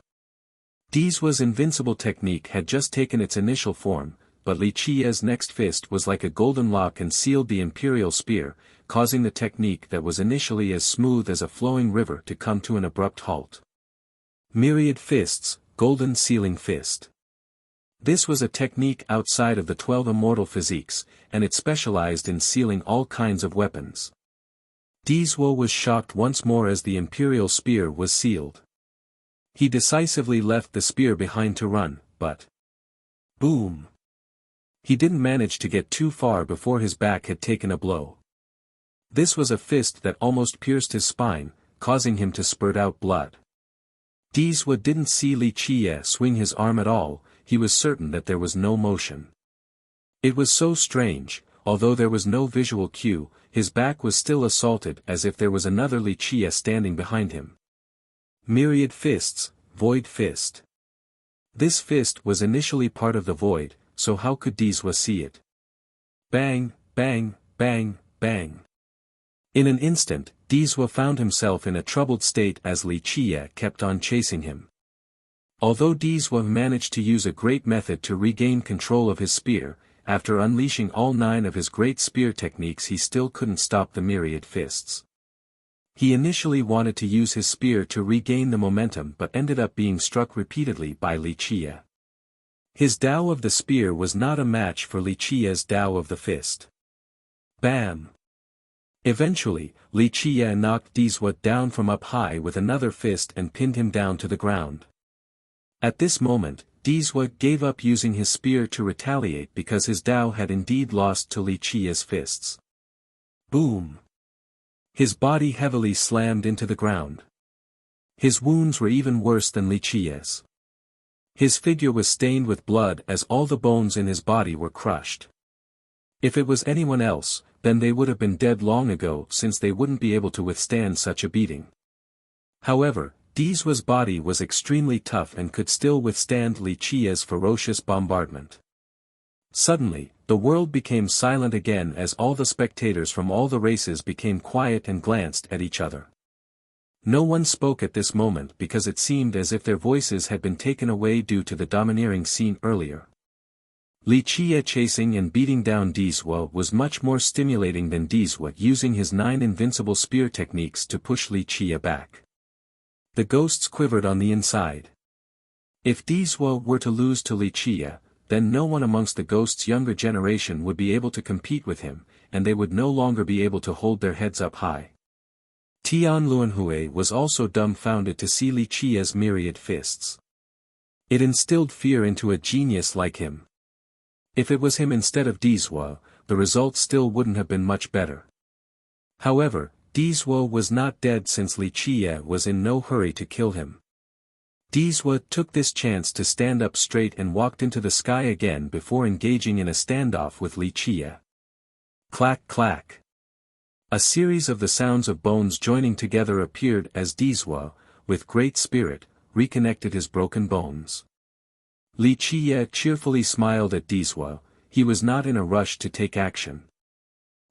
Dizhuo's invincible technique had just taken its initial form, but Li Qiye's next fist was like a golden lock and sealed the imperial spear, causing the technique that was initially as smooth as a flowing river to come to an abrupt halt. Myriad Fists, Golden Sealing Fist. This was a technique outside of the 12 immortal physiques, and it specialized in sealing all kinds of weapons. Dizhuo was shocked once more as the imperial spear was sealed. He decisively left the spear behind to run, but... Boom! He didn't manage to get too far before his back had taken a blow. This was a fist that almost pierced his spine, causing him to spurt out blood. Dizhuo didn't see Li Qiye swing his arm at all, he was certain that there was no motion. It was so strange, although there was no visual cue, his back was still assaulted as if there was another Li Qiye standing behind him. Myriad Fists, Void Fist. This fist was initially part of the void, so how could Dizhuo see it? Bang, bang, bang, bang. In an instant, Dizhuo found himself in a troubled state as Li Qiye kept on chasing him. Although Dizhuo managed to use a great method to regain control of his spear, after unleashing all 9 of his great spear techniques he still couldn't stop the Myriad Fists. He initially wanted to use his spear to regain the momentum but ended up being struck repeatedly by Li Qiye. His Tao of the spear was not a match for Li Qiye's Tao of the fist. Bam! Eventually, Li Qiye knocked Dizhuo down from up high with another fist and pinned him down to the ground. At this moment, Dizhuo gave up using his spear to retaliate because his Tao had indeed lost to Li Qiye's fists. Boom! His body heavily slammed into the ground. His wounds were even worse than Li Qiye's. His figure was stained with blood as all the bones in his body were crushed. If it was anyone else, then they would have been dead long ago since they wouldn't be able to withstand such a beating. However, Dizhuo's body was extremely tough and could still withstand Li Qiye's ferocious bombardment. Suddenly, the world became silent again as all the spectators from all the races became quiet and glanced at each other. No one spoke at this moment because it seemed as if their voices had been taken away due to the domineering scene earlier. Li Qie chasing and beating down Dizhua was much more stimulating than Dizhua using his 9 invincible spear techniques to push Li Qie back. The ghosts quivered on the inside. If Dizhua were to lose to Li Qie, then no one amongst the ghosts' younger generation would be able to compete with him, and they would no longer be able to hold their heads up high. Tian Luanhui was also dumbfounded to see Li Qie's myriad fists. It instilled fear into a genius like him. If it was him instead of Dizhua, the result still wouldn't have been much better. However, Dizhua was not dead since Li Qie was in no hurry to kill him. Dizhua took this chance to stand up straight and walked into the sky again before engaging in a standoff with Li Qie. Clack clack. A series of the sounds of bones joining together appeared as Dizhua, with great spirit, reconnected his broken bones. Li Qie cheerfully smiled at Dizhua. He was not in a rush to take action.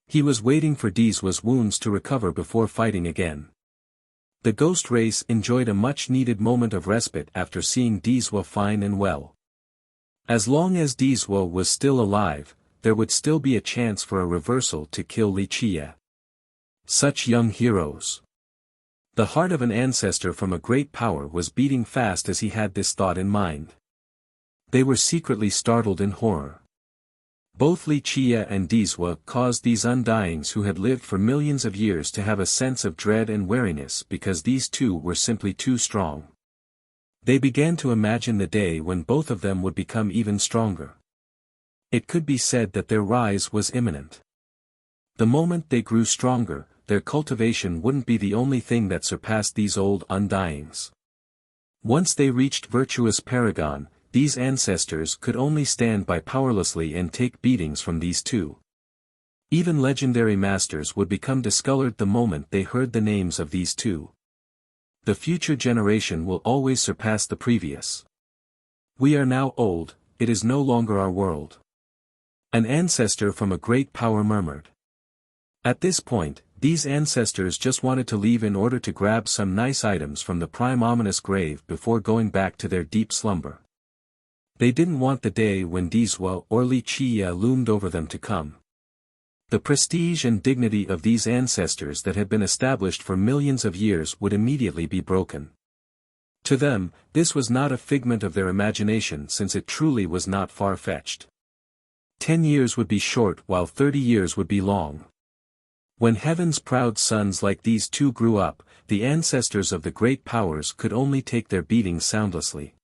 He was waiting for Dizhua's wounds to recover before fighting again. The ghost race enjoyed a much-needed moment of respite after seeing Dizhua fine and well. As long as Dizhua was still alive, there would still be a chance for a reversal to kill Li Qie. Such young heroes. The heart of an ancestor from a great power was beating fast as he had this thought in mind. They were secretly startled in horror. Both Li Qie and Dizhua caused these undyings who had lived for millions of years to have a sense of dread and wariness because these two were simply too strong. They began to imagine the day when both of them would become even stronger. It could be said that their rise was imminent. The moment they grew stronger, their cultivation wouldn't be the only thing that surpassed these old undyings. Once they reached virtuous paragon, these ancestors could only stand by powerlessly and take beatings from these two. Even legendary masters would become discolored the moment they heard the names of these two. The future generation will always surpass the previous. We are now old, it is no longer our world. An ancestor from a great power murmured. At this point, these ancestors just wanted to leave in order to grab some nice items from the prime ominous grave before going back to their deep slumber. They didn't want the day when Dizhua or Li Qie loomed over them to come. The prestige and dignity of these ancestors that had been established for millions of years would immediately be broken. To them, this was not a figment of their imagination since it truly was not far-fetched. 10 years would be short while 30 years would be long. When heaven's proud sons like these two grew up, the ancestors of the great powers could only take their beatings soundlessly.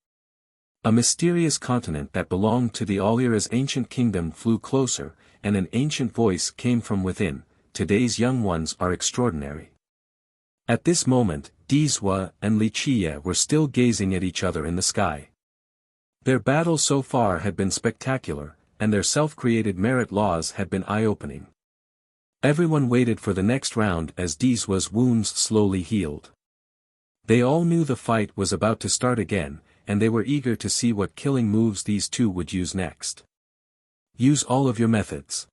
A mysterious continent that belonged to the Alira's ancient kingdom flew closer, and an ancient voice came from within, "Today's young ones are extraordinary." At this moment, Dizhua and Li Qie were still gazing at each other in the sky. Their battle so far had been spectacular, and their self-created merit laws had been eye-opening. Everyone waited for the next round as Dizhua's wounds slowly healed. They all knew the fight was about to start again, and they were eager to see what killing moves these two would use next. Use all of your methods.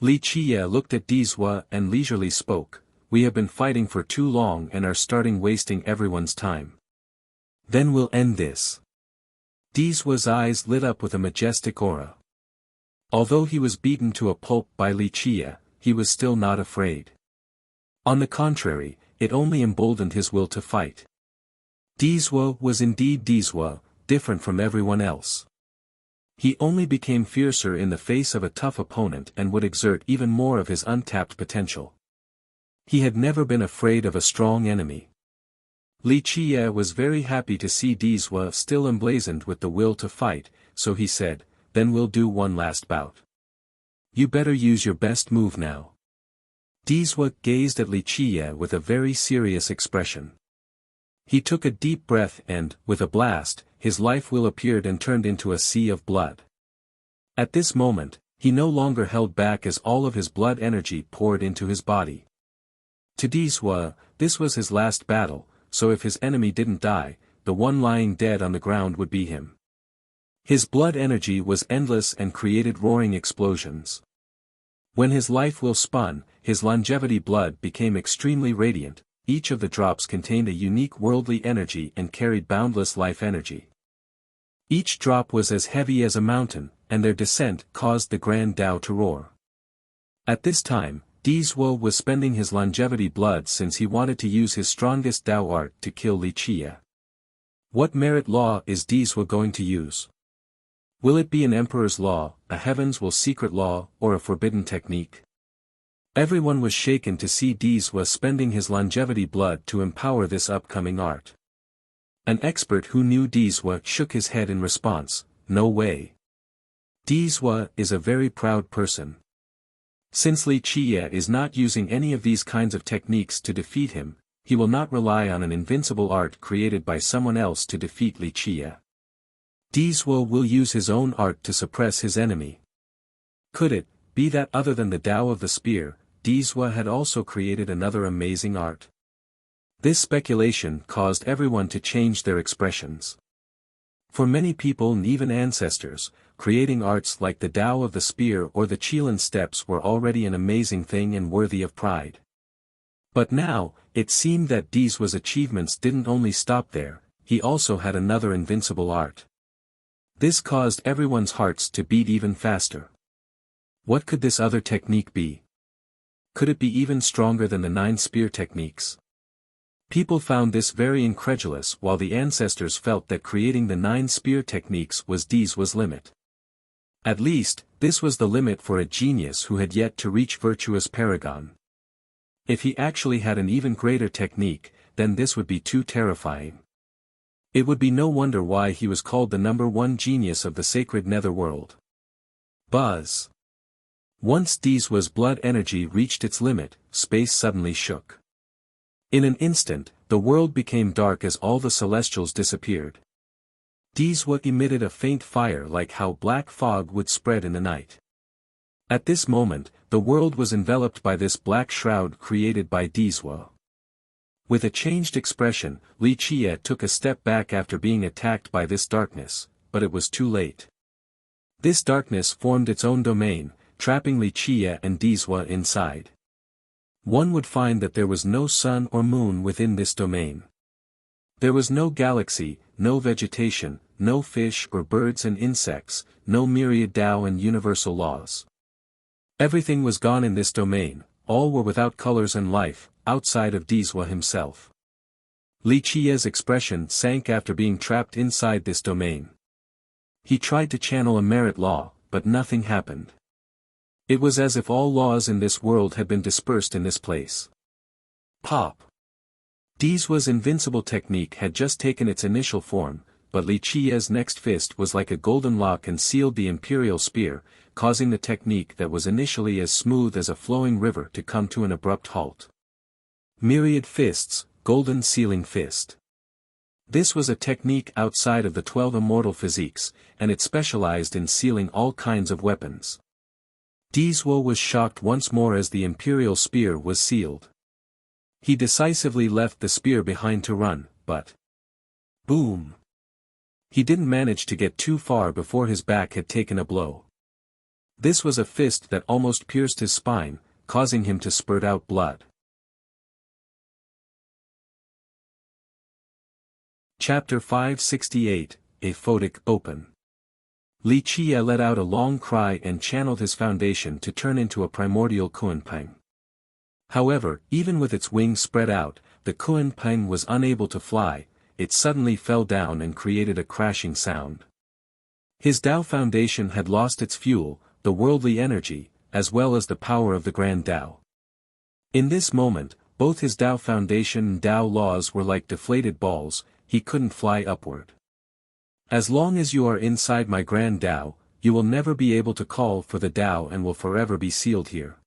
Li Qie looked at Dizhua and leisurely spoke, "We have been fighting for too long and are starting wasting everyone's time. Then we'll end this." Dizhua's eyes lit up with a majestic aura. Although he was beaten to a pulp by Li Qie, he was still not afraid. On the contrary, it only emboldened his will to fight. Dizhua was indeed Dizhua, different from everyone else. He only became fiercer in the face of a tough opponent and would exert even more of his untapped potential. He had never been afraid of a strong enemy. Li Qie was very happy to see Dizhua still emblazoned with the will to fight, so he said, "Then we'll do one last bout. You better use your best move now." Dizhua gazed at Li Qie with a very serious expression. He took a deep breath and, with a blast, his life will appeared and turned into a sea of blood. At this moment, he no longer held back as all of his blood energy poured into his body. To Dizhua, this was his last battle, so if his enemy didn't die, the one lying dead on the ground would be him. His blood energy was endless and created roaring explosions. When his life will spun, his longevity blood became extremely radiant. Each of the drops contained a unique worldly energy and carried boundless life energy. Each drop was as heavy as a mountain, and their descent caused the Grand Tao to roar. At this time, Dizhuo was spending his longevity blood since he wanted to use his strongest Tao art to kill Li Qie. What merit law is Dizhuo going to use? Will it be an emperor's law, a heaven's will secret law, or a forbidden technique? Everyone was shaken to see Dizhuo spending his longevity blood to empower this upcoming art. An expert who knew Dizhuo shook his head in response, "No way. Dizhuo is a very proud person. Since Li Qie is not using any of these kinds of techniques to defeat him, he will not rely on an invincible art created by someone else to defeat Li Qie. Dizhuo will use his own art to suppress his enemy." Could it be that other than the Tao of the spear, Dizhuo had also created another amazing art? This speculation caused everyone to change their expressions. For many people and even ancestors, creating arts like the Tao of the spear or the Qilan steps were already an amazing thing and worthy of pride. But now, it seemed that Dizhuo's achievements didn't only stop there, he also had another invincible art. This caused everyone's hearts to beat even faster. What could this other technique be? Could it be even stronger than the 9 spear techniques? People found this very incredulous while the ancestors felt that creating the 9 spear techniques was Dizhuo's limit. At least, this was the limit for a genius who had yet to reach virtuous paragon. If he actually had an even greater technique, then this would be too terrifying. It would be no wonder why he was called the #1 genius of the sacred netherworld. Buzz. Once Dizhuo's blood energy reached its limit, space suddenly shook. In an instant, the world became dark as all the celestials disappeared. Dizhuo emitted a faint fire like how black fog would spread in the night. At this moment, the world was enveloped by this black shroud created by Dizhuo. With a changed expression, Li Qie took a step back after being attacked by this darkness, but it was too late. This darkness formed its own domain, trapping Li Qie and Dizhuo inside. One would find that there was no sun or moon within this domain. There was no galaxy, no vegetation, no fish or birds and insects, no myriad Tao and universal laws. Everything was gone in this domain, all were without colors and life, outside of Dizhuo himself. Li Qie's expression sank after being trapped inside this domain. He tried to channel a merit law, but nothing happened. It was as if all laws in this world had been dispersed in this place. Pop! Dizhuo's invincible technique had just taken its initial form, but Li Qie's next fist was like a golden lock and sealed the imperial spear, causing the technique that was initially as smooth as a flowing river to come to an abrupt halt. Myriad fists, golden sealing fist. This was a technique outside of the 12 immortal physiques, and it specialized in sealing all kinds of weapons. Dizhuo was shocked once more as the imperial spear was sealed. He decisively left the spear behind to run, but... boom! He didn't manage to get too far before his back had taken a blow. This was a fist that almost pierced his spine, causing him to spurt out blood. Chapter 568, A Photic Open. Li Qie let out a long cry and channeled his foundation to turn into a primordial Kunpeng. However, even with its wings spread out, the Kunpeng was unable to fly. It suddenly fell down and created a crashing sound. His Tao foundation had lost its fuel, the worldly energy, as well as the power of the Grand Tao. In this moment, both his Tao foundation and Tao laws were like deflated balls. He couldn't fly upward. As long as you are inside my Grand Tao, you will never be able to call for the Tao and will forever be sealed here.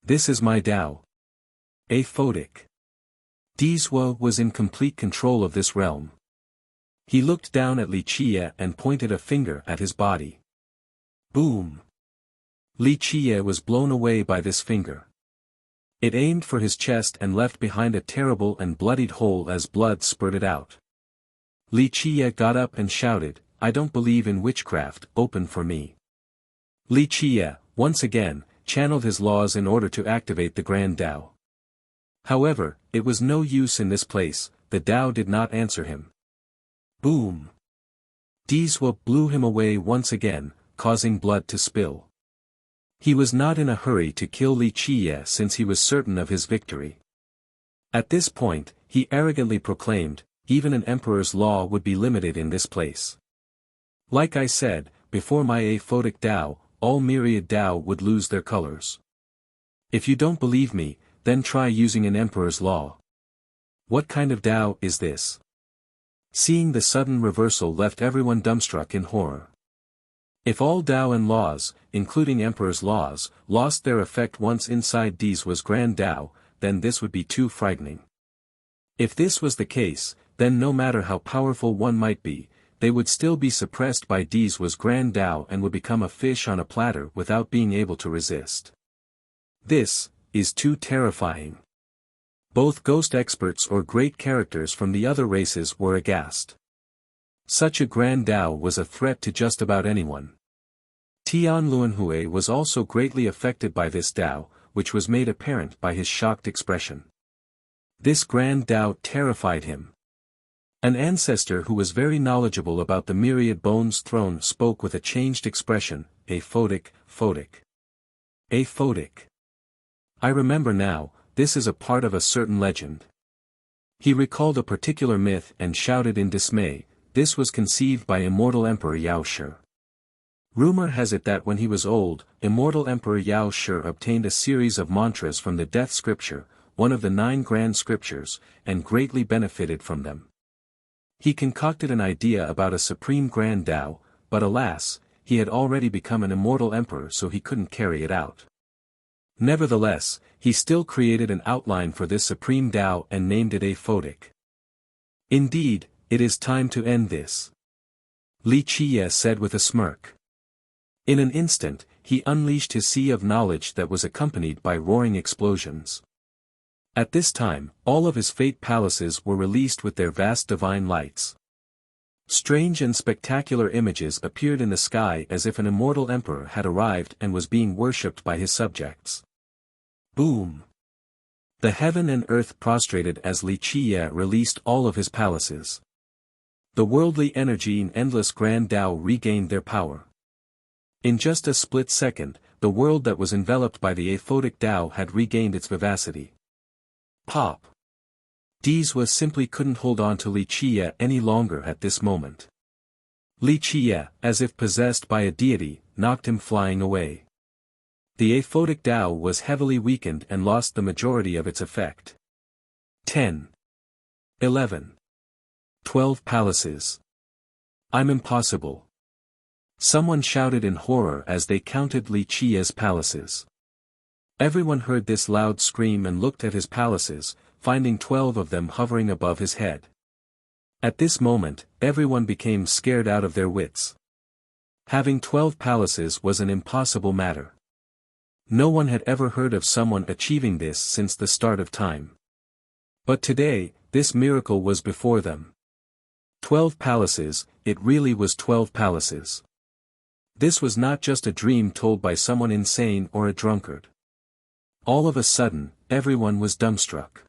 This is my Tao. A Photic. Dizhuo was in complete control of this realm. He looked down at Li Qie and pointed a finger at his body. Boom! Li Qie was blown away by this finger. It aimed for his chest and left behind a terrible and bloodied hole as blood spurted out. Li Qie got up and shouted, I don't believe in witchcraft, open for me. Li Qie, once again, channeled his laws in order to activate the Grand Tao. However, it was no use in this place, the Tao did not answer him. Boom! Dizwa blew him away once again, causing blood to spill. He was not in a hurry to kill Li Qie since he was certain of his victory. At this point, he arrogantly proclaimed, even an emperor's law would be limited in this place. Like I said, before my aphotic Tao, all myriad Tao would lose their colors. If you don't believe me, then try using an emperor's law. What kind of Tao is this? Seeing the sudden reversal left everyone dumbstruck in horror. If all Tao and laws, including emperor's laws, lost their effect once inside Dizwa's Grand Tao, then this would be too frightening. If this was the case, then no matter how powerful one might be, they would still be suppressed by Dizwa's Grand Tao and would become a fish on a platter without being able to resist. This is too terrifying. Both ghost experts or great characters from the other races were aghast. Such a Grand Tao was a threat to just about anyone. Tian Luanhui was also greatly affected by this Tao, which was made apparent by his shocked expression. This Grand Tao terrified him. An ancestor who was very knowledgeable about the myriad bones throne spoke with a changed expression, aphotic. Aphotic. I remember now, this is a part of a certain legend. He recalled a particular myth and shouted in dismay, this was conceived by immortal Emperor Yao Shi. Rumor has it that when he was old, immortal Emperor Yao Shi obtained a series of mantras from the Death Scripture, one of the 9 grand scriptures, and greatly benefited from them. He concocted an idea about a supreme Grand Tao, but alas, he had already become an immortal emperor so he couldn't carry it out. Nevertheless, he still created an outline for this supreme Tao and named it aphotic. Indeed, it is time to end this. Li Qie said with a smirk. In an instant, he unleashed his sea of knowledge that was accompanied by roaring explosions. At this time, all of his fate palaces were released with their vast divine lights. Strange and spectacular images appeared in the sky as if an immortal emperor had arrived and was being worshipped by his subjects. Boom! The heaven and earth prostrated as Li Qie released all of his palaces. The worldly energy and endless Grand Tao regained their power. In just a split second, the world that was enveloped by the aphotic Tao had regained its vivacity. Pop! Dizwa simply couldn't hold on to Li Qie any longer at this moment. Li Qie, as if possessed by a deity, knocked him flying away. The aphotic Tao was heavily weakened and lost the majority of its effect. 10. 11. 12 palaces. I'm impossible. Someone shouted in horror as they counted Li Qie's palaces. Everyone heard this loud scream and looked at his palaces, finding 12 of them hovering above his head. At this moment, everyone became scared out of their wits. Having 12 palaces was an impossible matter. No one had ever heard of someone achieving this since the start of time. But today, this miracle was before them. 12 palaces, it really was 12 palaces. This was not just a dream told by someone insane or a drunkard. All of a sudden, everyone was dumbstruck.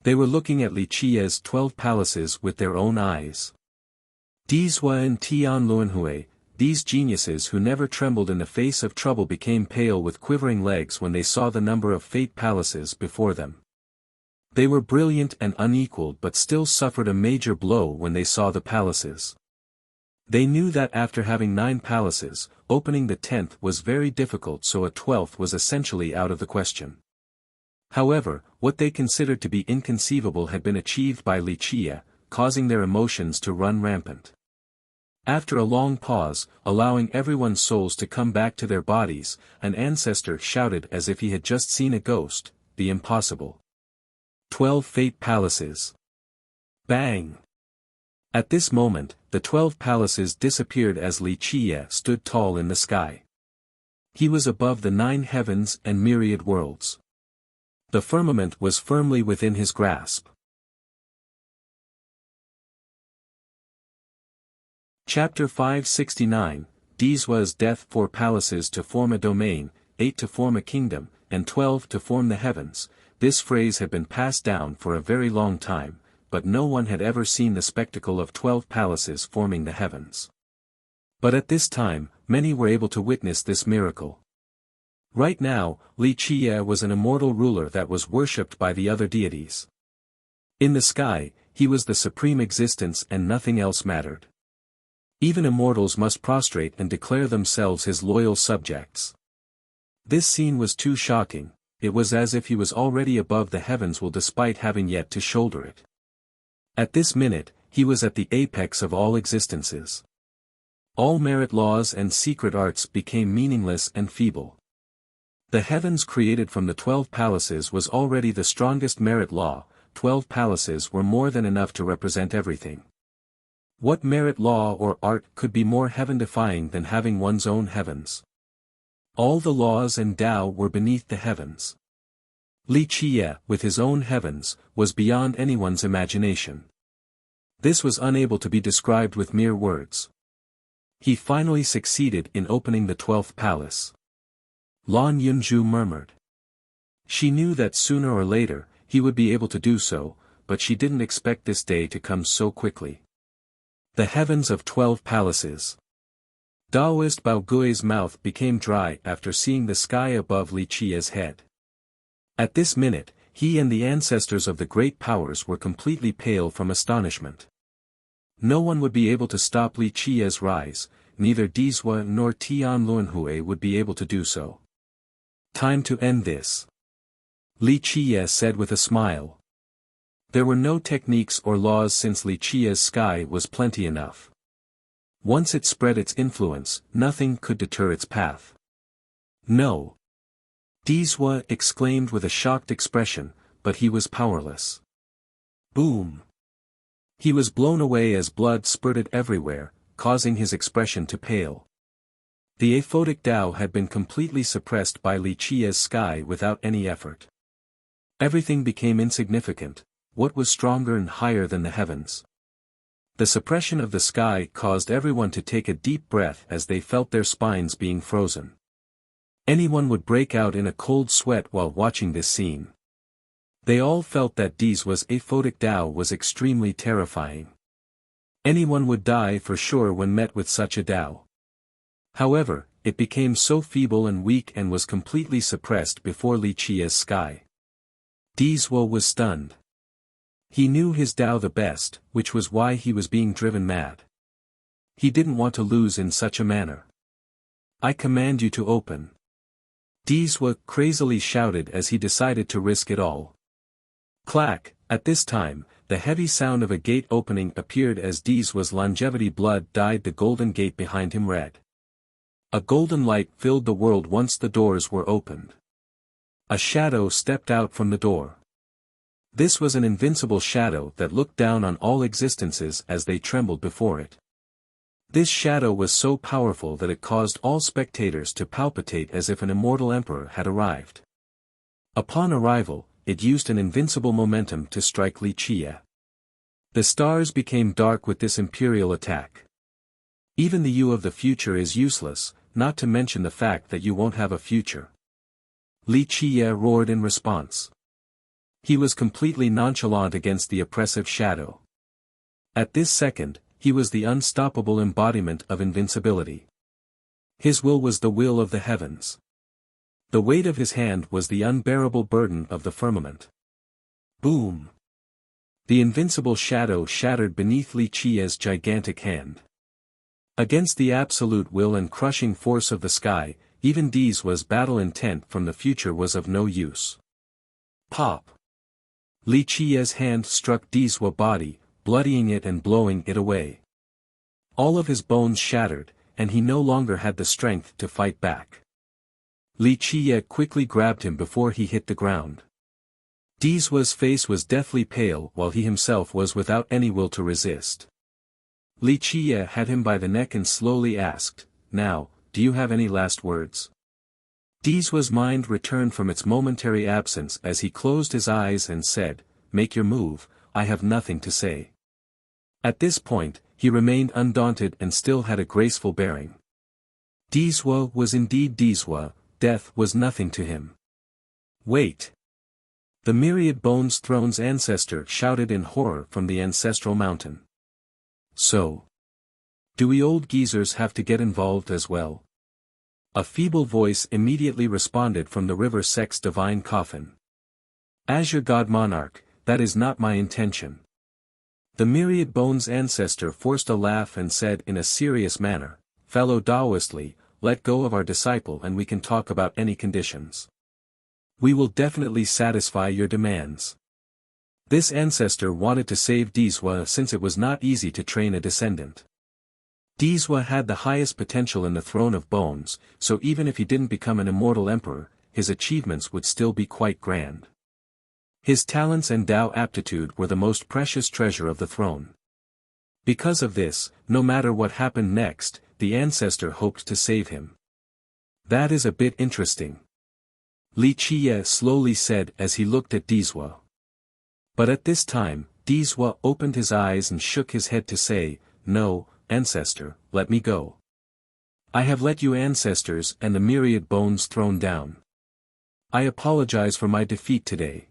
They were looking at Li Qie's 12 palaces with their own eyes. Dizwa and Tian Luanhui, these geniuses who never trembled in the face of trouble, became pale with quivering legs when they saw the number of fate palaces before them. They were brilliant and unequaled but still suffered a major blow when they saw the palaces. They knew that after having 9 palaces, opening the 10th was very difficult, so a 12th was essentially out of the question. However, what they considered to be inconceivable had been achieved by Li Qie, causing their emotions to run rampant. After a long pause, allowing everyone's souls to come back to their bodies, an ancestor shouted as if he had just seen a ghost, the impossible. 12 fate palaces. Bang! At this moment, the 12 palaces disappeared as Li Qie stood tall in the sky. He was above the 9 heavens and myriad worlds. The firmament was firmly within his grasp. Chapter 569, Dizwa's death. 4 palaces to form a domain, 8 to form a kingdom, and 12 to form the heavens. This phrase had been passed down for a very long time, but no one had ever seen the spectacle of 12 palaces forming the heavens. But at this time, many were able to witness this miracle. Right now, Li Qiye was an immortal ruler that was worshipped by the other deities. In the sky, he was the supreme existence and nothing else mattered. Even immortals must prostrate and declare themselves his loyal subjects. This scene was too shocking. It was as if he was already above the heavens despite having yet to shoulder it. At this minute, he was at the apex of all existences. All merit laws and secret arts became meaningless and feeble. The heavens created from the 12 palaces was already the strongest merit law. 12 palaces were more than enough to represent everything. What merit law or art could be more heaven-defying than having one's own heavens? All the laws and Tao were beneath the heavens. Li Qiye, with his own heavens, was beyond anyone's imagination. This was unable to be described with mere words. He finally succeeded in opening the 12th palace. Lan Yunju murmured. She knew that sooner or later, he would be able to do so, but she didn't expect this day to come so quickly. The heavens of 12 palaces. Daoist Bao Gui's mouth became dry after seeing the sky above Li Qiye's head. At this minute, he and the ancestors of the great powers were completely pale from astonishment. No one would be able to stop Li Qiye's rise, neither Dizwa nor Tian Luanhui would be able to do so. Time to end this. Li Qiye said with a smile. There were no techniques or laws since Li Qiye's sky was plenty enough. Once it spread its influence, nothing could deter its path. No. Dizwa exclaimed with a shocked expression, but he was powerless. Boom. He was blown away as blood spurted everywhere, causing his expression to pale. The aphotic Tao had been completely suppressed by Li Qiye's sky without any effort. Everything became insignificant. What was stronger and higher than the heavens? The suppression of the sky caused everyone to take a deep breath as they felt their spines being frozen. Anyone would break out in a cold sweat while watching this scene. They all felt that Dizwa's aphotic Tao was extremely terrifying. Anyone would die for sure when met with such a Tao. However, it became so feeble and weak and was completely suppressed before Li Qiye's sky. Dizwa was stunned. He knew his Tao the best, which was why he was being driven mad. He didn't want to lose in such a manner. I command you to open. Dizwa crazily shouted as he decided to risk it all. Clack, at this time, the heavy sound of a gate opening appeared as Dizwa's longevity blood dyed the golden gate behind him red. A golden light filled the world once the doors were opened. A shadow stepped out from the door. This was an invincible shadow that looked down on all existences as they trembled before it. This shadow was so powerful that it caused all spectators to palpitate as if an immortal emperor had arrived. Upon arrival, it used an invincible momentum to strike Li Qiye. The stars became dark with this imperial attack. Even the you of the future is useless, not to mention the fact that you won't have a future. Li Qiye roared in response. He was completely nonchalant against the oppressive shadow. At this second, he was the unstoppable embodiment of invincibility. His will was the will of the heavens. The weight of his hand was the unbearable burden of the firmament. Boom! The invincible shadow shattered beneath Li Qiye's gigantic hand. Against the absolute will and crushing force of the sky, even Dizwa's battle intent from the future was of no use. Pop! Li Qiye's hand struck Dizwa's body, bloodying it and blowing it away. All of his bones shattered, and he no longer had the strength to fight back. Li Qiye quickly grabbed him before he hit the ground. Dizwa's face was deathly pale while he himself was without any will to resist. Li Qiye had him by the neck and slowly asked, "Now, do you have any last words?" Dizwa's mind returned from its momentary absence as he closed his eyes and said, "Make your move, I have nothing to say." At this point, he remained undaunted and still had a graceful bearing. Dizwa was indeed Dizwa, death was nothing to him. Wait! The Myriad Bones Throne's ancestor shouted in horror from the ancestral mountain. So? Do we old geezers have to get involved as well? A feeble voice immediately responded from the river sect's divine coffin. As your god monarch, that is not my intention. The Myriad Bones ancestor forced a laugh and said in a serious manner, fellow Taoistly, let go of our disciple and we can talk about any conditions. We will definitely satisfy your demands. This ancestor wanted to save Dizwa since it was not easy to train a descendant. Dizwa had the highest potential in the throne of bones, so even if he didn't become an immortal emperor, his achievements would still be quite grand. His talents and Tao aptitude were the most precious treasure of the throne. Because of this, no matter what happened next, the ancestor hoped to save him. That is a bit interesting. Li Qiye slowly said as he looked at Dizwa. But at this time, Dizwa opened his eyes and shook his head to say, no, ancestor, let me go. I have let you ancestors and the Myriad Bones Throne down. I apologize for my defeat today.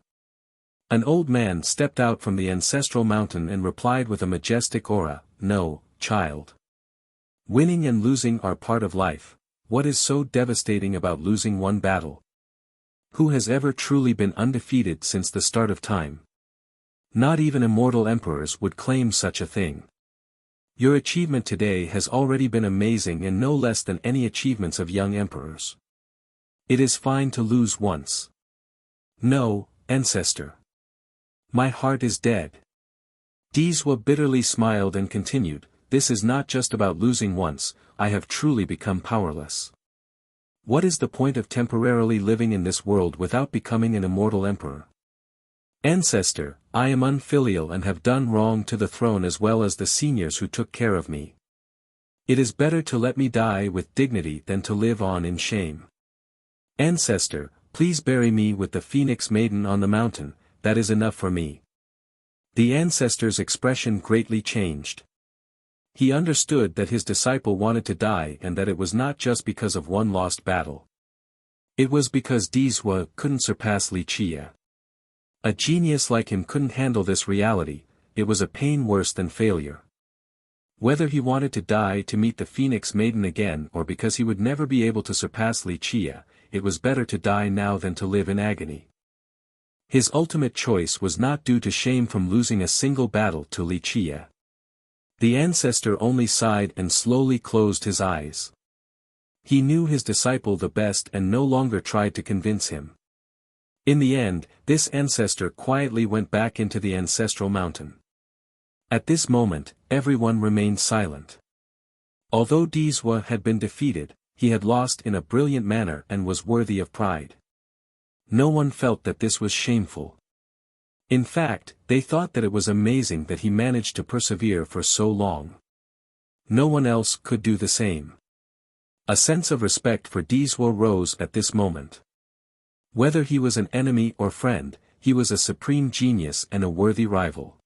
An old man stepped out from the ancestral mountain and replied with a majestic aura, no, child. Winning and losing are part of life. What is so devastating about losing one battle? Who has ever truly been undefeated since the start of time? Not even immortal emperors would claim such a thing. Your achievement today has already been amazing and no less than any achievements of young emperors. It is fine to lose once. No, ancestor. My heart is dead. Dizwa bitterly smiled and continued, this is not just about losing once, I have truly become powerless. What is the point of temporarily living in this world without becoming an immortal emperor? Ancestor, I am unfilial and have done wrong to the throne as well as the seniors who took care of me. It is better to let me die with dignity than to live on in shame. Ancestor, please bury me with the Phoenix Maiden on the mountain, that is enough for me. The ancestor's expression greatly changed. He understood that his disciple wanted to die and that it was not just because of one lost battle. It was because Dizwa couldn't surpass Li Qiye. A genius like him couldn't handle this reality, it was a pain worse than failure. Whether he wanted to die to meet the Phoenix Maiden again or because he would never be able to surpass Li Qiye, it was better to die now than to live in agony. His ultimate choice was not due to shame from losing a single battle to Li Qiye. The ancestor only sighed and slowly closed his eyes. He knew his disciple the best and no longer tried to convince him. In the end, this ancestor quietly went back into the ancestral mountain. At this moment, everyone remained silent. Although Dizwa had been defeated, he had lost in a brilliant manner and was worthy of pride. No one felt that this was shameful. In fact, they thought that it was amazing that he managed to persevere for so long. No one else could do the same. A sense of respect for Dizwa rose at this moment. Whether he was an enemy or friend, he was a supreme genius and a worthy rival.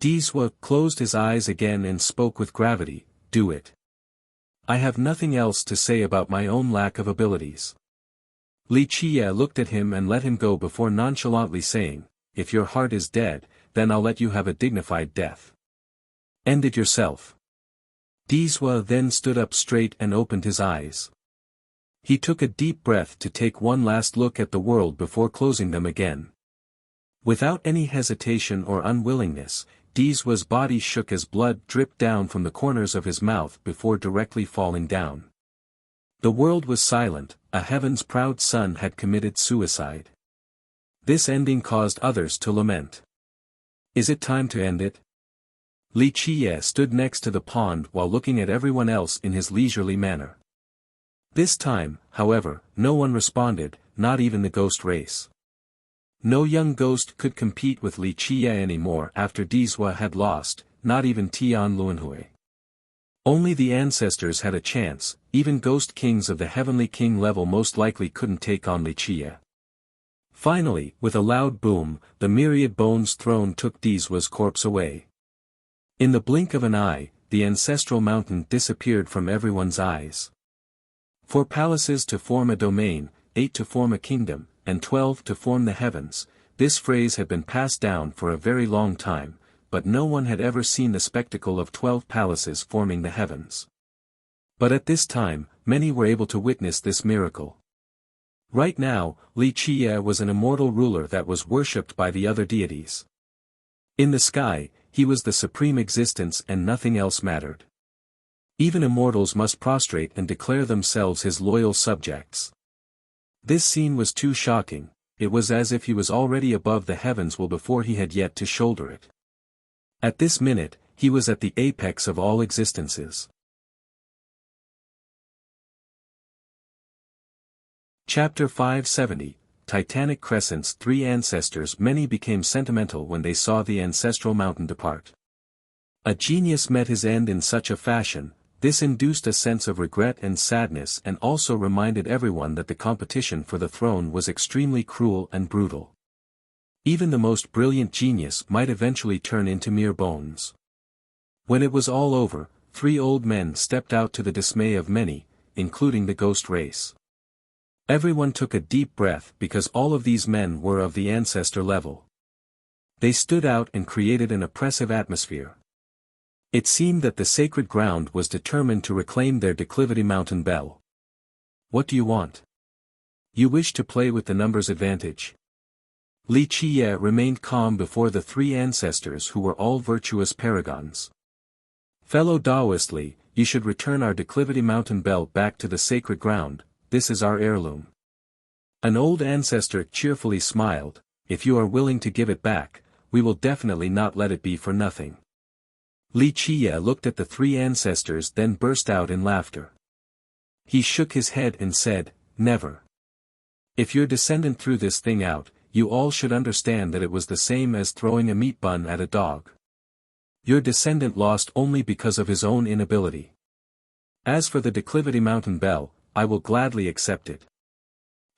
Dizwa closed his eyes again and spoke with gravity, do it. I have nothing else to say about my own lack of abilities. Li Qiye looked at him and let him go before nonchalantly saying, if your heart is dead, then I'll let you have a dignified death. End it yourself. Dizwa then stood up straight and opened his eyes. He took a deep breath to take one last look at the world before closing them again. Without any hesitation or unwillingness, Dizwa's body shook as blood dripped down from the corners of his mouth before directly falling down. The world was silent, a heaven's proud son had committed suicide. This ending caused others to lament. Is it time to end it? Li Qiye stood next to the pond while looking at everyone else in his leisurely manner. This time, however, no one responded, not even the ghost race. No young ghost could compete with Li Qiye anymore after Dizwa had lost, not even Tian Luanhui. Only the ancestors had a chance, even ghost kings of the heavenly king level most likely couldn't take on Li Qiye. Finally, with a loud boom, the Myriad Bones Throne took Dizwa's corpse away. In the blink of an eye, the ancestral mountain disappeared from everyone's eyes. 4 palaces to form a domain, 8 to form a kingdom, and 12 to form the heavens. This phrase had been passed down for a very long time, but no one had ever seen the spectacle of 12 palaces forming the heavens. But at this time, many were able to witness this miracle. Right now, Li Qiye was an immortal ruler that was worshipped by the other deities. In the sky, he was the supreme existence and nothing else mattered. Even immortals must prostrate and declare themselves his loyal subjects. This scene was too shocking. It was as if he was already above the heavens well before he had yet to shoulder it. At this minute, he was at the apex of all existences. Chapter 570, Titanic Crescents. 3 ancestors. Many became sentimental when they saw the ancestral mountain depart. A genius met his end in such a fashion. This induced a sense of regret and sadness and also reminded everyone that the competition for the throne was extremely cruel and brutal. Even the most brilliant genius might eventually turn into mere bones. When it was all over, 3 old men stepped out to the dismay of many, including the ghost race. Everyone took a deep breath because all of these men were of the ancestor level. They stood out and created an oppressive atmosphere. It seemed that the sacred ground was determined to reclaim their declivity mountain bell. What do you want? You wish to play with the numbers advantage. Li Qiye remained calm before the 3 ancestors who were all virtuous paragons. Fellow Taoist Li, you should return our declivity mountain bell back to the sacred ground. This is our heirloom. An old ancestor cheerfully smiled. If you are willing to give it back, we will definitely not let it be for nothing. Li Qiye looked at the 3 ancestors then burst out in laughter. He shook his head and said, "Never. If your descendant threw this thing out, you all should understand that it was the same as throwing a meat bun at a dog. Your descendant lost only because of his own inability. As for the declivity mountain bell, I will gladly accept it."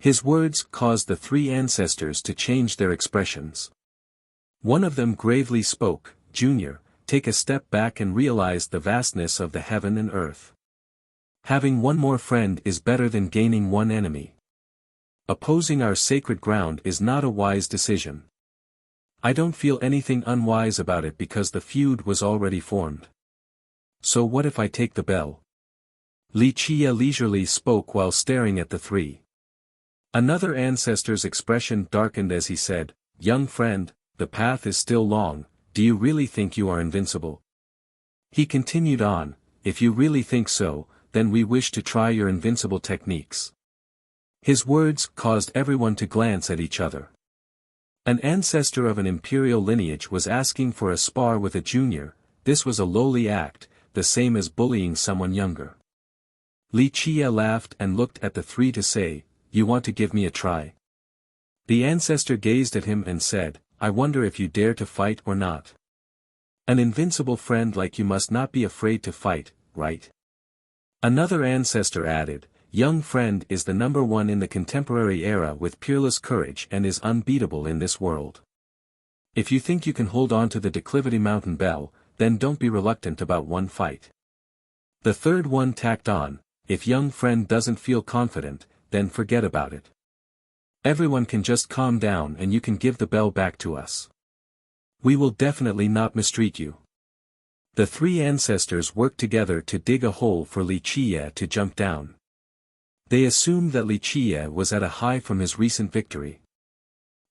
His words caused the 3 ancestors to change their expressions. One of them gravely spoke, "Junior, take a step back and realize the vastness of the heaven and earth. Having one more friend is better than gaining one enemy. Opposing our sacred ground is not a wise decision. I don't feel anything unwise about it because the feud was already formed. So what if I take the bell?" Li Qiye leisurely spoke while staring at the 3. Another ancestor's expression darkened as he said, "Young friend, the path is still long. Do you really think you are invincible?" He continued on, "If you really think so, then we wish to try your invincible techniques." His words caused everyone to glance at each other. An ancestor of an imperial lineage was asking for a spar with a junior. This was a lowly act, the same as bullying someone younger. Li Qiye laughed and looked at the 3 to say, "You want to give me a try?" The ancestor gazed at him and said, "I wonder if you dare to fight or not. An invincible friend like you must not be afraid to fight, right?" Another ancestor added, "Young friend is the number 1 in the contemporary era with peerless courage and is unbeatable in this world. If you think you can hold on to the declivity mountain bell, then don't be reluctant about one fight." The third one tacked on, "If young friend doesn't feel confident, then forget about it. Everyone can just calm down and you can give the bell back to us. We will definitely not mistreat you." The 3 ancestors worked together to dig a hole for Li Qiye to jump down. They assumed that Li Qiye was at a high from his recent victory.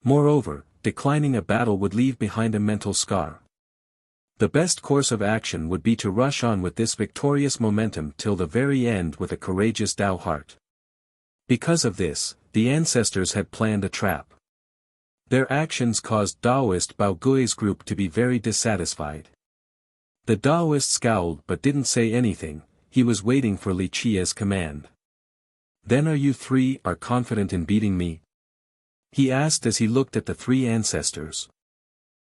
Moreover, declining a battle would leave behind a mental scar. The best course of action would be to rush on with this victorious momentum till the very end with a courageous Tao heart. Because of this, the ancestors had planned a trap. Their actions caused Taoist Bao Gui's group to be very dissatisfied. The Taoist scowled but didn't say anything. He was waiting for Li Qiye's command. "Then are you 3 are confident in beating me?" he asked as he looked at the 3 ancestors.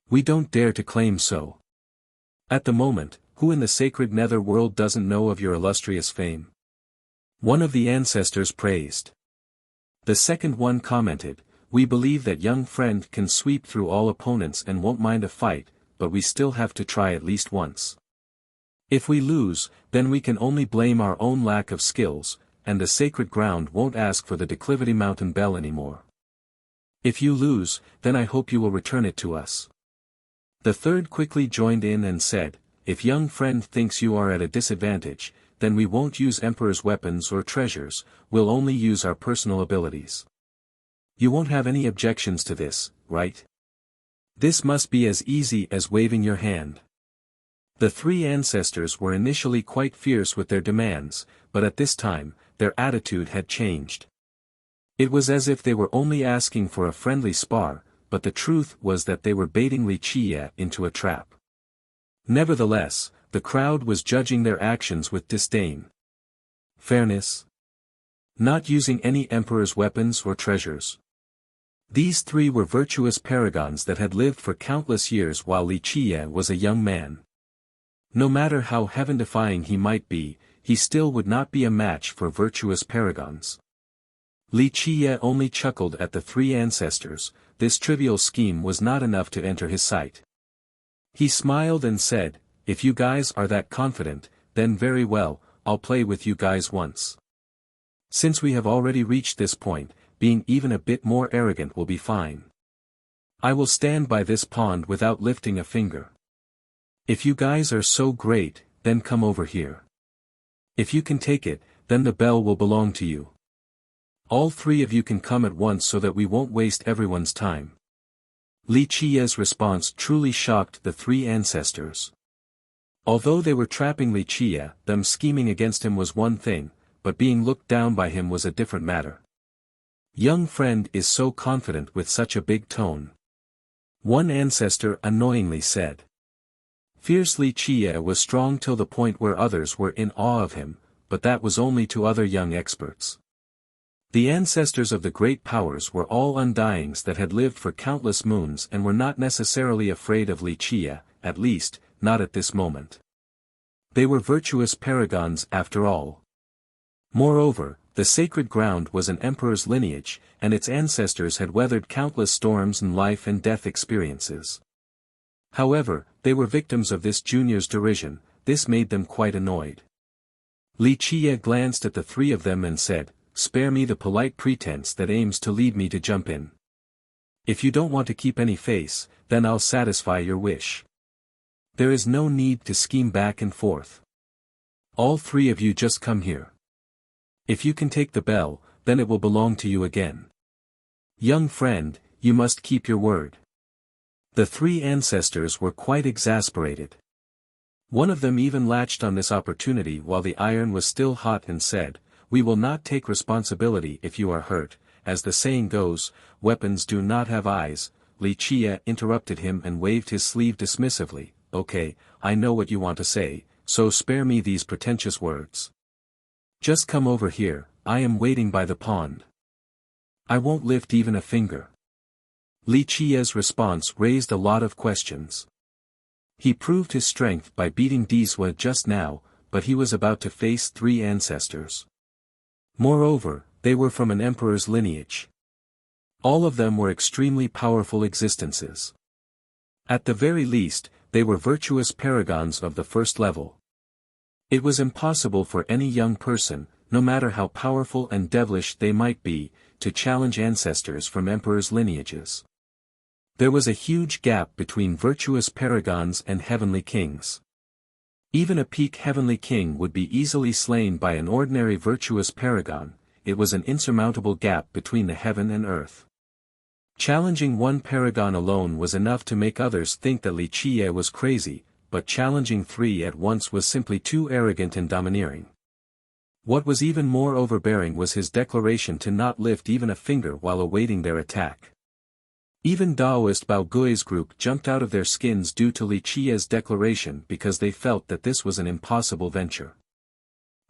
"We don't dare to claim so. At the moment, who in the sacred nether world doesn't know of your illustrious fame?" One of the ancestors praised. The second one commented, "We believe that young friend can sweep through all opponents and won't mind a fight, but we still have to try at least once. If we lose, then we can only blame our own lack of skills, and the sacred ground won't ask for the declivity mountain bell anymore. If you lose, then I hope you will return it to us. The third quickly joined in and said, if young friend thinks you are at a disadvantage, then we won't use Emperor's weapons or treasures, we'll only use our personal abilities. You won't have any objections to this, right? This must be as easy as waving your hand. The three ancestors were initially quite fierce with their demands, but at this time, their attitude had changed. It was as if they were only asking for a friendly spar, but the truth was that they were baiting Li Qie into a trap. Nevertheless, the crowd was judging their actions with disdain. Fairness? Not using any emperor's weapons or treasures. These three were virtuous paragons that had lived for countless years while Li Qie was a young man. No matter how heaven-defying he might be, he still would not be a match for virtuous paragons. Li Qie only chuckled at the three ancestors. This trivial scheme was not enough to enter his sight. He smiled and said, if you guys are that confident, then very well, I'll play with you guys once. Since we have already reached this point, being even a bit more arrogant will be fine. I will stand by this pond without lifting a finger. If you guys are so great, then come over here. If you can take it, then the bell will belong to you. All three of you can come at once so that we won't waste everyone's time. Li Qie's response truly shocked the three ancestors. Although they were trapping Li Qie, them scheming against him was one thing, but being looked down by him was a different matter. Young friend is so confident with such a big tone. One ancestor annoyingly said. Fierce Li Qie was strong till the point where others were in awe of him, but that was only to other young experts. The ancestors of the great powers were all undyings that had lived for countless moons and were not necessarily afraid of Li Qie, at least, not at this moment. They were virtuous paragons after all. Moreover, the sacred ground was an emperor's lineage, and its ancestors had weathered countless storms and life and death experiences. However, they were victims of this junior's derision. This made them quite annoyed. Li Qie glanced at the three of them and said, spare me the polite pretense that aims to lead me to jump in. If you don't want to keep any face, then I'll satisfy your wish. There is no need to scheme back and forth. All three of you just come here. If you can take the bell, then it will belong to you again. Young friend, you must keep your word. The three ancestors were quite exasperated. One of them even latched on this opportunity while the iron was still hot and said, we will not take responsibility if you are hurt, as the saying goes, weapons do not have eyes. Li Qie interrupted him and waved his sleeve dismissively, okay, I know what you want to say, so spare me these pretentious words. Just come over here, I am waiting by the pond. I won't lift even a finger. Li Qie's response raised a lot of questions. He proved his strength by beating Diswa just now, but he was about to face three ancestors. Moreover, they were from an emperor's lineage. All of them were extremely powerful existences. At the very least, they were virtuous paragons of the first level. It was impossible for any young person, no matter how powerful and devilish they might be, to challenge ancestors from emperors' lineages. There was a huge gap between virtuous paragons and heavenly kings. Even a peak heavenly king would be easily slain by an ordinary virtuous paragon. It was an insurmountable gap between the heaven and earth. Challenging one paragon alone was enough to make others think that Li Qie was crazy, but challenging three at once was simply too arrogant and domineering. What was even more overbearing was his declaration to not lift even a finger while awaiting their attack. Even Daoist Bao Gui's group jumped out of their skins due to Li Qie's declaration because they felt that this was an impossible venture.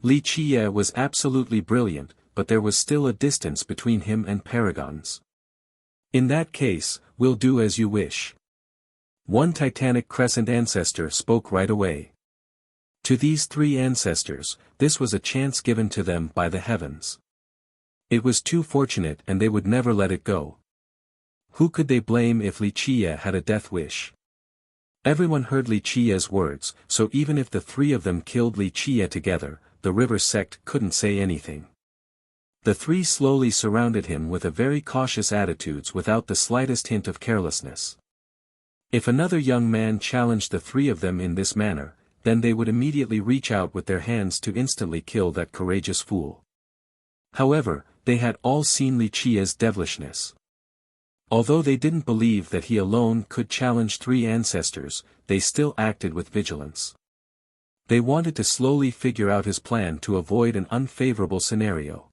Li Qie was absolutely brilliant, but there was still a distance between him and paragons. In that case, we'll do as you wish. One Titanic Crescent ancestor spoke right away. To these three ancestors, this was a chance given to them by the heavens. It was too fortunate and they would never let it go. Who could they blame if Li Qie had a death wish? Everyone heard Li Qia's words, so even if the three of them killed Li Qia together, the river sect couldn't say anything. The three slowly surrounded him with a very cautious attitudes without the slightest hint of carelessness. If another young man challenged the three of them in this manner, then they would immediately reach out with their hands to instantly kill that courageous fool. However, they had all seen Li Qia's devilishness. Although they didn't believe that he alone could challenge three ancestors, they still acted with vigilance. They wanted to slowly figure out his plan to avoid an unfavorable scenario.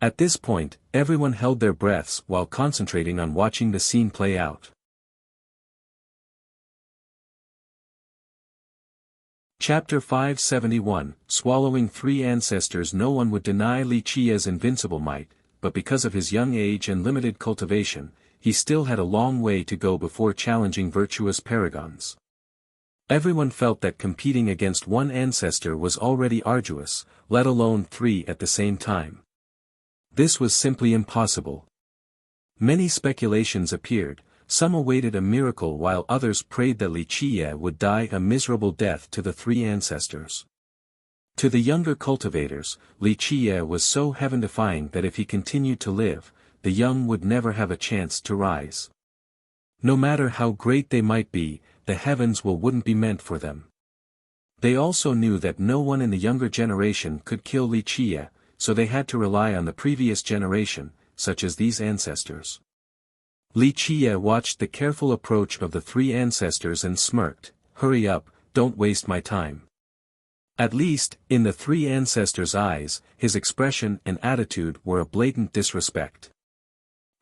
At this point, everyone held their breaths while concentrating on watching the scene play out. Chapter 571, Swallowing Three Ancestors. No one would deny Li Qia's invincible might, but because of his young age and limited cultivation, he still had a long way to go before challenging virtuous paragons. Everyone felt that competing against one ancestor was already arduous, let alone three at the same time. This was simply impossible. Many speculations appeared. Some awaited a miracle while others prayed that Li Qia would die a miserable death to the three ancestors. To the younger cultivators, Li Qia was so heaven-defying that if he continued to live, the young would never have a chance to rise. No matter how great they might be, the heavens wouldn't be meant for them. They also knew that no one in the younger generation could kill Li Qia, so they had to rely on the previous generation, such as these ancestors. Li Qia watched the careful approach of the three ancestors and smirked, "Hurry up, don't waste my time." At least, in the three ancestors' eyes, his expression and attitude were a blatant disrespect.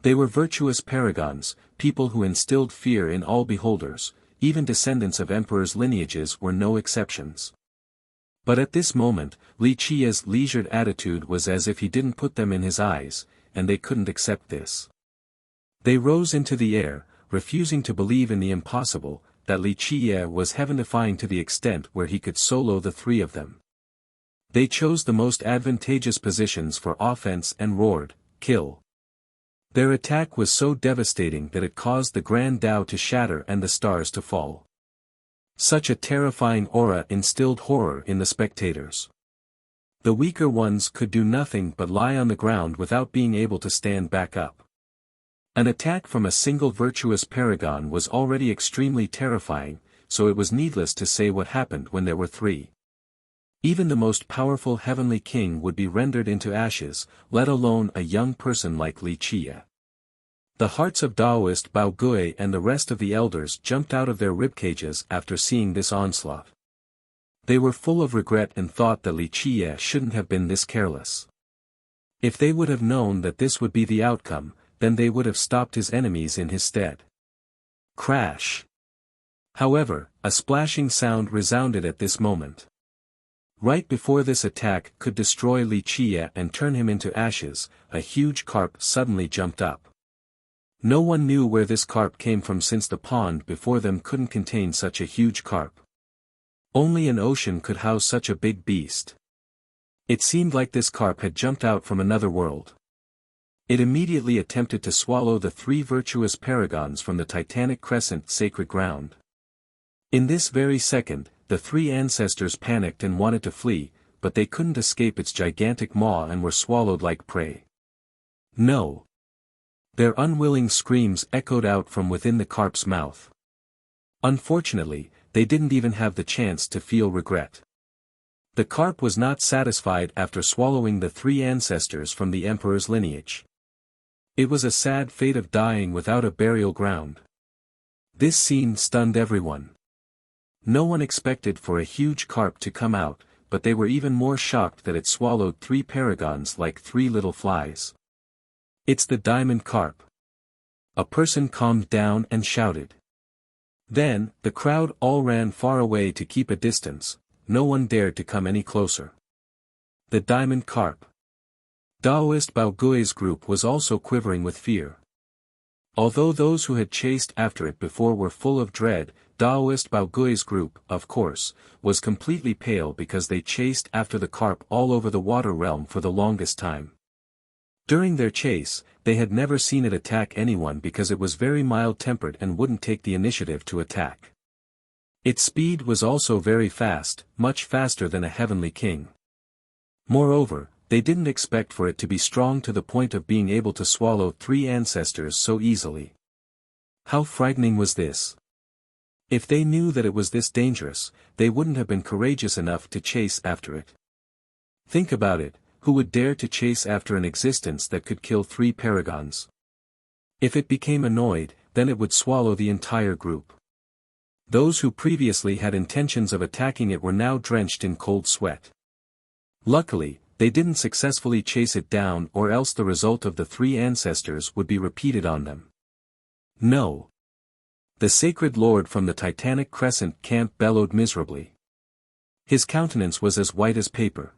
They were virtuous paragons, people who instilled fear in all beholders, even descendants of emperors' lineages were no exceptions. But at this moment, Li Qia's leisured attitude was as if he didn't put them in his eyes, and they couldn't accept this. They rose into the air, refusing to believe in the impossible, that Li Qia was heaven-defying to the extent where he could solo the three of them. They chose the most advantageous positions for offense and roared, "Kill!" Their attack was so devastating that it caused the Grand Tao to shatter and the stars to fall. Such a terrifying aura instilled horror in the spectators. The weaker ones could do nothing but lie on the ground without being able to stand back up. An attack from a single virtuous paragon was already extremely terrifying, so it was needless to say what happened when there were three. Even the most powerful heavenly king would be rendered into ashes, let alone a young person like Li Qia. The hearts of Daoist Bao Gui and the rest of the elders jumped out of their ribcages after seeing this onslaught. They were full of regret and thought that Li Qia shouldn't have been this careless. If they would have known that this would be the outcome, then they would have stopped his enemies in his stead. Crash! However, a splashing sound resounded at this moment. Right before this attack could destroy Li Qia and turn him into ashes, a huge carp suddenly jumped up. No one knew where this carp came from since the pond before them couldn't contain such a huge carp. Only an ocean could house such a big beast. It seemed like this carp had jumped out from another world. It immediately attempted to swallow the three virtuous paragons from the Titanic Crescent sacred ground. In this very second, the three ancestors panicked and wanted to flee, but they couldn't escape its gigantic maw and were swallowed like prey. No! Their unwilling screams echoed out from within the carp's mouth. Unfortunately, they didn't even have the chance to feel regret. The carp was not satisfied after swallowing the three ancestors from the emperor's lineage. It was a sad fate of dying without a burial ground. This scene stunned everyone. No one expected for a huge carp to come out, but they were even more shocked that it swallowed three paragons like three little flies. "It's the diamond carp." A person calmed down and shouted. Then, the crowd all ran far away to keep a distance. No one dared to come any closer. The diamond carp. Daoist Bao Gui's group was also quivering with fear. Although those who had chased after it before were full of dread, Daoist Bao Gui's group, of course, was completely pale because they chased after the carp all over the water realm for the longest time. During their chase, they had never seen it attack anyone because it was very mild-tempered and wouldn't take the initiative to attack. Its speed was also very fast, much faster than a heavenly king. Moreover, they didn't expect for it to be strong to the point of being able to swallow 3 ancestors so easily. How frightening was this? If they knew that it was this dangerous, they wouldn't have been courageous enough to chase after it. Think about it, who would dare to chase after an existence that could kill 3 paragons? If it became annoyed, then it would swallow the entire group. Those who previously had intentions of attacking it were now drenched in cold sweat. Luckily, they didn't successfully chase it down, or else the result of the 3 ancestors would be repeated on them. No. The sacred lord from the Titanic Crescent camp bellowed miserably. His countenance was as white as paper.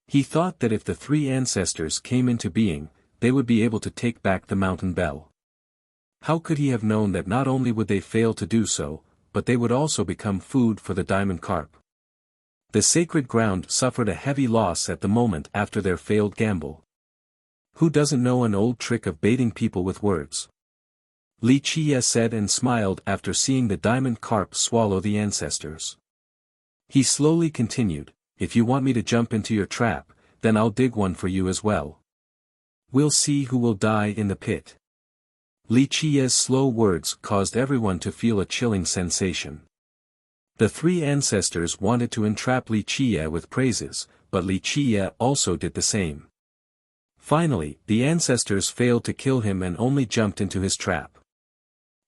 He thought that if the 3 ancestors came into being, they would be able to take back the mountain bell. How could he have known that not only would they fail to do so, but they would also become food for the diamond carp? The sacred ground suffered a heavy loss at the moment after their failed gamble. Who doesn't know an old trick of baiting people with words? Li Qie said and smiled after seeing the diamond carp swallow the ancestors. He slowly continued, "If you want me to jump into your trap, then I'll dig one for you as well. We'll see who will die in the pit." Li Qie's slow words caused everyone to feel a chilling sensation. The 3 ancestors wanted to entrap Li Qie with praises, but Li Qie also did the same. Finally, the ancestors failed to kill him and only jumped into his trap.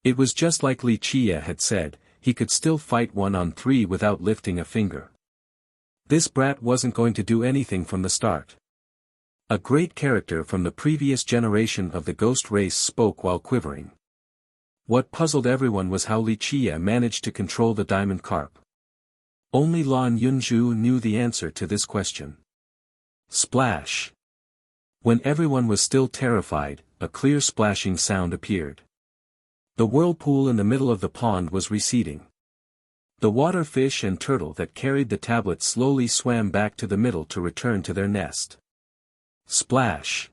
It was just like Li Qie had said, he could still fight 1 on 3 without lifting a finger. This brat wasn't going to do anything from the start. A great character from the previous generation of the ghost race spoke while quivering. What puzzled everyone was how Li Qie managed to control the diamond carp. Only Lan Yunzhu knew the answer to this question. Splash! When everyone was still terrified, a clear splashing sound appeared. The whirlpool in the middle of the pond was receding. The water fish and turtle that carried the tablet slowly swam back to the middle to return to their nest. Splash!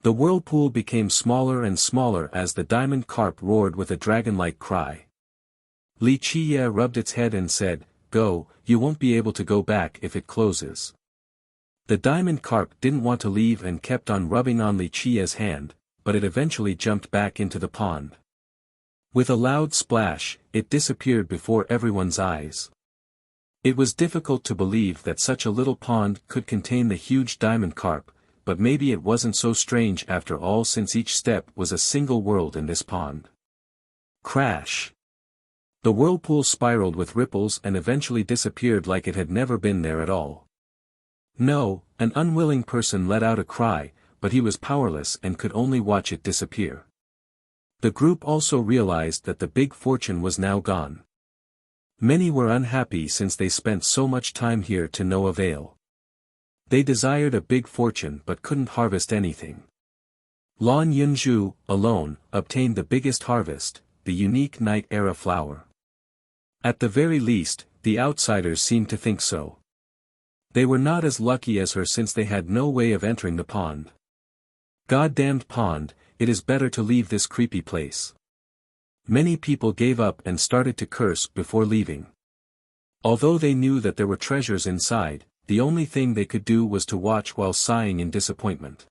The whirlpool became smaller and smaller as the diamond carp roared with a dragon-like cry. Li Qie rubbed its head and said, "Go, you won't be able to go back if it closes." The diamond carp didn't want to leave and kept on rubbing on Li Qie's hand, but it eventually jumped back into the pond. With a loud splash, it disappeared before everyone's eyes. It was difficult to believe that such a little pond could contain the huge diamond carp, but maybe it wasn't so strange after all, since each step was a single world in this pond. Crash! The whirlpool spiraled with ripples and eventually disappeared like it had never been there at all. No, an unwilling person let out a cry, but he was powerless and could only watch it disappear. The group also realized that the big fortune was now gone. Many were unhappy since they spent so much time here to no avail. They desired a big fortune but couldn't harvest anything. Lan Yunzhu, alone, obtained the biggest harvest, the unique Night Era flower. At the very least, the outsiders seemed to think so. They were not as lucky as her since they had no way of entering the pond. Goddamned pond, it is better to leave this creepy place. Many people gave up and started to curse before leaving. Although they knew that there were treasures inside, the only thing they could do was to watch while sighing in disappointment.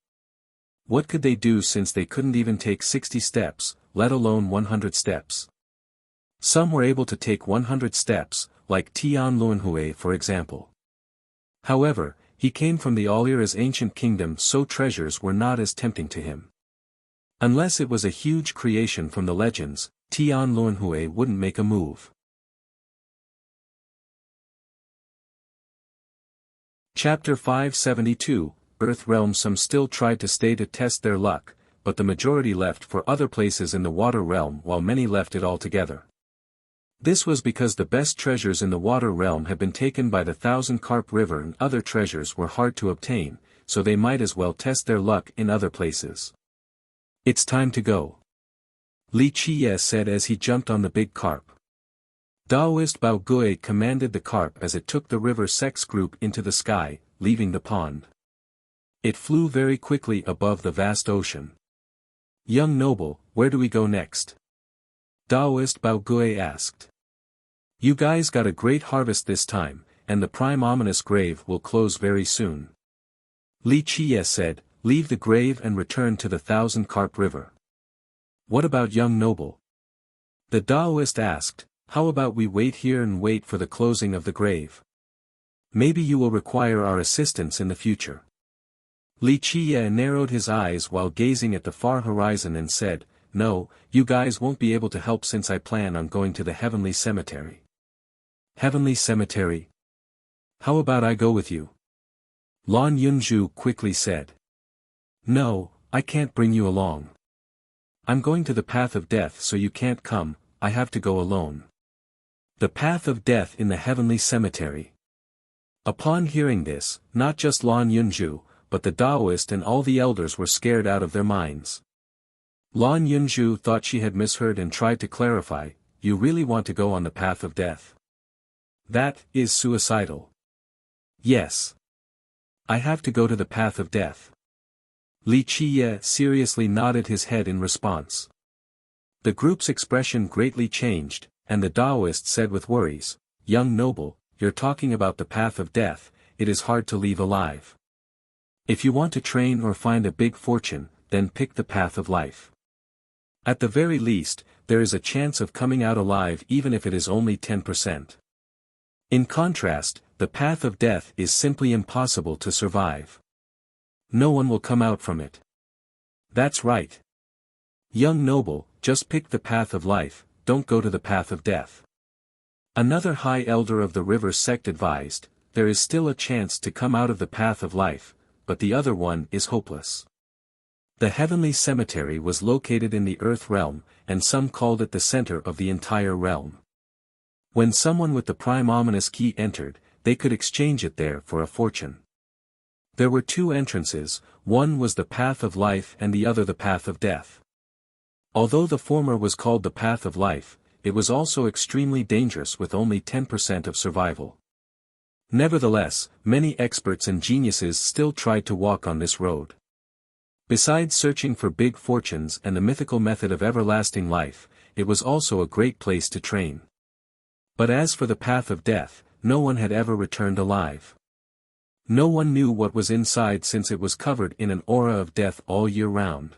What could they do since they couldn't even take 60 steps, let alone 100 steps? Some were able to take 100 steps, like Tian Luanhui for example. However, he came from the Alira's ancient kingdom, so treasures were not as tempting to him. Unless it was a huge creation from the legends, Tian Luanhui wouldn't make a move. Chapter 572, Earth Realm. Some still tried to stay to test their luck, but the majority left for other places in the Water Realm while many left it altogether. This was because the best treasures in the Water Realm had been taken by the Thousand Carp River and other treasures were hard to obtain, so they might as well test their luck in other places. "It's time to go," Li Qie said as he jumped on the big carp. Daoist Bao Gui commanded the carp as it took the river sex group into the sky, leaving the pond. It flew very quickly above the vast ocean. "Young noble, where do we go next?" Daoist Bao Gui asked. You guys got a great harvest this time, and the prime ominous grave will close very soon. Li Qiye said, leave the grave and return to the 1,000-carp river. What about young noble? The Taoist asked, how about we wait here and wait for the closing of the grave? Maybe you will require our assistance in the future. Li Qiye narrowed his eyes while gazing at the far horizon and said, no, you guys won't be able to help since I plan on going to the heavenly cemetery. Heavenly cemetery? How about I go with you? Lan Yunju quickly said. No, I can't bring you along. I'm going to the path of death, so you can't come, I have to go alone. The path of death in the heavenly cemetery. Upon hearing this, not just Lan Yunju, but the Taoist and all the elders were scared out of their minds. Lan Yunju thought she had misheard and tried to clarify, you really want to go on the path of death? That is suicidal. Yes. I have to go to the path of death. Li Qiye seriously nodded his head in response. The group's expression greatly changed, and the Taoist said with worries, young noble, you're talking about the path of death, it is hard to leave alive. If you want to train or find a big fortune, then pick the path of life. At the very least, there is a chance of coming out alive even if it is only 10%. In contrast, the path of death is simply impossible to survive. No one will come out from it. That's right. Young noble, just pick the path of life, don't go to the path of death. Another high elder of the river sect advised, there is still a chance to come out of the path of life, but the other one is hopeless. The heavenly cemetery was located in the earth realm, and some called it the center of the entire realm. When someone with the prime ominous key entered, they could exchange it there for a fortune. There were two entrances, one was the path of life and the other the path of death. Although the former was called the path of life, it was also extremely dangerous with only 10% of survival. Nevertheless, many experts and geniuses still tried to walk on this road. Besides searching for big fortunes and the mythical method of everlasting life, it was also a great place to train. But as for the path of death, no one had ever returned alive. No one knew what was inside since it was covered in an aura of death all year round.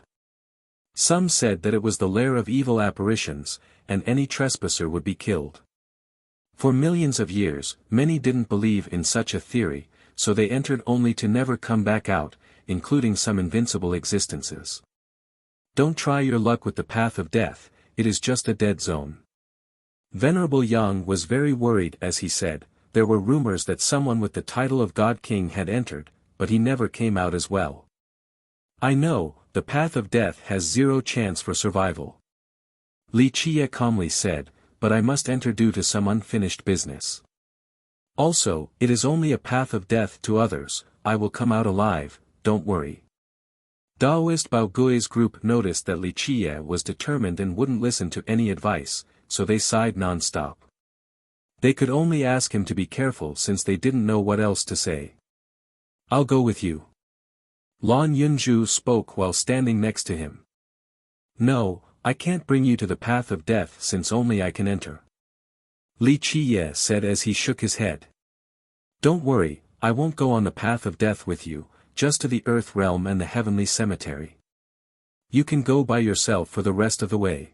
Some said that it was the lair of evil apparitions, and any trespasser would be killed. For millions of years, many didn't believe in such a theory, so they entered only to never come back out, including some invincible existences. Don't try your luck with the path of death, it is just a dead zone. Venerable Yang was very worried as he said, there were rumors that someone with the title of God King had entered, but he never came out as well. I know, the path of death has zero chance for survival. Li Qiye calmly said, but I must enter due to some unfinished business. Also, it is only a path of death to others, I will come out alive, don't worry. Taoist Bao Gui's group noticed that Li Qiye was determined and wouldn't listen to any advice, so they sighed non-stop. They could only ask him to be careful since they didn't know what else to say. I'll go with you. Lan Yunju spoke while standing next to him. No, I can't bring you to the path of death since only I can enter. Li Qiye said as he shook his head. Don't worry, I won't go on the path of death with you, just to the earth realm and the heavenly cemetery. You can go by yourself for the rest of the way.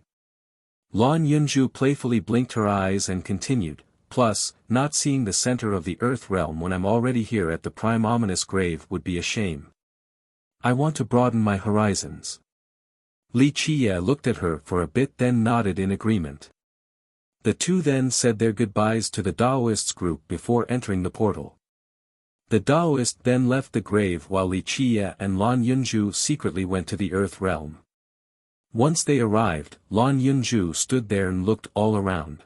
Lan Yunju playfully blinked her eyes and continued, plus, not seeing the center of the earth realm when I'm already here at the prime ominous grave would be a shame. I want to broaden my horizons. Li Qiye looked at her for a bit then nodded in agreement. The two then said their goodbyes to the Taoists group before entering the portal. The Taoist then left the grave while Li Qiye and Lan Yunju secretly went to the earth realm. Once they arrived, Lan Yunju stood there and looked all around.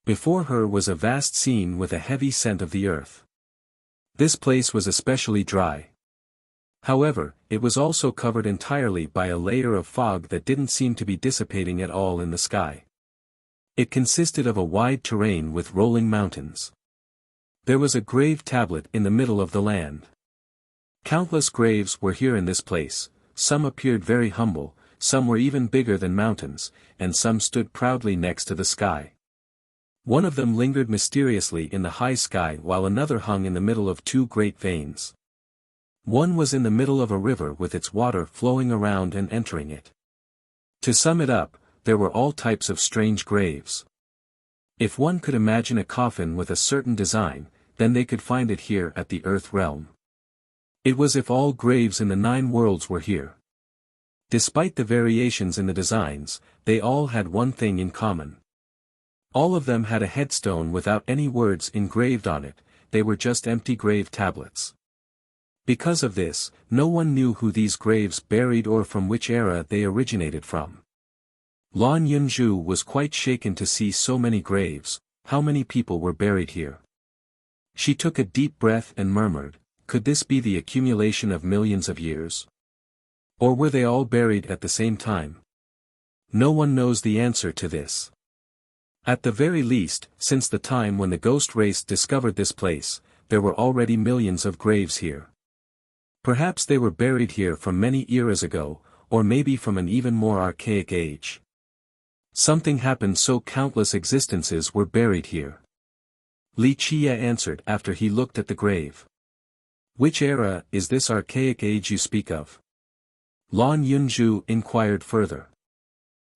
Before her was a vast scene with a heavy scent of the earth. This place was especially dry. However, it was also covered entirely by a layer of fog that didn't seem to be dissipating at all in the sky. It consisted of a wide terrain with rolling mountains. There was a grave tablet in the middle of the land. Countless graves were here in this place, some appeared very humble, some were even bigger than mountains, and some stood proudly next to the sky. One of them lingered mysteriously in the high sky while another hung in the middle of two great veins. One was in the middle of a river with its water flowing around and entering it. To sum it up, there were all types of strange graves. If one could imagine a coffin with a certain design, then they could find it here at the Earth realm. It was as if all graves in the 9 worlds were here. Despite the variations in the designs, they all had one thing in common. All of them had a headstone without any words engraved on it, they were just empty grave tablets. Because of this, no one knew who these graves buried or from which era they originated from. Lan Yunzhu was quite shaken to see so many graves. How many people were buried here? She took a deep breath and murmured, could this be the accumulation of millions of years? Or were they all buried at the same time? No one knows the answer to this. At the very least, since the time when the ghost race discovered this place, there were already millions of graves here. Perhaps they were buried here from many eras ago, or maybe from an even more archaic age. Something happened so countless existences were buried here. Li Qie answered after he looked at the grave. Which era is this archaic age you speak of? Lan Yunzhu inquired further.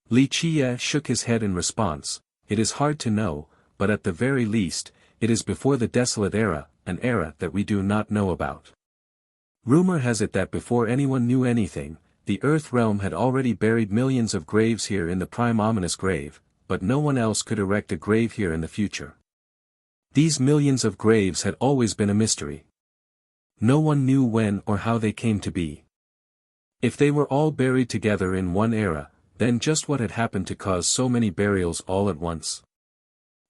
Li Qie shook his head in response, it is hard to know, but at the very least, it is before the desolate era, an era that we do not know about. Rumor has it that before anyone knew anything, the Earth realm had already buried millions of graves here in the prime ominous grave, but no one else could erect a grave here in the future. These millions of graves had always been a mystery. No one knew when or how they came to be. If they were all buried together in one era, then just what had happened to cause so many burials all at once?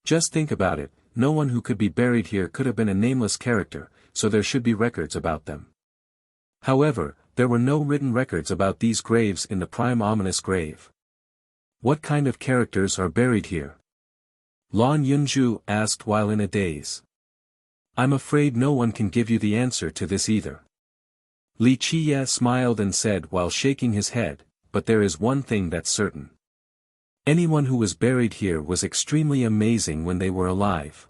Just think about it, no one who could be buried here could have been a nameless character, so there should be records about them. However, there were no written records about these graves in the prime ominous grave. What kind of characters are buried here? Lan Yunzhu asked while in a daze. I'm afraid no one can give you the answer to this either. Li Qie smiled and said while shaking his head, but there is one thing that's certain. Anyone who was buried here was extremely amazing when they were alive.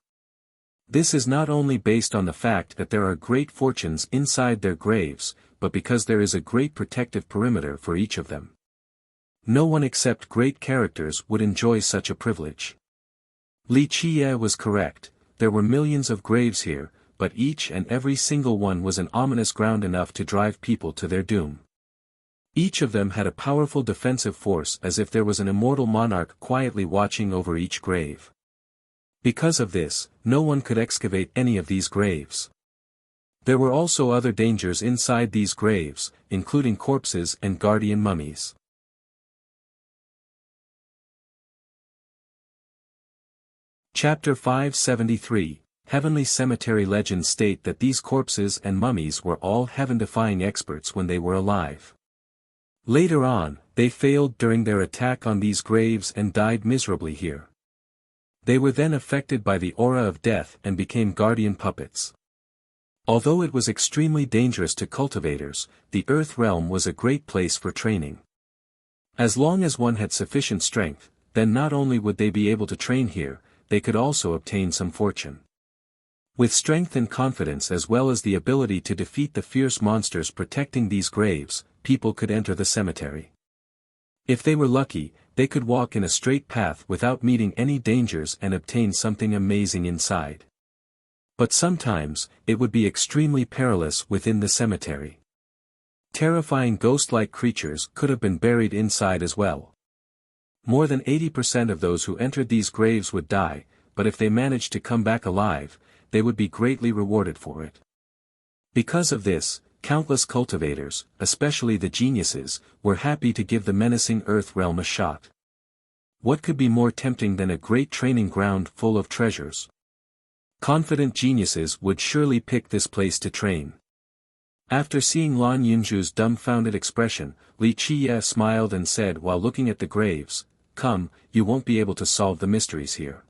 This is not only based on the fact that there are great fortunes inside their graves, but because there is a great protective perimeter for each of them. No one except great characters would enjoy such a privilege. Li Qie was correct, there were millions of graves here, but each and every single one was an ominous ground enough to drive people to their doom. Each of them had a powerful defensive force as if there was an immortal monarch quietly watching over each grave. Because of this, no one could excavate any of these graves. There were also other dangers inside these graves, including corpses and guardian mummies. Chapter 573, Heavenly Cemetery legends state that these corpses and mummies were all heaven-defying experts when they were alive. Later on, they failed during their attack on these graves and died miserably here. They were then affected by the aura of death and became guardian puppets. Although it was extremely dangerous to cultivators, the Earth realm was a great place for training. As long as one had sufficient strength, then not only would they be able to train here, they could also obtain some fortune. With strength and confidence as well as the ability to defeat the fierce monsters protecting these graves, people could enter the cemetery. If they were lucky, they could walk in a straight path without meeting any dangers and obtain something amazing inside. But sometimes, it would be extremely perilous within the cemetery. Terrifying ghost-like creatures could have been buried inside as well. More than 80% of those who entered these graves would die, but if they managed to come back alive, they would be greatly rewarded for it. Because of this, countless cultivators, especially the geniuses, were happy to give the menacing Earth realm a shot. What could be more tempting than a great training ground full of treasures? Confident geniuses would surely pick this place to train. After seeing Lan Yunzhu's dumbfounded expression, Li Qie smiled and said while looking at the graves, "Come, you won't be able to solve the mysteries here.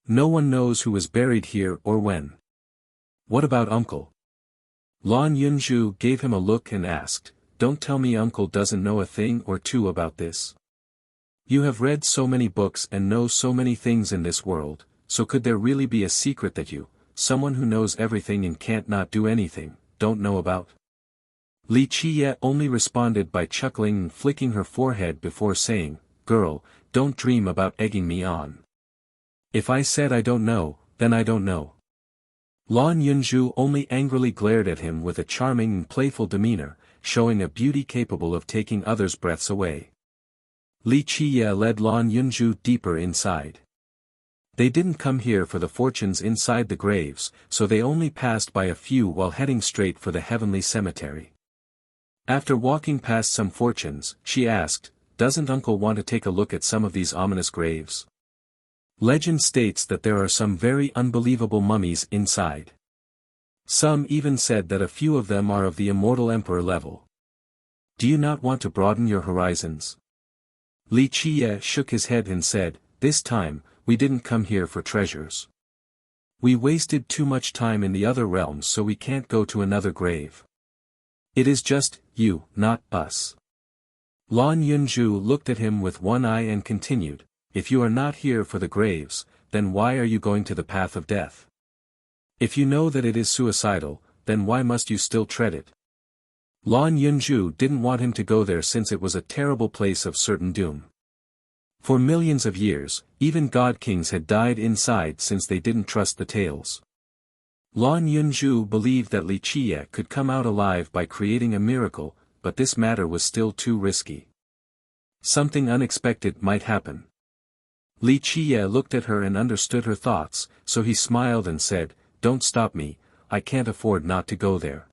No one knows who was buried here or when. What about Uncle?" Lan Yunzhu gave him a look and asked, "Don't tell me Uncle doesn't know a thing or two about this." You have read so many books and know so many things in this world, so could there really be a secret that you, someone who knows everything and can't not do anything, don't know about? Li Qiye only responded by chuckling and flicking her forehead before saying, "Girl, don't dream about egging me on. If I said I don't know, then I don't know." Lan Yunju only angrily glared at him with a charming and playful demeanor, showing a beauty capable of taking others' breaths away. Li Qiye led Lan Yunju deeper inside. They didn't come here for the fortunes inside the graves, so they only passed by a few while heading straight for the heavenly cemetery. After walking past some fortunes, she asked, "Doesn't Uncle want to take a look at some of these ominous graves? Legend states that there are some very unbelievable mummies inside. Some even said that a few of them are of the immortal emperor level. Do you not want to broaden your horizons?" Li Qiye shook his head and said, "This time, we didn't come here for treasures. We wasted too much time in the other realms, so we can't go to another grave. It is just you, not us." Lan Yunju looked at him with one eye and continued, "If you are not here for the graves, then why are you going to the path of death? If you know that it is suicidal, then why must you still tread it?" Lan Yunju didn't want him to go there since it was a terrible place of certain doom. For millions of years, even god kings had died inside since they didn't trust the tales. Lan Yunju believed that Li Qiye could come out alive by creating a miracle, but this matter was still too risky. Something unexpected might happen. Li Qiye looked at her and understood her thoughts, so he smiled and said, "Don't stop me, I can't afford not to go there.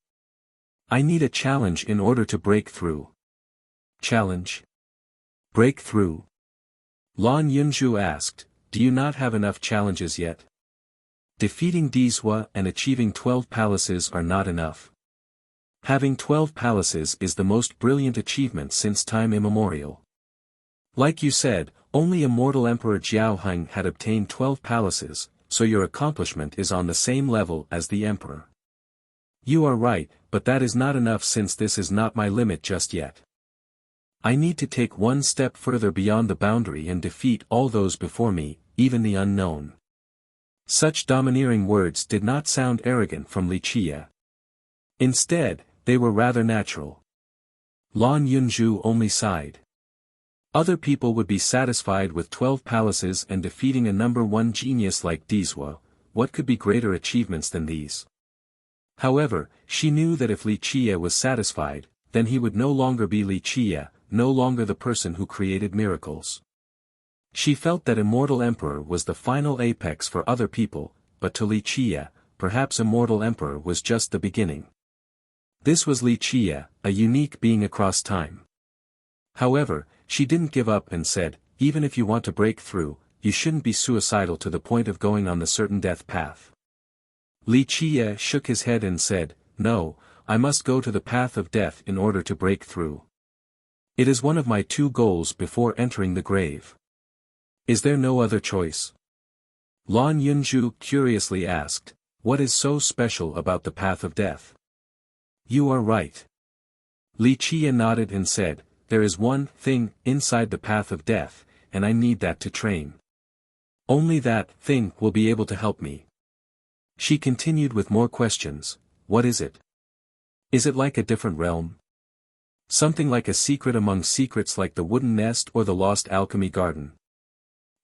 I need a challenge in order to break through." "Challenge? Break through?" Lan Yunju asked, "Do you not have enough challenges yet? Defeating Dizhua and achieving 12 palaces are not enough. Having 12 palaces is the most brilliant achievement since time immemorial. Like you said, only immortal Emperor Jiaoheng had obtained 12 palaces, so your accomplishment is on the same level as the Emperor. You are right, but that is not enough since this is not my limit just yet. I need to take one step further beyond the boundary and defeat all those before me, even the unknown." Such domineering words did not sound arrogant from Li Qiye. Instead, they were rather natural. Lan Yunju only sighed. Other people would be satisfied with 12 palaces and defeating a number one genius like Dizhua. What could be greater achievements than these? However, she knew that if Li Qiye was satisfied, then he would no longer be Li Qiye, no longer the person who created miracles. She felt that Immortal Emperor was the final apex for other people, but to Li Qiye, perhaps Immortal Emperor was just the beginning. This was Li Qiye, a unique being across time. However, she didn't give up and said, "Even if you want to break through, you shouldn't be suicidal to the point of going on the certain death path." Li Qiye shook his head and said, "No, I must go to the path of death in order to break through. It is one of my 2 goals before entering the grave." "Is there no other choice?" Lan Yunju curiously asked, "What is so special about the path of death?" "You are right." Li Qiye nodded and said, "There is one thing inside the path of death, and I need that to train. Only that thing will be able to help me." She continued with more questions. "What is it? Is it like a different realm? Something like a secret among secrets like the wooden nest or the lost alchemy garden?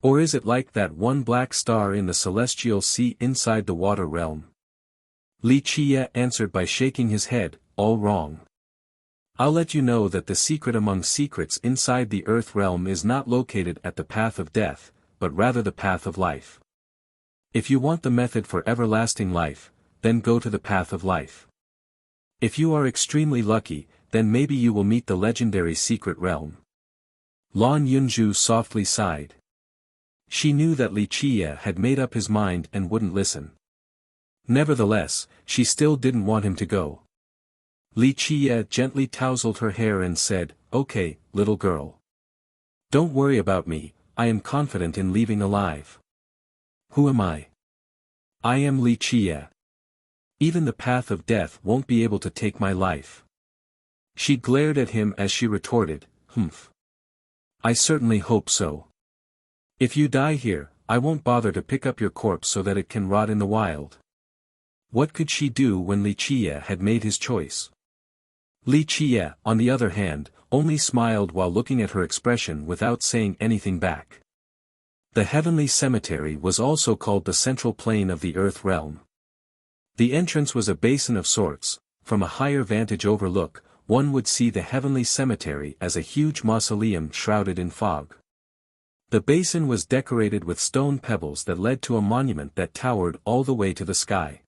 Or is it like that one black star in the celestial sea inside the water realm?" Li Qiye answered by shaking his head, "All wrong. I'll let you know that the secret among secrets inside the earth realm is not located at the path of death, but rather the path of life. If you want the method for everlasting life, then go to the path of life. If you are extremely lucky, then maybe you will meet the legendary secret realm." Lan Yunju softly sighed. She knew that Li Qiye had made up his mind and wouldn't listen. Nevertheless, she still didn't want him to go. Li Qiye gently tousled her hair and said, "Okay, little girl. Don't worry about me, I am confident in leaving alive." "Who am I?" "I am Li Qiye. Even the path of death won't be able to take my life." She glared at him as she retorted, "Humph. I certainly hope so. If you die here, I won't bother to pick up your corpse so that it can rot in the wild. What could she do when Li Qiye had made his choice? Li Qiye, on the other hand, only smiled while looking at her expression without saying anything back. The heavenly cemetery was also called the central plane of the earth realm. The entrance was a basin of sorts. From a higher vantage overlook, one would see the heavenly cemetery as a huge mausoleum shrouded in fog. The basin was decorated with stone pebbles that led to a monument that towered all the way to the sky.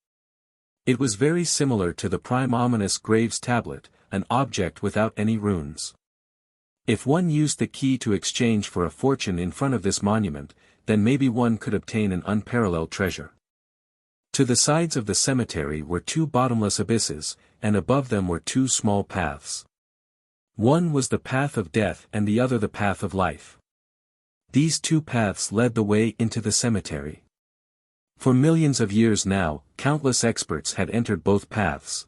It was very similar to the prime ominous graves tablet, an object without any runes. If one used the key to exchange for a fortune in front of this monument, then maybe one could obtain an unparalleled treasure. To the sides of the cemetery were two bottomless abysses, and above them were two small paths. One was the path of death and the other the path of life. These two paths led the way into the cemetery. For millions of years now, countless experts had entered both paths.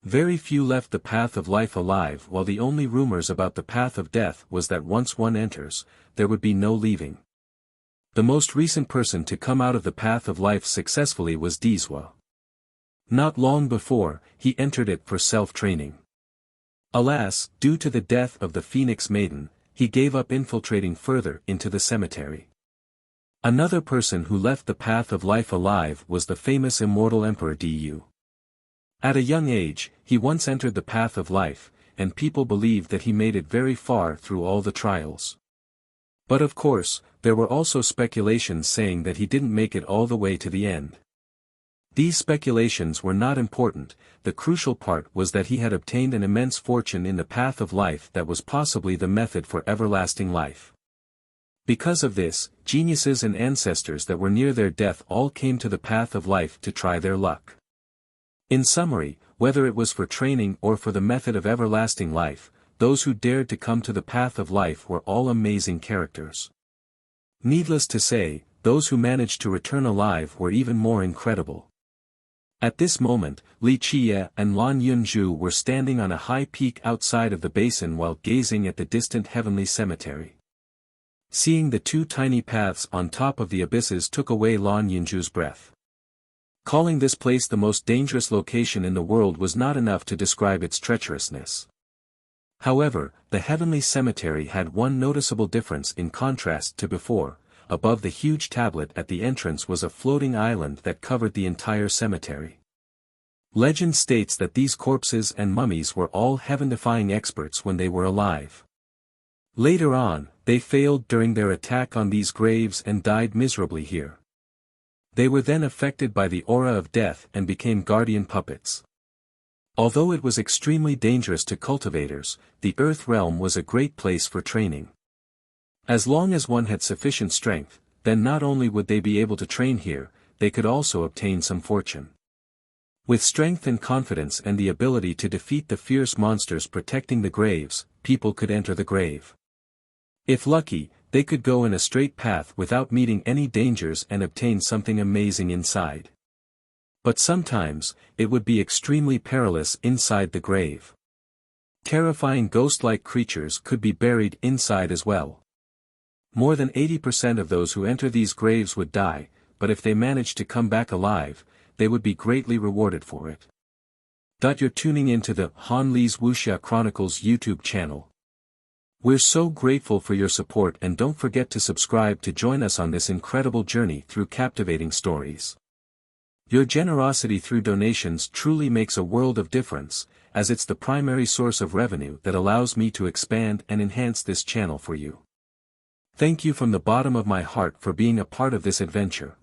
Very few left the path of life alive, while the only rumors about the path of death was that once one enters, there would be no leaving. The most recent person to come out of the path of life successfully was Dizwa. Not long before, he entered it for self-training. Alas, due to the death of the Phoenix Maiden, he gave up infiltrating further into the cemetery. Another person who left the path of life alive was the famous immortal Emperor Du. At a young age, he once entered the path of life, and people believed that he made it very far through all the trials. But of course, there were also speculations saying that he didn't make it all the way to the end. These speculations were not important. The crucial part was that he had obtained an immense fortune in the path of life that was possibly the method for everlasting life. Because of this, geniuses and ancestors that were near their death all came to the path of life to try their luck. In summary, whether it was for training or for the method of everlasting life, those who dared to come to the path of life were all amazing characters. Needless to say, those who managed to return alive were even more incredible. At this moment, Li Qiye and Lan Yunzhu were standing on a high peak outside of the basin while gazing at the distant heavenly cemetery. Seeing the two tiny paths on top of the abysses took away Lan Yunzhu's breath. Calling this place the most dangerous location in the world was not enough to describe its treacherousness. However, the heavenly cemetery had one noticeable difference in contrast to before. Above the huge tablet at the entrance was a floating island that covered the entire cemetery. Legend states that these corpses and mummies were all heaven-defying experts when they were alive. Later on, they failed during their attack on these graves and died miserably here. They were then affected by the aura of death and became guardian puppets. Although it was extremely dangerous to cultivators, the Earth realm was a great place for training. As long as one had sufficient strength, then not only would they be able to train here, they could also obtain some fortune. With strength and confidence and the ability to defeat the fierce monsters protecting the graves, people could enter the grave. If lucky, they could go in a straight path without meeting any dangers and obtain something amazing inside. But sometimes, it would be extremely perilous inside the grave. Terrifying ghost-like creatures could be buried inside as well. More than 80% of those who enter these graves would die, but if they managed to come back alive, they would be greatly rewarded for it. You're tuning into the Han Li's Wuxia Chronicles YouTube channel. We're so grateful for your support, and don't forget to subscribe to join us on this incredible journey through captivating stories. Your generosity through donations truly makes a world of difference, as it's the primary source of revenue that allows me to expand and enhance this channel for you. Thank you from the bottom of my heart for being a part of this adventure.